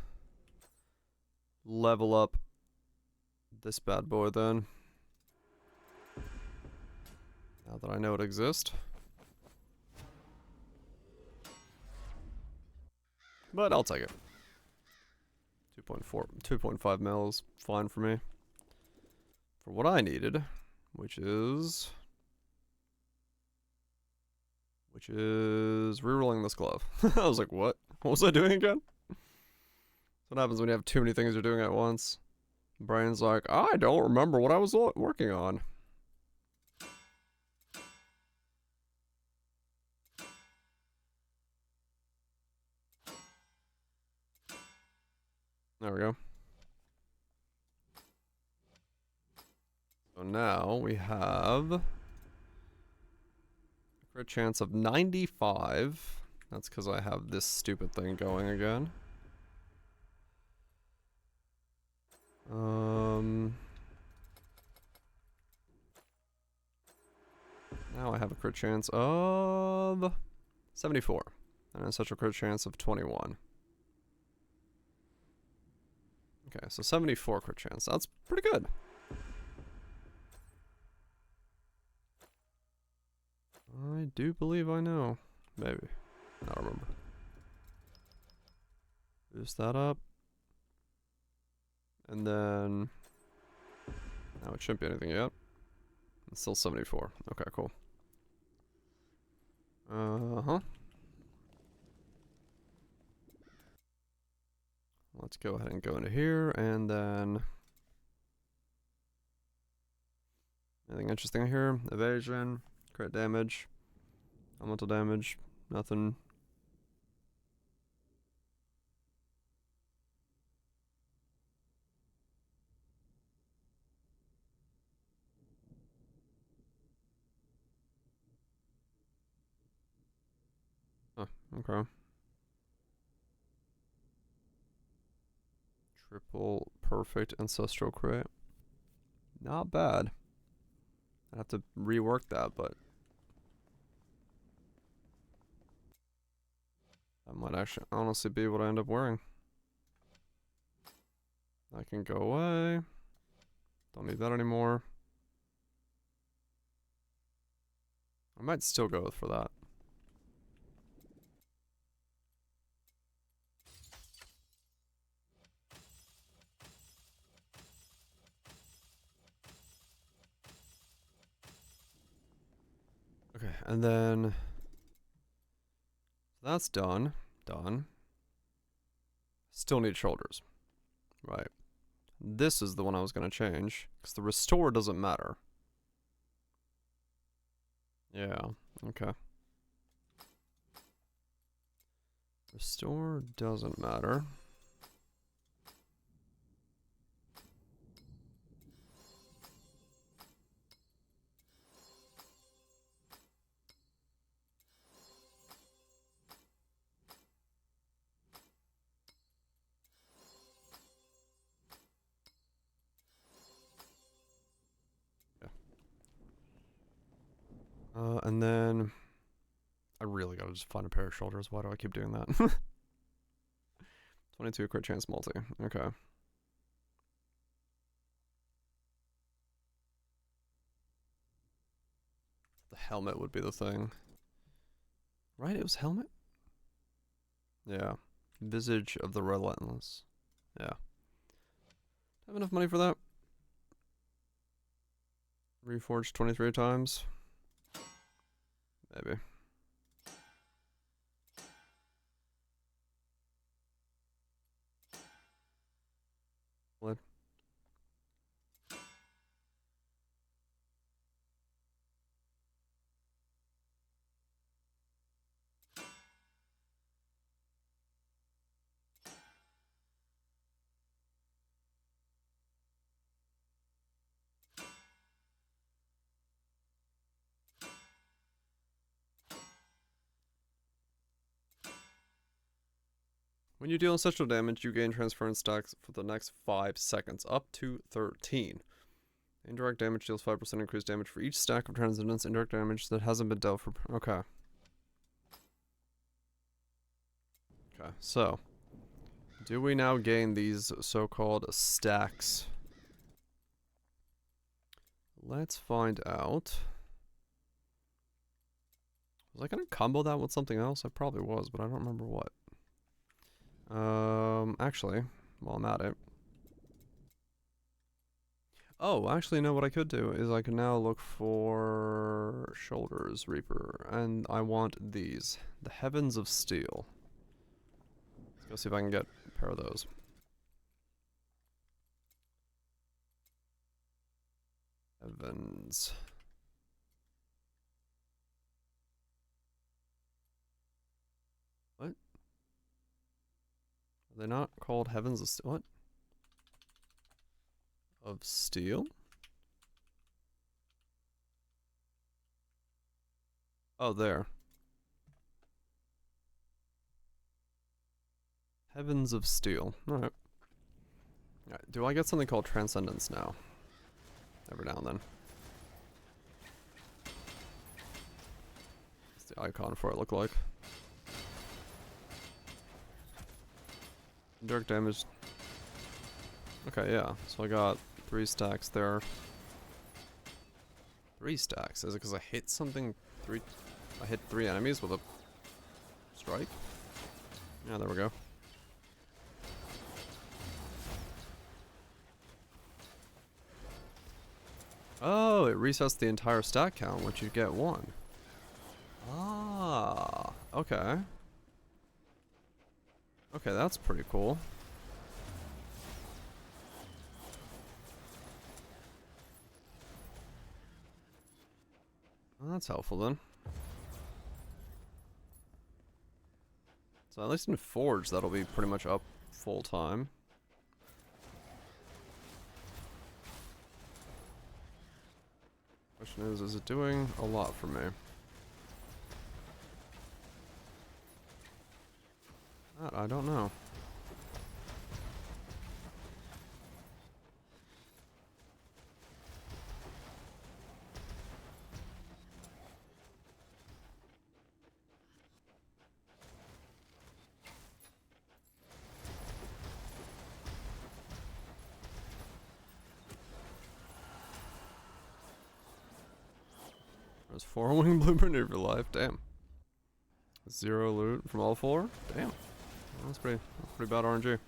level up this bad boy then. Now that I know it exists. But I'll take it. 2.5 mil is fine for me. For what I needed, which is rerolling this glove. I was like, what? What was I doing again? That's what happens when you have too many things you're doing at once. Brain's like, I don't remember what I was working on. There we go. So now we have a crit chance of 95. That's because I have this stupid thing going again. Now I have a crit chance of 74. And a such a crit chance of 21. Okay, so 74 crit chance. That's pretty good. I do believe I know. Maybe. I don't remember. Boost that up. And then... Now it shouldn't be anything yet. It's still 74. Okay, cool. Uh-huh. Let's go ahead and go into here, and then... Anything interesting here? Evasion, crit damage, elemental damage, nothing. Oh, okay. Triple perfect ancestral crit. Not bad. I have to rework that, but that might actually honestly be what I end up wearing. I can go away. Don't need that anymore. I might still go for that. Okay, and then that's done. Done. Still need shoulders. Right. This is the one I was going to change, because the restore doesn't matter. Yeah, okay. Restore doesn't matter. And then I really gotta just find a pair of shoulders. Why do I keep doing that? 22 crit chance multi. Okay. The helmet would be the thing. Right? It was helmet? Yeah. Visage of the Relentless. Yeah. Have enough money for that? Reforged 23 times? Maybe. What? When you deal ancestral damage, you gain transference stacks for the next 5 seconds, up to 13. Indirect damage deals 5% increased damage for each stack of transcendence. Indirect damage that hasn't been dealt for. Okay. Okay, so. Do we now gain these so-called stacks? Let's find out. Was I gonna combo that with something else? I probably was, but I don't remember what. Actually, while I'm at it. Oh, actually, no, what I could do is I can now look for Shoulders Reaper, and I want these. The Heavens of Steel. Let's go see if I can get a pair of those. Heavens. What? Are they not called Heavens of Steel? What? Of Steel? Oh, there. Heavens of Steel. Alright. Alright, do I get something called Transcendence now? Every now and then. What's the icon for it look like? Direct damage. Okay, yeah. So I got 3 stacks there. 3 stacks? Is it because I hit something? I hit 3 enemies with a strike? Yeah, there we go. Oh, it resets the entire stack count, which you get 1. Ah, okay. Okay, that's pretty cool. Well, that's helpful then. So at least in Forge, that'll be pretty much up full time. Question is it doing a lot for me? That I don't know. There's 4 winning blueprint of your life. Damn. 0 loot from all 4? Damn. Well, that's pretty bad RNG.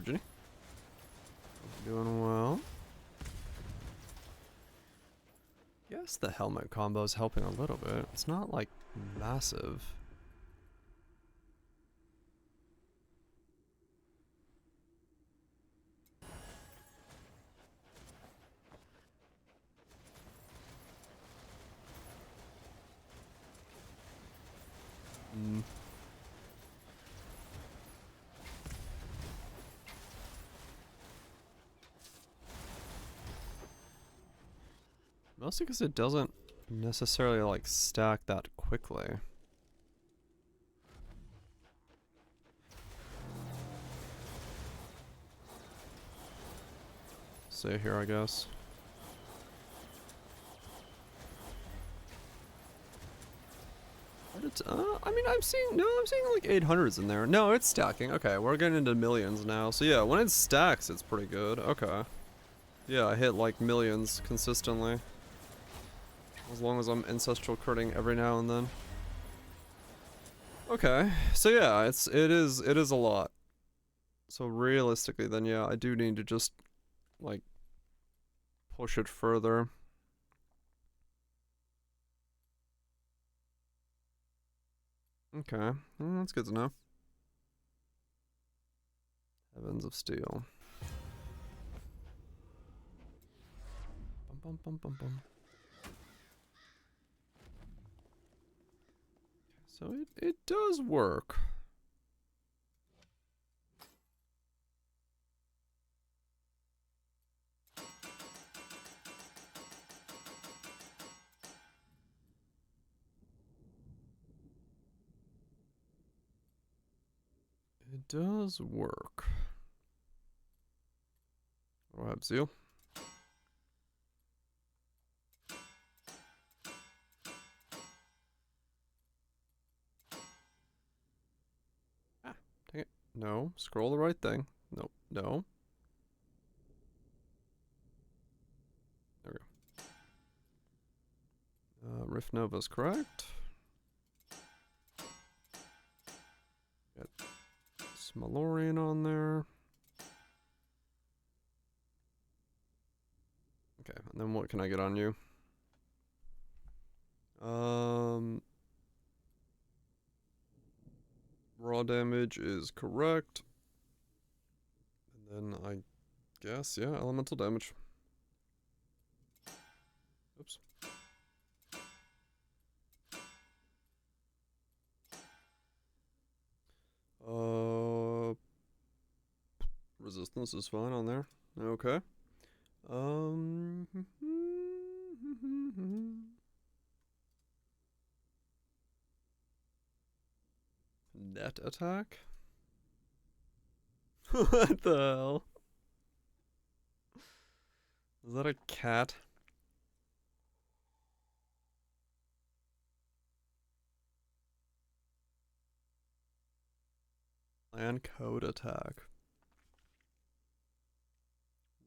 Jenny. Doing well. Yes, the helmet combo is helping a little bit. It's not like massive. Mostly because it doesn't necessarily like stack that quickly. Stay here, I guess. I mean, I'm seeing like 800s in there. No, it's stacking. Okay, we're getting into millions now. So yeah, when it stacks, it's pretty good. Okay. Yeah, I hit like millions consistently. As long as I'm ancestral critting every now and then. Okay, so yeah, it is a lot. So realistically then yeah, I do need to just like push it further. Okay, well, that's good to know. Heavens of Steel. Bum, bum, bum, bum, bum. So it does work. It does work. I'll have Zeal. Ah, dang it. No, scroll the right thing. Nope, no. There we go. Rift Nova's correct. Got Slormancer on there. Okay, and then what can I get on you? Raw damage is correct. And then I guess, yeah, elemental damage. Oops. Resistance is fine on there. Okay. Net attack? What the hell? Is that a cat? Land code attack.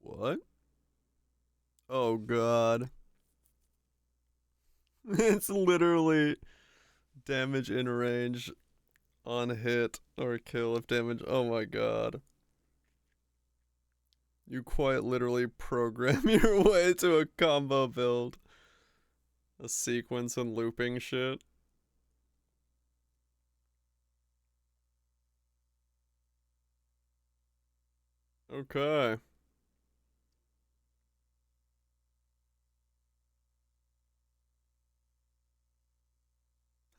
What? Oh god. It's literally damage in range on hit or kill if damage. Oh my god. You quite literally program your way to a combo build. A sequence and looping shit. Okay.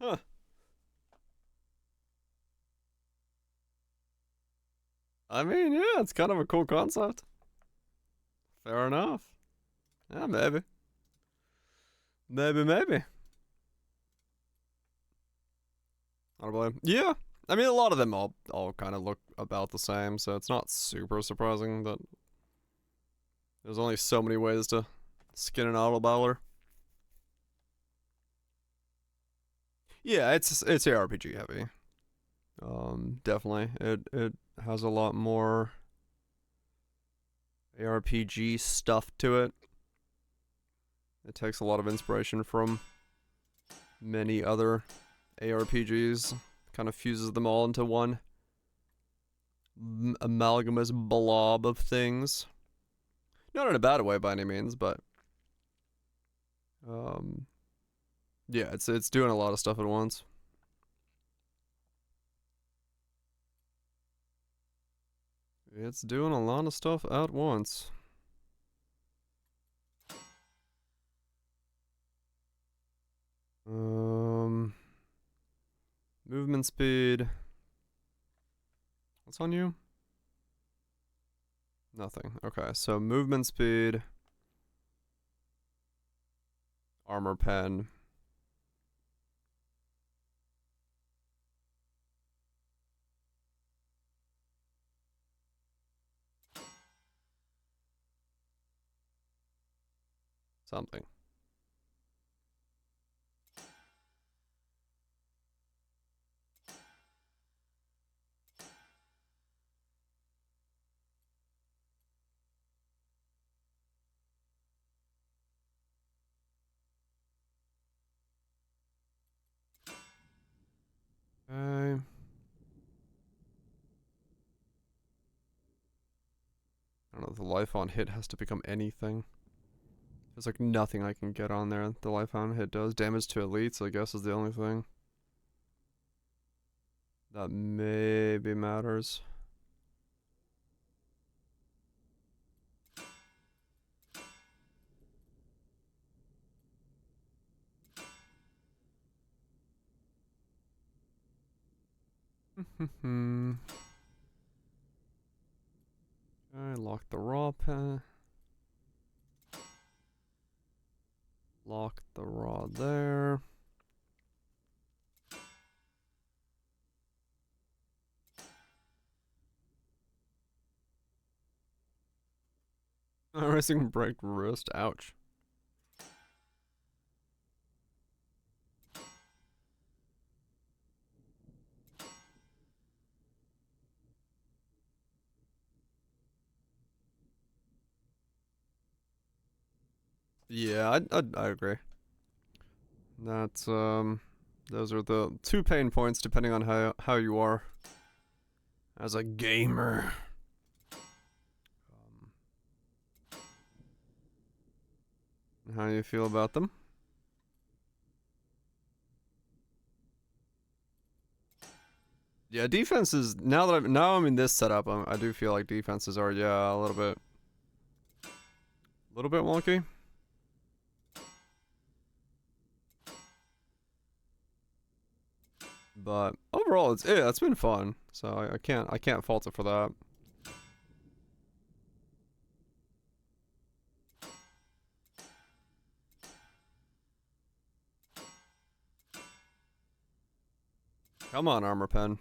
Huh. I mean, yeah, it's kind of a cool concept. Fair enough. Yeah, maybe. Maybe. I don't blame. Yeah. I mean, a lot of them all kind of look about the same, so it's not super surprising that there's only so many ways to skin an auto battler. Yeah, it's ARPG heavy. Definitely. It has a lot more ARPG stuff to it. It takes a lot of inspiration from many other ARPGs, kind of fuses them all into one amalgamous blob of things. Not in a bad way by any means, but yeah, it's doing a lot of stuff at once. It's doing a lot of stuff at once. Movement speed. What's on you? Nothing. Okay, so movement speed, armor pen. Something. Okay. I don't know, the life on hit has to become anything. There's like nothing I can get on there. The Lifeline hit does damage to elites, I guess, is the only thing that maybe matters. Okay, lock the raw pen. Lock the raw there. Racing break wrist. Ouch. Yeah, I agree. That's those are the 2 pain points depending on how you are as a gamer. How do you feel about them? Yeah, defenses. Now I'm in this setup, I do feel like defenses are a little bit wonky. But overall, it's been fun. So I can't fault it for that. Come on, armor pen.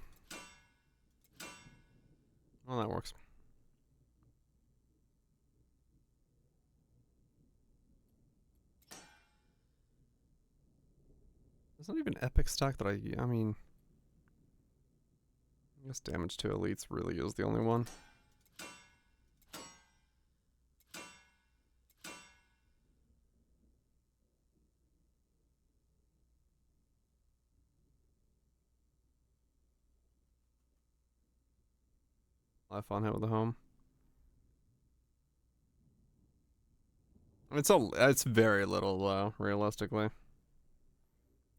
Well, that works. There's not even epic stack that I mean, I guess damage to elites really is the only one. Life on hit with the home. It's very little though, realistically.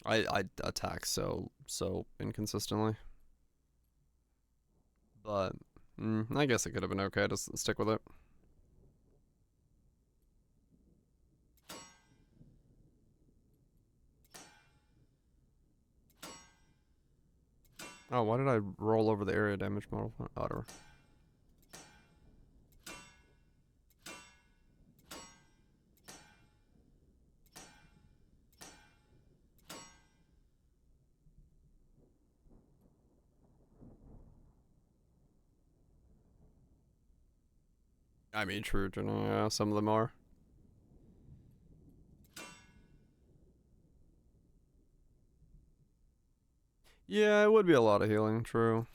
I attack so inconsistently. But I guess it could have been okay to stick with it. Oh, why did I roll over the area damage model? Oh, whatever. I mean, true, yeah, some of them are. Yeah, it would be a lot of healing, true.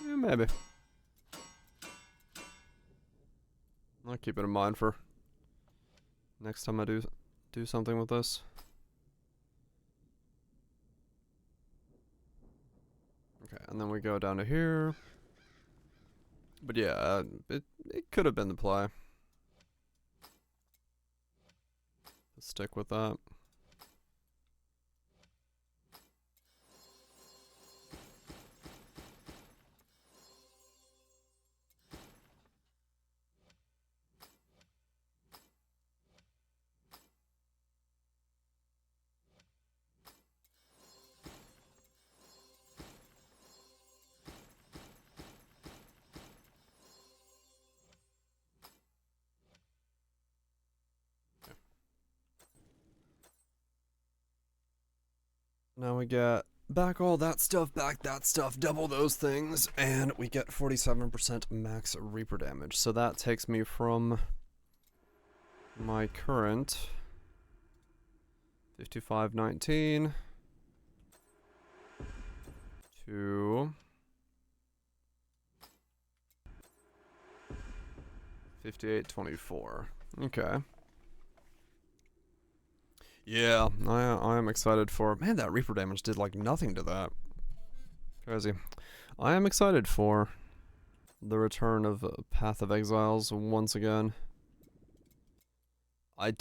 Yeah, maybe. I'll keep it in mind for next time I do something with this. Okay, and then we go down to here. But yeah, it could have been the play. Let's stick with that. Now we get back all that stuff, double those things, and we get 47% max Reaper damage. So that takes me from my current 5519 to 5824. Okay. Yeah, I am excited for... Man, that Reaper damage did like nothing to that. Crazy. I am excited for the return of Path of Exiles once again. I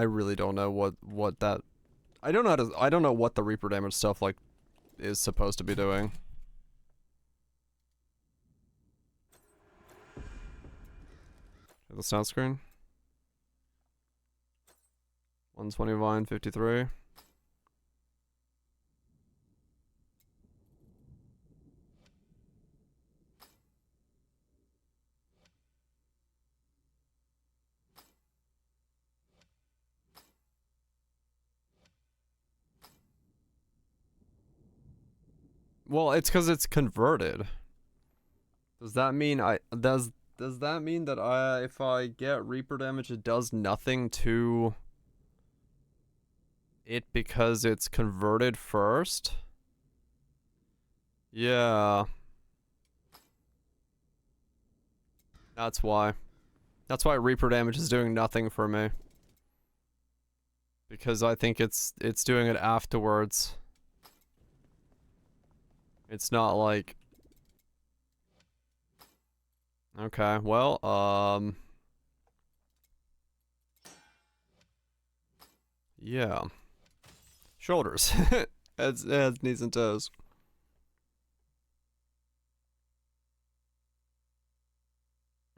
really don't know what that, I don't know how to, I don't know what the Reaper damage stuff like is supposed to be doing. The sound screen. 120 vine 53. Well, it's because it's converted. Does that mean does that mean that if I get Reaper damage it does nothing to it because it's converted first? Yeah. That's why. That's why Reaper damage is doing nothing for me. Because I think it's doing it afterwards. It's not like... Okay, well, yeah. Shoulders. Heads, knees, and toes.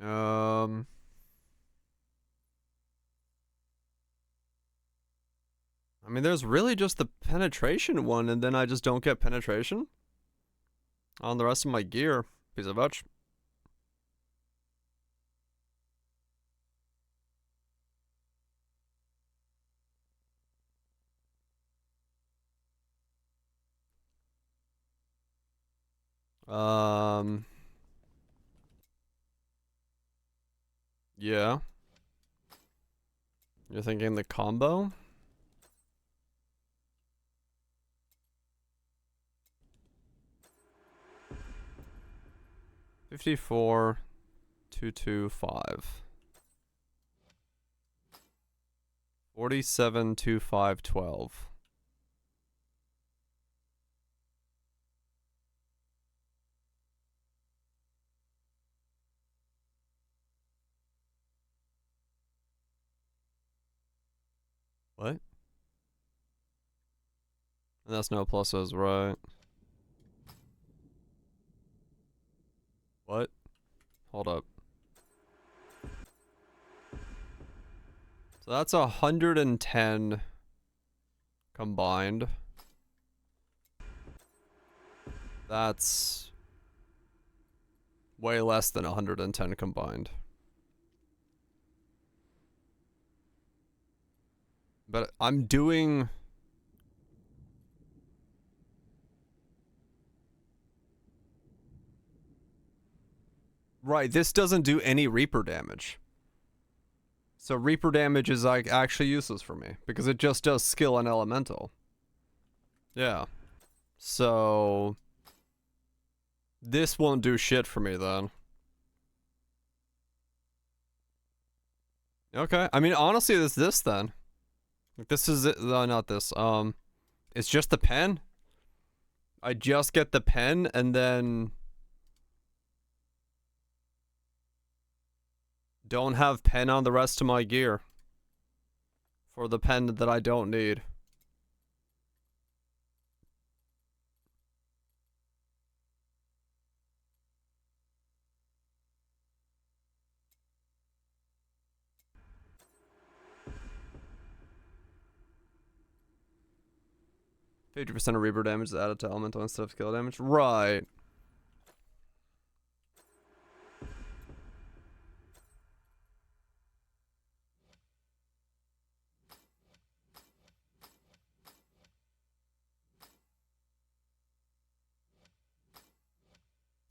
I mean, there's really just the penetration one, and then I just don't get penetration on the rest of my gear. Piece of fudge. Yeah. You're thinking the combo? $54, 225. 47, 25, 12. What? And that's no pluses, right? What? Hold up. So that's 110 combined. That's way less than 110 combined. But I'm doing... Right, this doesn't do any Reaper damage. So Reaper damage is like actually useless for me because it just does skill and elemental. Yeah. So this won't do shit for me then. Okay. I mean, honestly, it's this then. This is it. No, not this. It's just the pen. I just get the pen and then don't have pen on the rest of my gear for the pen that I don't need. %of Reaper damage is added to elemental instead of skill damage. Right.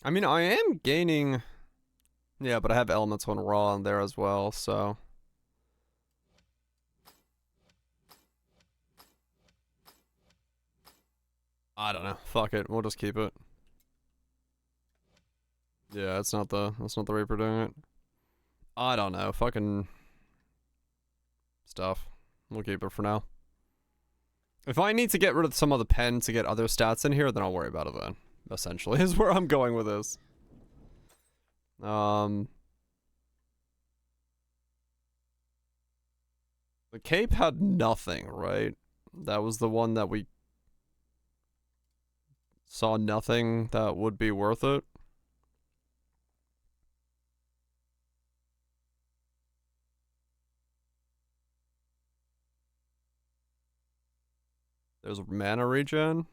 I mean, I am gaining... Yeah, but I have Elements on Raw in there as well, so... I don't know. Fuck it. We'll just keep it. Yeah, that's not the Reaper doing it. I don't know. Fucking... stuff. We'll keep it for now. If I need to get rid of some of the pen to get other stats in here, then I'll worry about it then. Essentially, is where I'm going with this. The cape had nothing, right? That was the one that we saw nothing that would be worth it. There's mana regen.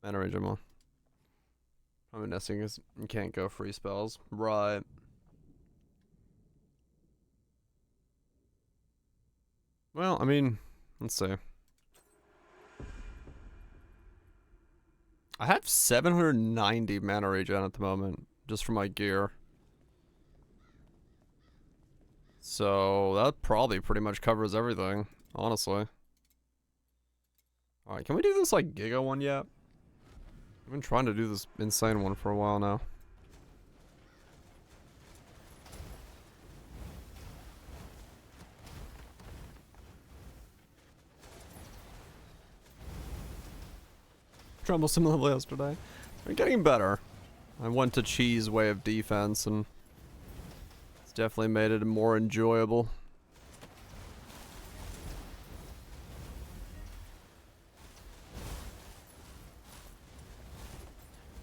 Mana regen more. I'm guessing is you can't go free spells. Right. Well, I mean, let's see. I have 790 mana regen at the moment, just for my gear. So that probably pretty much covers everything, honestly. Alright, can we do this like Giga one yet? I've been trying to do this insane one for a while now. Troublesome level yesterday. We're getting better. I went to Cheese way of defense and it's definitely made it more enjoyable.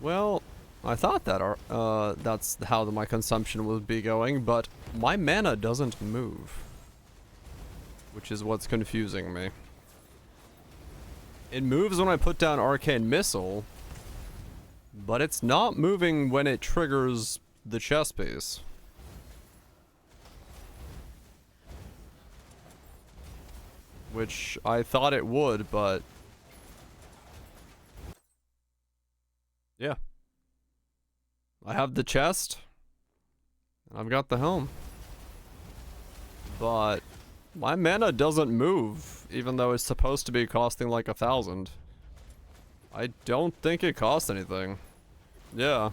Well, I thought that that's how my consumption would be going, but my mana doesn't move, which is what's confusing me. It moves when I put down Arcane Missile, but it's not moving when it triggers the chest piece. Which I thought it would, but yeah. I have the chest, and I've got the helm. But my mana doesn't move, even though it's supposed to be costing like 1,000. I don't think it costs anything. Yeah.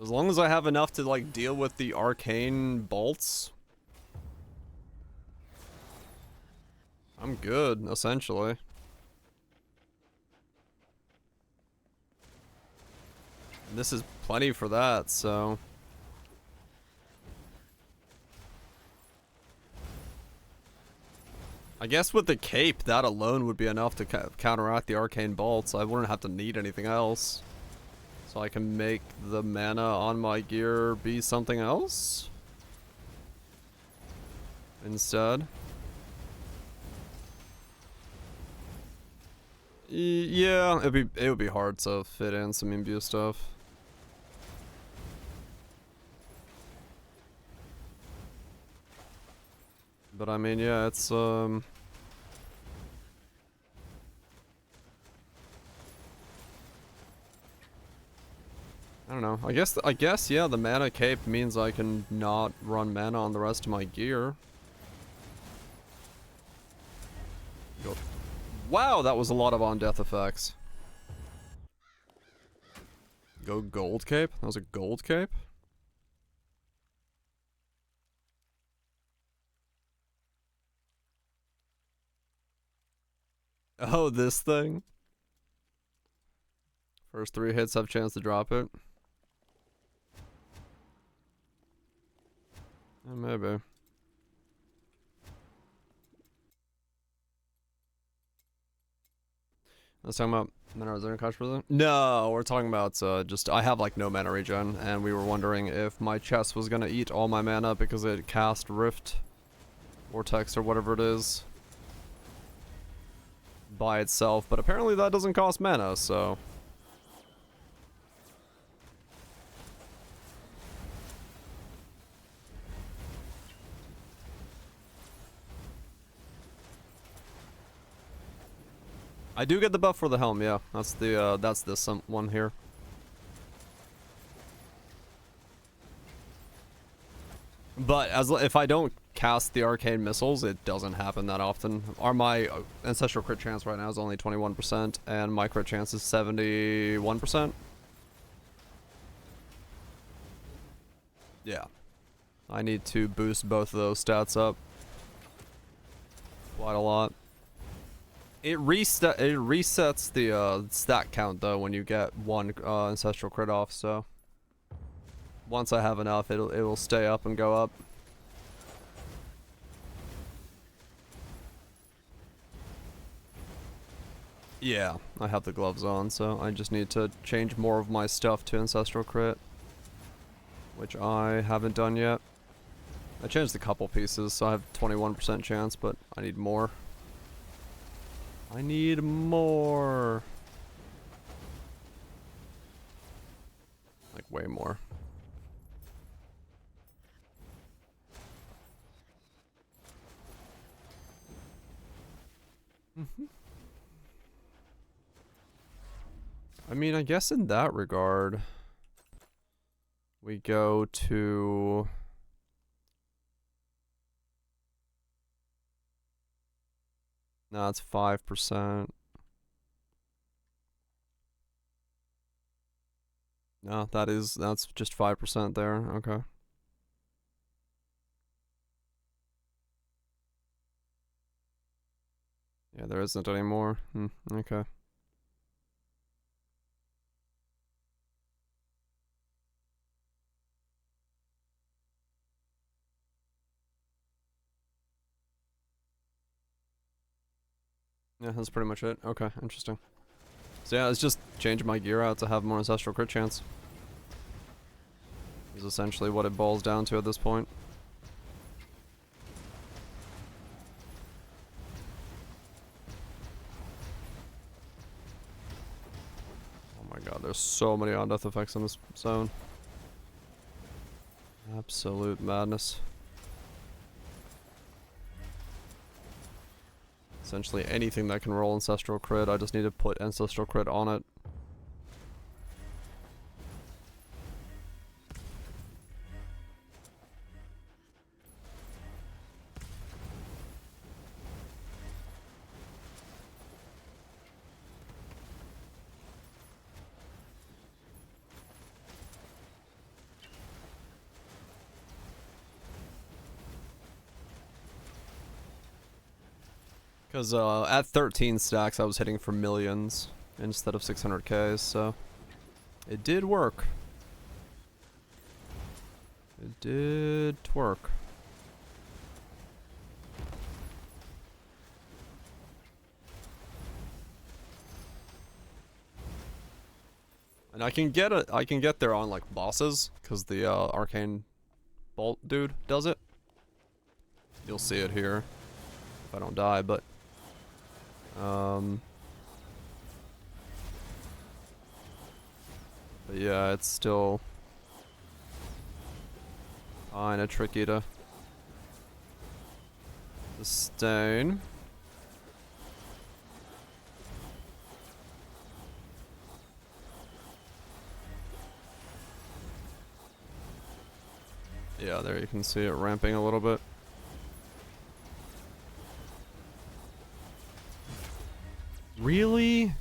As long as I have enough to like deal with the arcane bolts, I'm good, essentially. And this is plenty for that, so I guess with the cape, that alone would be enough to counteract the arcane bolts. I wouldn't have to need anything else. So I can make the mana on my gear be something else instead. Yeah, it would be hard to fit in some imbue stuff. But I mean, yeah, it's I don't know. I guess yeah, the mana cape means I can not run mana on the rest of my gear. Go. Wow, that was a lot of on-death effects. Go gold cape? That was a gold cape? Oh, this thing? First 3 hits have a chance to drop it. Yeah, maybe. Let's talk about mana reserve controversy. No, we're talking about just I have like no mana regen, and we were wondering if my chest was gonna eat all my mana because it cast Rift Vortex or whatever it is by itself, but apparently that doesn't cost mana, so I do get the buff for the helm, yeah. That's the that's this one here. But if I don't cast the arcane missiles, it doesn't happen that often. My ancestral crit chance right now is only 21%, and my crit chance is 71%. Yeah. I need to boost both of those stats up quite a lot. It resets the stat count though when you get one ancestral crit off, so once I have enough, it will stay up and go up. Yeah, I have the gloves on, so I just need to change more of my stuff to ancestral crit, which I haven't done yet. I changed a couple pieces, so I have 21% chance, but I need more. I need more. Like, way more. I mean, I guess in that regard, we go to... No, it's 5%. No, that's just 5% there. Okay. Yeah, there isn't any more. Okay. Yeah, that's pretty much it. Okay, interesting. So yeah, it's just change my gear out to have more ancestral crit chance. Is essentially what it boils down to at this point. Oh my god, there's so many on-death effects in this zone. Absolute madness. Essentially anything that can roll ancestral crit, I just need to put ancestral crit on it. Because at 13 stacks I was hitting for millions instead of 600k, so it did work. It did twerk. And I can get there on like bosses because the arcane bolt dude does it. You'll see it here if I don't die, but yeah, it's still kinda tricky to sustain. Yeah, there you can see it ramping a little bit. Really?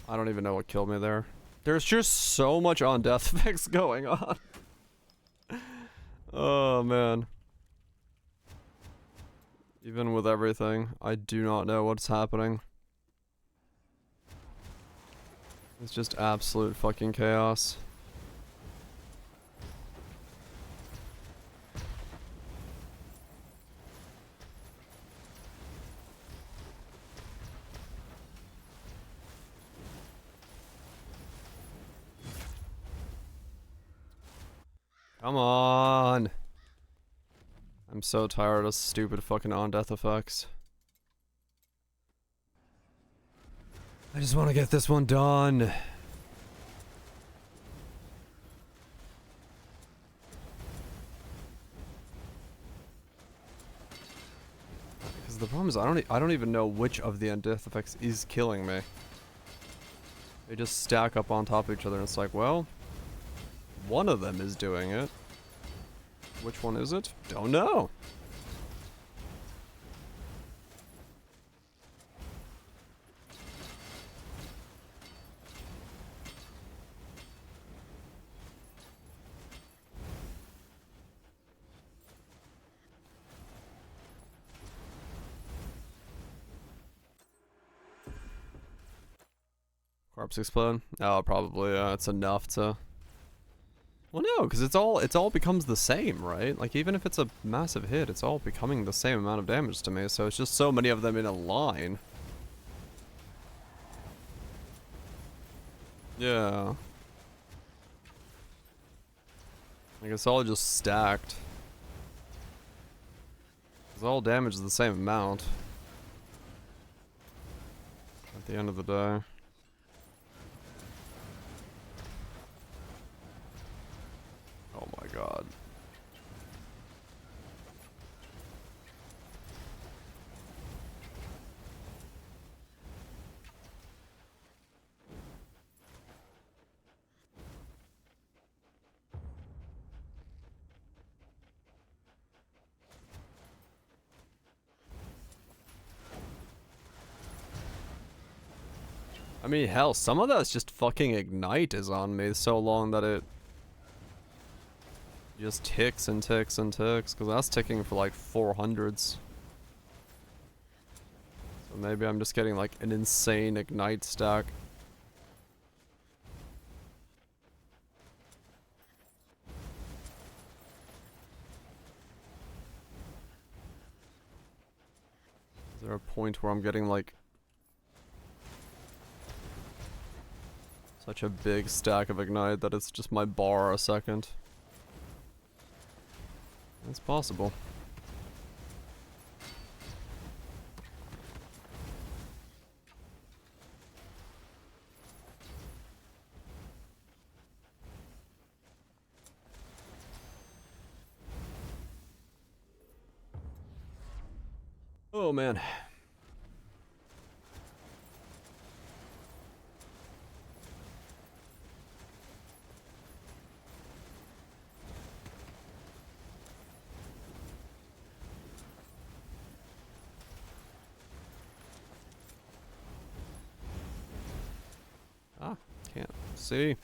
I don't even know what killed me there. There's just so much on death effects going on. Oh man. Even with everything, I do not know what's happening. It's just absolute fucking chaos. Come on. I'm so tired of stupid fucking on-death effects. I just want to get this one done. Because the problem is I don't even know which of the on-death effects is killing me. They just stack up on top of each other and it's like, well, one of them is doing it. Which one is it? Don't know. Corpse explode? Oh, probably, it's enough to... Well, no, because it's all becomes the same, right? Like, even if it's a massive hit, it's all becoming the same amount of damage to me, so it's just so many of them in a line. Yeah. Like, it's all just stacked. Because all damage is the same amount. At the end of the day. Oh my god. I mean, hell, some of that's just fucking ignite is on me so long that it just ticks and ticks and ticks, because that's ticking for like 400s. So maybe I'm just getting like an insane ignite stack. Is there a point where I'm getting like such a big stack of ignite that it's just my bar a second? It's possible. Oh man. Ah, can't see.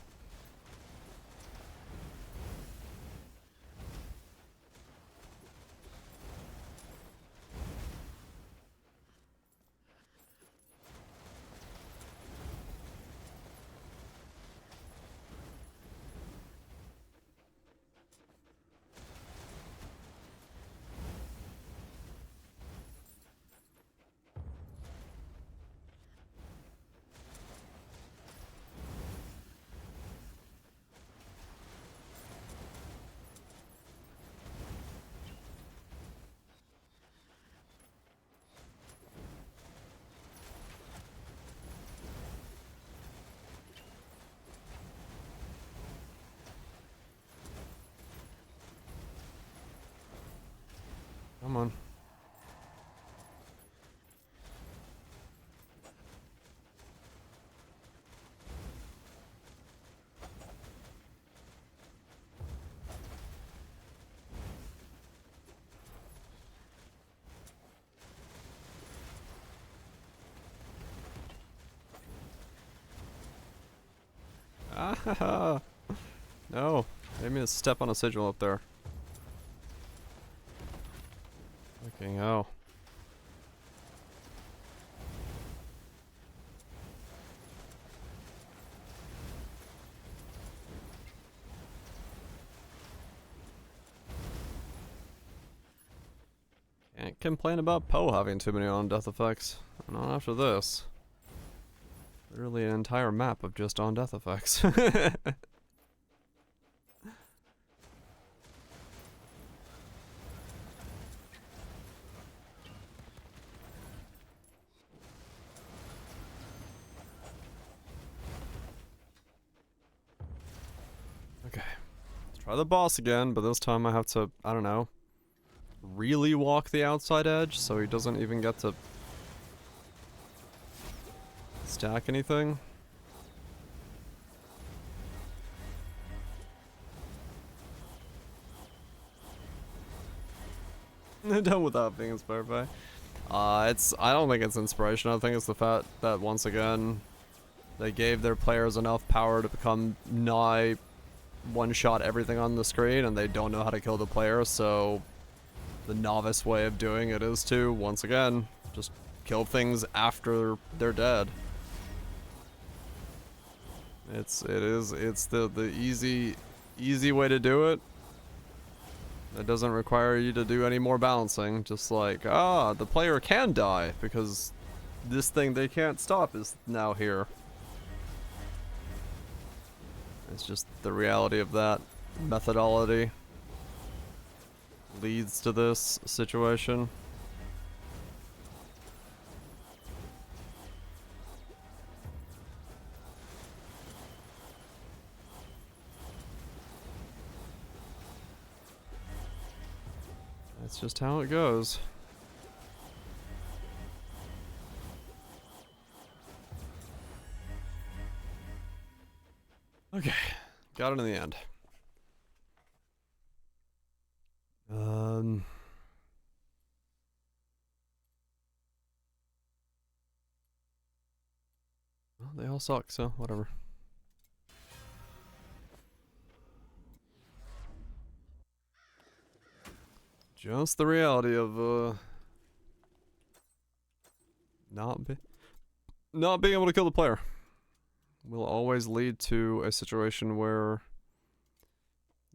Come on. Ah, no. Made me to step on a sigil up there. Fucking hell. Can't complain about Poe having too many on death effects. Not after this. Literally an entire map of just on death effects. Okay. Let's try the boss again, but this time I have to, I don't know, really walk the outside edge so he doesn't even get to stack anything. Done without being inspired by. I don't think it's inspiration. I think it's the fact that once again they gave their players enough power to become nigh one-shot everything on the screen, and they don't know how to kill the player, so the novice way of doing it is to, once again, just kill things after they're dead. It's the easy way to do it. It doesn't require you to do any more balancing. Just like, the player can die because this thing they can't stop is now here. It's just the reality of that methodology leads to this situation. That's just how it goes. Okay, got it in the end. Well, they all suck, so whatever. Just the reality of not being able to kill the player will always lead to a situation where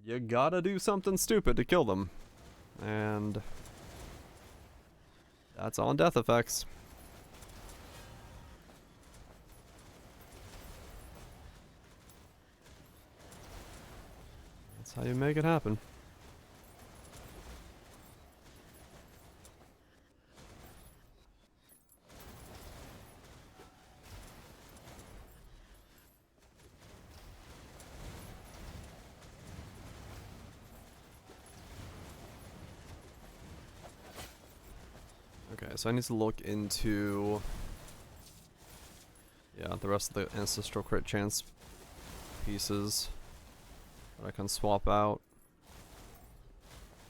you gotta do something stupid to kill them. And that's on death effects. That's how you make it happen. Okay, so I need to look into the rest of the ancestral crit chance pieces that I can swap out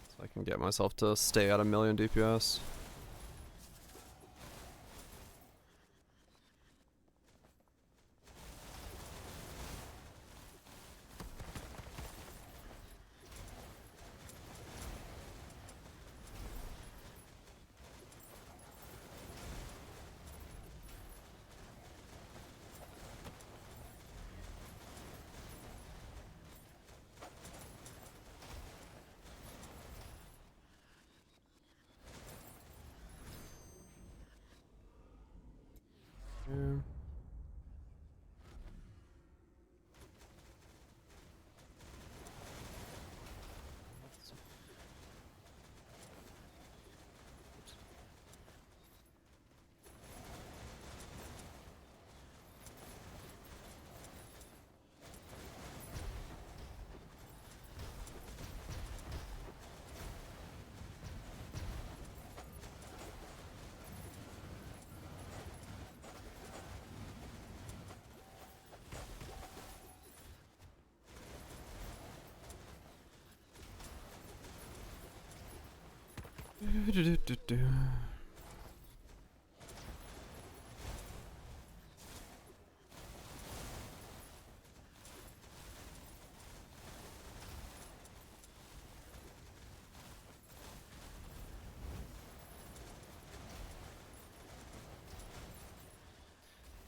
so I can get myself to stay at 1,000,000 DPS. Yeah.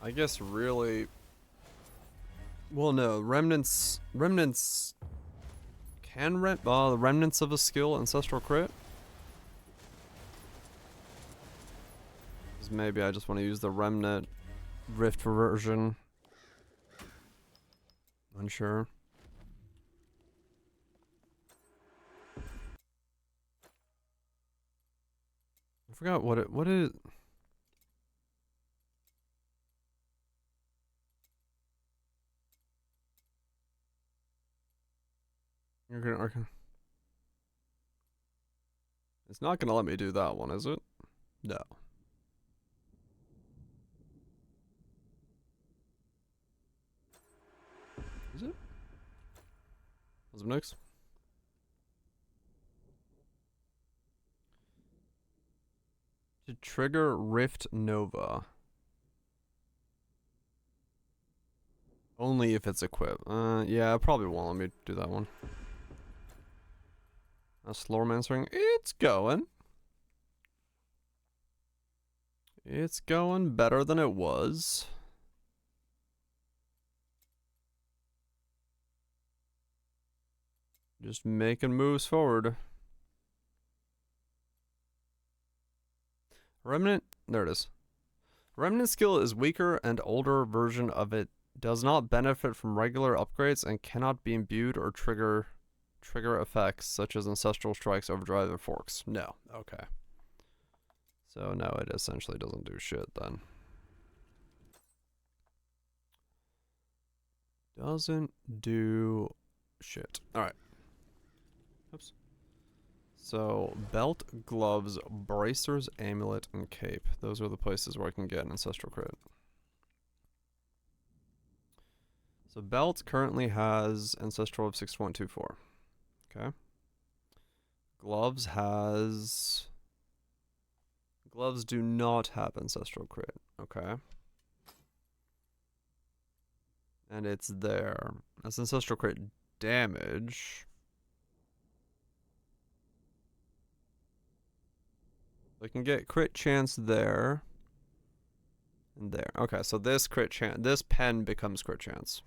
I guess really. Well, no, remnants can the remnants of a skill ancestral crit. Because maybe I just want to use the remnant rift version. Unsure. I forgot what is. It's not gonna let me do that one, is it? No. Is it? What's up next? To trigger Rift Nova. Only if it's equipped. Yeah, probably won't let me do that one. Slormancering. It's going. It's going better than it was. Just making moves forward. Remnant, there it is. Remnant skill is weaker and older version of it does not benefit from regular upgrades and cannot be imbued or trigger effects such as ancestral strikes, overdrive, or forks. No. Okay. So no, it essentially doesn't do shit then. Doesn't do shit. Alright. Oops. So, belt, gloves, bracers, amulet, and cape. Those are the places where I can get an ancestral crit. So, belt currently has ancestral of 6.24. Okay. Gloves has... Gloves do not have ancestral crit. Okay. And it's there. That's ancestral crit damage. I can get crit chance there. And there. Okay, so this crit chance, this pen becomes crit chance.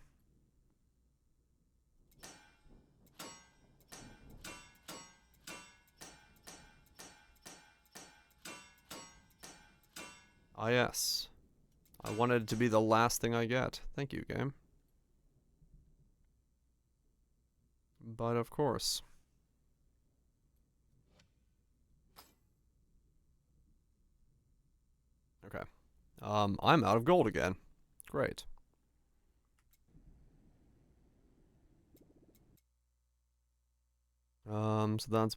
Ah, yes. I wanted it to be the last thing I get. Thank you, game. But of course. Okay. I'm out of gold again. Great. So that's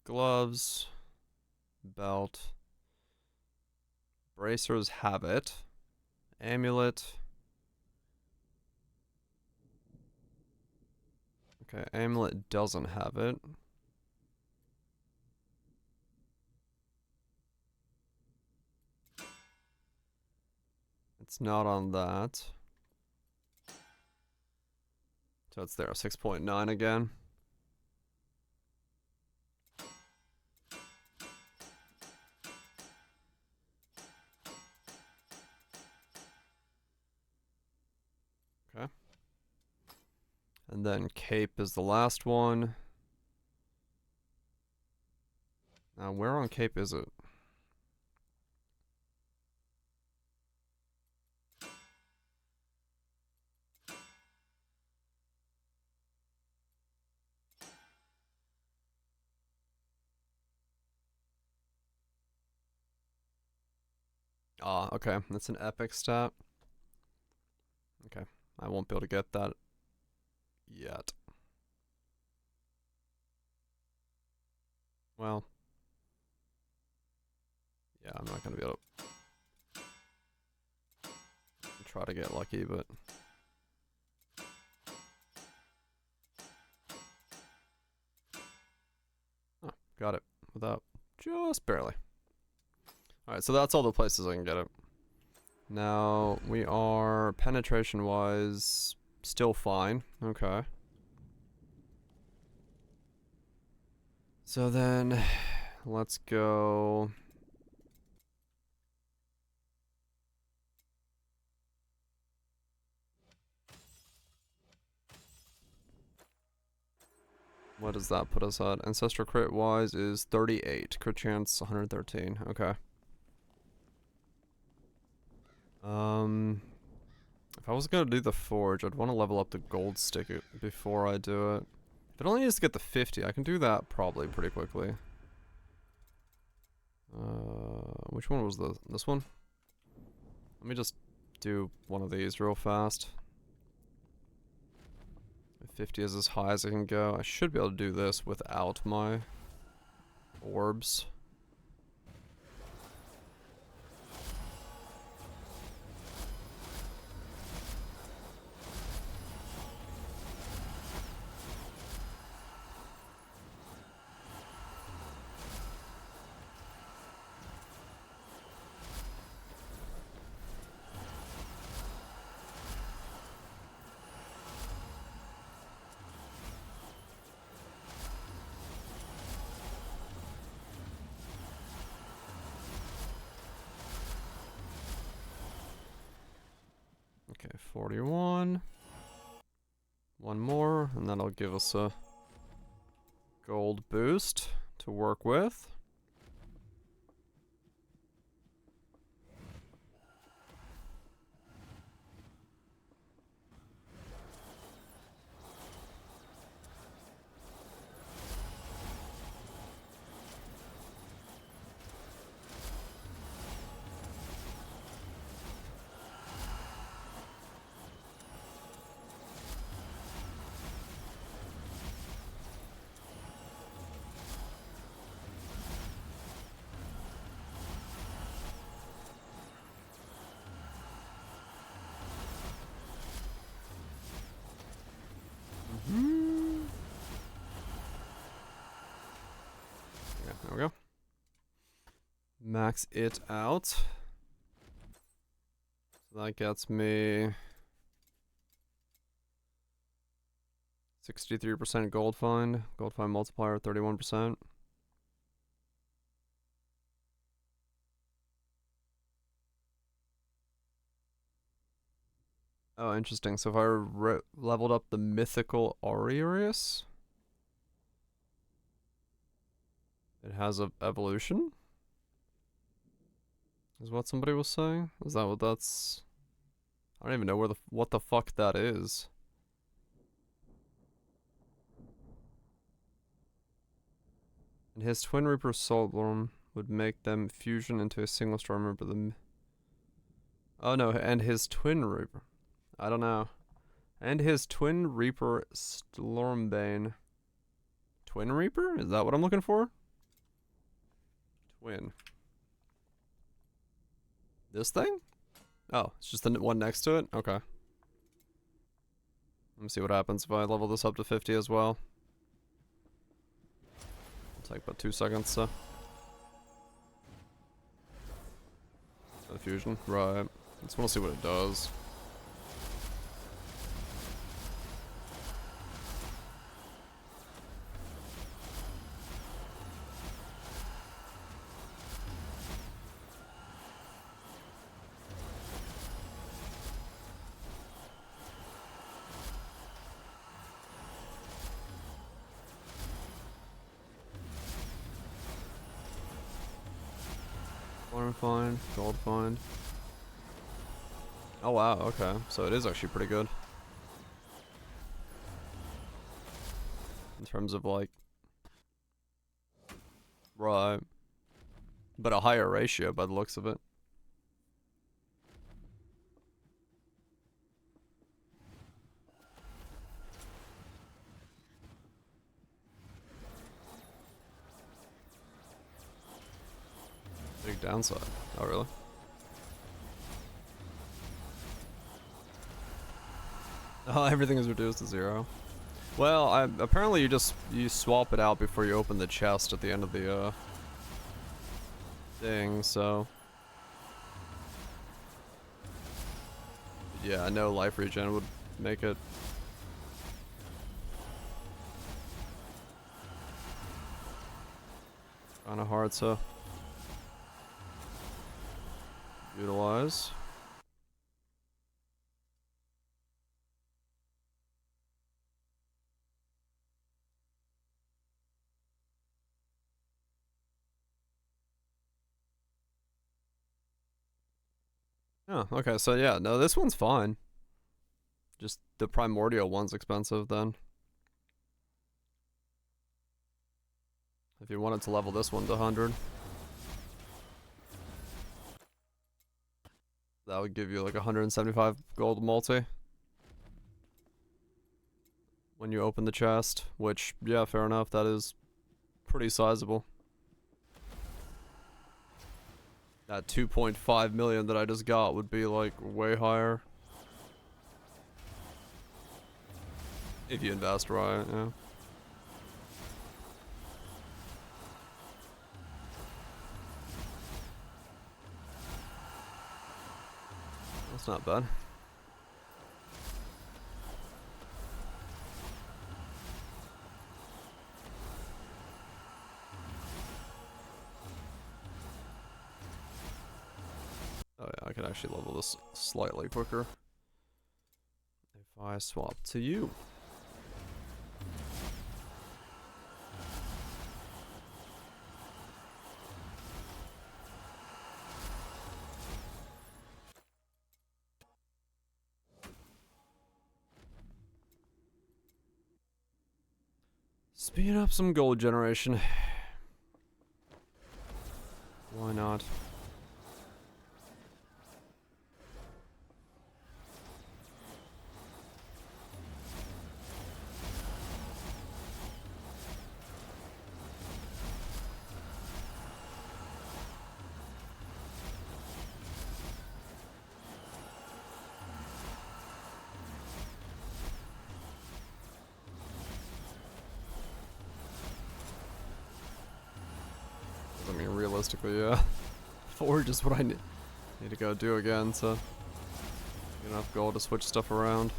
gloves, belt, bracers have it, amulet. Okay, amulet doesn't have it. It's not on that. So it's there, 6.9 again. Okay. And then cape is the last one. Now, where on cape is it? Ah, okay. That's an epic stat. Okay. I won't be able to get that yet. Well. Yeah, I'm not gonna be able to try to get lucky, but... Oh, got it. Without... just barely. Alright, so that's all the places I can get it. Now, we are, penetration-wise, still fine. Okay. So then, let's go... What does that put us at? Ancestral crit-wise is 38. Crit chance, 113. Okay. If I was gonna do the forge, I'd want to level up the gold stick before I do it. If it only needs to get the 50, I can do that probably pretty quickly. Which one was this one? Let me just do one of these real fast. 50 is as high as I can go. I should be able to do this without my orbs. Okay, 41. One more, and that'll give us a gold boost to work with. Yeah, there we go. Max it out. So that gets me 63% gold find. Gold find multiplier 31%. Oh, interesting. So if I leveled up the mythical Aureus, it has a evolution? Is what somebody was saying? Is that what that's... I don't even know what the fuck that is. And his Twin Reaper Slorm would make them fusion into a single Storm Reaper. Oh no, and his Twin Reaper. I don't know. And his Twin Reaper Stormbane. Twin Reaper? Is that what I'm looking for? Twin. This thing? Oh, it's just the one next to it? Okay. Let me see what happens if I level this up to 50 as well. It'll take about 2 seconds, so. The fusion, right. Just want to see what it does. Iron find, gold find. Oh wow, okay. So it is actually pretty good. In terms of like... Right. But a higher ratio by the looks of it. Big downside. Oh really? Oh, everything is reduced to 0. Well, apparently you swap it out before you open the chest at the end of the thing, so yeah, no life regen would make it kinda hard to utilize. Oh, okay, so yeah, no, this one's fine. Just the primordial one's expensive then. If you wanted to level this one to 100. That would give you like 175 gold multi. When you open the chest, which, yeah, fair enough, that is pretty sizable. That 2.5 million that I just got would be like way higher. If you invest right, yeah. That's not bad. Oh yeah, I could actually level this slightly quicker if I swap to you. Speed up some gold generation. Why not? I mean, realistically, yeah. Forge is what I need to go do again, so get enough gold to switch stuff around.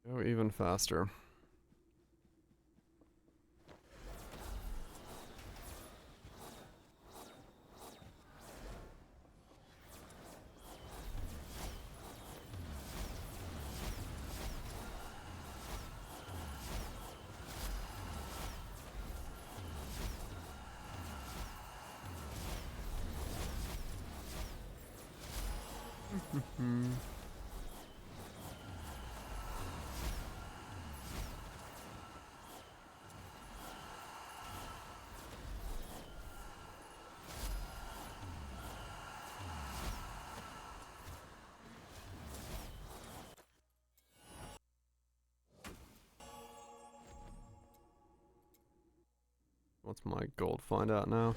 Go even faster. What's my gold find out now?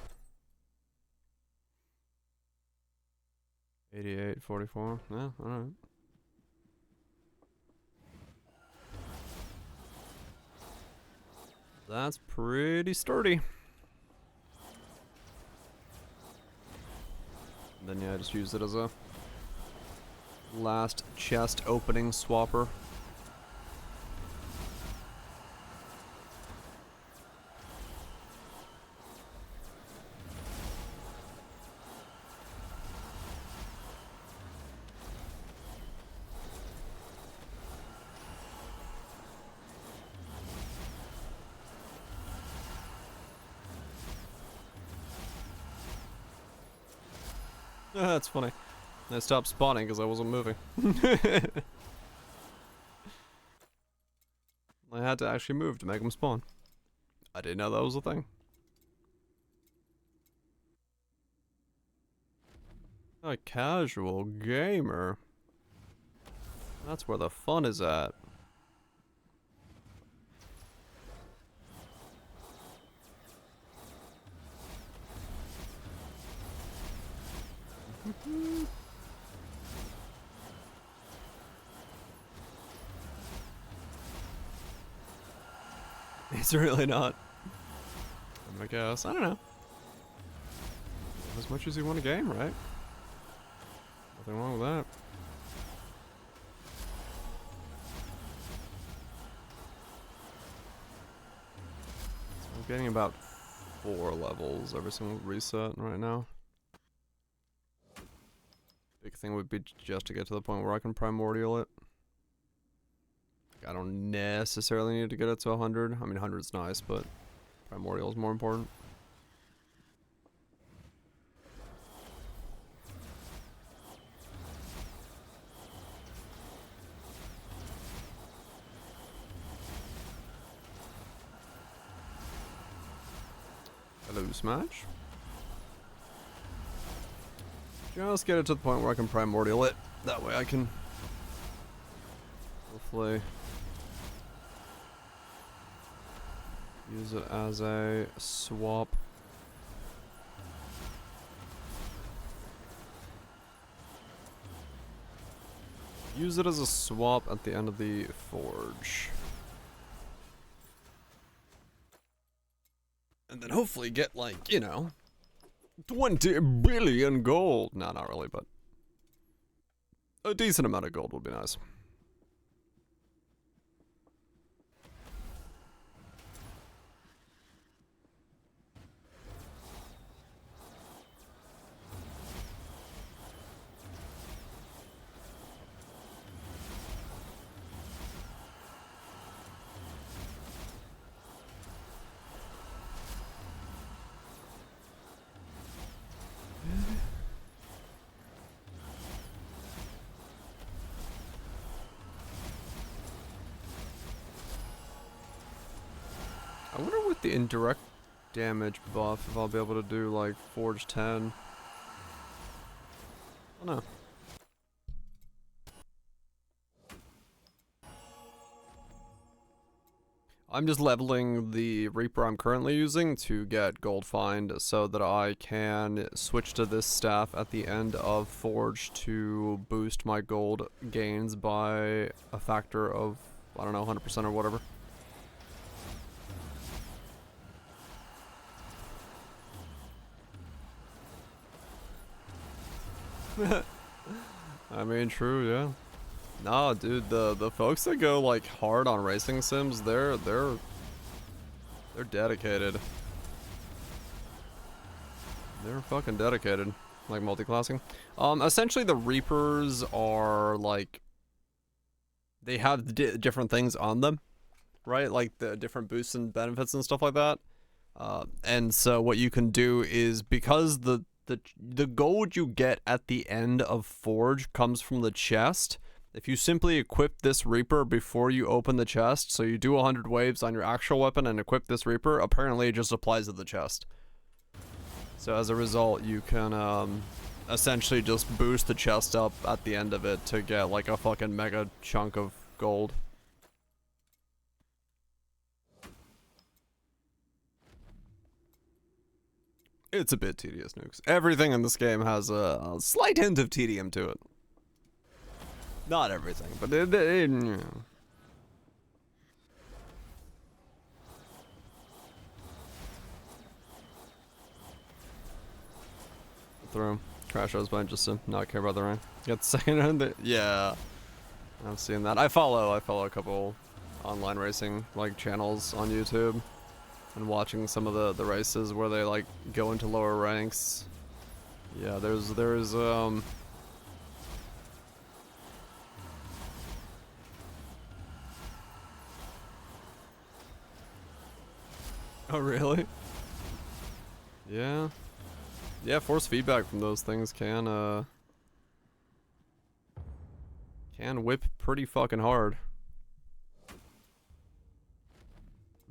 88.44. Yeah, alright. That's pretty sturdy. And then yeah, just use it as a last chest opening swapper. That's funny. I stopped spawning because I wasn't moving. I had to actually move to make them spawn. I didn't know that was a thing. A casual gamer. That's where the fun is at. It's really not. I guess. I don't know. As much as you want a game, right? Nothing wrong with that. So I'm getting about 4 levels every single reset right now. Big thing would be just to get to the point where I can primordial it. I don't necessarily need to get it to 100. I mean, 100's nice, but primordial is more important. Hello, Smash. Just get it to the point where I can primordial it. That way I can hopefully use it as a swap. Use it as a swap at the end of the forge. And then hopefully get, like, you know, 20 billion gold. No, not really, but a decent amount of gold would be nice. I wonder with the indirect damage buff if I'll be able to do like Forge 10. I don't know. I'm just leveling the Reaper I'm currently using to get gold find so that I can switch to this staff at the end of Forge to boost my gold gains by a factor of, I don't know, 100% or whatever. I mean, true, yeah. Nah, dude, the folks that go like hard on racing sims, they're dedicated. They're fucking dedicated, like multi-classing. Essentially the Reapers are like, they have different things on them, right? Like the different boosts and benefits and stuff like that. And so what you can do is, because the gold you get at the end of Forge comes from the chest. If you simply equip this Reaper before you open the chest, so you do 100 waves on your actual weapon and equip this Reaper, apparently it just applies to the chest. So as a result, you can essentially just boost the chest up at the end of it to get like a fucking mega chunk of gold. It's a bit tedious, Nukes. Everything in this game has a slight hint of tedium to it. Not everything, but you know. Through. Crash was behind just to not care about the rain. Get the second end. Yeah. I've seen that. I follow a couple online racing like channels on YouTube and watching some of the races where they like go into lower ranks. Yeah, there's Oh really? Yeah. Yeah, force feedback from those things can whip pretty fucking hard.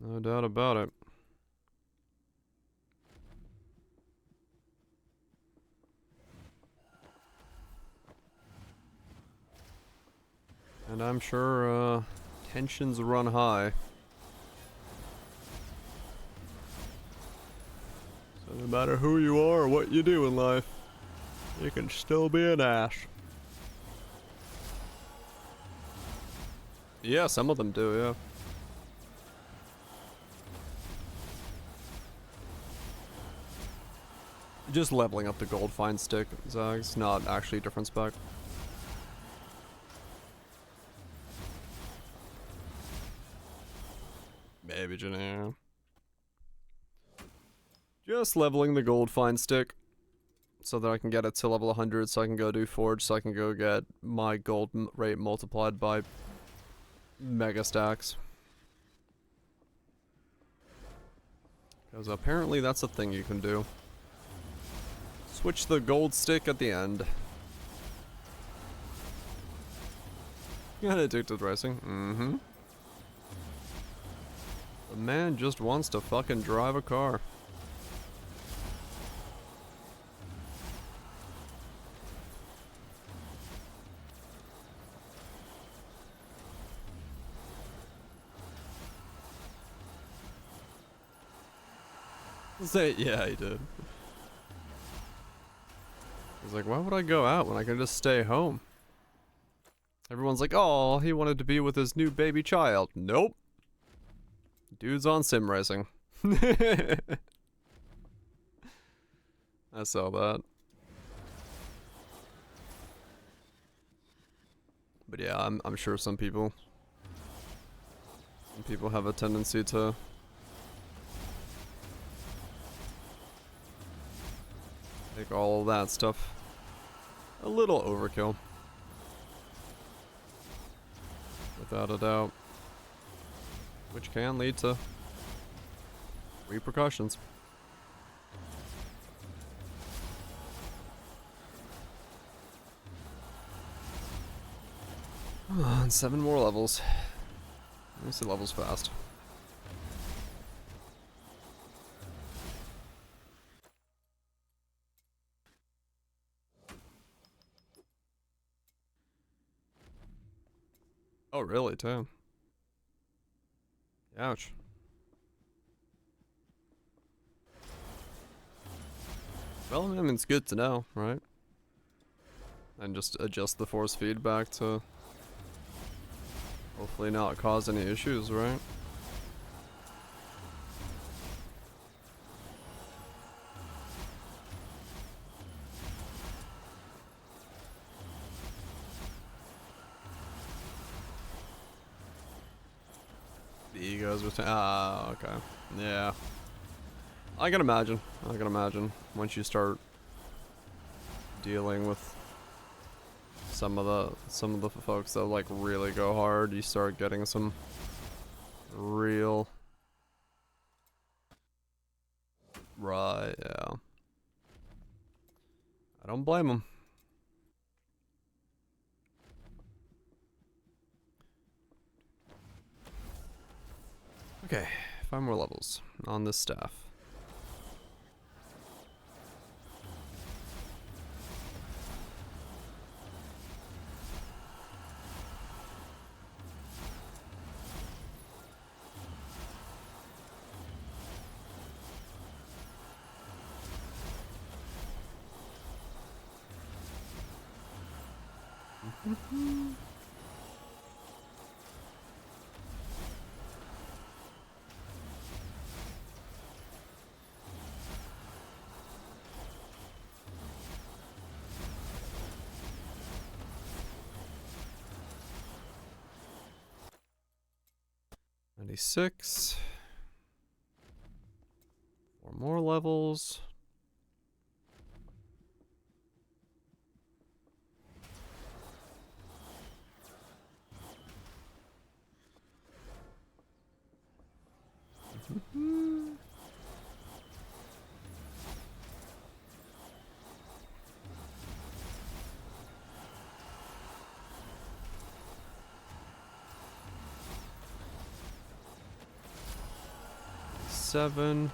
No doubt about it. And I'm sure tensions run high. So no matter who you are or what you do in life, you can still be an ass. Yeah, some of them do, yeah. Just leveling up the gold find stick, Zags, not actually a different spec. Maybe, Janelle. Just leveling the gold find stick so that I can get it to level 100 so I can go do Forge, so I can go get my gold rate multiplied by mega stacks. Because apparently that's a thing you can do. Switch the gold stick at the end. Got addicted racing. Mm-hmm. The man just wants to fucking drive a car. Say, yeah, he did. He's like, why would I go out when I can just stay home? Everyone's like, oh, he wanted to be with his new baby child. Nope. Dude's on sim racing. I saw that. But yeah, I'm sure some people have a tendency to make all of that stuff a little overkill. Without a doubt. Which can lead to repercussions. Come on, 7 more levels. Let me see levels fast. Oh, really, too? Ouch. Well, I mean, it's good to know, right? And just adjust the force feedback to hopefully not cause any issues, right? The egos were okay. Yeah. I can imagine. Once you start dealing with some of the folks that like really go hard, you start getting some real right, yeah. I don't blame them. Okay, 5 more levels on this staff. Six. 4 more levels. Seven.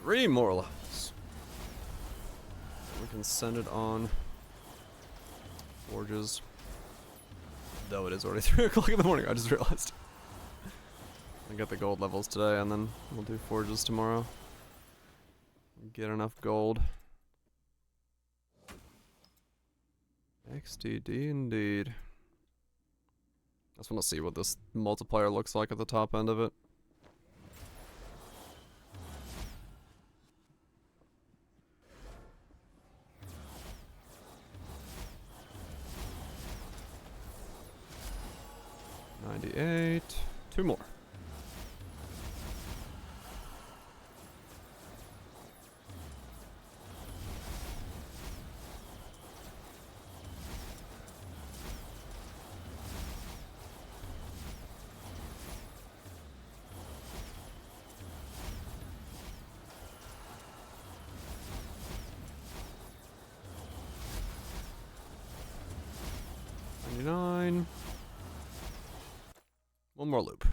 Three more levels. We can send it on forges. Though it is already 3 o'clock in the morning, I just realized. I got the gold levels today, and then we'll do forges tomorrow. Get enough gold. XDD indeed. I just want to see what this multiplier looks like at the top end of it. $98. 2 more. One more loop.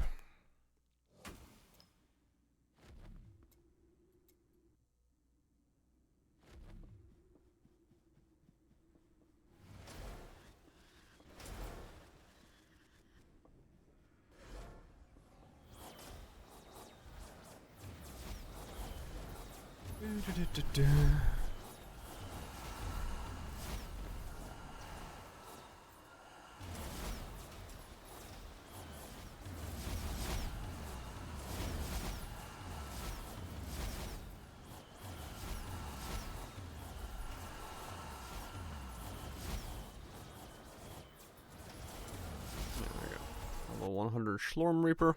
Level 100 Slormancer.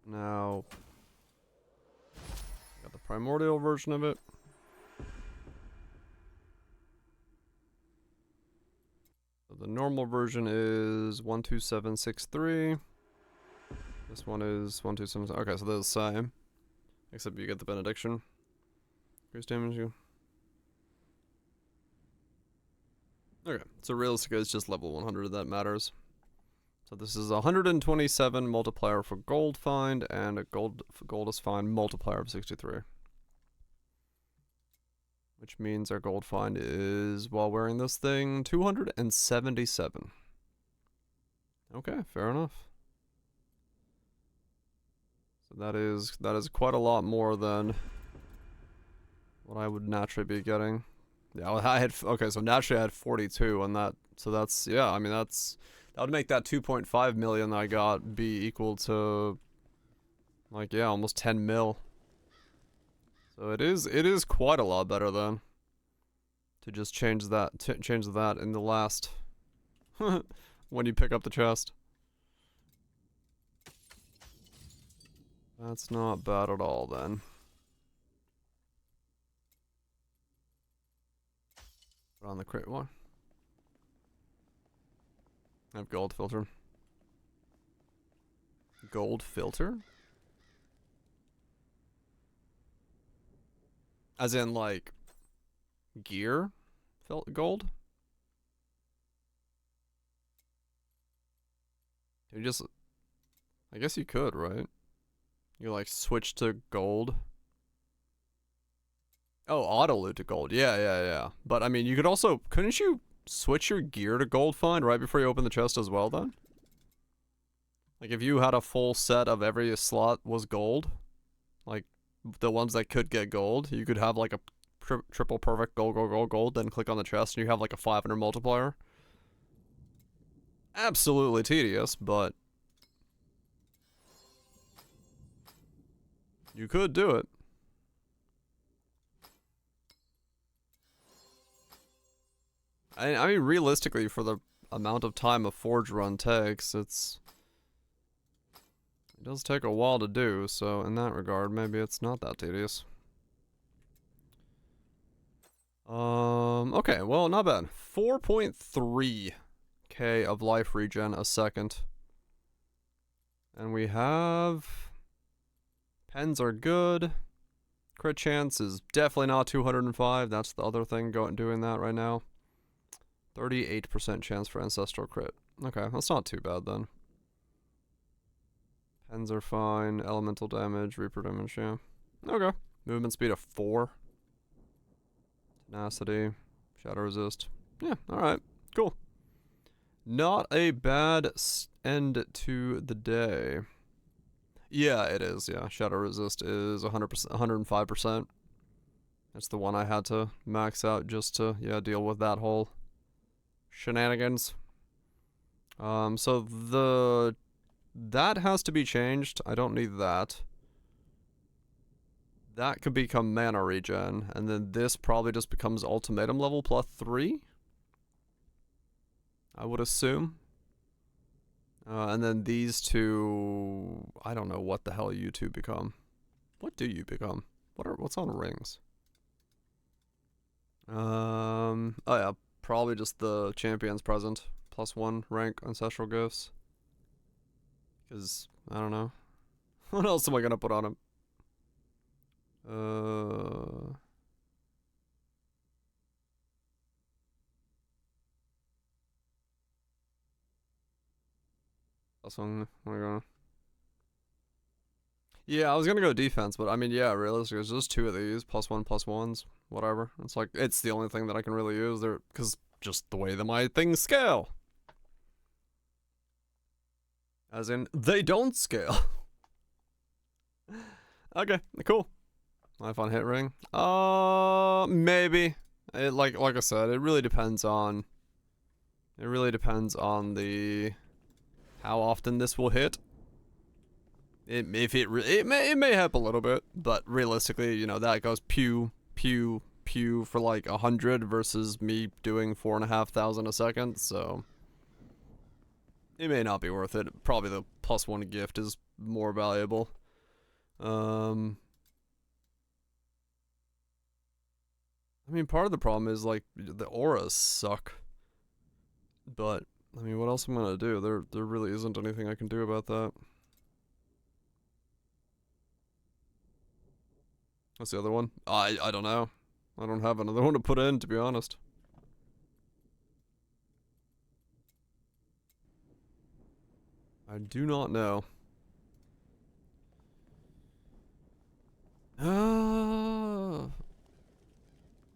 Now, got the primordial version of it. So the normal version is 12763. This one is 127. Okay, so they're the same, except you get the benediction. Increase damage you. Okay, so realistically it's just level 100 that matters. So this is 127 multiplier for gold find and a gold is find multiplier of 63. which means our gold find is, while wearing this thing, 277. Okay, fair enough. So that is quite a lot more than what I would naturally be getting. Yeah, well, okay, so naturally I had 42, and so that's, yeah, I mean, that would make that 2.5 million I got be equal to, like, yeah, almost 10 mil. So it is quite a lot better then, to just change that in the last, when you pick up the chest. That's not bad at all then. Put on the crate one. I have gold filter. Gold filter? As in, like, gear? Gold? Can you just... I guess you could, right? You, like, switch to gold. Oh, auto loot to gold. Yeah. But, I mean, you could also... Couldn't you switch your gear to gold find right before you open the chest as well, then? Like, if you had a full set of every slot was gold, like, the ones that could get gold, you could have, like, a triple perfect gold, then click on the chest, and you have, like, a 500 multiplier. Absolutely tedious, but... you could do it. I mean, realistically, for the amount of time a forge run takes, it does take a while to do, so in that regard, maybe it's not that tedious. Okay, well, not bad. 4.3k of life regen a second. And we have... pens are good. Crit chance is definitely not 205. That's the other thing doing that right now. 38% chance for ancestral crit. Okay, that's not too bad then. Pens are fine. Elemental damage, reaper damage, yeah. Okay. Movement speed of 4. Tenacity. Shadow resist. Yeah, alright. Cool. Not a bad end to the day. Yeah, it is, yeah. Shadow resist is 100%, 105%. That's the one I had to max out just to, yeah, deal with that whole shenanigans. So that has to be changed. I don't need that. That could become mana regen, and then this probably just becomes ultimatum level +3. I would assume. And then these two, I don't know what the hell you two become. What do you become? What's on rings? Oh yeah, probably just the champion's present. +1 rank ancestral gifts. Because, I don't know. What else am I gonna put on him? That's one. Where are we going? Yeah, I was gonna go defense, but I mean, yeah, realistically, it's just 2 of these, +1/+1s, whatever. It's like, it's the only thing that I can really use there, because just the way that my things scale. As in, they don't scale. Okay, cool. Life on hit ring. Maybe. Like I said, it really depends on. It really depends on the how often this will hit. It may help a little bit, but realistically, you know, that goes pew for like 100 versus me doing 4,500 a second, so it may not be worth it. Probably the +1 gift is more valuable. I mean, part of the problem is like the auras suck, but I mean, what else am I gonna do? There really isn't anything I can do about that. What's the other one? I don't know. I don't have another one to put in, to be honest. I do not know.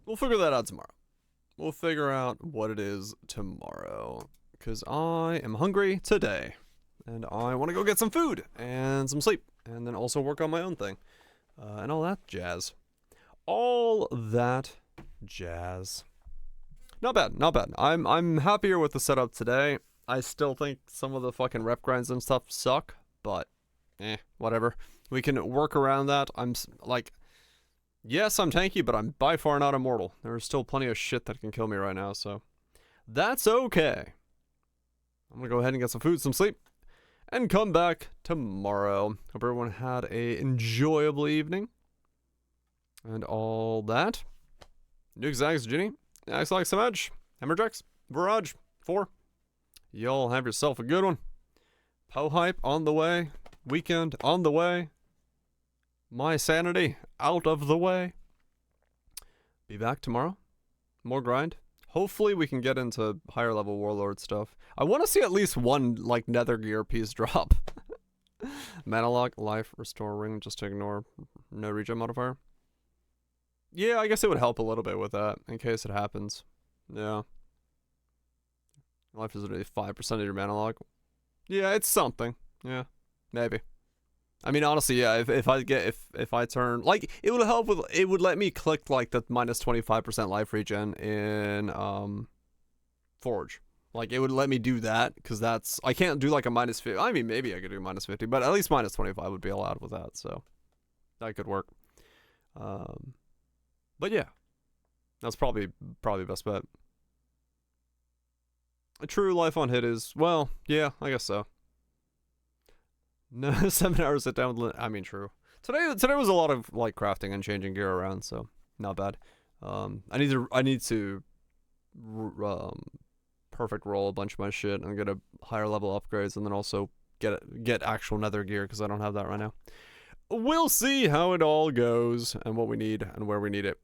We'll figure that out tomorrow. We'll figure out what it is tomorrow. Because I am hungry today. And I want to go get some food and some sleep. And then also work on my own thing. And all that jazz. All that jazz. Not bad, not bad. I'm happier with the setup today. I still think some of the fucking rep grinds and stuff suck. But, whatever. We can work around that. I'm like... Yes, I'm tanky, but I'm by far not immortal. There's still plenty of shit that can kill me right now, so... That's okay. I'm gonna go ahead and get some food, some sleep, and come back tomorrow. Hope everyone had a enjoyable evening. And all that. Nuke Zags, Ginny, Axe like some edge, Hammerjacks, Virage, 4. Y'all have yourself a good one. Po hype on the way. Weekend on the way. My sanity out of the way. Be back tomorrow. More grind. Hopefully we can get into higher level warlord stuff. I want to see at least one like nether gear piece drop. Mana lock, life, restore ring, just to ignore no regen modifier. Yeah, I guess it would help a little bit with that in case it happens. Yeah. Life is really 5% of your mana lock. Yeah, it's something. Yeah, maybe. I mean, honestly, yeah, if I turn, like, it would help with, it would let me click, like, the minus 25% life regen in, Forge. Like, it would let me do that, because that's, I can't do, like, a minus 50, I mean, maybe I could do minus 50, but at least minus 25 would be allowed with that, so, that could work. But yeah, that's probably best bet. A true life on hit is, well, yeah, I guess so. No, 7 hours sit down with, I mean, true. Today was a lot of, like, crafting and changing gear around, so not bad. I need to perfect roll a bunch of my shit and get a higher level upgrades, and then also get actual nether gear, because I don't have that right now. We'll see how it all goes and what we need and where we need it.